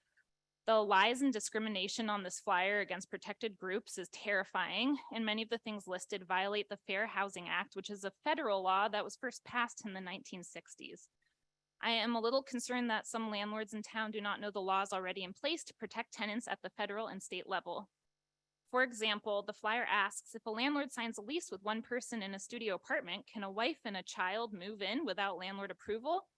N: The lies and discrimination on this flyer against protected groups is terrifying, and many of the things listed violate the Fair Housing Act, which is a federal law that was first passed in the 1960s. I am a little concerned that some landlords in town do not know the laws already in place to protect tenants at the federal and state level. For example, the flyer asks, if a landlord signs a lease with one person in a studio apartment, can a wife and a child move in without landlord approval?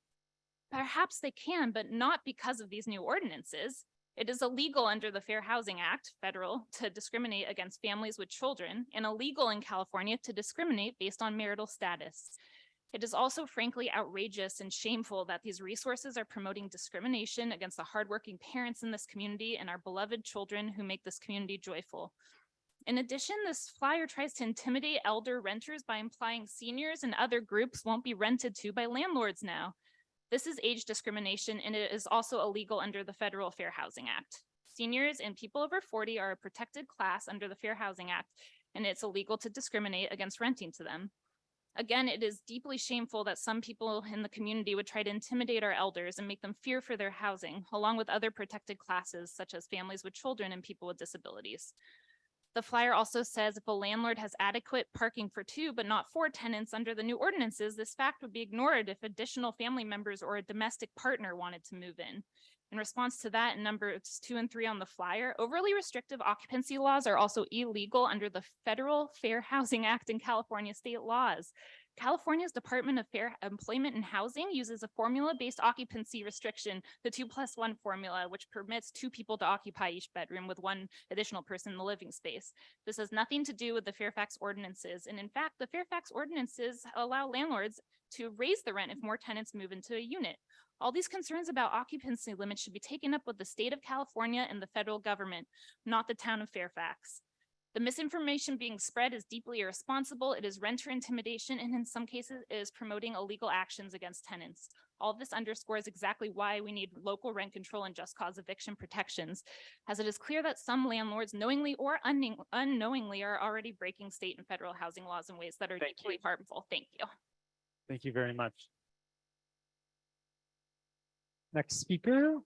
N: Perhaps they can, but not because of these new ordinances. It is illegal under the Fair Housing Act, federal, to discriminate against families with children, and illegal in California to discriminate based on marital status. It is also frankly outrageous and shameful that these resources are promoting discrimination against the hardworking parents in this community and our beloved children who make this community joyful. In addition, this flyer tries to intimidate elder renters by implying seniors and other groups won't be rented to by landlords now. This is age discrimination, and it is also illegal under the Federal Fair Housing Act. Seniors and people over 40 are a protected class under the Fair Housing Act, and it's illegal to discriminate against renting to them. Again, it is deeply shameful that some people in the community would try to intimidate our elders and make them fear for their housing, along with other protected classes such as families with children and people with disabilities. The flyer also says if a landlord has adequate parking for 2 but not 4 tenants under the new ordinances, this fact would be ignored if additional family members or a domestic partner wanted to move in. In response to that, in numbers 2 and 3 on the flyer, overly restrictive occupancy laws are also illegal under the Federal Fair Housing Act and California state laws. California's Department of Fair Employment and Housing uses a formula-based occupancy restriction, the 2+1 formula, which permits 2 people to occupy each bedroom with 1 additional person in the living space. This has nothing to do with the Fairfax ordinances. And in fact, the Fairfax ordinances allow landlords to raise the rent if more tenants move into a unit. All these concerns about occupancy limits should be taken up with the state of California and the federal government, not the town of Fairfax. The misinformation being spread is deeply irresponsible. It is renter intimidation, and in some cases is promoting illegal actions against tenants. All of this underscores exactly why we need local rent control and just cause eviction protections, as it is clear that some landlords knowingly or unknowingly are already breaking state and federal housing laws in ways that are deeply harmful. Thank you.
K: Thank you very much. Next speaker.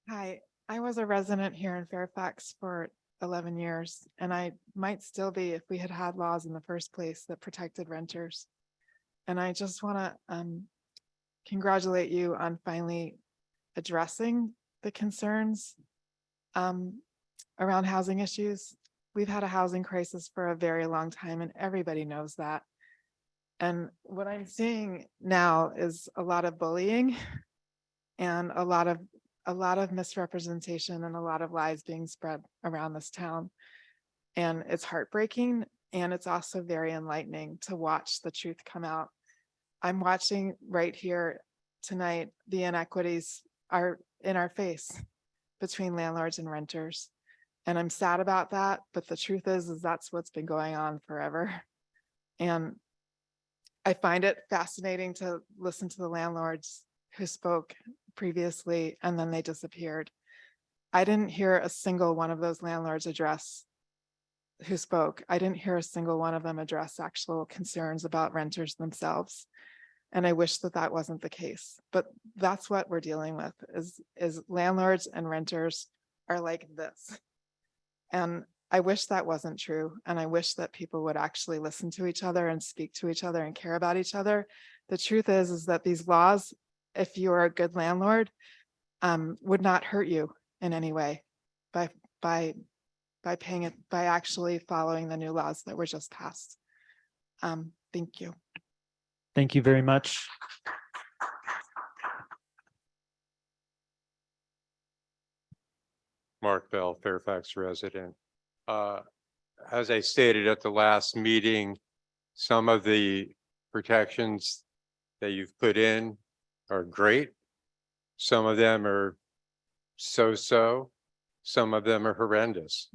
O: Hi, I was a resident here in Fairfax for 11 years, and I might still be if we had had laws in the first place that protected renters. And I just want to congratulate you on finally addressing the concerns around housing issues. We've had a housing crisis for a very long time, and everybody knows that. And what I'm seeing now is a lot of bullying and a lot of misrepresentation and a lot of lies being spread around this town. And it's heartbreaking, and it's also very enlightening to watch the truth come out. I'm watching right here tonight, the inequities are in our face between landlords and renters. And I'm sad about that, but the truth is that's what's been going on forever. And I find it fascinating to listen to the landlords who spoke previously and then they disappeared. I didn't hear a single one of those landlords who spoke. I didn't hear a single one of them address actual concerns about renters themselves. And I wish that that wasn't the case, but that's what we're dealing with is landlords and renters are like this. And I wish that wasn't true. And I wish that people would actually listen to each other and speak to each other and care about each other. The truth is that these laws, if you are a good landlord, would not hurt you in any way by paying it, by actually following the new laws that were just passed. Thank you.
K: Thank you very much.
P: Mark Bell, Fairfax resident. As I stated at the last meeting, some of the protections that you've put in are great. Some of them are so-so. Some of them are horrendous.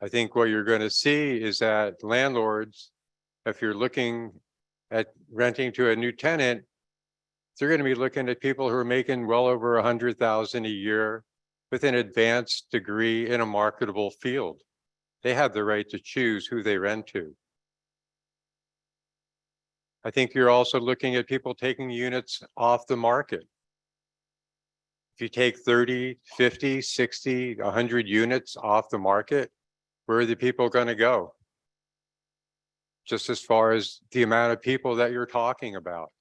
P: I think what you're going to see is that landlords, if you're looking at renting to a new tenant, they're going to be looking at people who are making well over 100,000 a year with an advanced degree in a marketable field. They have the right to choose who they rent to. I think you're also looking at people taking units off the market. If you take 30, 50, 60, 100 units off the market, where are the people going to go? Just as far as the amount of people that you're talking about.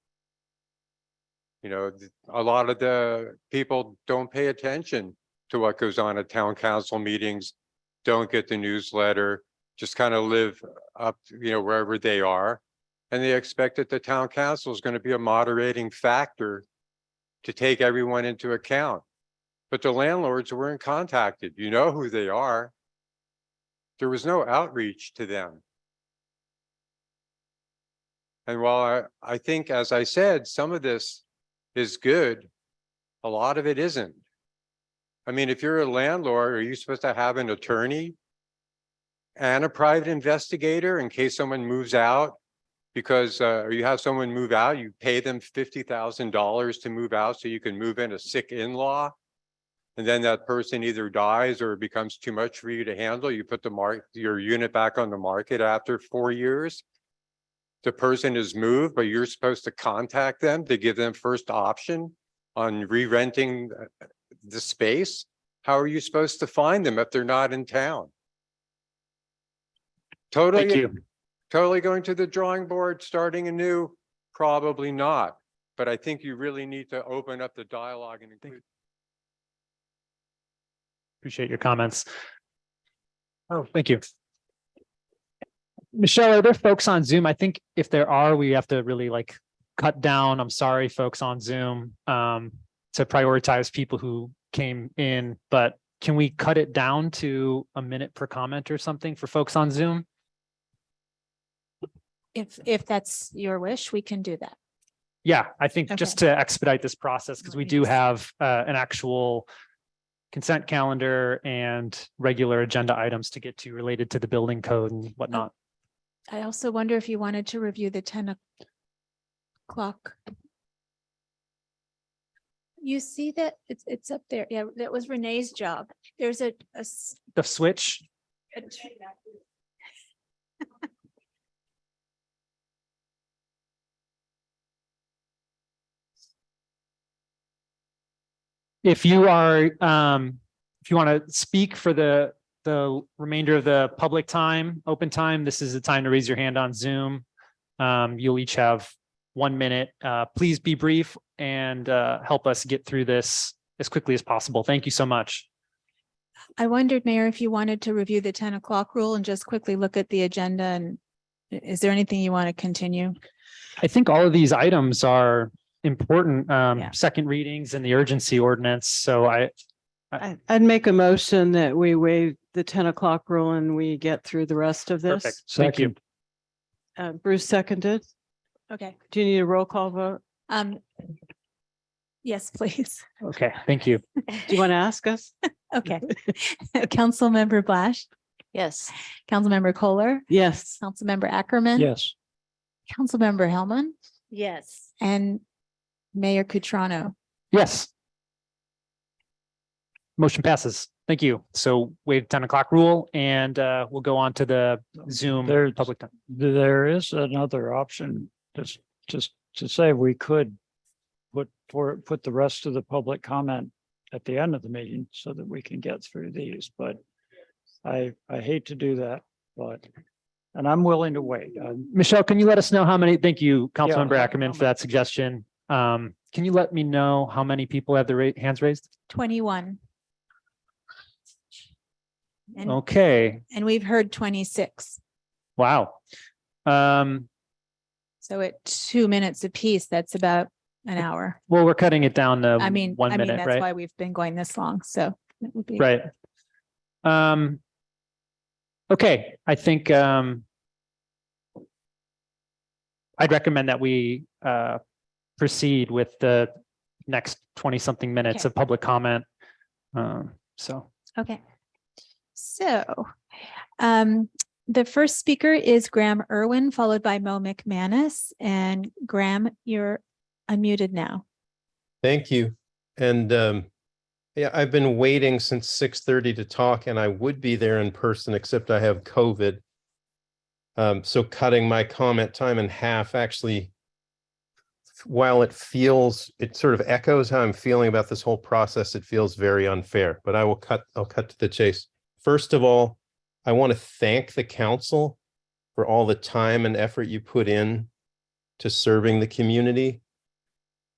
P: You know, a lot of the people don't pay attention to what goes on at town council meetings, don't get the newsletter, just kind of live up, wherever they are. And they expect that the town council is going to be a moderating factor to take everyone into account. But the landlords weren't contacted. You know who they are. There was no outreach to them. And while I think, as I said, some of this is good, a lot of it isn't. I mean, if you're a landlord, are you supposed to have an attorney and a private investigator in case someone moves out? Because or you have someone move out, you pay them $50,000 to move out so you can move in a sick in-law. And then that person either dies or it becomes too much for you to handle. You put your unit back on the market after 4 years. The person is moved, but you're supposed to contact them to give them first option on re-renting the space. How are you supposed to find them if they're not in town?
K: Thank you.
P: Totally going to the drawing board, starting anew? Probably not. But I think you really need to open up the dialogue and include.
K: Appreciate your comments. Oh, thank you. Michelle, are there folks on Zoom? I think if there are, we have to really cut down. I'm sorry, folks on Zoom, to prioritize people who came in, but can we cut it down to a minute per comment or something for folks on Zoom?
N: If that's your wish, we can do that.
K: Yeah, I think just to expedite this process, because we do have an actual consent calendar and regular agenda items to get to related to the building code and whatnot.
N: I also wonder if you wanted to review the 10 o'clock. You see that it's up there. Yeah, that was Renee's job. There's
K: The switch. If you want to speak for the remainder of the public time, open time, this is the time to raise your hand on Zoom. You'll each have 1 minute. Please be brief and help us get through this as quickly as possible. Thank you so much.
N: I wondered, Mayor, if you wanted to review the 10 o'clock rule and just quickly look at the agenda, and is there anything you want to continue?
K: I think all of these items are important, second readings and the urgency ordinance. So
C: I'd make a motion that we waive the 10 o'clock rule and we get through the rest of this.
K: Perfect. Thank you.
C: Bruce seconded.
N: Okay.
C: Do you need a roll call vote?
N: Yes, please.
K: Okay, thank you.
C: Do you want to ask us?
N: Okay. Councilmember Blash,
A: Yes.
N: Councilmember Kohler,
C: Yes.
N: Councilmember Ackerman.
K: Yes.
N: Councilmember Hellman,
H: Yes.
N: and Mayor Cutrano.
K: Yes. Motion passes. Thank you. So waive 10 o'clock rule and we'll go on to the Zoom public time.
Q: There is another option, just to say we could put the rest of the public comment at the end of the meeting so that we can get through these, but I hate to do that, and I'm willing to wait.
K: Michelle, can you let us know how many, thank you,
Q: Yeah,
K: Councilmember Ackerman, for that suggestion. Can you let me know how many people have their hands raised?
N: 21. And,
K: Okay,
N: and we've heard 26.
K: wow.
N: So at 2 minutes apiece, that's about an hour.
K: Well, we're cutting it down to
N: I mean,
K: 1 minute,
N: that's
K: right?
N: why we've been going this long. So it would be
K: Right. Okay, I think I'd recommend that we proceed with the next 20-something minutes
N: Okay.
K: of public comment. So.
N: Okay. So the first speaker is Graham Irwin, followed by Mo McManus. And Graham, you're unmuted now.
R: Thank you. And yeah, I've been waiting since 6:30 to talk, and I would be there in person, except I have COVID. So cutting my comment time in half actually, while it sort of echoes how I'm feeling about this whole process, it feels very unfair, but I'll cut to the chase. First of all, I want to thank the council for all the time and effort you put in to serving the community,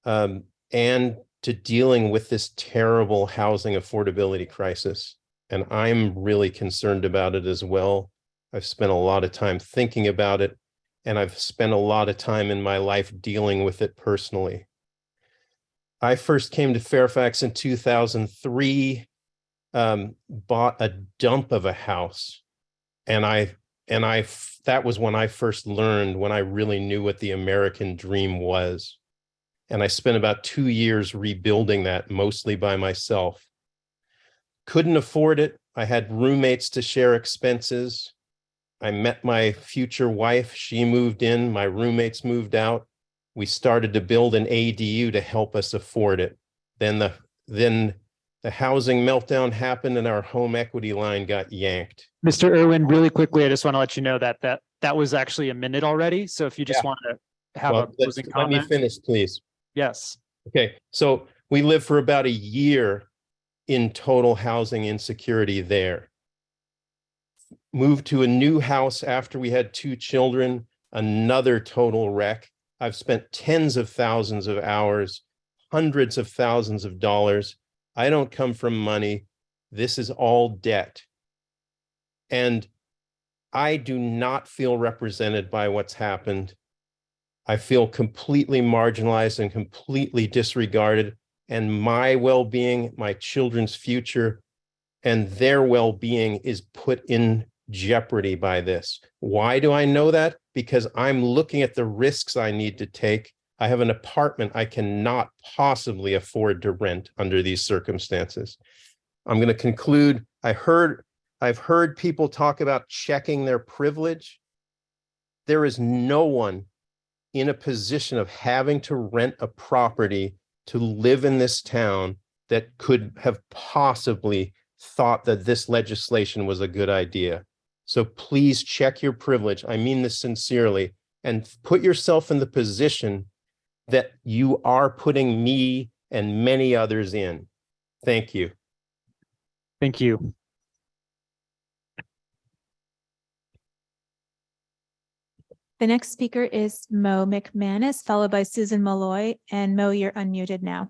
R: and to dealing with this terrible housing affordability crisis. And I'm really concerned about it as well. I've spent a lot of time thinking about it, and I've spent a lot of time in my life dealing with it personally. I first came to Fairfax in 2003, bought a dump of a house, and that was when I first learned, when I really knew what the American dream was. And I spent about 2 years rebuilding that, mostly by myself. Couldn't afford it. I had roommates to share expenses. I met my future wife. She moved in. My roommates moved out. We started to build an ADU to help us afford it. Then the housing meltdown happened and our home equity line got yanked.
K: Mr. Irwin, really quickly, I just want to let you know that that was actually a minute already. So if you just want to have a closing
R: Let me
K: comment.
R: finish, please.
K: Yes.
R: Okay, so we lived for about a year in total housing insecurity there. Moved to a new house after we had 2 children, another total wreck. I've spent tens of thousands of hours, hundreds of thousands of dollars. I don't come from money. This is all debt. And I do not feel represented by what's happened. I feel completely marginalized and completely disregarded, and my well-being, my children's future, and their well-being is put in jeopardy by this. Why do I know that? Because I'm looking at the risks I need to take. I have an apartment I cannot possibly afford to rent under these circumstances. I'm going to conclude. I've heard people talk about checking their privilege. There is no one in a position of having to rent a property to live in this town that could have possibly thought that this legislation was a good idea. So please check your privilege. I mean this sincerely, and put yourself in the position that you are putting me and many others in. Thank you.
K: Thank you.
S: The next speaker is Mo McManus, followed by Susan Malloy. And Mo, you're unmuted now.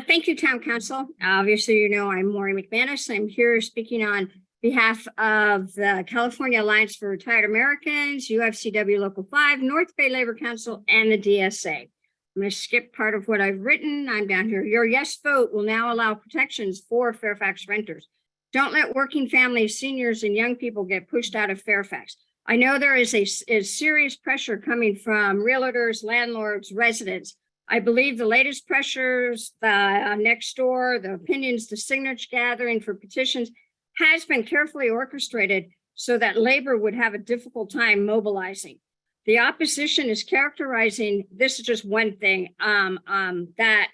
U: Thank you, Town Council. Obviously, you know, I'm Maureen McManus. I'm here speaking on behalf of the California Alliance for Retired Americans, UFCW Local 5, North Bay Labor Council, and the DSA. I'm going to skip part of what I've written. I'm down here. Your yes vote will now allow protections for Fairfax renters. Don't let working families, seniors, and young people get pushed out of Fairfax. I know there is a serious pressure coming from realtors, landlords, residents. I believe the latest pressures, the next door, the opinions, the signature gathering for petitions has been carefully orchestrated so that labor would have a difficult time mobilizing. The opposition is characterizing, this is just one thing, that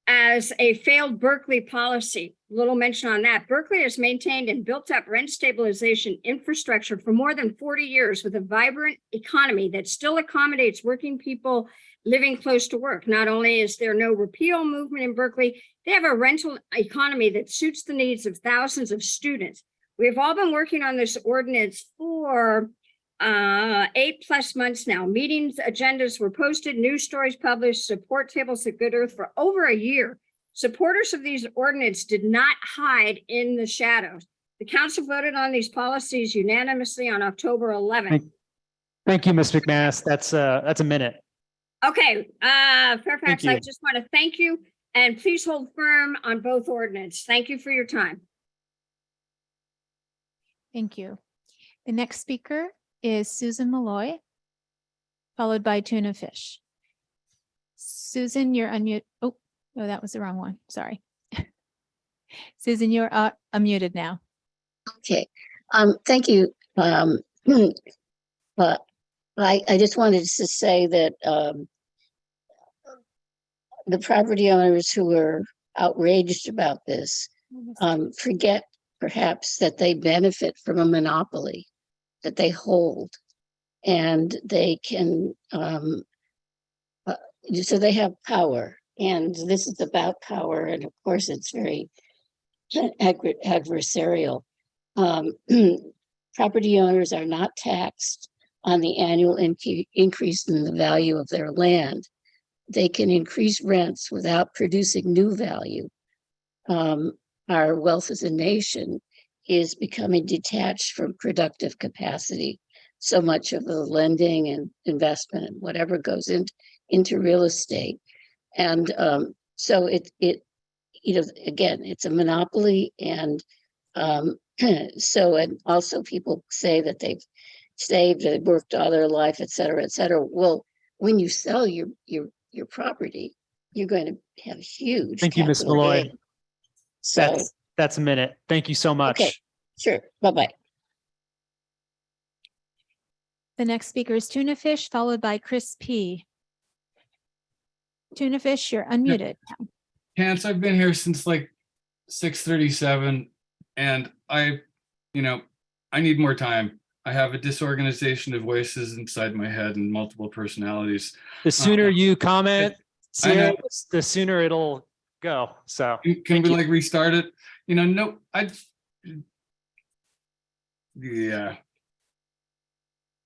U: as a failed Berkeley policy. Little mention on that. Berkeley has maintained and built up rent stabilization infrastructure for more than 40 years with a vibrant economy that still accommodates working people living close to work. Not only is there no repeal movement in Berkeley, they have a rental economy that suits the needs of thousands of students. We have all been working on this ordinance for 8+ months now. Meetings, agendas were posted, news stories published, support tables at Good Earth for over a year. Supporters of these ordinance did not hide in the shadows. The council voted on these policies unanimously on October 11th.
K: Thank you, Ms. McManus. That's a minute.
U: Okay, Fairfax, I
K: you.
U: just want to thank you, and please hold firm on both ordinance. Thank you for your time.
S: Thank you. The next speaker is Susan Malloy, followed by Tuna Fish. Susan, you're unmuted. Oh, no, that was the wrong one. Sorry. Susan, you're unmuted now.
V: Okay, thank you. But I just wanted to say that the property owners who are outraged about this forget perhaps that they benefit from a monopoly that they hold, and they can, so they have power, and this is about power, and of course it's very adversarial. Property owners are not taxed on the annual increase in the value of their land. They can increase rents without producing new value. Our wealth as a nation is becoming detached from productive capacity. So much of the lending and investment and whatever goes into real estate. And so it, again, it's a monopoly. And so, and also people say that they've saved, they've worked all their life, et cetera, et cetera. Well, when you sell your property, you're going to have huge
K: Thank you, Ms.
V: capital
K: Malloy.
V: gain. So,
K: That's a minute. Thank you so much.
V: okay, sure. Bye-bye.
S: The next speaker is Tuna Fish, followed by Chris P. Tuna Fish, you're unmuted.
E: Chance, I've been here since like 6:37 and I need more time. I have a disorganization of voices inside my head and multiple personalities.
K: The sooner you comment,
E: I know.
K: Sierra, the sooner it'll go. So
E: Can we like restart it?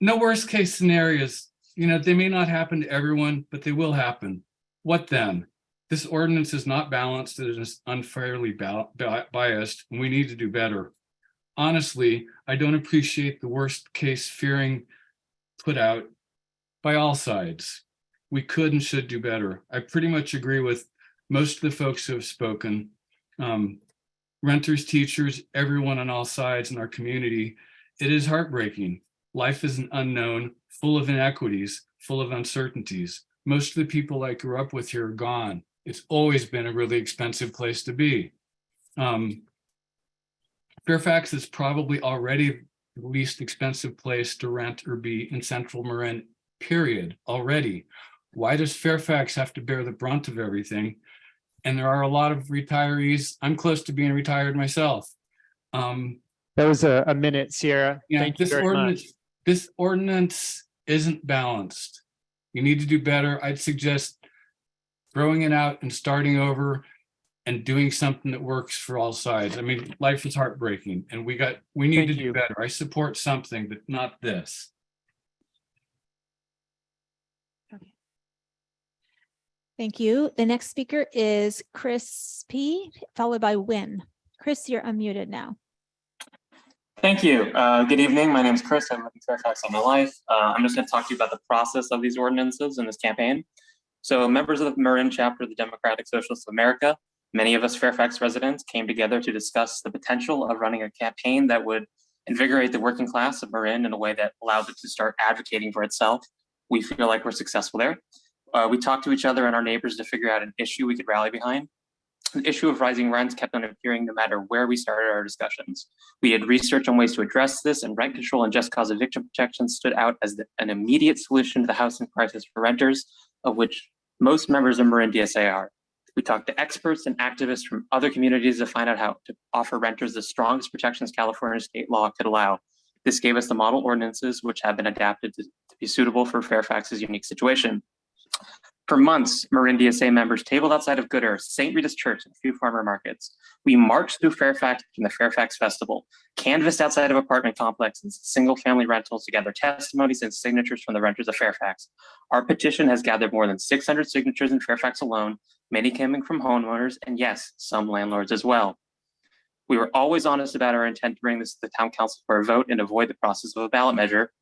E: No worst case scenarios. They may not happen to everyone, but they will happen. What then? This ordinance is not balanced. It is unfairly biased, and we need to do better. Honestly, I don't appreciate the worst case fearing put out by all sides. We could and should do better. I pretty much agree with most of the folks who have spoken. Renters, teachers, everyone on all sides in our community. It is heartbreaking. Life is an unknown, full of inequities, full of uncertainties. Most of the people I grew up with here are gone. It's always been a really expensive place to be. Fairfax is probably already the least expensive place to rent or be in Central Marin, period, already. Why does Fairfax have to bear the brunt of everything? And there are a lot of retirees. I'm close to being retired myself.
K: that was a minute, Sierra.
E: Yeah,
K: Thank you very much.
E: This ordinance isn't balanced. You need to do better. I'd suggest throwing it out and starting over and doing something that works for all sides. I mean, life is heartbreaking and we need to do better. I support something, but not this.
S: Thank you. The next speaker is Chris P, followed by Win. Chris, you're unmuted now.
T: Thank you. Good evening. My name is Chris. I've lived in Fairfax all my life. I'm just going to talk to you about the process of these ordinances in this campaign. So members of the Marin chapter of the Democratic Socialists of America, many of us Fairfax residents came together to discuss the potential of running a campaign that would invigorate the working class of Marin in a way that allows it to start advocating for itself. We feel like we're successful there. We talked to each other and our neighbors to figure out an issue we could rally behind. The issue of rising rents kept on appearing no matter where we started our discussions. We had research on ways to address this, and rent control and just cause eviction protection stood out as an immediate solution to the housing crisis for renters, of which most members of Marin DSA are. We talked to experts and activists from other communities to find out how to offer renters the strongest protections California state law could allow. This gave us the model ordinances, which have been adapted to be suitable for Fairfax's unique situation. For months, Marin DSA members tabled outside of Good Earth, St. Rita's Church, and a few farmer markets. We marched through Fairfax in the Fairfax Festival, canvassed outside of apartment complexes and single-family rentals to gather testimonies and signatures from the renters of Fairfax. Our petition has gathered more than 600 signatures in Fairfax alone, many coming from homeowners, and yes, some landlords as well. We were always honest about our intent to bring this to the town council for a vote and avoid the process of a ballot measure,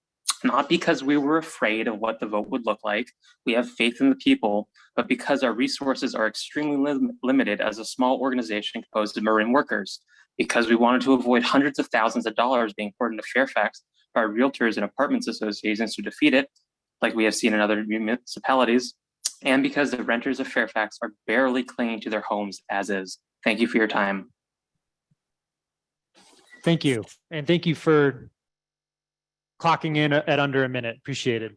T: not because we were afraid of what the vote would look like. We have faith in the people, but because our resources are extremely limited as a small organization composed of Marin workers, because we wanted to avoid hundreds of thousands of dollars being poured into Fairfax by realtors and apartments associations to defeat it, like we have seen in other municipalities, and because the renters of Fairfax are barely clinging to their homes as is. Thank you for your time.
K: Thank you. And thank you for clocking in at under a minute. Appreciate it.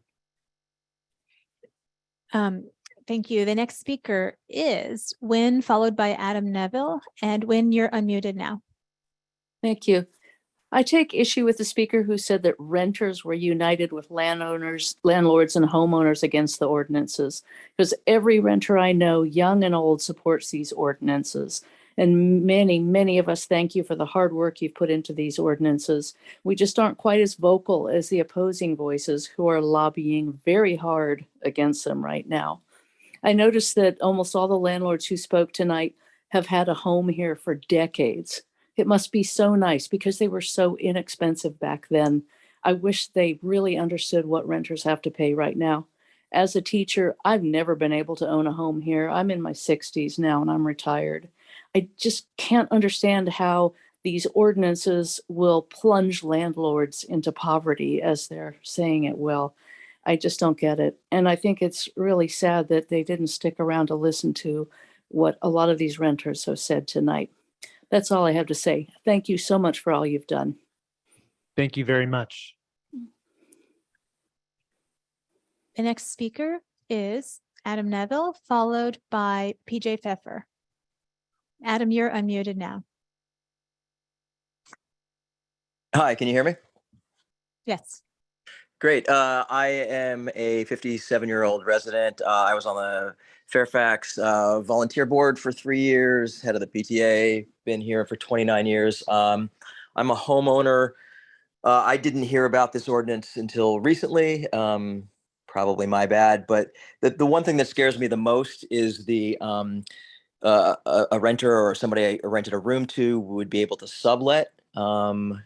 S: Thank you. The next speaker is Win, followed by Adam Neville. And Win, you're unmuted now.
W: Thank you. I take issue with the speaker who said that renters were united with landlords and homeowners against the ordinances, because every renter I know, young and old, supports these ordinances. And many, many of us thank you for the hard work you've put into these ordinances. We just aren't quite as vocal as the opposing voices who are lobbying very hard against them right now. I noticed that almost all the landlords who spoke tonight have had a home here for decades. It must be so nice because they were so inexpensive back then. I wish they really understood what renters have to pay right now. As a teacher, I've never been able to own a home here. I'm in my 60s now and I'm retired. I just can't understand how these ordinances will plunge landlords into poverty as they're saying it will. I just don't get it. And I think it's really sad that they didn't stick around to listen to what a lot of these renters have said tonight. That's all I have to say. Thank you so much for all you've done.
K: Thank you very much.
S: The next speaker is Adam Neville, followed by PJ Pfeffer. Adam, you're unmuted now.
F: Hi, can you hear me?
S: Yes.
F: Great. I am a 57-year-old resident. I was on the Fairfax volunteer board for 3 years, head of the PTA, been here for 29 years. I'm a homeowner. I didn't hear about this ordinance until recently. Probably my bad, but the one thing that scares me the most is a renter or somebody I rented a room to would be able to sublet. I'm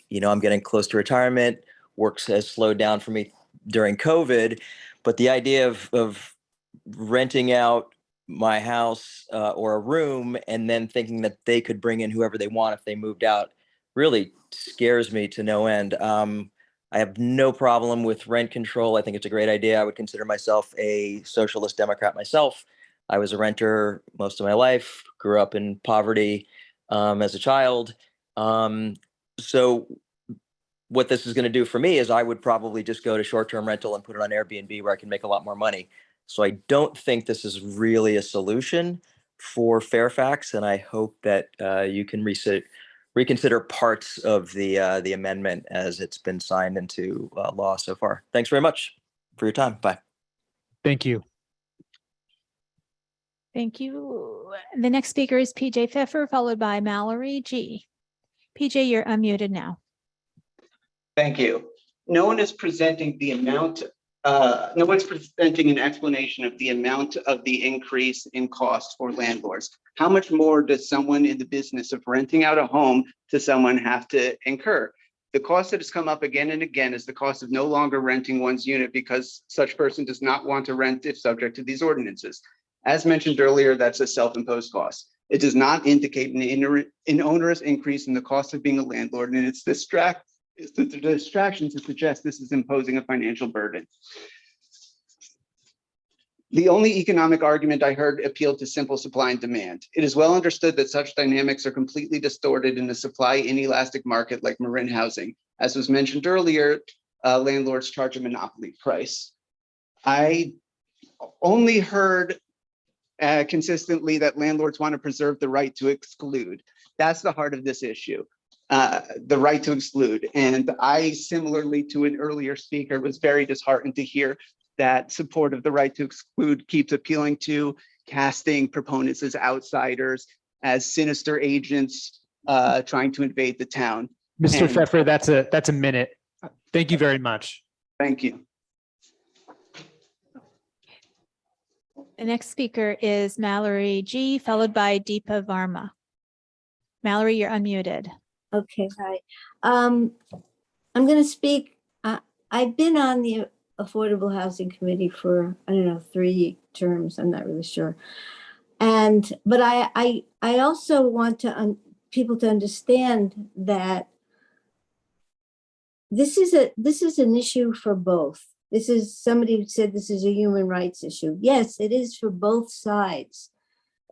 F: getting close to retirement. Work has slowed down for me during COVID, but the idea of renting out my house or a room and then thinking that they could bring in whoever they want if they moved out really scares me to no end. I have no problem with rent control. I think it's a great idea. I would consider myself a socialist Democrat myself. I was a renter most of my life, grew up in poverty as a child. So what this is going to do for me is I would probably just go to short-term rental and put it on Airbnb where I can make a lot more money. So I don't think this is really a solution for Fairfax, and I hope that you can reconsider parts of the amendment as it's been signed into law so far. Thanks very much for your time. Bye.
K: Thank you.
S: Thank you. The next speaker is PJ Pfeffer, followed by Mallory G. PJ, you're unmuted now.
G: Thank you. No one is presenting the amount, no one's presenting an explanation of the amount of the increase in cost for landlords. How much more does someone in the business of renting out a home to someone have to incur? The cost that has come up again and again is the cost of no longer renting one's unit because such person does not want to rent if subject to these ordinances. As mentioned earlier, that's a self-imposed cost. It does not indicate an onerous increase in the cost of being a landlord, and it's the distraction to suggest this is imposing a financial burden. The only economic argument I heard appealed to simple supply and demand. It is well understood that such dynamics are completely distorted in a supply inelastic market like Marin housing. As was mentioned earlier, landlords charge a monopoly price. I only heard consistently that landlords want to preserve the right to exclude. That's the heart of this issue. The right to exclude. And I, similarly to an earlier speaker, was very disheartened to hear that support of the right to exclude keeps appealing to casting proponents as outsiders, as sinister agents trying to invade the town.
K: Mr. Pfeffer, that's a minute. Thank you very much.
G: Thank you.
S: The next speaker is Mallory G, followed by Deepa Varma. Mallory, you're unmuted.
I: Okay, hi. I'm going to speak. I've been on the Affordable Housing Committee for, I don't know, 3 terms. I'm not really sure. But I also want people to understand that this is an issue for both. Somebody said this is a human rights issue. Yes, it is for both sides.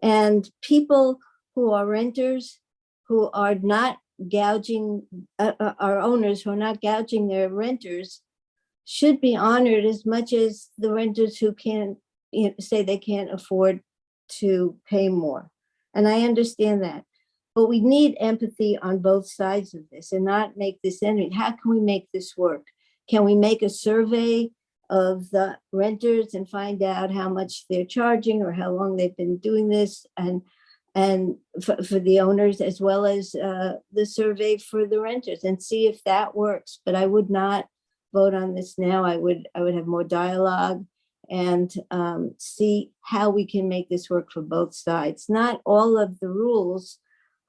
I: And people who are renters, who are not gouging, our owners who are not gouging their renters, should be honored as much as the renters who can't say they can't afford to pay more. And I understand that. But we need empathy on both sides of this and not make this enemy. How can we make this work? Can we make a survey of the renters and find out how much they're charging or how long they've been doing this, and for the owners, as well as the survey for the renters, and see if that works? But I would not vote on this now. I would have more dialogue and see how we can make this work for both sides. Not all of the rules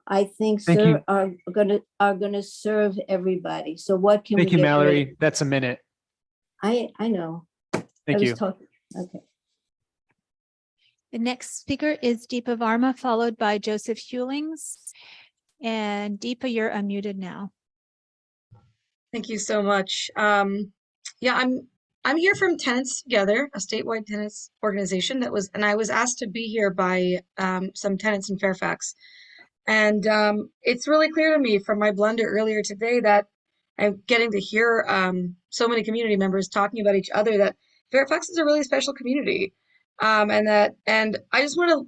I: I think
K: Thank you.
I: are gonna serve everybody. So what can we
K: Thank you,
I: get rid of?
K: Mallory. That's a minute.
I: I know. I
K: Thank
I: was
K: you.
I: talking, okay.
S: The next speaker is Deepa Varma, followed by Joseph Hewlings. And Deepa, you're unmuted now.
B: Thank you so much. Yeah, I'm here from Tenants Together, a statewide tenants organization and I was asked to be here by some tenants in Fairfax. And it's really clear to me from my blunder earlier today that I'm getting to hear so many community members talking about each other that Fairfax is a really special community. And I just want to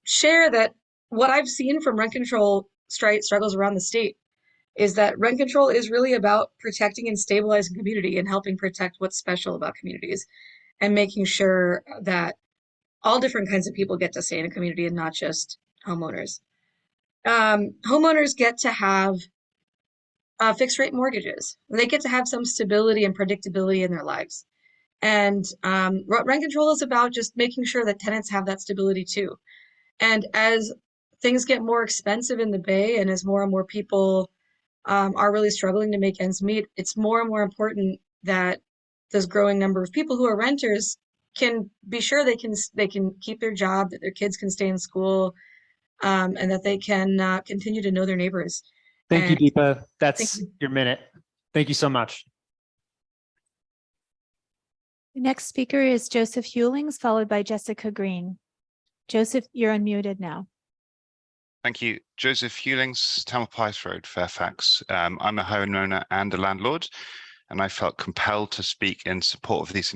B: share that what I've seen from rent control struggles around the state is that rent control is really about protecting and stabilizing community and helping protect what's special about communities and making sure that all different kinds of people get to stay in a community and not just homeowners. Homeowners get to have fixed rate mortgages. They get to have some stability and predictability in their lives. And rent control is about just making sure that tenants have that stability too. And as things get more expensive in the Bay and as more and more people are really struggling to make ends meet, it's more and more important that this growing number of people who are renters can be sure they can keep their job, that their kids can stay in school, and that they can continue to know their neighbors.
K: Thank you,
B: And
K: Deepa. That's your minute. Thank you so much.
S: The next speaker is Joseph Hewlings, followed by Jessica Green. Joseph, you're unmuted now.
D: Thank you. Joseph Hewlings, Tamalpais Road, Fairfax. I'm a homeowner and a landlord, and I felt compelled to speak in support of these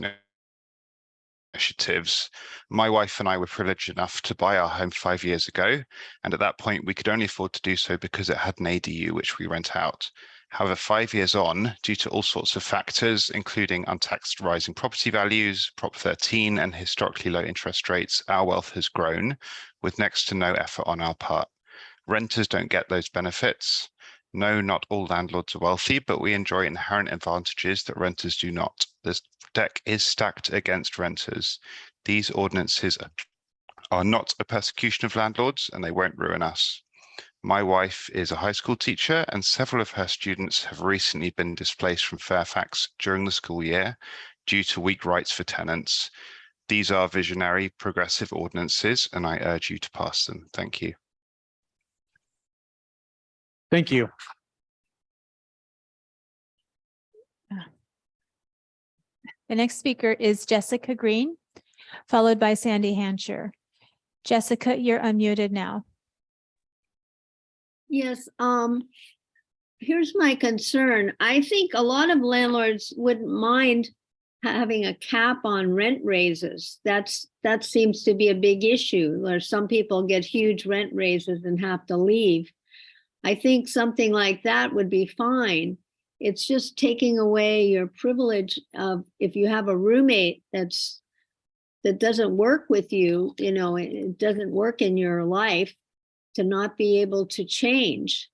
D: initiatives. My wife and I were privileged enough to buy our home 5 years ago, and at that point we could only afford to do so because it had an ADU which we rent out. However, 5 years on, due to all sorts of factors, including untaxed rising property values, Prop 13 and historically low interest rates, our wealth has grown with next to no effort on our part. Renters don't get those benefits. No, not all landlords are wealthy, but we enjoy inherent advantages that renters do not. This deck is stacked against renters. These ordinances are not a persecution of landlords, and they won't ruin us. My wife is a high school teacher, and several of her students have recently been displaced from Fairfax during the school year due to weak rights for tenants. These are visionary, progressive ordinances, and I urge you to pass them. Thank you.
K: Thank you.
S: The next speaker is Jessica Green, followed by Sandy Hancher. Jessica, you're unmuted now.
V: Yes, here's my concern. I think a lot of landlords wouldn't mind having a cap on rent raises. That seems to be a big issue, where some people get huge rent raises and have to leave. I think something like that would be fine. It's just taking away your privilege of, if you have a roommate that doesn't work with you, it doesn't work in your life, to not be able to change.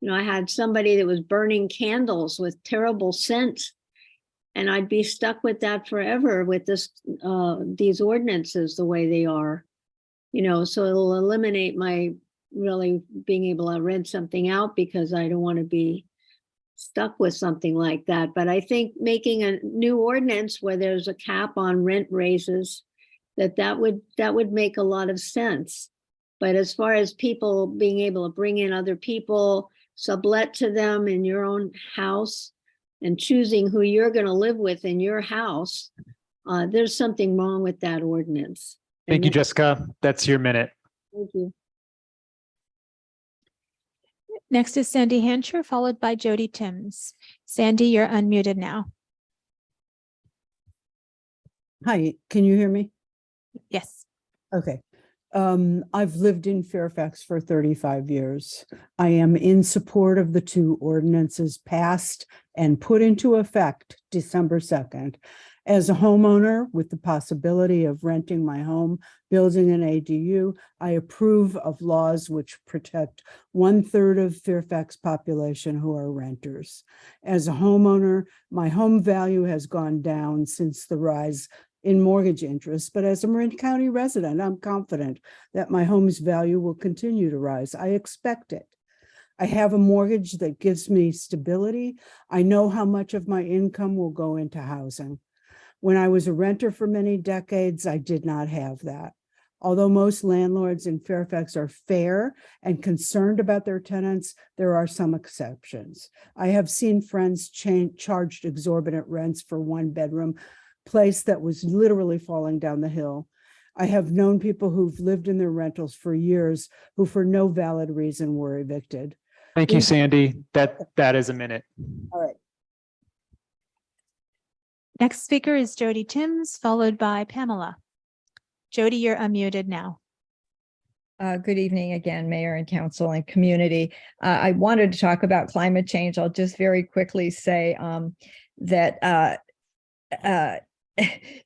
V: I had somebody that was burning candles with terrible scents, and I'd be stuck with that forever with these ordinances the way they are. So it'll eliminate my really being able to rent something out, because I don't want to be stuck with something like that. But I think making a new ordinance where there's a cap on rent raises, that would make a lot of sense. But as far as people being able to bring in other people, sublet to them in your own house, and choosing who you're going to live with in your house, there's something wrong with that ordinance.
K: Thank you, Jessica. That's your minute.
V: Thank you.
S: Next is Sandy Hancher, followed by Jody Timms. Sandy, you're unmuted now.
J: Hi, can you hear me?
S: Yes.
J: Okay. I've lived in Fairfax for 35 years. I am in support of the two ordinances passed and put into effect December 2nd. As a homeowner with the possibility of renting my home, building an ADU, I approve of laws which protect 1/3 of Fairfax population who are renters. As a homeowner, my home value has gone down since the rise in mortgage interest, but as a Marin County resident, I'm confident that my home's value will continue to rise. I expect it. I have a mortgage that gives me stability. I know how much of my income will go into housing. When I was a renter for many decades, I did not have that. Although most landlords in Fairfax are fair and concerned about their tenants, there are some exceptions. I have seen friends charged exorbitant rents for one-bedroom place that was literally falling down the hill. I have known people who've lived in their rentals for years who for no valid reason were evicted.
K: Thank you, Sandy. That is a minute.
J: All right.
S: Next speaker is Jody Timms, followed by Pamela. Jody, you're unmuted now.
L: Good evening again, Mayor and Council and community. I wanted to talk about climate change. I'll just very quickly say that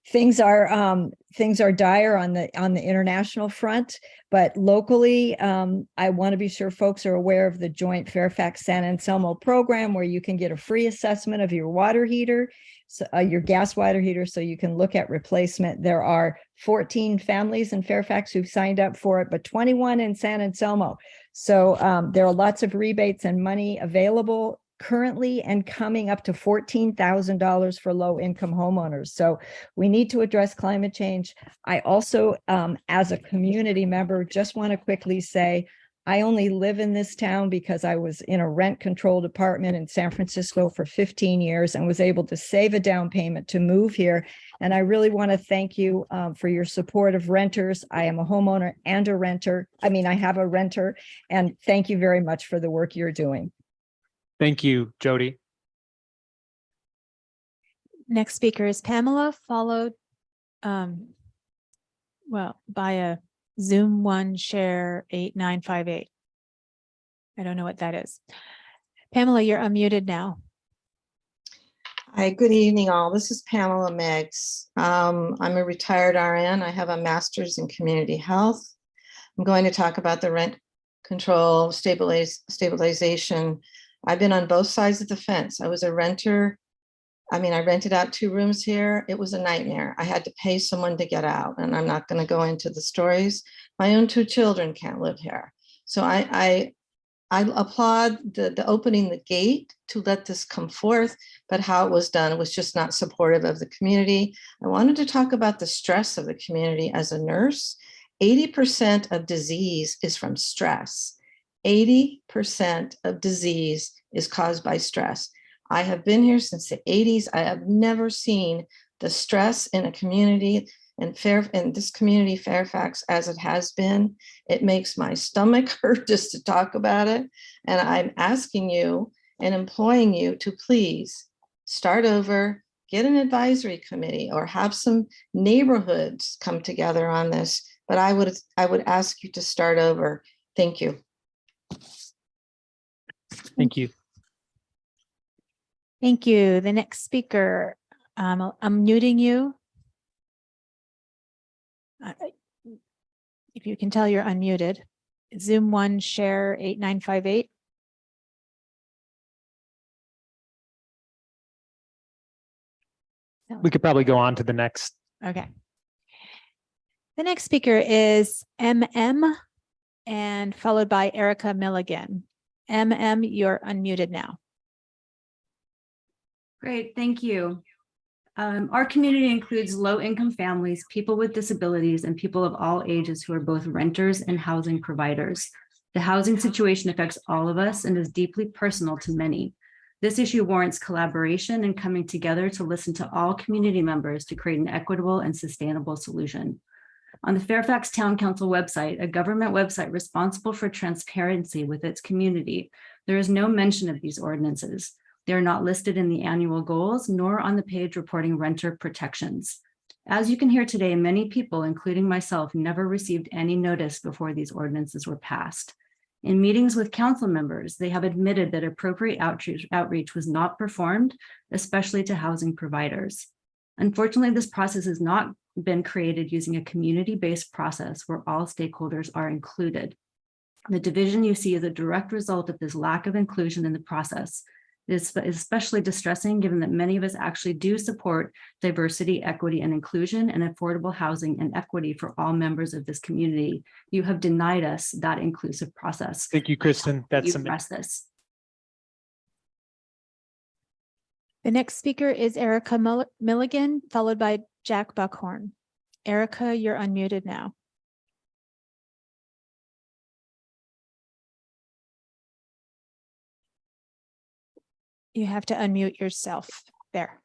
L: things are dire on the international front, but locally, I want to be sure folks are aware of the joint Fairfax San Anselmo program where you can get a free assessment of your water heater, so, your gas water heater, so you can look at replacement. There are 14 families in Fairfax who've signed up for it, but 21 in San Anselmo. So there are lots of rebates and money available currently and coming up to $14,000 for low-income homeowners. So we need to address climate change. I also, as a community member, just want to quickly say, I only live in this town because I was in a rent-controlled apartment in San Francisco for 15 years and was able to save a down payment to move here. And I really want to thank you for your support of renters. I am a homeowner and a renter. I mean, I have a renter, and thank you very much for the work you're doing.
K: Thank you, Jody.
S: Next speaker is Pamela, followed by a Zoom one share 8958. I don't know what that is. Pamela, you're unmuted now.
M: Hi, good evening all. This is Pamela Meggs. I'm a retired RN. I have a master's in community health. I'm going to talk about the rent control stabilization. I've been on both sides of the fence. I was a renter. I mean, I rented out 2 rooms here. It was a nightmare. I had to pay someone to get out, and I'm not going to go into the stories. My own 2 children can't live here. So I applaud the opening the gate to let this come forth, but how it was done, it was just not supportive of the community. I wanted to talk about the stress of the community as a nurse. 80% of disease is from stress. 80% of disease is caused by stress. I have been here since the 80s. I have never seen the stress in a community in this community, Fairfax, as it has been. It makes my stomach hurt just to talk about it. And I'm asking you and imploring you to please start over, get an advisory committee, or have some neighborhoods come together on this. But I would ask you to start over. Thank you.
K: Thank you.
S: Thank you. The next speaker, I'm muting you. If you can tell, you're unmuted. Zoom one share 8958.
K: We could probably go on to the next.
S: Okay. The next speaker is MM and followed by Erica Milligan. MM, you're unmuted now.
O: Great, thank you. Our community includes low-income families, people with disabilities, and people of all ages who are both renters and housing providers. The housing situation affects all of us and is deeply personal to many. This issue warrants collaboration and coming together to listen to all community members to create an equitable and sustainable solution. On the Fairfax Town Council website, a government website responsible for transparency with its community, there is no mention of these ordinances. They are not listed in the annual goals, nor on the page reporting renter protections. As you can hear today, many people, including myself, never received any notice before these ordinances were passed. In meetings with council members, they have admitted that appropriate outreach was not performed, especially to housing providers. Unfortunately, this process has not been created using a community-based process where all stakeholders are included. The division you see is a direct result of this lack of inclusion in the process. It's especially distressing given that many of us actually do support diversity, equity, and inclusion and affordable housing and equity for all members of this community. You have denied us that inclusive process.
K: Thank you, Kristen. That's
O: You
K: some.
O: address this.
S: The next speaker is Erica Milligan, followed by Jack Buckhorn. Erica, you're unmuted now. You have to unmute yourself there.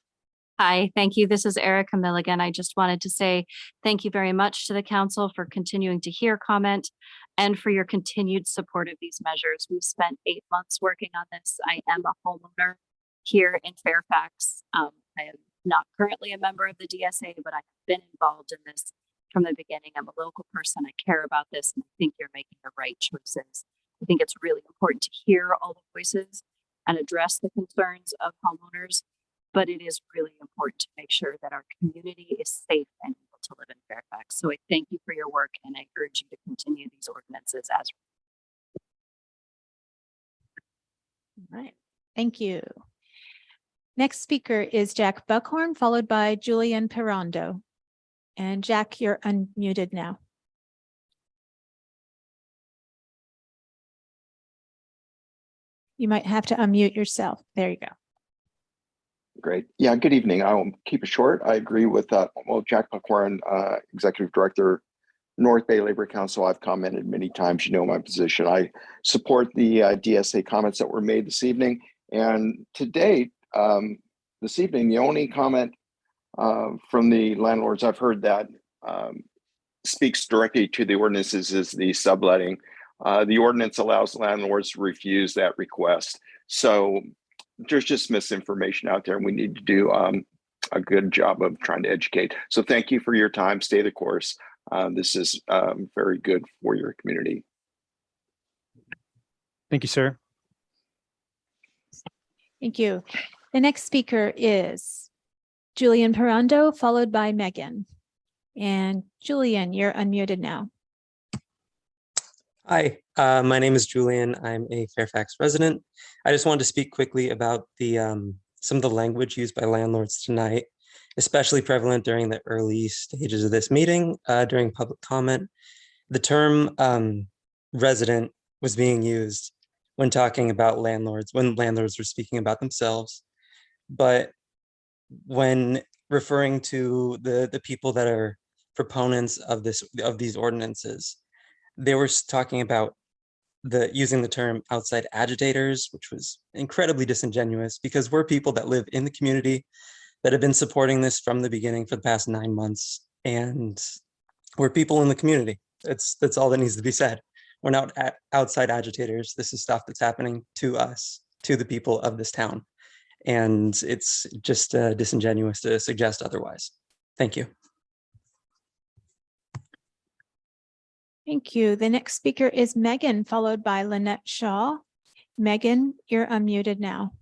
A: Hi, thank you. This is Erica Milligan. I just wanted to say thank you very much to the council for continuing to hear comment and for your continued support of these measures. We've spent 8 months working on this. I am a homeowner here in Fairfax. I am not currently a member of the DSA, but I've been involved in this from the beginning. I'm a local person. I care about this, and I think you're making the right choices. I think it's really important to hear all the voices and address the concerns of homeowners, but it is really important to make sure that our community is safe and able to live in Fairfax. So I thank you for your work, and I urge you to continue these ordinances as.
S: All right, thank you. Next speaker is Jack Buckhorn, followed by Julian Pirondo. And Jack, you're unmuted now. You might have to unmute yourself. There you go.
C: Great. Yeah, good evening. I'll keep it short. I agree with Jack Buckhorn, Executive Director, North Bay Labor Council. I've commented many times, you know my position. I support the DSA comments that were made this evening. And to date, this evening, the only comment from the landlords I've heard that speaks directly to the ordinances is the subletting. The ordinance allows landlords to refuse that request. So there's just misinformation out there, and we need to do a good job of trying to educate. So thank you for your time. Stay the course. This is very good for your community.
K: Thank you, sir.
S: Thank you. The next speaker is Julian Pirondo, followed by Megan. And Julian, you're unmuted now.
P: Hi, my name is Julian. I'm a Fairfax resident. I just wanted to speak quickly about the some of the language used by landlords tonight, especially prevalent during the early stages of this meeting during public comment. The term resident was being used when talking about landlords, when landlords were speaking about themselves. But when referring to the people that are proponents of these ordinances, they were talking about using the term outside agitators, which was incredibly disingenuous because we're people that live in the community that have been supporting this from the beginning for the past 9 months. And we're people in the community. That's all that needs to be said. We're not outside agitators. This is stuff that's happening to us, to the people of this town. And it's just disingenuous to suggest otherwise. Thank you.
S: Thank you. The next speaker is Megan, followed by Lynette Shaw. Megan, you're unmuted now.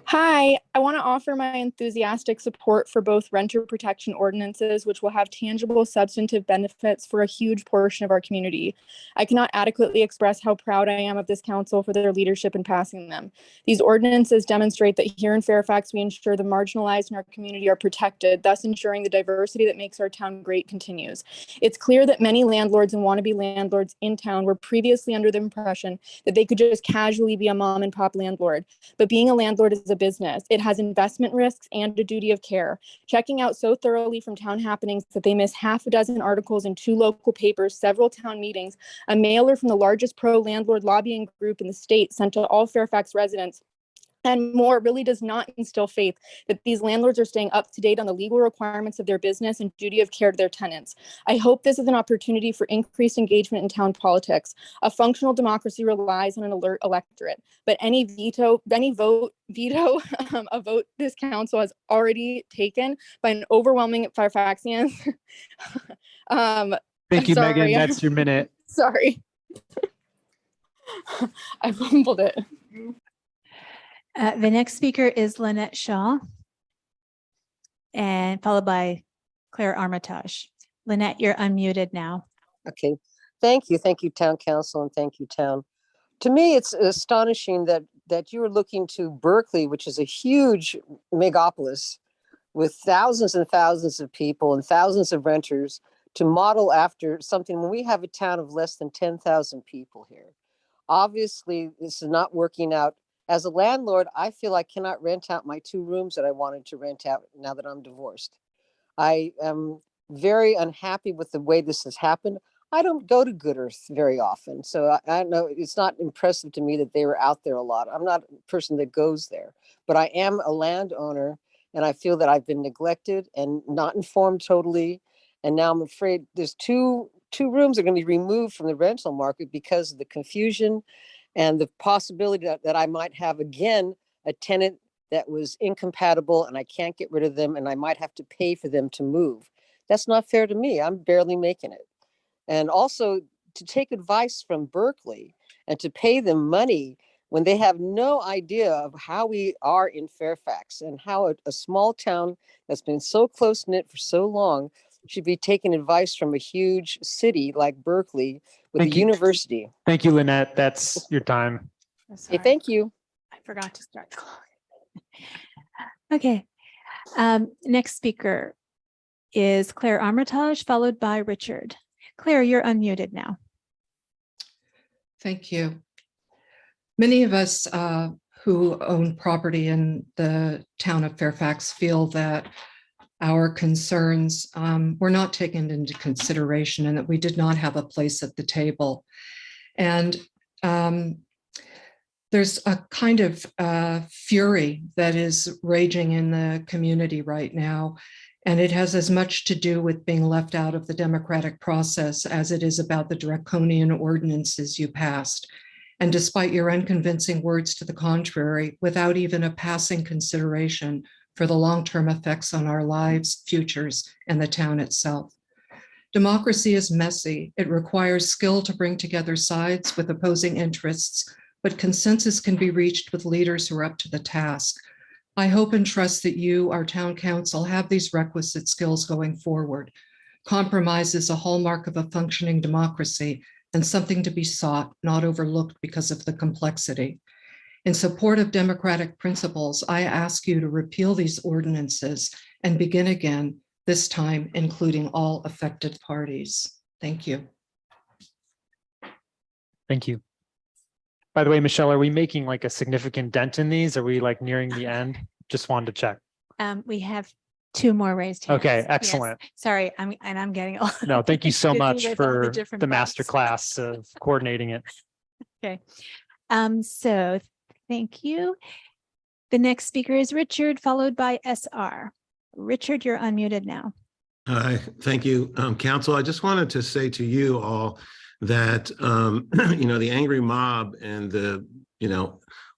X: Hi, I want to offer my enthusiastic support for both renter protection ordinances, which will have tangible substantive benefits for a huge portion of our community. I cannot adequately express how proud I am of this council for their leadership in passing them. These ordinances demonstrate that here in Fairfax, we ensure the marginalized in our community are protected, thus ensuring the diversity that makes our town great continues. It's clear that many landlords and wannabe landlords in town were previously under the impression that they could just casually be a mom and pop landlord. But being a landlord is a business. It has investment risks and a duty of care. Checking out so thoroughly from town happenings that they miss half a dozen articles in 2 local papers, several town meetings, a mailer from the largest pro-landlord lobbying group in the state sent to all Fairfax residents, and more really does not instill faith that these landlords are staying up to date on the legal requirements of their business and duty of care to their tenants. I hope this is an opportunity for increased engagement in town politics. A functional democracy relies on an alert electorate, but any vote a vote this council has already taken by an overwhelming Fairfaxians.
K: Thank you, Megan. That's your minute.
X: Sorry. I fumbled it.
S: The next speaker is Lynette Shaw, and followed by Claire Armitage. Lynette, you're unmuted now.
Y: Okay, thank you, town council, and thank you, town. To me, it's astonishing that
H: that you are looking to Berkeley, which is a huge megapolis with thousands and thousands of people and thousands of renters, to model after something when we have a town of less than 10,000 people here. Obviously, this is not working out. As a landlord, I feel I cannot rent out my 2 rooms that I wanted to rent out now that I'm divorced. I am very unhappy with the way this has happened. I don't go to Good Earth very often, so I don't know. It's not impressive to me that they were out there a lot. I'm not a person that goes there, but I am a landowner, and I feel that I've been neglected and not informed totally. And now I'm afraid there's two rooms are going to be removed from the rental market because of the confusion and the possibility that I might have again a tenant that was incompatible and I can't get rid of them and I might have to pay for them to move. That's not fair to me. I'm barely making it. And also to take advice from Berkeley and to pay them money when they have no idea of how we are in Fairfax and how a small town that's been so close knit for so long should be taking advice from a huge city like Berkeley with a university.
K: Thank you, Lynette. That's your time.
H: Hey, thank you.
S: I forgot to start the clock. Okay. Next speaker is Claire Armitage, followed by Richard. Claire, you're unmuted now.
N: Thank you. Many of us who own property in the town of Fairfax feel that our concerns were not taken into consideration and that we did not have a place at the table. And there's a kind of fury that is raging in the community right now. And it has as much to do with being left out of the democratic process as it is about the draconian ordinances you passed. And despite your unconvincing words to the contrary, without even a passing consideration for the long-term effects on our lives, futures, and the town itself. Democracy is messy. It requires skill to bring together sides with opposing interests, but consensus can be reached with leaders who are up to the task. I hope and trust that you, our town council, have these requisite skills going forward. Compromise is a hallmark of a functioning democracy and something to be sought, not overlooked because of the complexity. In support of democratic principles, I ask you to repeal these ordinances and begin again, this time including all affected parties. Thank you.
K: Thank you. By the way, Michelle, are we making like a significant dent in these? Are we like nearing the end? Just wanted to check.
S: We have 2 more raised hands.
K: Okay,
S: Yes.
K: excellent.
S: Sorry, I'm getting a lot.
K: No, thank you so
S: busy
K: much
S: with all
K: for
S: different
K: the
S: buttons.
K: masterclass of coordinating it.
S: Okay. So thank you. The next speaker is Richard, followed by SR. Richard, you're unmuted now.
Q: Hi, thank you, Council. I just wanted to say to you all that, the angry mob and the,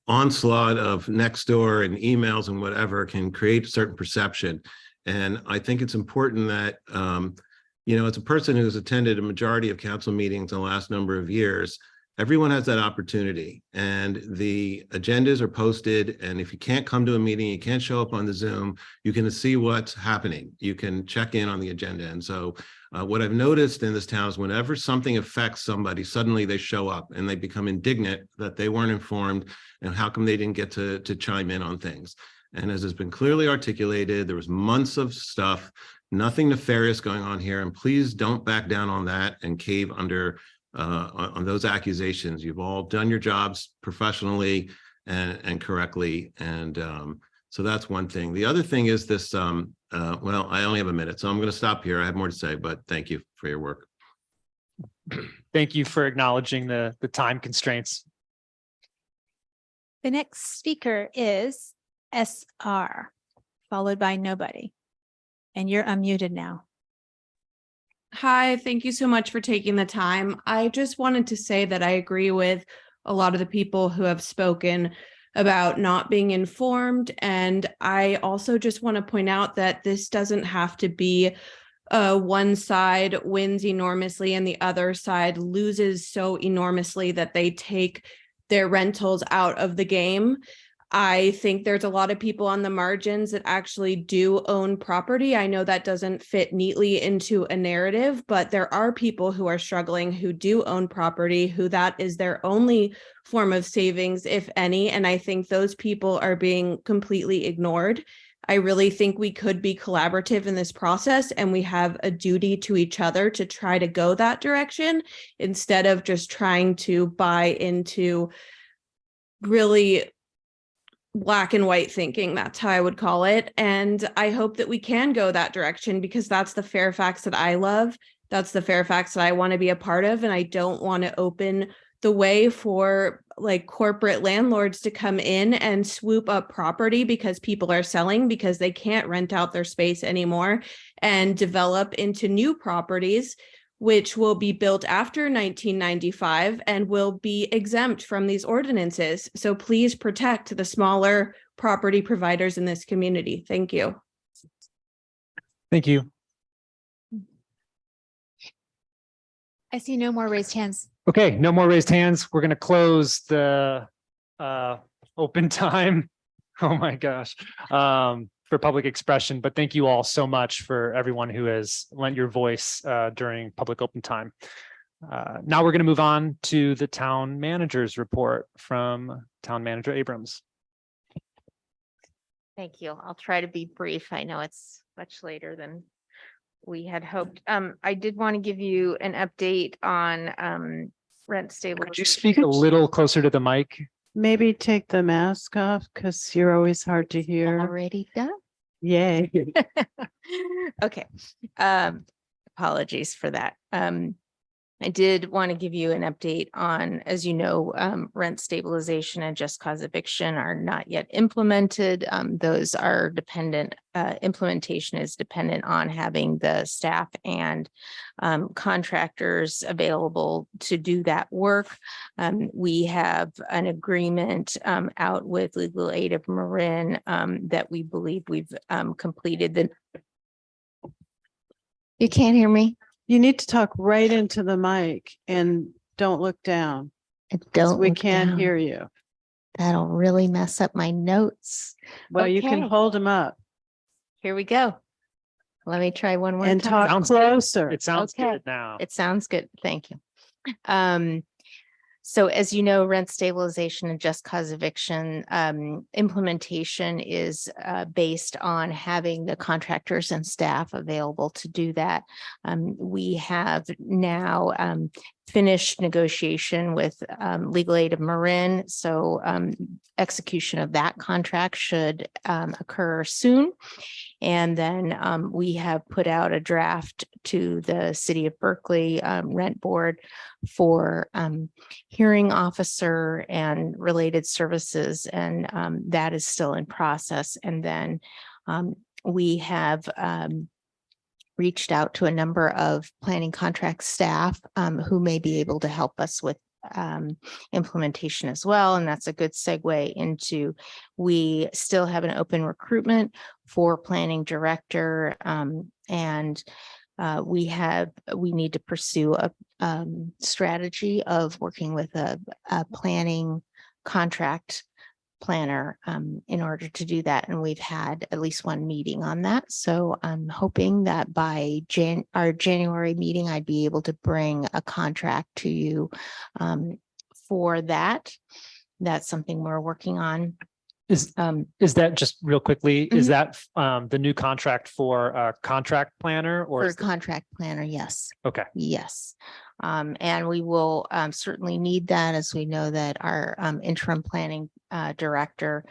Q: onslaught of Nextdoor and emails and whatever can create a certain perception. And I think it's important that, as a person who's attended a majority of council meetings in the last number of years, everyone has that opportunity, and the agendas are posted. And if you can't come to a meeting, you can't show up on the Zoom, you can see what's happening. You can check in on the agenda. And so what I've noticed in this town is whenever something affects somebody, suddenly they show up and they become indignant that they weren't informed and how come they didn't get to chime in on things. And as has been clearly articulated, there was months of stuff, nothing nefarious going on here. And please don't back down on that and cave under on those accusations. You've all done your jobs professionally and correctly. And so that's one thing. The other thing is this, well, I only have a minute, so I'm going to stop here. I have more to say, but thank you for your work.
K: Thank you for acknowledging the time constraints.
S: The next speaker is SR, followed by nobody. And you're unmuted now.
R: Hi, thank you so much for taking the time. I just wanted to say that I agree with a lot of the people who have spoken about not being informed. And I also just want to point out that this doesn't have to be one side wins enormously and the other side loses so enormously that they take their rentals out of the game. I think there's a lot of people on the margins that actually do own property. I know that doesn't fit neatly into a narrative, but there are people who are struggling who do own property, who that is their only form of savings, if any. And I think those people are being completely ignored. I really think we could be collaborative in this process, and we have a duty to each other to try to go that direction instead of just trying to buy into really black and white thinking. That's how I would call it. And I hope that we can go that direction, because that's the Fairfax that I love. That's the Fairfax that I want to be a part of. And I don't want to open the way for like corporate landlords to come in and swoop up property because people are selling, because they can't rent out their space anymore, and develop into new properties which will be built after 1995 and will be exempt from these ordinances. So please protect the smaller property providers in this community. Thank you.
K: Thank you.
S: I see no more raised hands.
K: Okay, no more raised hands. We're going to close the open time. Oh my gosh. For public expression, but thank you all so much for everyone who has lent your voice during public open time. Now we're going to move on to the town manager's report from Town Manager Abrams.
E: Thank you. I'll try to be brief. I know it's much later than we had hoped. I did want to give you an update on rent stabilization.
K: Could you speak a little closer to the mic?
T: Maybe take the mask off because you're always hard to hear.
E: Already done.
T: Yay.
E: Okay. Apologies for that. I did want to give you an update on, as you know, rent stabilization and just cause eviction are not yet implemented. Those are dependent, implementation is dependent on having the staff and contractors available to do that work. We have an agreement out with Legal Aid of Marin that we believe we've completed. You can't hear me?
T: You need to talk right into the mic and don't look down. We can't hear you.
E: That'll really mess up my notes.
T: Well, you can hold them up.
E: Here we go. Let me try one more
T: and
E: time.
T: talk closer.
K: It sounds good now.
E: It sounds good. Thank you. So as you know, rent stabilization and just cause eviction implementation is based on having the contractors and staff available to do that. We have now finished negotiation with Legal Aid of Marin. So execution of that contract should occur soon. And then we have put out a draft to the City of Berkeley Rent Board for hearing officer and related services. And that is still in process. And then we have reached out to a number of planning contract staff who may be able to help us with implementation as well. And that's a good segue into, we still have an open recruitment for planning director. And we need to pursue a strategy of working with a planning contract planner in order to do that. And we've had at least one meeting on that. So I'm hoping that by our January meeting, I'd be able to bring a contract to you for that. That's something we're working on.
K: Is that just real quickly, is that the new contract for a contract planner or?
E: For contract planner, yes.
K: Okay.
E: Yes. And we will certainly need that, as we know that our interim planning director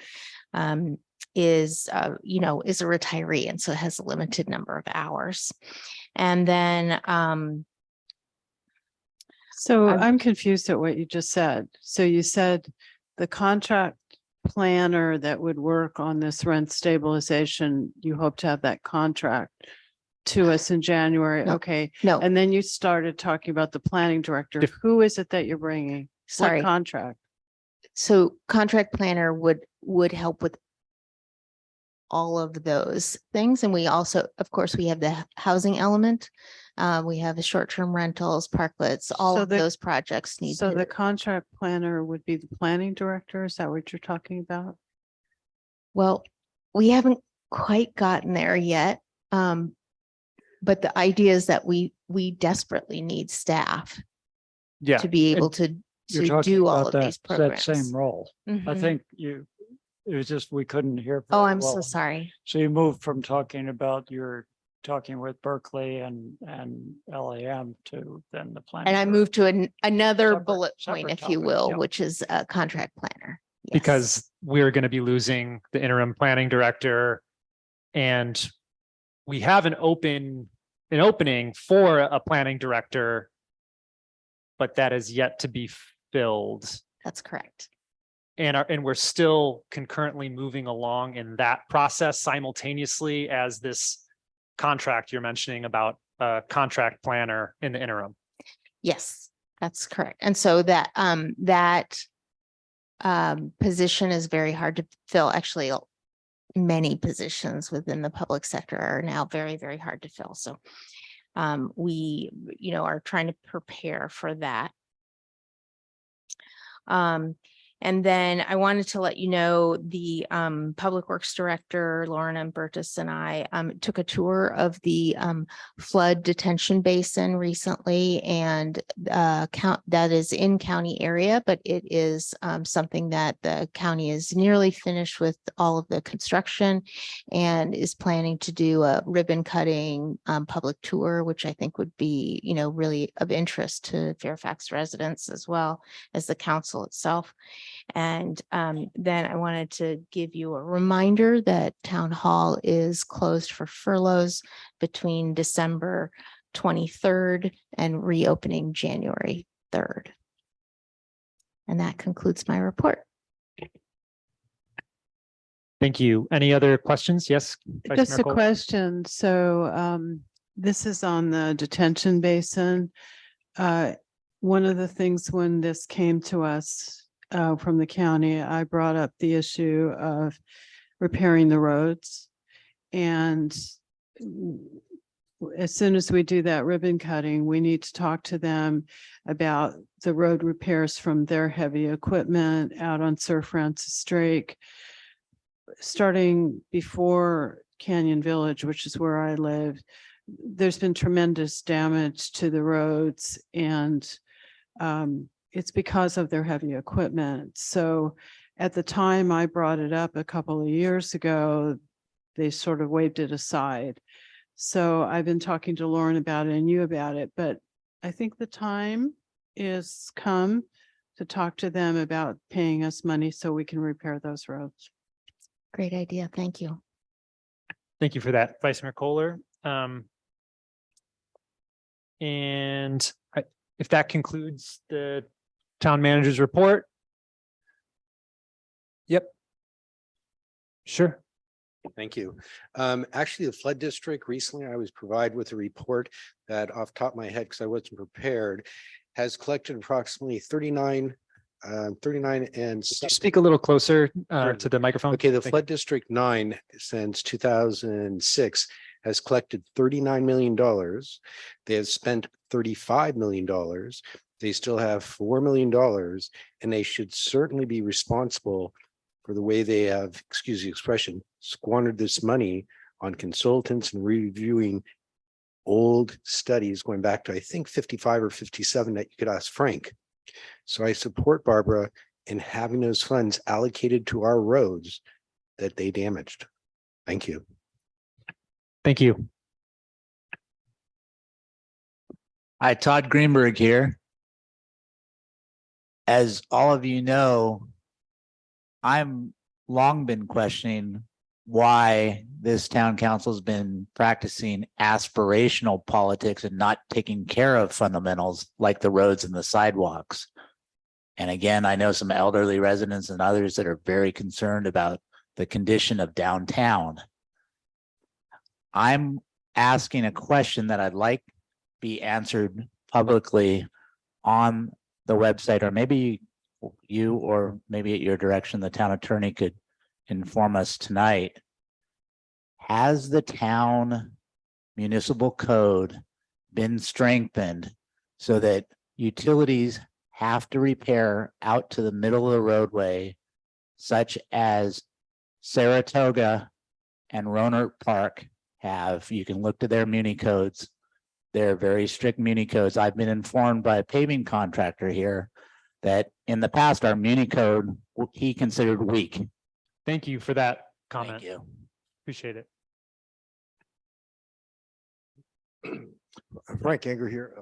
E: is a retiree, and so has a limited number of hours. And then
T: so I'm confused at what you just said. So you said the contract planner that would work on this rent stabilization, you hope to have that contract to us in January.
E: No,
T: okay.
E: no.
T: And then you started talking about the planning director. Who is it that you're bringing?
E: Sorry.
T: What contract?
E: So contract planner would help with all of those things. And we also, of course, we have the housing element. We have the short-term rentals, parklets, all of those projects need.
T: So the contract planner would be the planning director. Is that what you're talking about?
E: Well, we haven't quite gotten there yet. But the idea is that we desperately need staff
F: Yeah.
E: to be able
F: and
E: to
F: you're talking
E: do all
F: about
E: of
F: that,
E: these
F: that
E: programs.
F: same role. I
E: Mhm.
F: think it was just, we couldn't hear.
E: Oh,
F: very
E: I'm so
F: well.
E: sorry.
F: So you moved from talking about talking with Berkeley and LAM to then the planning.
E: And I moved to another
F: Separate-
E: bullet point,
F: separate
E: if you
F: topic,
E: will,
F: yeah.
E: which is a contract planner. Yes.
K: Because we're going to be losing the interim planning director, and we have an opening for a planning director, but that is yet to be filled.
E: That's correct.
K: And we're still concurrently moving along in that process simultaneously as this contract you're mentioning about a contract planner in the interim.
E: Yes, that's correct. And so that position is very hard to fill. Actually, many positions within the public sector are now very, very hard to fill. So we, are trying to prepare for that. And then I wanted to let you know the Public Works Director, Lauren Umbertus, and I took a tour of the flood detention basin recently, and that is in county area, but it is something that the county is nearly finished with all of the construction and is planning to do a ribbon cutting public tour, which I think would be, really of interest to Fairfax residents as well as the council itself. And then I wanted to give you a reminder that Town Hall is closed for furloughs between December 23rd and reopening January 3rd. And that concludes my report.
K: Thank you. Any other questions? Yes. Vice
T: Just
K: Mayor
T: a
K: Cole?
T: question. So this is on the detention basin. One of the things when this came to us from the county, I brought up the issue of repairing the roads. And as soon as we do that ribbon cutting, we need to talk to them about the road repairs from their heavy equipment out on Sir Francis Drake, starting before Canyon Village, which is where I live. There's been tremendous damage to the roads, and it's because of their heavy equipment. So at the time I brought it up a couple of years ago, they sort of waved it aside. So I've been talking to Lauren about it and you about it, but I think the time is come to talk to them about paying us money so we can repair those roads.
E: Great idea. Thank you.
K: Thank you for that, Vice Mayor Kohler. If that concludes the town manager's report. Yep. Sure.
G: Thank you. Actually, the flood district, recently I was provided with a report that off the top of my head, because I wasn't prepared, has collected approximately 39 and
K: speak a little closer to the microphone.
G: Okay, the flood district 9 since 2006 has collected $39 million. They have spent $35 million. They still have $4 million, and they should certainly be responsible for the way they have, excuse the expression, squandered this money on consultants and reviewing old studies going back to, I think, 55 or 57 that you could ask Frank. So I support Barbara in having those funds allocated to our roads that they damaged. Thank you.
K: Thank you.
U: Hi, Todd Greenberg here. As all of you know, I'm long been questioning why this town council's been practicing aspirational politics and not taking care of fundamentals like the roads and the sidewalks. And again, I know some elderly residents and others that are very concerned about the condition of downtown. I'm asking a question that I'd like be answered publicly on the website, or maybe you, or maybe at your direction, the town attorney could inform us tonight. Has the town municipal code been strengthened so that utilities have to repair out to the middle of the roadway, such as Saratoga and Rohnert Park have. You can look to their muni codes. They're very strict muni codes. I've been informed by a paving contractor here that in the past, our muni code, he considered weak.
K: Thank you for that comment.
U: Thank you.
K: Appreciate it.
B: Frank Anger here.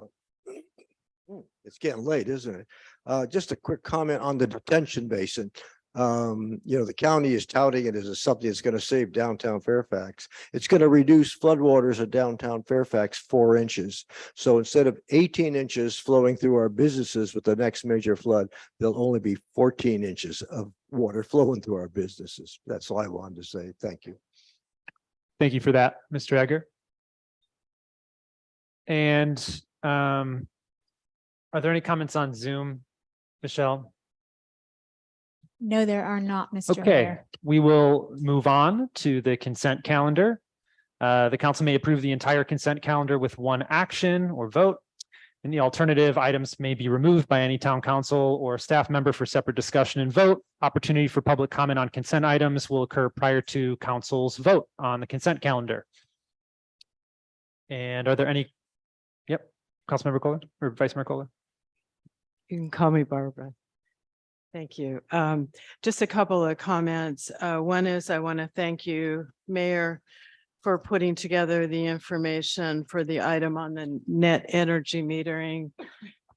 B: It's getting late, isn't it? Just a quick comment on the detention basin. The county is touting it as something that's going to save downtown Fairfax. It's going to reduce floodwaters of downtown Fairfax 4 inches. So instead of 18 inches flowing through our businesses with the next major flood, there'll only be 14 inches of water flowing through our businesses. That's all I wanted to say. Thank you.
K: Thank you for that, Mr. Egger. And are there any comments on Zoom, Michelle?
S: No, there are not, Mr.
K: Okay,
S: Mayor.
K: we will move on to the consent calendar. The council may approve the entire consent calendar with one action or vote. And the alternative items may be removed by any town council or staff member for separate discussion and vote. Opportunity for public comment on consent items will occur prior to council's vote on the consent calendar. And are there any? Yep, Councilmember Kohler or Vice Mayor Kohler?
T: You can call me Barbara. Thank you. Just a couple of comments. One is I want to thank you, Mayor, for putting together the information for the item on the net energy metering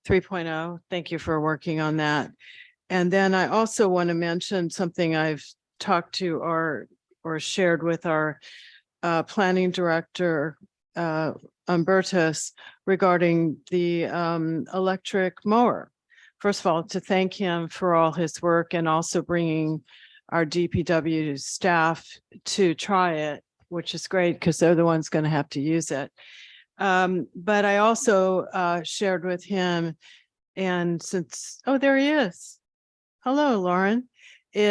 T: 3.0. Thank you for working on that. And then I also want to mention something I've talked to or shared with our planning director, Umbertus, regarding the electric mower. First of all, to thank him for all his work and also bringing our DPW staff to try it, which is great because they're the ones going to have to use it. But I also shared with him, and since, oh, there he is. Hello, Lauren. He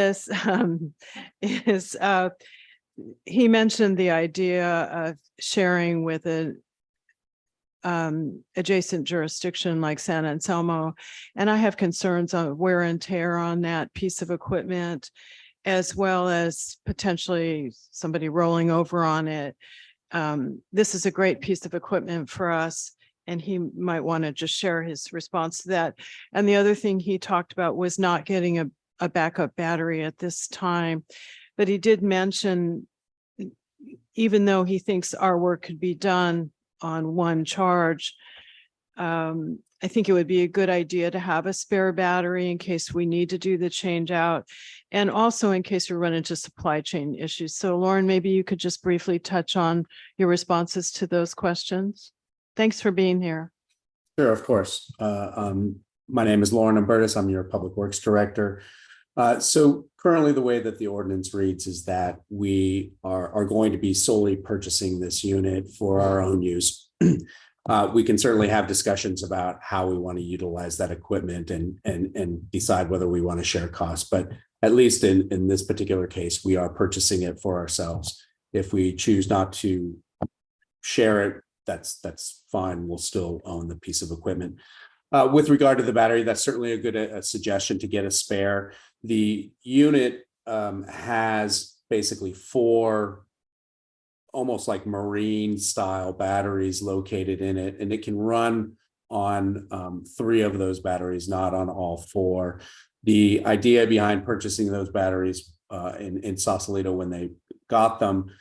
T: mentioned the idea of sharing with a adjacent jurisdiction like San Anselmo. And I have concerns on wear and tear on that piece of equipment, as well as potentially somebody rolling over on it. This is a great piece of equipment for us, and he might want to just share his response to that. And the other thing he talked about was not getting a backup battery at this time, but he did mention, even though he thinks our work could be done on one charge, I think it would be a good idea to have a spare battery in case we need to do the change out, and also in case we run into supply chain issues. So Lauren, maybe you could just briefly touch on your responses to those questions. Thanks for being here.
D: Sure, of course. My name is Lauren Umbertus. I'm your Public Works Director. So currently the way that the ordinance reads is that we are going to be solely purchasing this unit for our own use. We can certainly have discussions about how we want to utilize that equipment and decide whether we want to share costs. But at least in this particular case, we are purchasing it for ourselves. If we choose not to share it, that's fine. We'll still own the piece of equipment. With regard to the battery, that's certainly a good suggestion to get a spare. The unit has basically 4 almost like marine style batteries located in it, and it can run on 3 of those batteries, not on all 4. The idea behind purchasing those batteries in Sausalito when they got them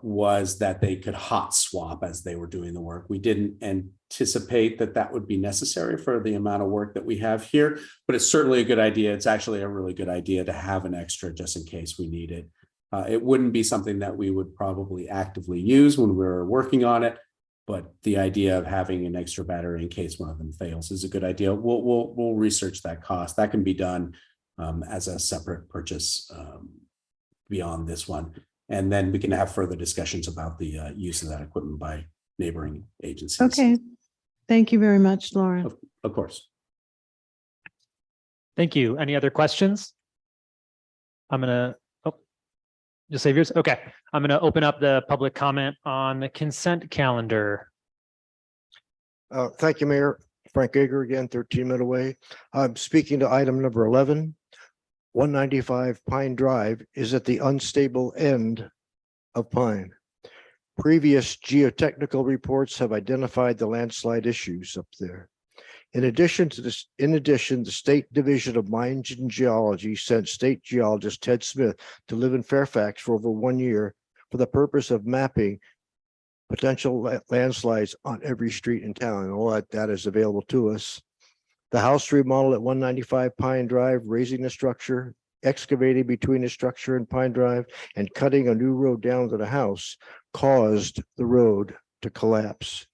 D: was that they could hot swap as they were doing the work. We didn't anticipate that would be necessary for the amount of work that we have here, but it's certainly a good idea. It's actually a really good idea to have an extra just in case we need it. It wouldn't be something that we would probably actively use when we're working on it, but the idea of having an extra battery in case one of them fails is a good idea. We'll research that cost. That can be done as a separate purchase beyond this one. And then we can have further discussions about the use of that equipment by neighboring agencies.
T: Okay. Thank you very much, Lauren.
D: Of course.
K: Thank you. Any other questions? I'm going to, just save yours. Okay. I'm going to open up the public comment on the consent calendar.
B: Thank you, Mayor. Frank Ager again, 13 Middle Way. I'm speaking to item number 11. 195 Pine Drive is at the unstable end of Pine. Previous geotechnical reports have identified the landslide issues up there. In addition, the State Division of Mines and Geology sent state geologist Ted Smith to live in Fairfax for over 1 year for the purpose of mapping potential landslides on every street in town. And all that data is available to us. The house remodel at 195 Pine Drive, raising the structure, excavating between the structure and Pine Drive, and cutting a new road down to the house caused the road to collapse.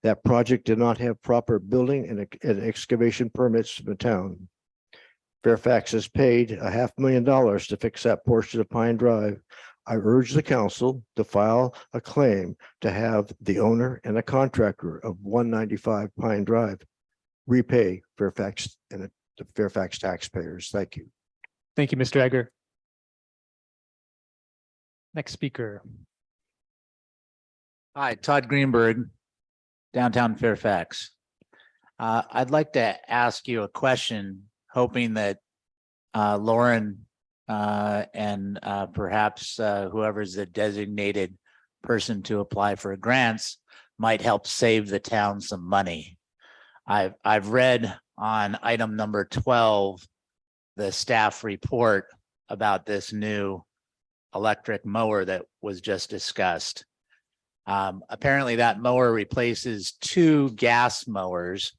B: That project did not have proper building and excavation permits from the town. Fairfax has paid $500,000 to fix that portion of Pine Drive. I urge the council to file a claim to have the owner and a contractor of 195 Pine Drive repay Fairfax and the Fairfax taxpayers. Thank you.
K: Thank you, Mr. Egger. Next speaker.
U: Hi, Todd Greenberg, downtown Fairfax. I'd like to ask you a question, hoping that Lauren and perhaps whoever's the designated person to apply for grants might help save the town some money. I've read on item number 12, the staff report about this new electric mower that was just discussed. Apparently that mower replaces 2 gas mowers.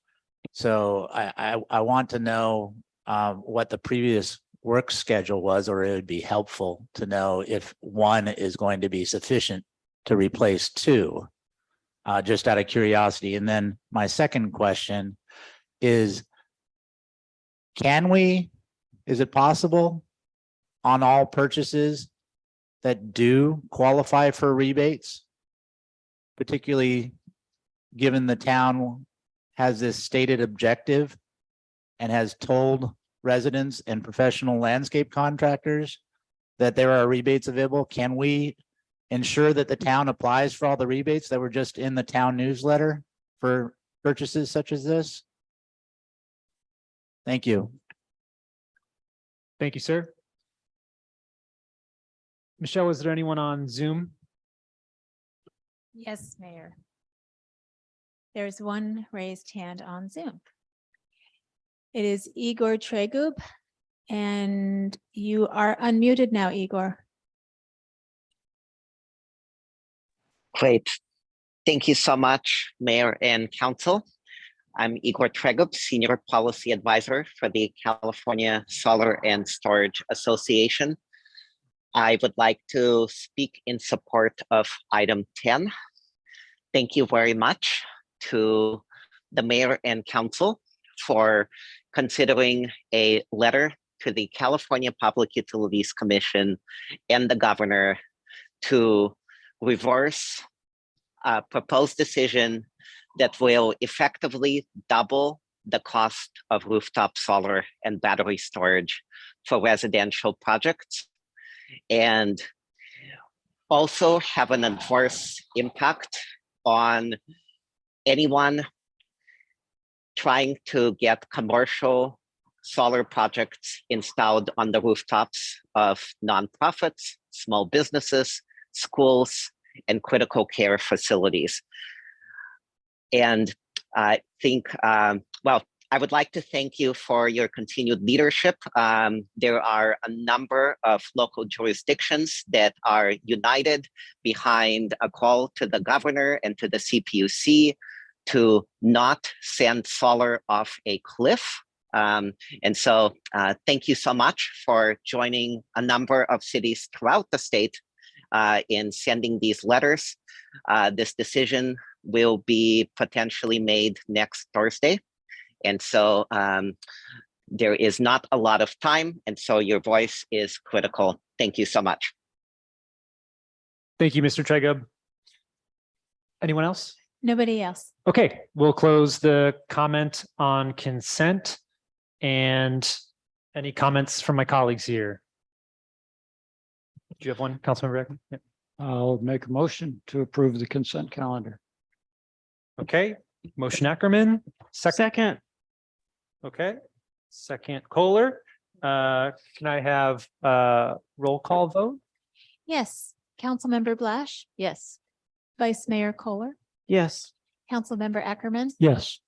U: So I want to know what the previous work schedule was, or it would be helpful to know if one is going to be sufficient to replace 2, just out of curiosity. And then my second question is, is it possible on all purchases that do qualify for rebates, particularly given the town has this stated objective and has told residents and professional landscape contractors that there are rebates available? Can we ensure that the town applies for all the rebates that were just in the town newsletter for purchases such as this? Thank you.
K: Thank you, sir. Michelle, is there anyone on Zoom?
S: Yes, Mayor. There's one raised hand on Zoom. It is Igor Tregub, and you are unmuted now, Igor.
I: Great. Thank you so much, Mayor and Council. I'm Igor Tregub, Senior Policy Advisor for the California Solar and Storage Association. I would like to speak in support of item 10. Thank you very much to the Mayor and Council for considering a letter to the California Public Utilities Commission and the Governor to reverse a proposed decision that will effectively double the cost of rooftop solar and battery storage for residential projects, and also have an adverse impact on anyone trying to get commercial solar projects installed on the rooftops of nonprofits, small businesses, schools, and critical care facilities. And I think, well, I would like to thank you for your continued leadership. There are a number of local jurisdictions that are united behind a call to the governor and to the CPUC to not send solar off a cliff. And so thank you so much for joining a number of cities throughout the state in sending these letters. This decision will be potentially made next Thursday. And so there is not a lot of time. And so your voice is critical. Thank you so much.
K: Thank you, Mr. Tregub. Anyone else?
S: Nobody else.
K: Okay, we'll close the comment on consent. And any comments from my colleagues here? Do you have one, Councilmember Beckman? Yeah.
F: I'll make a motion to approve the consent calendar.
K: Okay, motion Ackerman, second. Okay, second Kohler. Can I have a roll call vote?
S: Yes. Councilmember Blash? Yes. Vice Mayor Kohler?
T: Yes.
S: Councilmember Ackerman?
K: Yes.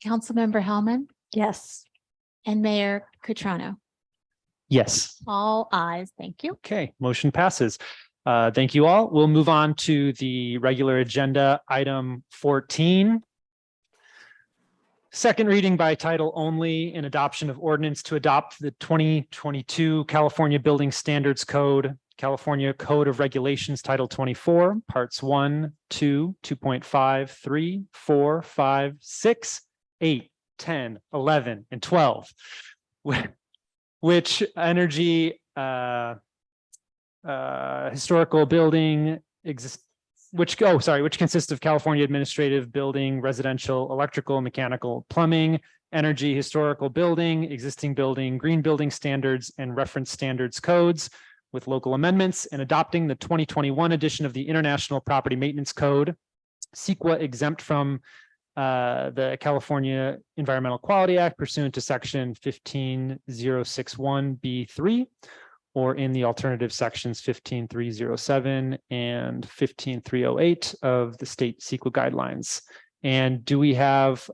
S: Councilmember Hellman?
O: Yes.
S: And Mayor Catrano?
K: Yes.
S: All ayes. Thank you.
K: Okay, motion passes. Thank you all. We'll move on to the regular agenda, item 14. Second reading by title only, an adoption of ordinance to adopt the 2022 California Building Standards Code, California Code of Regulations, Title 24, Parts 1, 2, 2.5, 3, 4, 5, 6, 8, 10, 11, and 12, which energy historical building which consists of California administrative building, residential, electrical, mechanical, plumbing, energy, historical building, existing building, green building standards, and reference standards codes with local amendments, and adopting the 2021 edition of the International Property Maintenance Code, CEQA exempt from the California Environmental Quality Act pursuant to section 15061B3, or in the alternative sections 15307 and 15308 of the state CEQA guidelines. And do we have,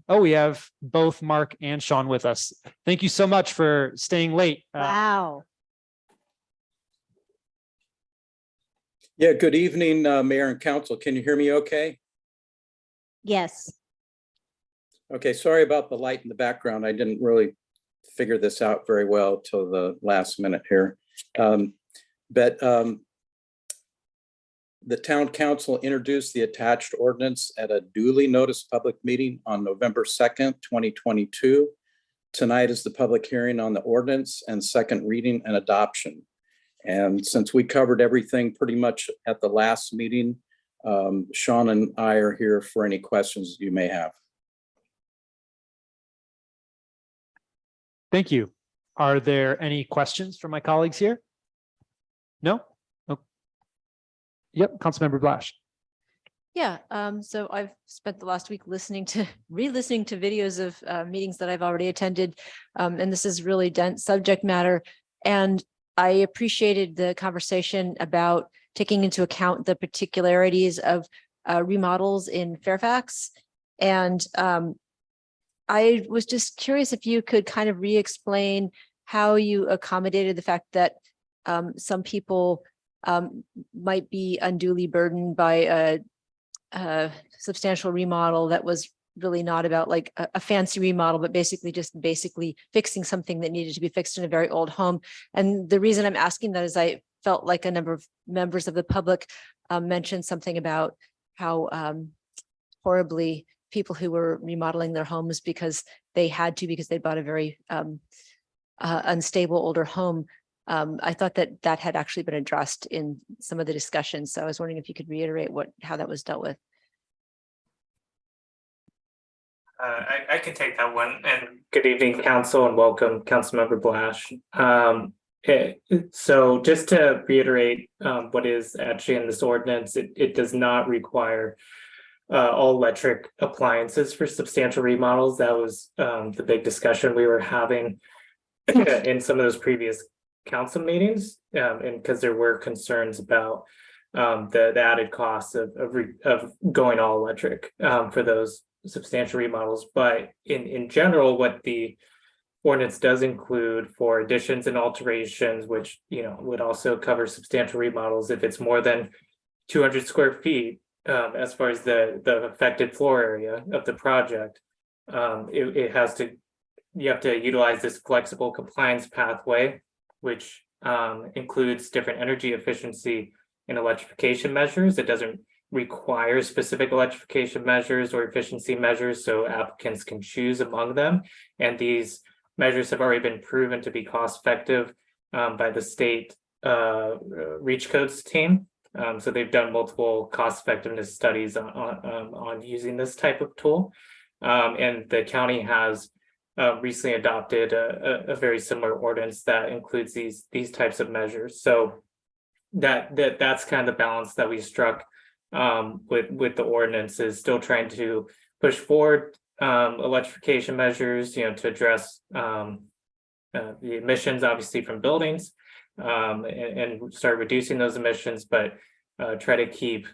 K: we have both Mark and Sean with us. Thank you so much for staying late.
S: Wow.
J: Yeah, good evening, Mayor and Council. Can you hear me okay?
S: Yes.
J: Okay, sorry about the light in the background. I didn't really figure this out very well till the last minute here. But the town council introduced the attached ordinance at a duly noticed public meeting on November 2nd, 2022. Tonight is the public hearing on the ordinance and second reading and adoption. And since we covered everything pretty much at the last meeting, Sean and I are here for any questions you may have.
K: Thank you. Are there any questions from my colleagues here? No? Oh. Yep, Councilmember Blash.
L: Yeah, so I've spent the last week re-listening to videos of meetings that I've already attended, and this is really dense subject matter. And I appreciated the conversation about taking into account the particularities of remodels in Fairfax. And I was just curious if you could kind of re-explain how you accommodated the fact that some people might be unduly burdened by a substantial remodel that was really not about like a fancy remodel, but basically fixing something that needed to be fixed in a very old home. And the reason I'm asking that is I felt like a number of members of the public mentioned something about how horribly people who were remodeling their homes because they had to, because they bought a very unstable older home. I thought that had actually been addressed in some of the discussions. So I was wondering if you could reiterate how that was dealt with.
V: I can take that one. And good evening, Council, and welcome, Councilmember Blash. So just to reiterate what is actually in this ordinance, it does not require all electric appliances for substantial remodels. That was the big discussion we were having in some of those previous council meetings, and because there were concerns about the added costs of going all electric for those substantial remodels. But in general, what the ordinance does include for additions and alterations, which would also cover substantial remodels if it's more than 200 square feet, as far as the affected floor area of the project, you have to utilize this flexible compliance pathway, which includes different energy efficiency and electrification measures. It doesn't require specific electrification measures or efficiency measures, so applicants can choose among them. And these measures have already been proven to be cost effective by the state REACH codes team. So they've done multiple cost effectiveness studies on using this type of tool. And the county has recently adopted a very similar ordinance that includes these types of measures. So that's kind of the balance that we struck with the ordinance, is still trying to push forward electrification measures, to address the emissions obviously from buildings, and start reducing those emissions, but try to keep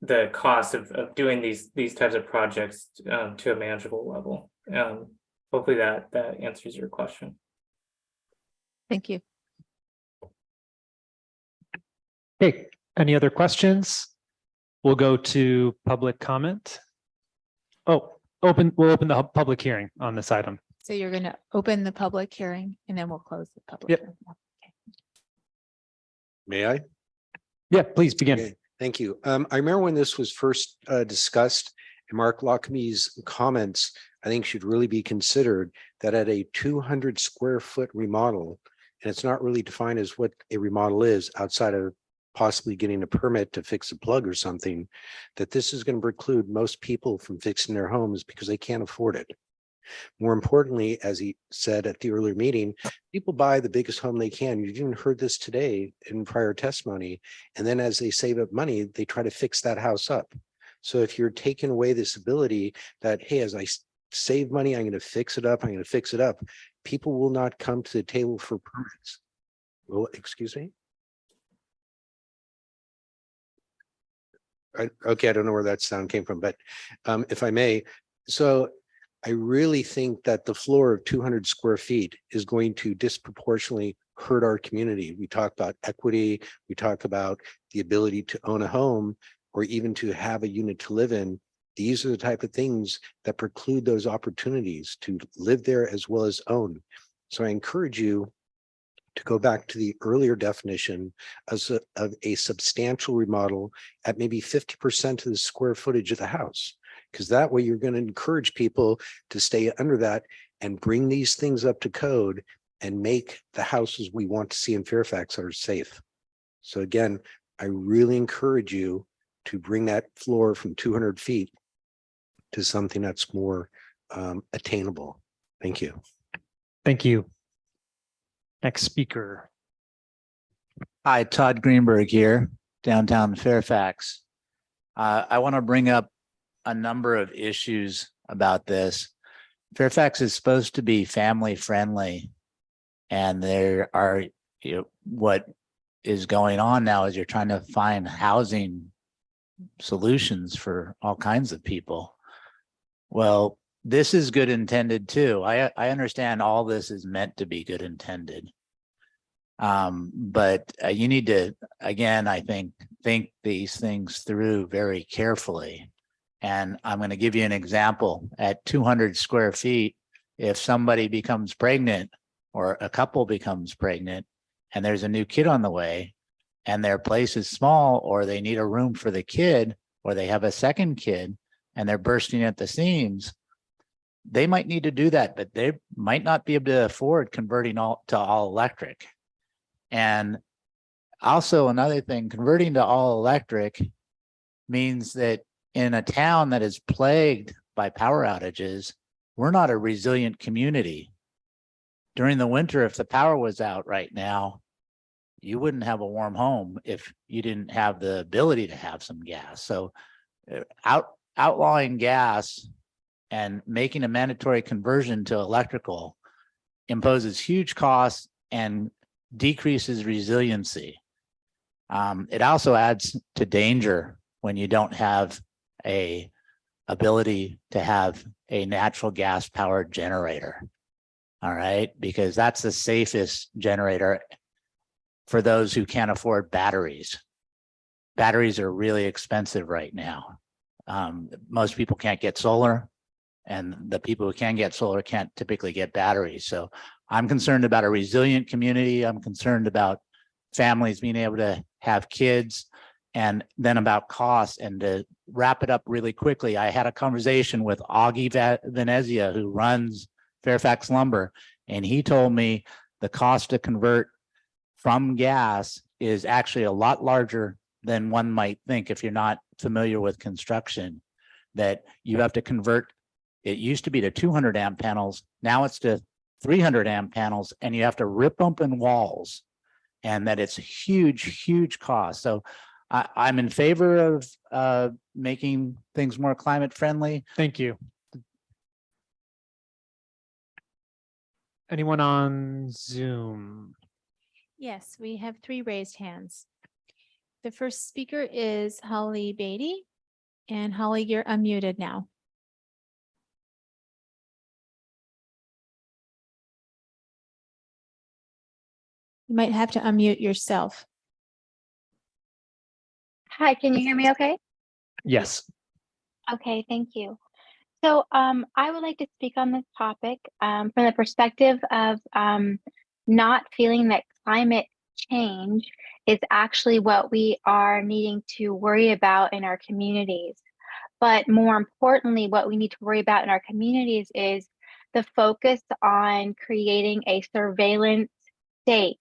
V: the cost of doing these types of projects to a manageable level. Hopefully that answers your question.
S: Thank you.
K: Okay, any other questions? We'll go to public comment. Oh, we'll open the public hearing on this item.
S: So you're going to open the public hearing and then we'll close the public.
K: Yep.
S: hearing.
G: May I?
K: Yeah, please begin.
G: Okay, thank you. I remember when this was first discussed, and Mark Lockmy's comments, I think should really be considered that at a 200 square foot remodel, and it's not really defined as what a remodel is outside of possibly getting a permit to fix a plug or something, that this is going to preclude most people from fixing their homes because they can't afford it. More importantly, as he said at the earlier meeting, people buy the biggest home they can. You've even heard this today in prior testimony. And then as they save up money, they try to fix that house up. So if you're taking away this ability that, hey, as I save money, I'm going to fix it up, I'm going to fix it up, people will not come to the table for permits. Well, excuse me? Okay, I don't know where that sound came from, but if I may, so I really think that the floor of 200 square feet is going to disproportionately hurt our community. We talk about equity, we talk about the ability to own a home or even to have a unit to live in. These are the type of things that preclude those opportunities to live there as well as own. So I encourage you to go back to the earlier definition of a substantial remodel at maybe 50% of the square footage of the house, because that way you're going to encourage people to stay under that and bring these things up to code and make the houses we want to see in Fairfax are safe. So again, I really encourage you to bring that floor from 200 feet to something that's more attainable. Thank you.
K: Thank you. Next speaker.
U: Hi, Todd Greenberg here, downtown Fairfax. I want to bring up a number of issues about this. Fairfax is supposed to be family friendly, and there are, what is going on now is you're trying to find housing solutions for all kinds of people. Well, this is good intended too. I understand all this is meant to be good intended. But you need to, again, I think these things through very carefully. And I'm going to give you an example. At 200 square feet, if somebody becomes pregnant or a couple becomes pregnant and there's a new kid on the way and their place is small, or they need a room for the kid, or they have a second kid and they're bursting at the seams, they might need to do that, but they might not be able to afford converting to all electric. And also another thing, converting to all electric means that in a town that is plagued by power outages, we're not a resilient community. During the winter, if the power was out right now, you wouldn't have a warm home if you didn't have the ability to have some gas. So outlawing gas and making a mandatory conversion to electrical imposes huge costs and decreases resiliency. It also adds to danger when you don't have a ability to have a natural gas powered generator. All right, because that's the safest generator for those who can't afford batteries. Batteries are really expensive right now. Most people can't get solar, and the people who can get solar can't typically get batteries. So I'm concerned about a resilient community. I'm concerned about families being able to have kids, and then about costs. And to wrap it up really quickly, I had a conversation with Augie Venezia, who runs Fairfax Lumber, and he told me the cost to convert from gas is actually a lot larger than one might think if you're not familiar with construction, that you have to convert. It used to be to 200 amp panels. Now it's to 300 amp panels, and you have to rip open walls, and that it's huge, huge cost. So I'm in favor of making things more climate friendly.
K: Thank you. Anyone on Zoom?
S: Yes, we have 3 raised hands. The first speaker is Holly Beatty. And Holly, you're unmuted now. You might have to unmute yourself.
A: Hi, can you hear me okay?
K: Yes.
A: Okay, thank you. So I would like to speak on this topic from the perspective of not feeling that climate change is actually what we are needing to worry about in our communities. But more importantly, what we need to worry about in our communities is the focus on creating a surveillance state.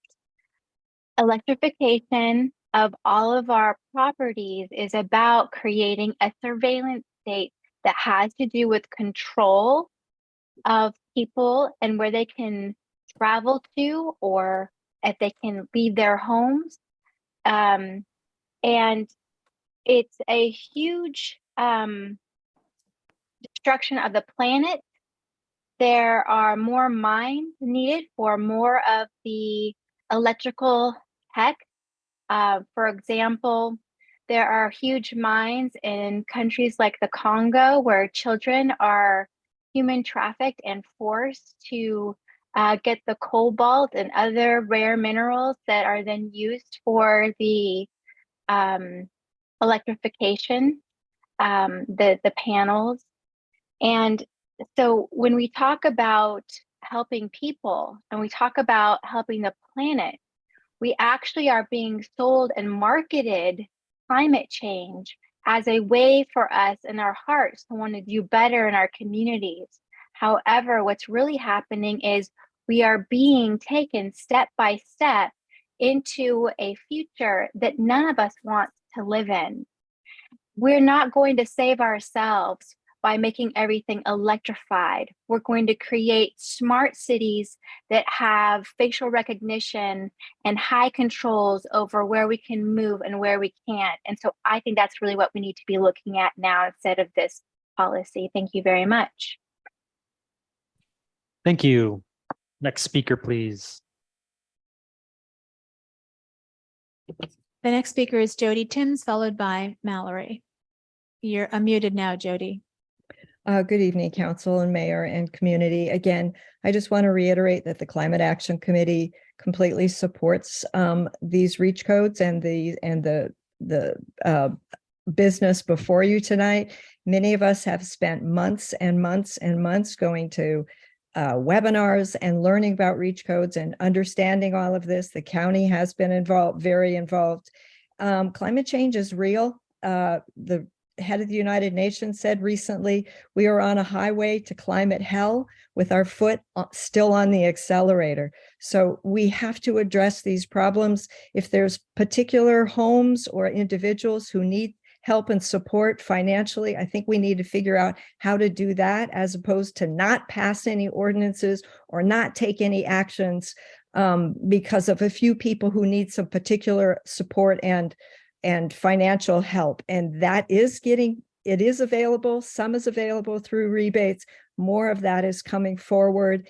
A: Electrification of all of our properties is about creating a surveillance state that has to do with control of people and where they can travel to, or if they can leave their homes. And it's a huge destruction of the planet. There are more mines needed for more of the electrical tech. For example, there are huge mines in countries like the Congo where children are human trafficked and forced to get the cobalt and other rare minerals that are then used for the electrification, the panels. And so when we talk about helping people and we talk about helping the planet, we actually are being sold and marketed climate change as a way for us in our hearts to want to do better in our communities. However, what's really happening is we are being taken step by step into a future that none of us want to live in. We're not going to save ourselves by making everything electrified. We're going to create smart cities that have facial recognition and high controls over where we can move and where we can't. And so I think that's really what we need to be looking at now instead of this policy. Thank you very much.
K: Thank you. Next speaker, please.
S: The next speaker is Jody Timms, followed by Mallory. You're unmuted now, Jody.
C: Good evening, Council and Mayor and community. Again, I just want to reiterate that the Climate Action Committee completely supports these REACH codes and the business before you tonight. Many of us have spent months and months and months going to webinars and learning about REACH codes and understanding all of this. The county has been involved, very involved. Climate change is real. The head of the United Nations said recently, we are on a highway to climate hell with our foot still on the accelerator. So we have to address these problems. If there's particular homes or individuals who need help and support financially, I think we need to figure out how to do that as opposed to not pass any ordinances or not take any actions because of a few people who need some particular support and financial help. And that is it is available. Some is available through rebates. More of that is coming forward.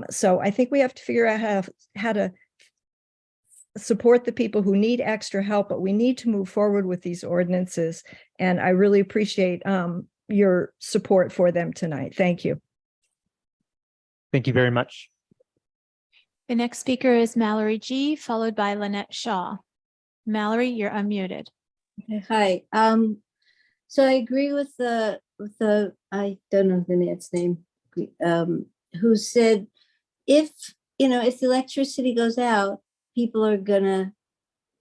C: So I think we have to figure out how to support the people who need extra help, but we need to move forward with these ordinances. And I really appreciate your support for them tonight. Thank you.
K: Thank you very much.
S: The next speaker is Mallory G, followed by Lynette Shaw. Mallory, you're unmuted.
M: Okay, hi. So I agree with the I don't know Lynette's name, who said if the electricity goes out, people are gonna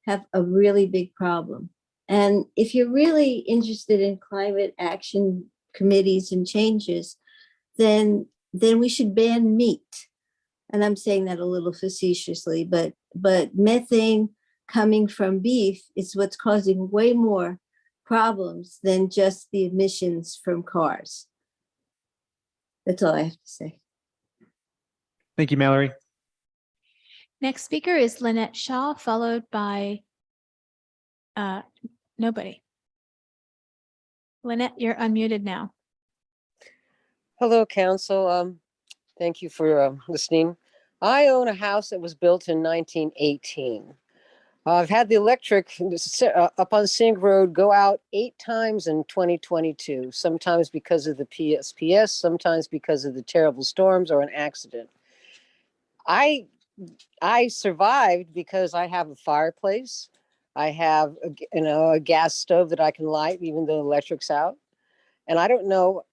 M: have a really big problem. And if you're really interested in climate action committees and changes, then we should ban meat. And I'm saying that a little facetiously, but methane coming from beef is what's causing way more problems than just the emissions from cars. That's all I have to say.
K: Thank you, Mallory.
S: Next speaker is Lynette Shaw, followed by nobody. Lynette, you're unmuted now.
H: Hello, Council. Thank you for listening. I own a house that was built in 1918. I've had the electric up on Sink Road go out 8 times in 2022, sometimes because of the PSPS, sometimes because of the terrible storms or an accident. I survived because I have a fireplace. I have a gas stove that I can light even though the electric's out. And I don't know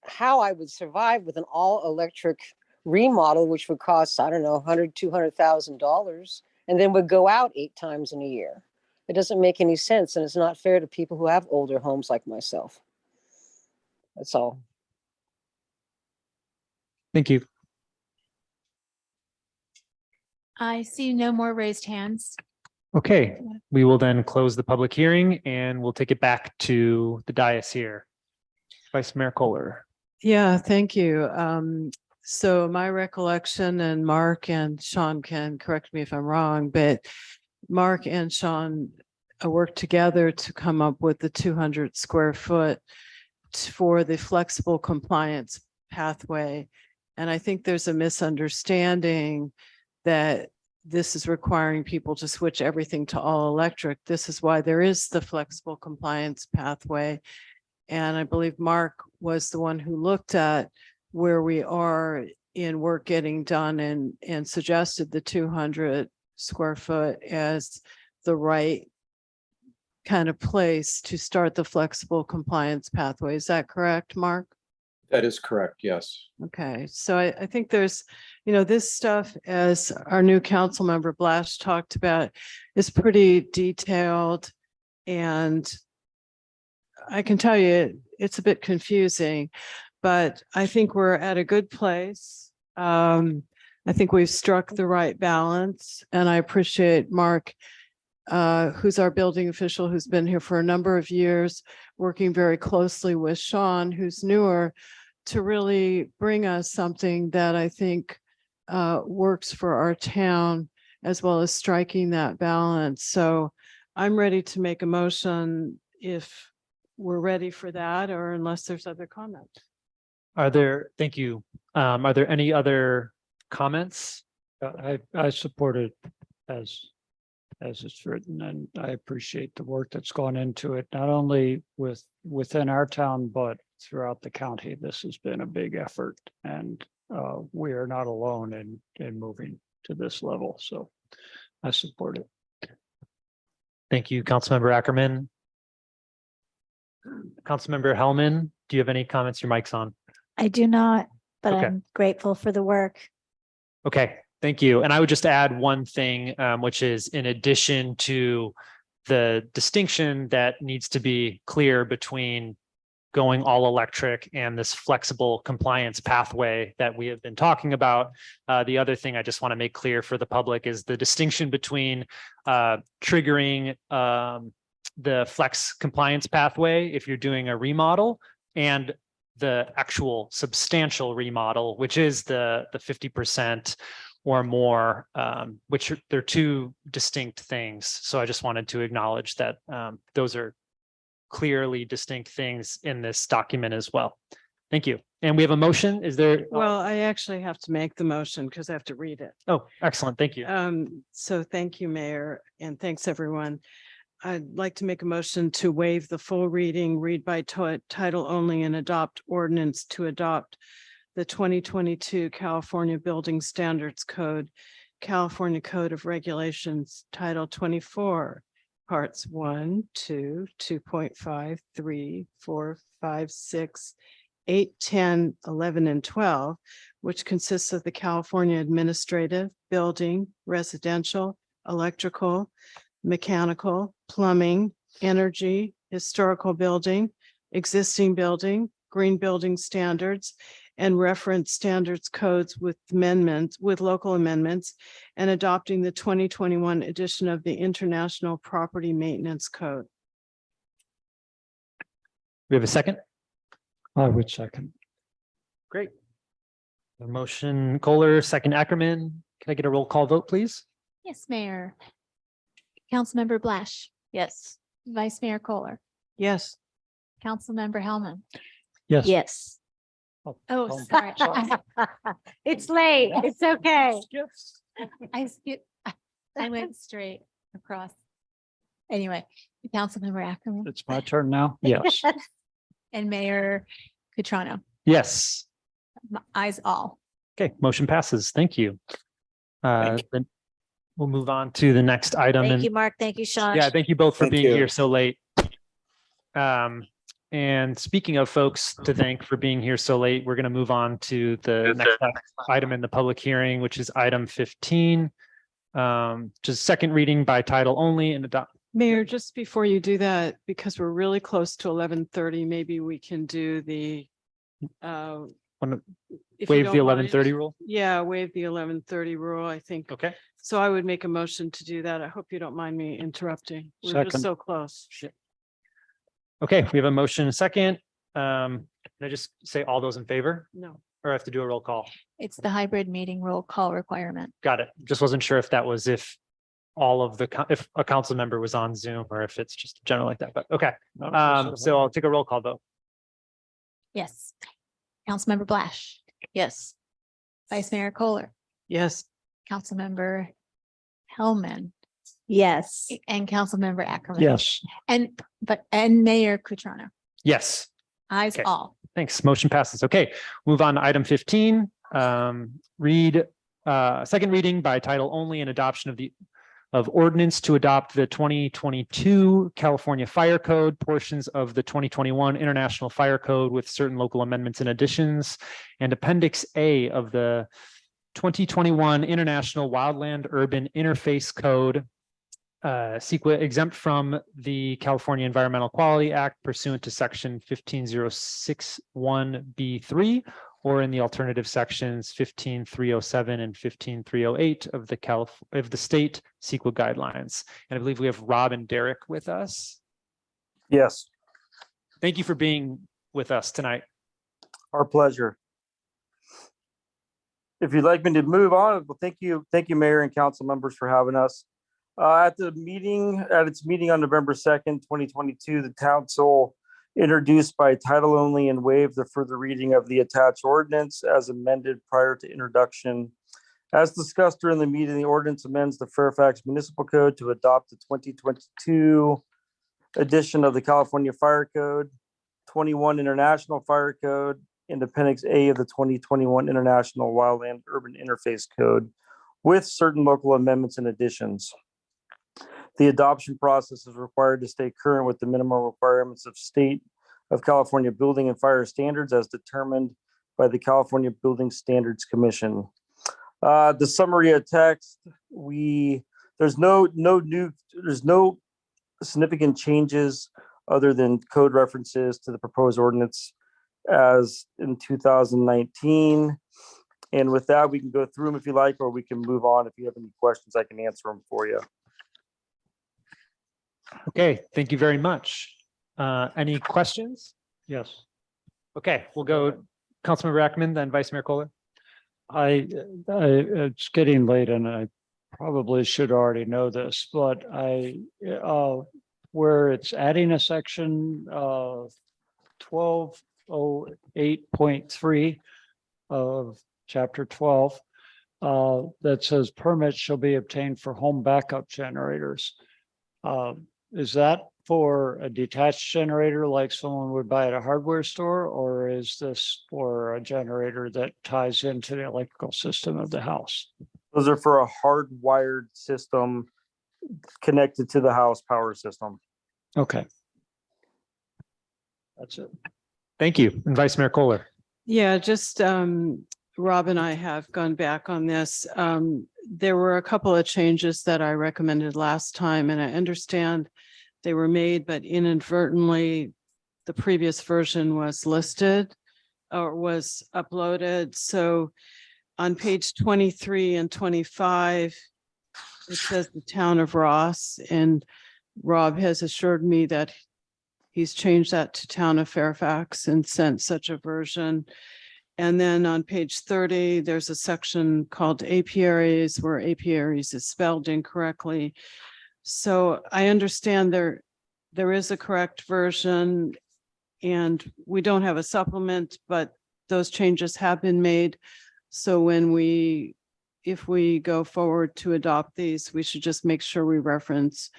H: how I would survive with an all electric remodel, which would cost, I don't know, $200,000 and then would go out 8 times in a year. It doesn't make any sense. And it's not fair to people who have older homes like myself. That's all.
K: Thank you.
S: I see no more raised hands.
K: Okay, we will then close the public hearing and we'll take it back to the dais here. Vice Mayor Kohler.
T: Yeah, thank you. So my recollection, and Mark and Sean can correct me if I'm wrong, but Mark and Sean worked together to come up with the 200 square foot for the flexible compliance pathway. And I think there's a misunderstanding that this is requiring people to switch everything to all electric. This is why there is the flexible compliance pathway. And I believe Mark was the one who looked at where we are in work getting done and suggested the 200 square foot as the right kind of place to start the flexible compliance pathway. Is that correct, Mark?
J: That is correct, yes.
T: Okay, so I think there's, this stuff, as our new council member Blash talked about, is pretty detailed. And I can tell you, it's a bit confusing, but I think we're at a good place. I think we've struck the right balance, and I appreciate Mark, who's our building official, who's been here for a number of years, working very closely with Sean, who's newer, to really bring us something that I think works for our town, as well as striking that balance. So I'm ready to make a motion if we're ready for that, or unless there's other comments.
K: Thank you. Are there any other comments?
F: I support it as it's written, and I appreciate the work that's gone into it, not only within our town, but throughout the county. This has been a big effort, and we are not alone in moving to this level. So I support it.
K: Thank you, Councilmember Ackerman. Councilmember Hellman, do you have any comments? Your mic's on.
N: I do not, but
K: Okay.
N: I'm grateful for the work.
K: Okay, thank you. And I would just add one thing, which is in addition to the distinction that needs to be clear between going all electric and this flexible compliance pathway that we have been talking about. The other thing I just want to make clear for the public is the distinction between triggering the flex compliance pathway if you're doing a remodel and the actual substantial remodel, which is the 50% or more, which they're two distinct things. So I just wanted to acknowledge that those are clearly distinct things in this document as well. Thank you. And we have a motion. Is there?
T: Well, I actually have to make the motion because I have to read it.
K: Oh, excellent. Thank you.
T: So thank you, Mayor, and thanks, everyone. I'd like to make a motion to waive the full reading, read by title only, and adopt ordinance to adopt the 2022 California Building Standards Code, California Code of Regulations, Title 24, Parts 1, 2, 2.5, 3, 4, 5, 6, 8, 10, 11, and 12, which consists of the California Administrative, Building, Residential, Electrical, Mechanical, Plumbing, Energy, Historical Building, Existing Building, Green Building Standards, and reference standards codes with amendments, with local amendments, and adopting the 2021 edition of the International Property Maintenance Code.
K: We have a second?
F: I would second.
K: Great. A motion Kohler, second Ackerman. Can I get a roll call vote, please?
S: Yes, Mayor. Councilmember Blash.
L: Yes.
S: Vice Mayor Kohler.
T: Yes.
S: Councilmember Hellman.
K: Yes.
L: Yes.
S: Oh, sorry. It's late. It's okay. I skipped, I went straight across. Anyway, Councilmember Ackerman.
F: It's my turn now. Yes.
S: And Mayor Cutrano,
K: Yes.
S: eyes all.
K: Okay, motion passes. Thank you. Then we'll move on to the next item.
N: Thank
K: and-
N: you, Mark. Thank you, Sean.
K: Yeah, thank you both for
J: Thank
K: being
J: you.
K: here so late. And speaking of folks to thank for being here so late, we're going to move on to the next item in the public hearing, which is item 15. Just second reading by title only and adopt.
T: Mayor, just before you do that, because we're really close to 11:30, maybe we can do the if you
K: Waive
T: don't
K: the
T: mind.
K: 11:30 rule.
T: Yeah, waive the 11:30 rule, I think.
K: Okay.
T: So I would make a motion to do that. I hope you don't mind me interrupting. We're just
F: Second.
T: so close.
K: Okay, we have a motion and a second. Can I just say all those in favor,
T: No.
K: or I have to do a roll call?
S: It's the hybrid meeting roll call requirement.
K: Got it. Just wasn't sure if that was if all of the, if a council member was on Zoom or if it's just general like that, but okay. So I'll take a roll call vote.
S: Yes. Councilmember Blash,
N: Yes.
S: Vice Mayor Kohler,
T: Yes.
S: Councilmember Hellman,
N: Yes.
S: and Councilmember Ackerman.
F: Yes.
S: And Mayor Cutrano,
K: Yes.
S: eyes
K: Okay.
S: all.
K: Thanks. Motion passes. Okay, move on to item 15. Second reading by title only and adoption of ordinance to adopt the 2022 California Fire Code, portions of the 2021 International Fire Code with certain local amendments and additions, and Appendix A of the 2021 International Wildland Urban Interface Code, CEQA exempt from the California Environmental Quality Act pursuant to section 15361B3, or in the alternative sections 15307 and 15308 of the state CEQA guidelines. And I believe we have Rob and Derek with us.
P: Yes,
K: Thank you for being with us tonight.
P: our pleasure. If you'd like me to move on, well, thank you, Mayor and council members for having us. At its meeting on November 2nd, 2022, the council introduced by title only and waived the further reading of the attached ordinance as amended prior to introduction. As discussed during the meeting, the ordinance amends the Fairfax Municipal Code to adopt the 2022 edition of the California Fire Code, 21 International Fire Code, and Appendix A of the 2021 International Wildland Urban Interface Code, with certain local amendments and additions. The adoption process is required to stay current with the minimum requirements of state of California building and fire standards as determined by the California Building Standards Commission. The summary of text, there's no significant changes other than code references to the proposed ordinance as in 2019. And with that, we can go through them if you like, or we can move on. If you have any questions, I can answer them for you.
K: Okay, thank you very much. Any questions?
F: Yes.
K: Okay, we'll go Councilmember Ackerman, then Vice Mayor Kohler.
F: It's getting late and I probably should already know this, but where it's adding a section 1208.3 of chapter 12 that says permits shall be obtained for home backup generators. Is that for a detached generator like someone would buy at a hardware store, or is this for a generator that ties into the electrical system of the house?
P: Those are for a hardwired system connected to the house power system.
F: Okay. That's it.
K: Thank you. And Vice Mayor Kohler.
T: Yeah, just Rob and I have gone back on this. There were a couple of changes that I recommended last time, and I understand they were made, but inadvertently, the previous version was listed or was uploaded. So on page 23 and 25, it says the town of Ross, and Rob has assured me that he's changed that to town of Fairfax and sent such a version. And then on page 30, there's a section called apiaries where apiaries is spelled incorrectly. So I understand there is a correct version and we don't have a supplement, but those changes have been made. So if we go forward to adopt these, we should just make sure we reference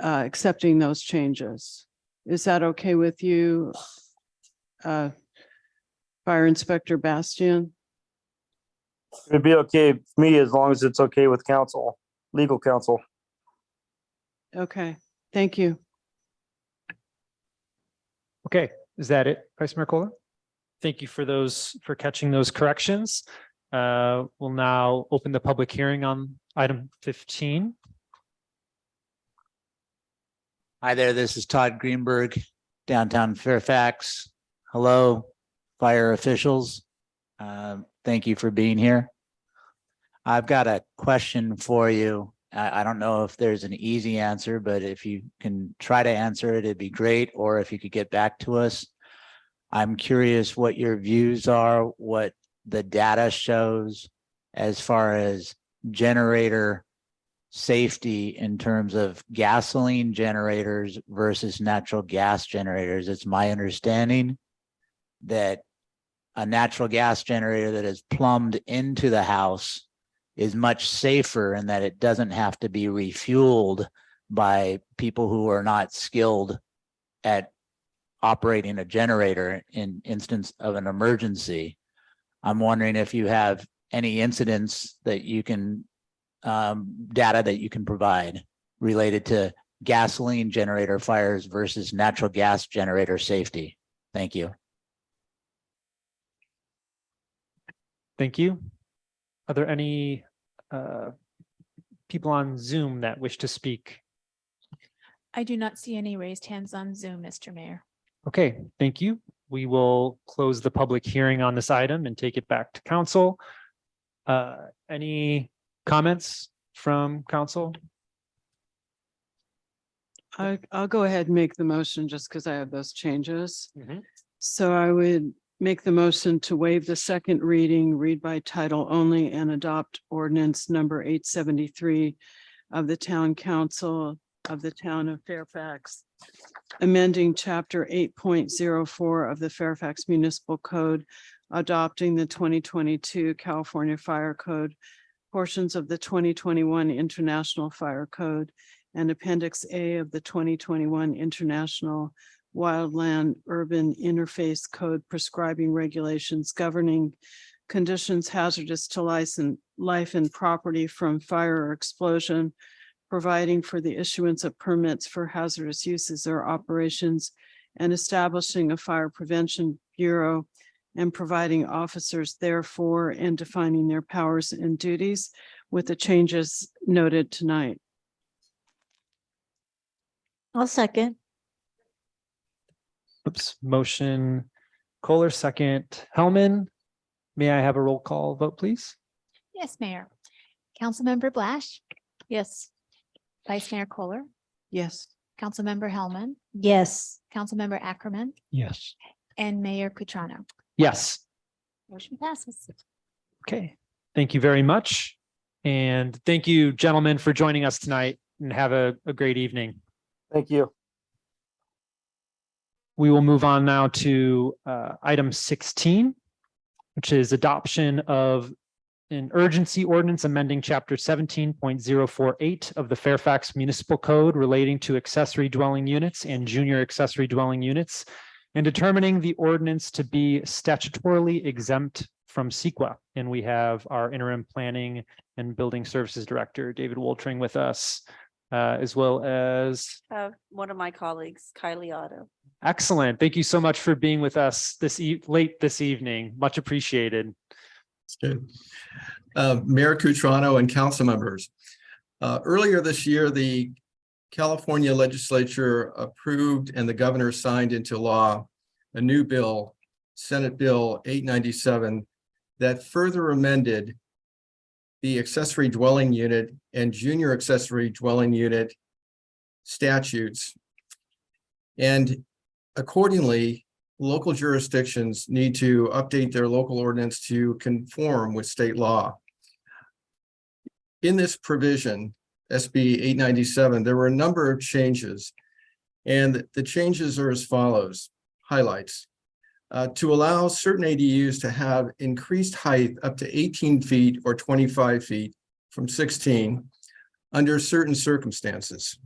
T: accepting those changes. Is that okay with you, Fire Inspector Bastian?
P: It'd be okay with me as long as it's okay with counsel, legal counsel.
T: Okay, thank you.
K: Okay, is that it, Vice Mayor Kohler? Thank you for catching those corrections. We'll now open the public hearing on item 15.
U: Hi there, this is Todd Greenberg, downtown Fairfax. Hello, fire officials. Thank you for being here. I've got a question for you. I don't know if there's an easy answer, but if you can try to answer it, it'd be great. Or if you could get back to us. I'm curious what your views are, what the data shows as far as generator safety in terms of gasoline generators versus natural gas generators. It's my understanding that a natural gas generator that is plumbed into the house is much safer and that it doesn't have to be refueled by people who are not skilled at operating a generator in instance of an emergency. I'm wondering if you have any incidents that you can data that you can provide related to gasoline generator fires versus natural gas generator safety. Thank you.
K: Thank you. Are there any people on Zoom that wish to speak?
S: I do not see any raised hands on Zoom, Mr. Mayor.
K: Okay, thank you. We will close the public hearing on this item and take it back to council. Any comments from council?
T: I'll go ahead and make the motion just because I have those changes. So I would make the motion to waive the second reading, read by title only, and adopt ordinance number 873 of the Town Council of the Town of Fairfax, amending chapter 8.04 of the Fairfax Municipal Code, adopting the 2022 California Fire Code, portions of the 2021 International Fire Code, and Appendix A of the 2021 International Wildland Urban Interface Code, prescribing regulations governing conditions hazardous to life and property from fire or explosion, providing for the issuance of permits for hazardous uses or operations, and establishing a fire prevention bureau, and providing officers therefore, and defining their powers and duties with the changes noted tonight.
N: I'll second.
K: Oops, motion Kohler, second Hellman. May I have a roll call vote, please?
S: Yes, Mayor. Councilmember Blash,
N: Yes.
S: Vice Mayor Kohler,
T: Yes.
S: Councilmember Hellman,
N: Yes.
S: Councilmember Ackerman,
F: Yes.
S: and Mayor Cutrano.
K: Yes.
S: Motion passes.
K: Okay, thank you very much. And thank you, gentlemen, for joining us tonight, and have a great evening.
P: Thank you.
K: We will move on now to item 16, which is adoption of an urgency ordinance amending chapter 17.048 of the Fairfax Municipal Code relating to accessory dwelling units and junior accessory dwelling units, and determining the ordinance to be statutorily exempt from CEQA. And we have our interim planning and building services director, David Woltering, with us, as well as
N: One of my colleagues, Kylie Otto.
K: excellent. Thank you so much for being with us late this evening. Much appreciated.
Q: It's good. Mayor Cutrano and council members. Earlier this year, the California legislature approved and the governor signed into law a new bill, Senate Bill 897, that further amended the accessory dwelling unit and junior accessory dwelling unit statutes. And accordingly, local jurisdictions need to update their local ordinance to conform with state law. In this provision, SB 897, there were a number of changes, and the changes are as follows. Highlights. to allow certain ADUs to have increased height up to 18 feet or 25 feet from 16 under certain circumstances.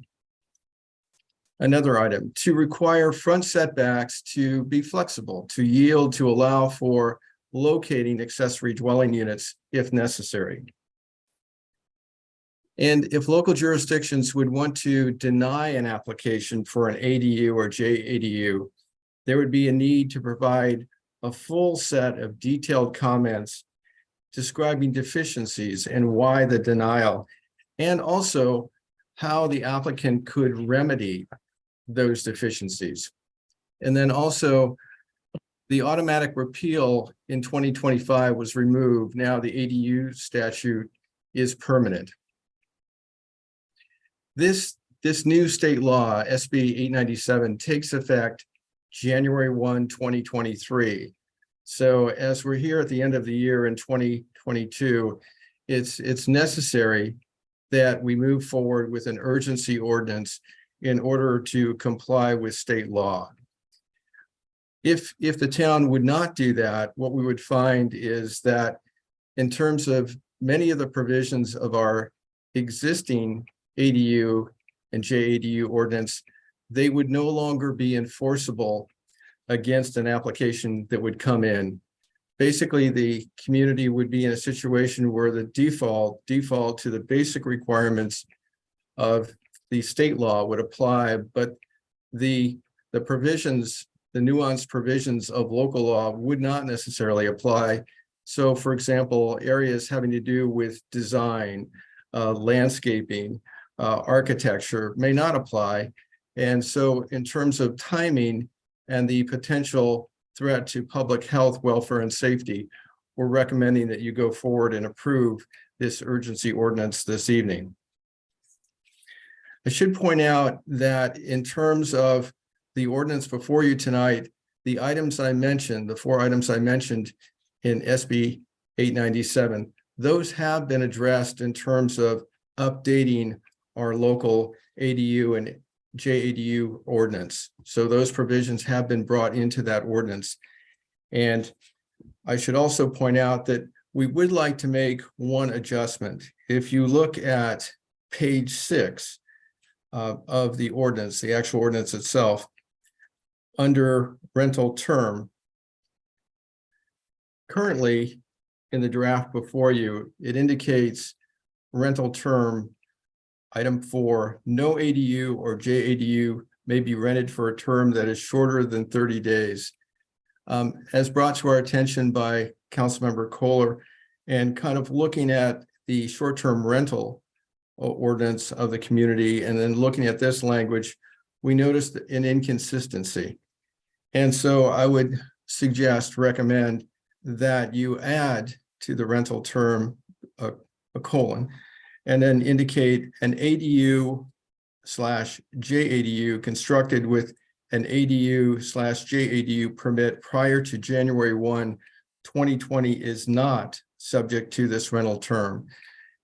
Q: Another item, to require front setbacks to be flexible, to yield, to allow for locating accessory dwelling units if necessary. And if local jurisdictions would want to deny an application for an ADU or JADU, there would be a need to provide a full set of detailed comments describing deficiencies and why the denial, and also how the applicant could remedy those deficiencies. And then also, the automatic repeal in 2025 was removed. Now the ADU statute is permanent. This new state law, SB 897, takes effect January 1, 2023. So as we're here at the end of the year in 2022, it's necessary that we move forward with an urgency ordinance in order to comply with state law. If the town would not do that, what we would find is that in terms of many of the provisions of our existing ADU and JADU ordinance, they would no longer be enforceable against an application that would come in. Basically, the community would be in a situation where the default to the basic requirements of the state law would apply, but the provisions, the nuanced provisions of local law would not necessarily apply. So for example, areas having to do with design, landscaping, architecture may not apply. And so in terms of timing and the potential threat to public health, welfare, and safety, we're recommending that you go forward and approve this urgency ordinance this evening. I should point out that in terms of the ordinance before you tonight, the items I mentioned, the 4 items I mentioned in SB 897, those have been addressed in terms of updating our local ADU and JADU ordinance. So those provisions have been brought into that ordinance. And I should also point out that we would like to make one adjustment. If you look at page 6 of the ordinance, the actual ordinance itself, under rental term, currently in the draft before you, it indicates rental term item 4, no ADU or JADU may be rented for a term that is shorter than 30 days. As brought to our attention by Councilmember Kohler, and kind of looking at the short-term rental ordinance of the community, and then looking at this language, we noticed an inconsistency. And so I would recommend that you add to the rental term a colon, and then indicate an ADU/JADU constructed with an ADU/JADU permit prior to January 1, 2020 is not subject to this rental term.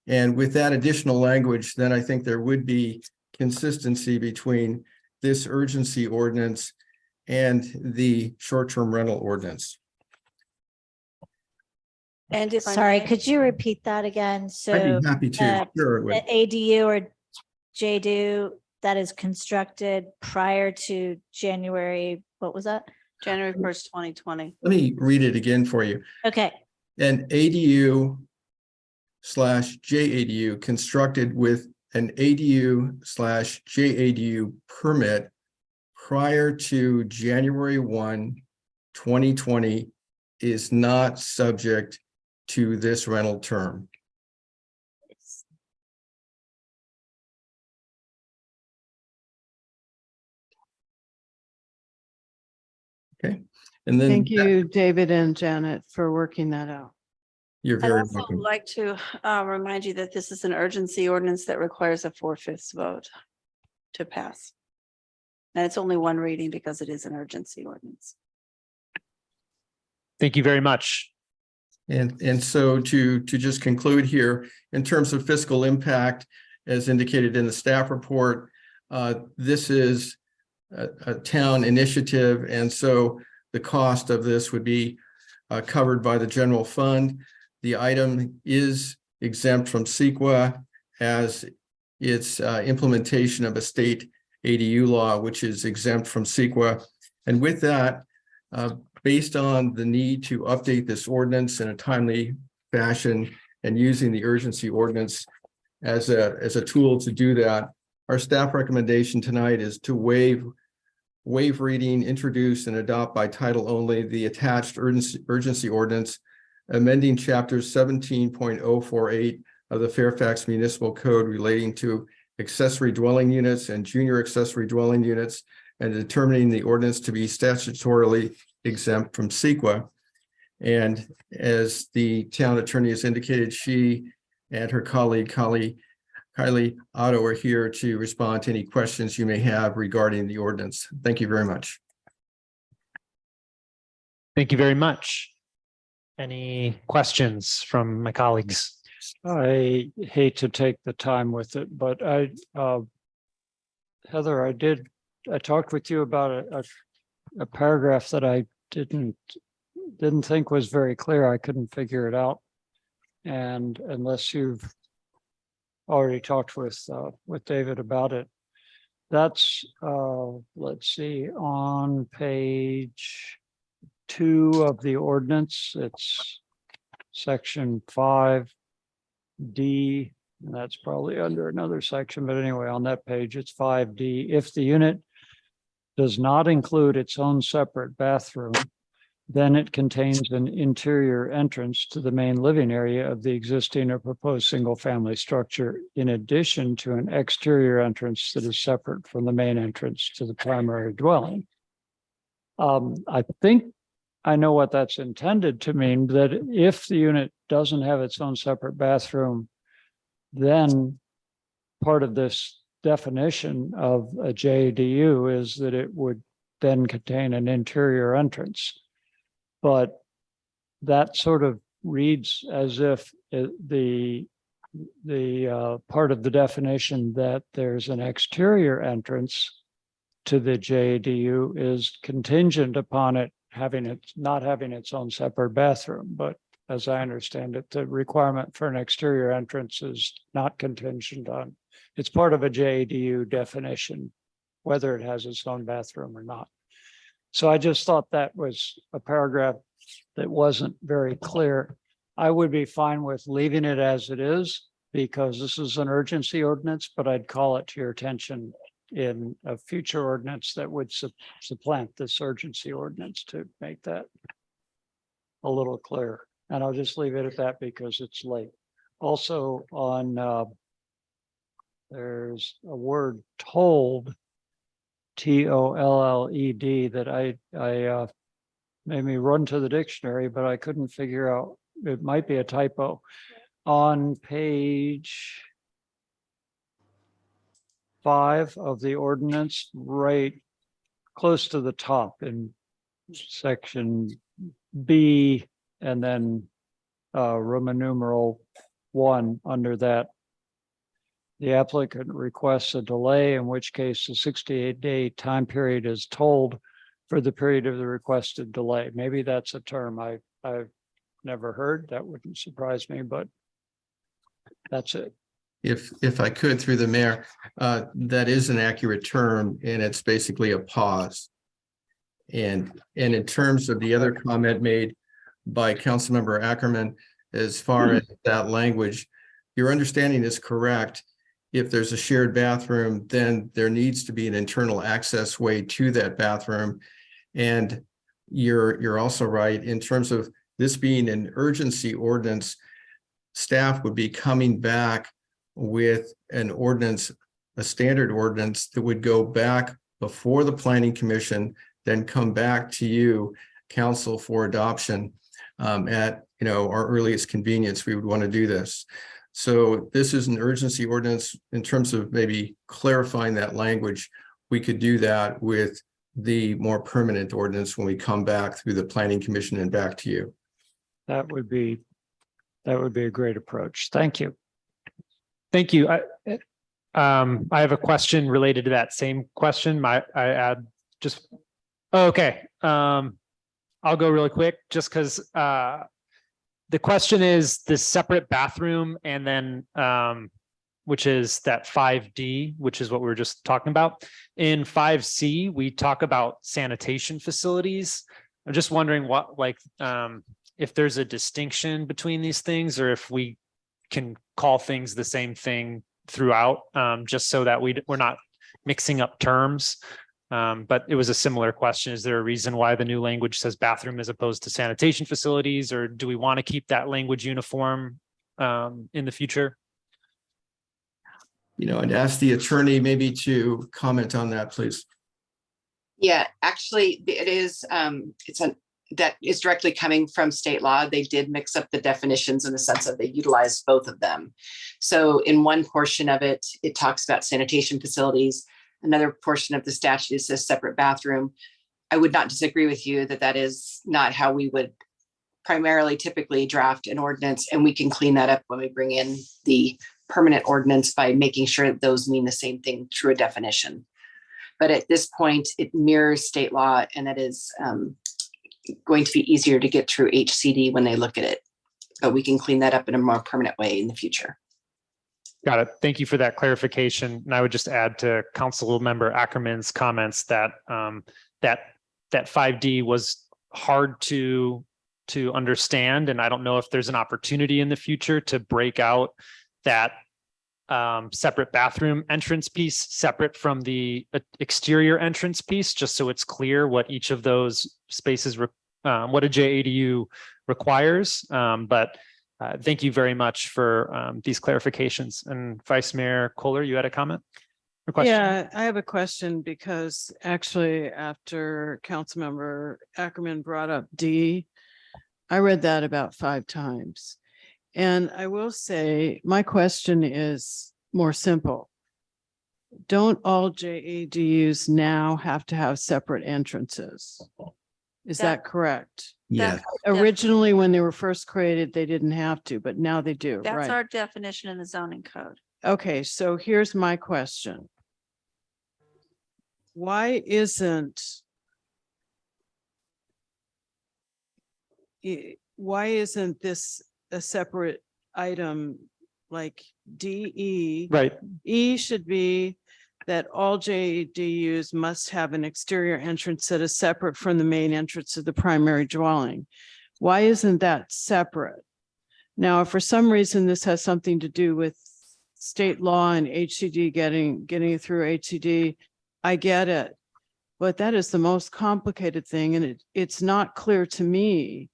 Q: And with that additional language, then I think there would be consistency between this urgency ordinance and the short-term rental ordinance.
N: And if I
E: Sorry,
N: may-
E: could you repeat that again? So
Q: I'd be happy to. Sure, it would.
E: the ADU or JDU that is constructed prior to January, what was that?
N: January 1st, 2020.
Q: Let me read it again for you.
E: Okay,
Q: An ADU/JADU constructed with an ADU/JADU permit prior to January 1, 2020 is not subject to this rental term. Okay, and then
T: Thank you, David and Janet, for working that out.
Q: you're
N: I'd
Q: very
N: also
Q: welcome.
N: like to remind you that this is an urgency ordinance that requires a 4/5 vote to pass. And it's only one reading because it is an urgency ordinance.
K: Thank you very much.
Q: And so to just conclude here, in terms of fiscal impact, as indicated in the staff report, this is a town initiative. And so the cost of this would be covered by the general fund. The item is exempt from CEQA as its implementation of a state ADU law, which is exempt from CEQA. And with that, based on the need to update this ordinance in a timely fashion and using the urgency ordinance as a tool to do that, our staff recommendation tonight is to waive reading, introduce, and adopt by title only the attached urgency ordinance, amending chapters 17.048 of the Fairfax Municipal Code relating to accessory dwelling units and junior accessory dwelling units, and determining the ordinance to be statutorily exempt from CEQA. And as the town attorney has indicated, she and her colleague, Kylie Otto, are here to respond to any questions you may have regarding the ordinance. Thank you very much.
K: Thank you very much. Any questions from my colleagues?
F: I hate to take the time with it, but Heather, I talked with you about a paragraph that I didn't think was very clear. I couldn't figure it out. And unless you've already talked with David about it, that's let's see, on page 2 of the ordinance, it's section 5D, and that's probably under another section, but anyway, on that page, it's 5D. If the unit does not include its own separate bathroom, then it contains an interior entrance to the main living area of the existing or proposed single-family structure, in addition to an exterior entrance that is separate from the main entrance to the primary dwelling. I think I know what that's intended to mean, that if the unit doesn't have its own separate bathroom, then part of this definition of a JDU is that it would then contain an interior entrance. But that sort of reads as if the part of the definition that there's an exterior entrance to the JDU is contingent upon it not having its own separate bathroom. But as I understand it, the requirement for an exterior entrance is not contingent on, it's part of a JDU definition, whether it has its own bathroom or not. So I just thought that was a paragraph that wasn't very clear. I would be fine with leaving it as it is because this is an urgency ordinance, but I'd call it to your attention in a future ordinance that would supplant this urgency ordinance to make that a little clearer. And I'll just leave it at that because it's late. Also on, there's a word told, TOLLED, that I made me run to the dictionary, but I couldn't figure out, it might be a typo. On page 5 of the ordinance, right close to the top in section B, and then Roman numeral 1 under that. The applicant requests a delay, in which case the 68-day time period is told for the period of the requested delay. Maybe that's a term I've never heard. That wouldn't surprise me, but that's it.
Q: If I could, through the mayor, that is an accurate term, and it's basically a pause. And in terms of the other comment made by Councilmember Ackerman, as far as that language, your understanding is correct. If there's a shared bathroom, then there needs to be an internal access way to that bathroom. And you're also right in terms of this being an urgency ordinance, staff would be coming back with an ordinance, a standard ordinance that would go back before the Planning Commission, then come back to you, council, for adoption at our earliest convenience. We would want to do this. So this is an urgency ordinance. In terms of maybe clarifying that language, we could do that with the more permanent ordinance when we come back through the Planning Commission and back to you.
F: That would be a great approach. Thank you.
K: Thank you. I have a question related to that same question. Okay. I'll go really quick just because the question is this separate bathroom and then which is that 5D, which is what we were just talking about. In 5C, we talk about sanitation facilities. I'm just wondering what, like, if there's a distinction between these things or if we can call things the same thing throughout, just so that we're not mixing up terms. But it was a similar question. Is there a reason why the new language says bathroom as opposed to sanitation facilities, or do we want to keep that language uniform in the future?
Q: I'd ask the attorney maybe to comment on that, please.
D: Yeah, actually, it is, that is directly coming from state law. They did mix up the definitions in the sense that they utilized both of them. So in one portion of it, it talks about sanitation facilities. Another portion of the statute says separate bathroom. I would not disagree with you that that is not how we would primarily typically draft an ordinance, and we can clean that up when we bring in the permanent ordinance by making sure that those mean the same thing through a definition. But at this point, it mirrors state law, and it is going to be easier to get through HCD when they look at it. But we can clean that up in a more permanent way in the future.
K: Got it. Thank you for that clarification. And I would just add to Council Member Ackerman's comments that that 5D was hard to understand, and I don't know if there's an opportunity in the future to break out that separate bathroom entrance piece separate from the exterior entrance piece, just so it's clear what each of those spaces, what a JADU requires. But thank you very much for these clarifications. And Vice Mayor Kohler, you had a comment or question?
T: Yeah, I have a question because actually after Councilmember Ackerman brought up D, I read that about 5 times. And I will say, my question is more simple. Don't all JADUs now have to have separate entrances? Is that correct?
Q: Yeah.
T: Originally, when they were first created, they didn't have to, but now they do,
N: That's
T: right?
N: our definition in the zoning code.
T: Okay, so here's my question. Why isn't this a separate item like DE?
K: Right.
T: E should be that all JADUs must have an exterior entrance that is separate from the main entrance of the primary dwelling. Why isn't that separate? Now, if for some reason this has something to do with state law and HCD getting it through HCD, I get it. But that is the most complicated thing. And it's not clear to me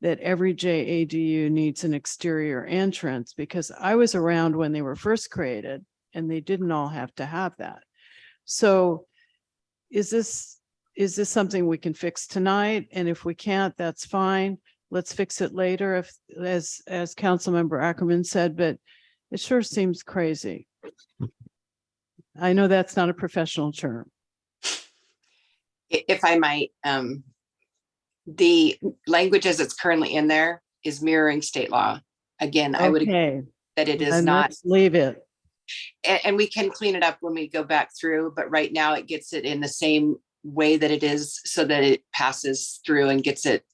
T: that every JADU needs an exterior entrance, because I was around when they were first created and they didn't all have to have that. So is this something we can fix tonight? And if we can't, that's fine. Let's fix it later, if as Councilmember Ackerman said, but it sure seems crazy. I know that's not a professional term.
D: If I might, the language as it's currently in there is mirroring state law. Again, I would agree that it is
T: And
D: not.
T: let's leave it.
D: And we can clean it up when we go back through, but right now it gets it in the same way that it is so that it passes through and gets it.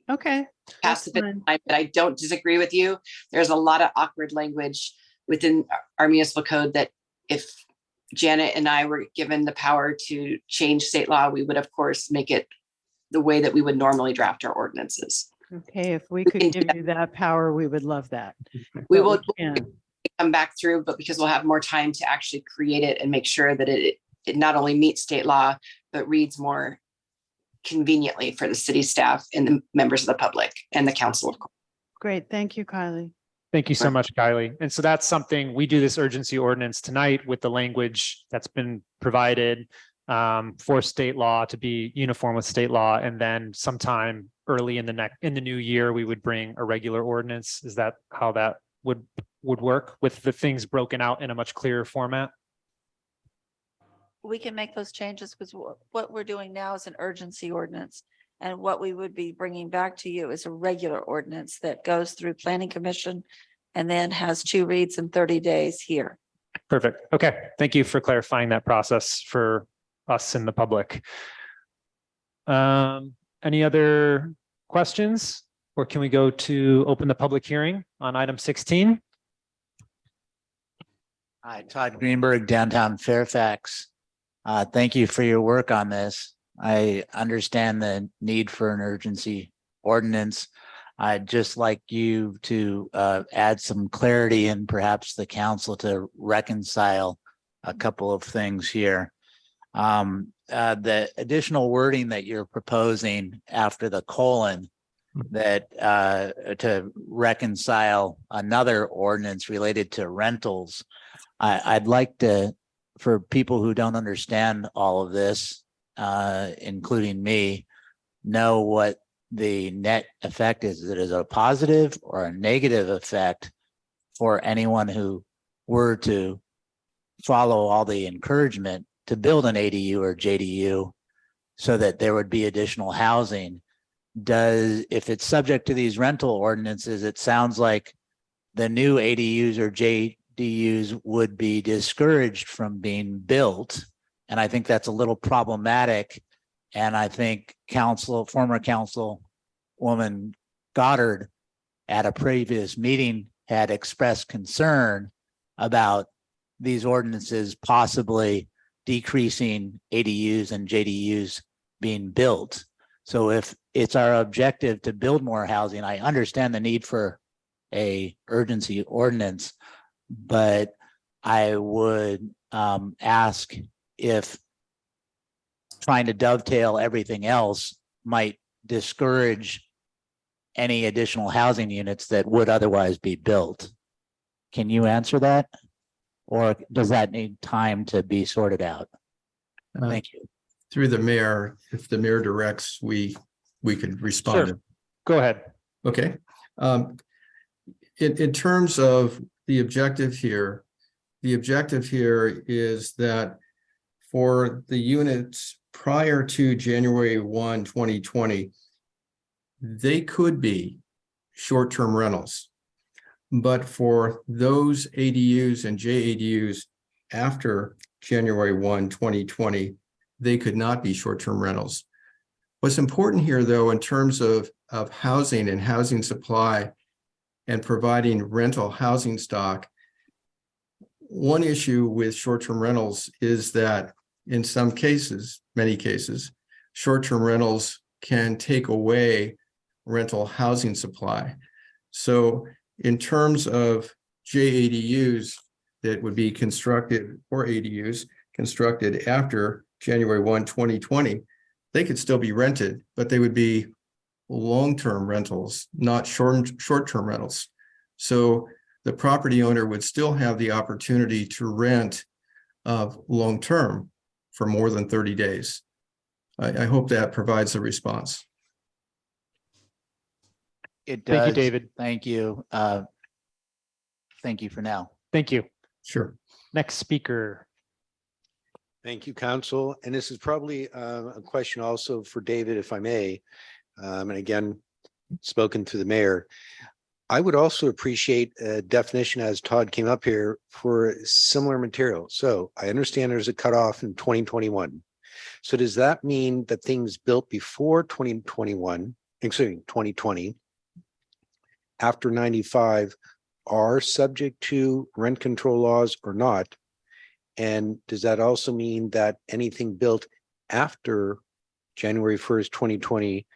T: Okay.
D: Past the finish line. But I don't disagree with you. There's a lot of awkward language within our municipal code that if Janet and I were given the power to change state law, we would of course make it the way that we would normally draft our ordinances.
T: Okay, if we could give you that power, we would love that.
D: We
T: But
D: will
T: can't.
D: come back through, but because we'll have more time to actually create it and make sure that it not only meets state law, but reads more conveniently for the city staff and the members of the public and the council, of course.
T: Great, thank you, Kylie.
K: Thank you so much, Kylie. And so that's something, we do this urgency ordinance tonight with the language that's been provided for state law to be uniform with state law. And then sometime early in the new year, we would bring a regular ordinance. Is that how that would work, with the things broken out in a much clearer format?
N: We can make those changes because what we're doing now is an urgency ordinance. And what we would be bringing back to you is a regular ordinance that goes through planning commission and then has 2 reads in 30 days here.
K: Perfect. Okay. Thank you for clarifying that process for us and the public. Any other questions? Or can we go to open the public hearing on item 16?
U: Hi, Todd Greenberg, downtown Fairfax. Thank you for your work on this. I understand the need for an urgency ordinance. I'd just like you to add some clarity and perhaps the council to reconcile a couple of things here. The additional wording that you're proposing after the colon that to reconcile another ordinance related to rentals. I'd like to, for people who don't understand all of this, including me, know what the net effect is. Is it a positive or a negative effect for anyone who were to follow all the encouragement to build an ADU or JDU so that there would be additional housing? If it's subject to these rental ordinances, it sounds like the new ADUs or JDUs would be discouraged from being built. And I think that's a little problematic. And I think former Councilwoman Goddard at a previous meeting had expressed concern about these ordinances possibly decreasing ADUs and JDUs being built. So if it's our objective to build more housing, I understand the need for a urgency ordinance, but I would ask if trying to dovetail everything else might discourage any additional housing units that would otherwise be built. Can you answer that? Or does that need time to be sorted out? Thank you.
Q: Through the mayor, if the mayor directs, we could respond.
K: Sure. Go ahead.
Q: Okay. In terms of the objective here is that for the units prior to January 1, 2020, they could be short-term rentals. But for those ADUs and JADUs after January 1, 2020, they could not be short-term rentals. What's important here, though, in terms of housing and housing supply and providing rental housing stock, one issue with short-term rentals is that in some cases, many cases, short-term rentals can take away rental housing supply. So in terms of JADUs that would be constructed, or ADUs constructed after January 1, 2020, they could still be rented, but they would be long-term rentals, not short-term rentals. So the property owner would still have the opportunity to rent long-term for more than 30 days. I hope that provides a response.
U: It does.
K: Thank you, David.
U: Thank you. Thank you for now.
K: Thank you.
Q: Sure.
K: Next speaker.
G: Thank you, Council. And this is probably a question also for David, if I may. And again, spoken to the mayor. I would also appreciate a definition, as Todd came up here, for similar material. So I understand there's a cutoff in 2021. So does that mean that things built before 2020, after 95, are subject to rent control laws or not? And does that also mean that anything built after January 1st, 2020,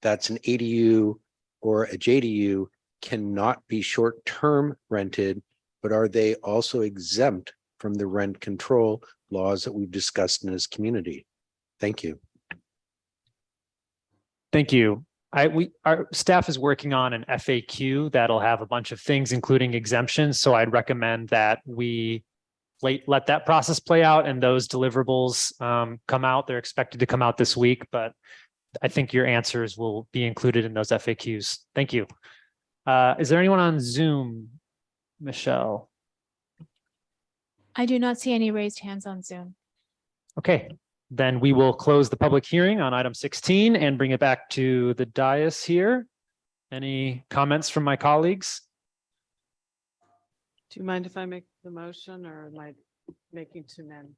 G: that's an ADU or a JDU, cannot be short-term rented, but are they also exempt from the rent control laws that we've discussed in this community? Thank you.
K: Thank you. Our staff is working on an FAQ that'll have a bunch of things, including exemptions. So I'd recommend that we let that process play out and those deliverables come out. They're expected to come out this week, but I think your answers will be included in those FAQs. Thank you. Is there anyone on Zoom, Michelle?
S: I do not see any raised hands on Zoom.
K: Okay, then we will close the public hearing on item 16 and bring it back to the dais here. Any comments from my colleagues?
T: Do you mind if I make the motion, or am I making too many?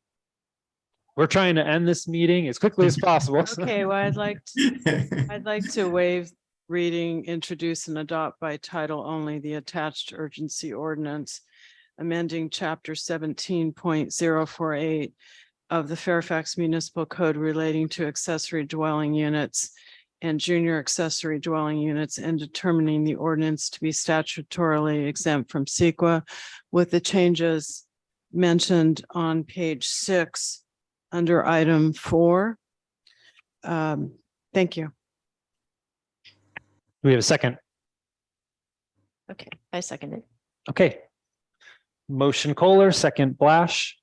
K: we're trying to end this meeting as quickly as possible.
T: Okay, well, I'd like to waive reading, introduce and adopt by title only the attached urgency ordinance, amending chapter 17.048 of the Fairfax Municipal Code relating to accessory dwelling units and junior accessory dwelling units, and determining the ordinance to be statutorily exempt from SEQA with the changes mentioned on page 6 under item 4. Thank you.
K: Do we have a second?
L: Okay, I second it.
K: Okay. Motion Kohler, second Blash.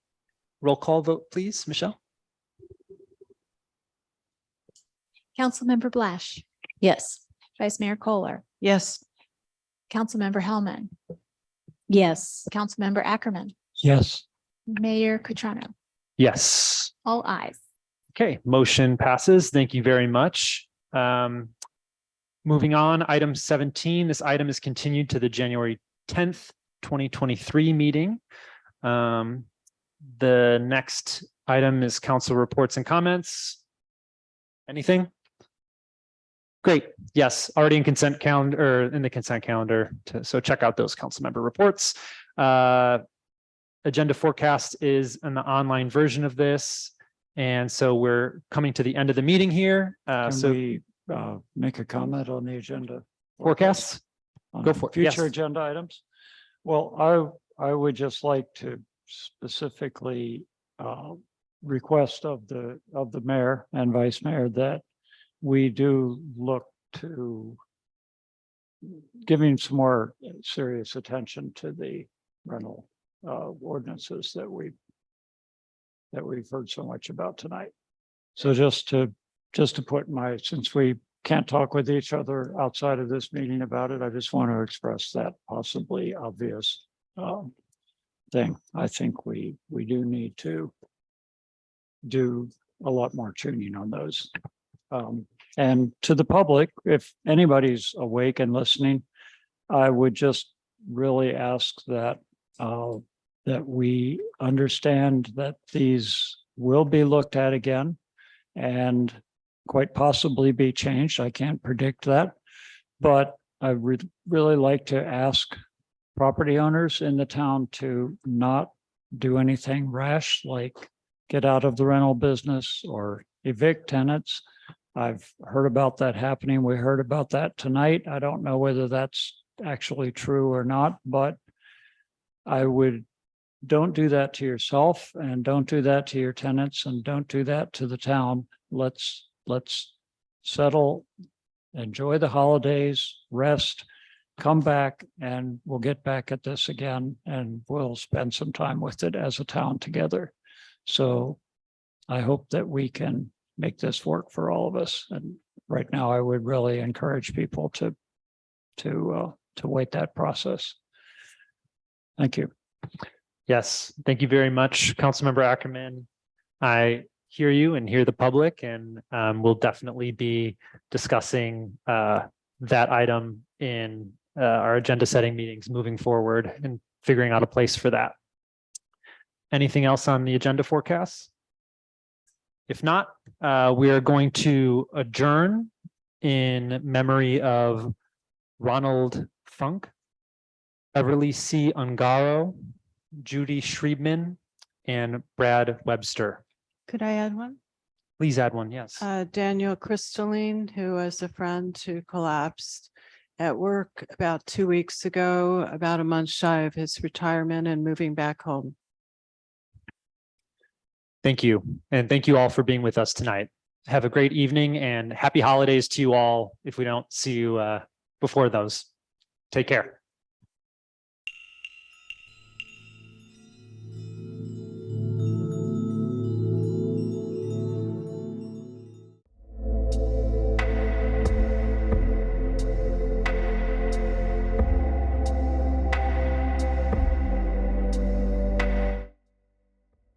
K: Roll call vote, please, Michelle.
S: Councilmember Blash,
L: Yes.
S: Vice Mayor Kohler,
T: Yes.
S: Councilmember Hellman,
E: Yes.
S: Councilmember Ackerman,
F: Yes.
S: Mayor Cutrano,
K: Yes.
S: all ayes.
K: Okay, motion passes. Thank you very much. Moving on, item 17. This item is continued to the January 10th, 2023 meeting. The next item is council reports and comments. Anything? Great. Yes, already in consent calendar, or in the consent calendar. So check out those council member reports. Agenda forecast is in the online version of this. And so we're coming to the end of the meeting here.
F: Can
K: So
F: we make a comment on the agenda?
K: forecasts?
F: On
K: Go for it.
F: future
K: Yes.
F: agenda items? Well, I would just like to specifically request of the mayor and vice mayor that we do look to giving some more serious attention to the rental ordinances that we've heard so much about tonight. So just to put since we can't talk with each other outside of this meeting about it, I just want to express that possibly obvious thing. I think we do need to do a lot more tuning on those. And to the public, if anybody's awake and listening, I would just really ask that that we understand that these will be looked at again and quite possibly be changed. I can't predict that, but I would really like to ask property owners in the town to not do anything rash, like get out of the rental business or evict tenants. I've heard about that happening. We heard about that tonight. I don't know whether that's actually true or not, but don't do that to yourself, and don't do that to your tenants, and don't do that to the town. Let's settle, enjoy the holidays, rest, come back, and we'll get back at this again, and we'll spend some time with it as a town together. So I hope that we can make this work for all of us. And right now, I would really encourage people to wait that process. Thank you.
K: Yes, thank you very much, Councilmember Ackerman. I hear you and hear the public, and we'll definitely be discussing that item in our agenda setting meetings moving forward and figuring out a place for that. Anything else on the agenda forecast? If not, we are going to adjourn in memory of Ronald Funk, Beverly C. Ungaro, Judy Schriebman, and Brad Webster.
T: Could I add one?
K: Please add one, yes.
T: Daniel Crystalline, who was a friend who collapsed at work about 2 weeks ago, about a month shy of his retirement and moving back home.
K: Thank you. And thank you all for being with us tonight. Have a great evening and happy holidays to you all if we don't see you before those. Take care.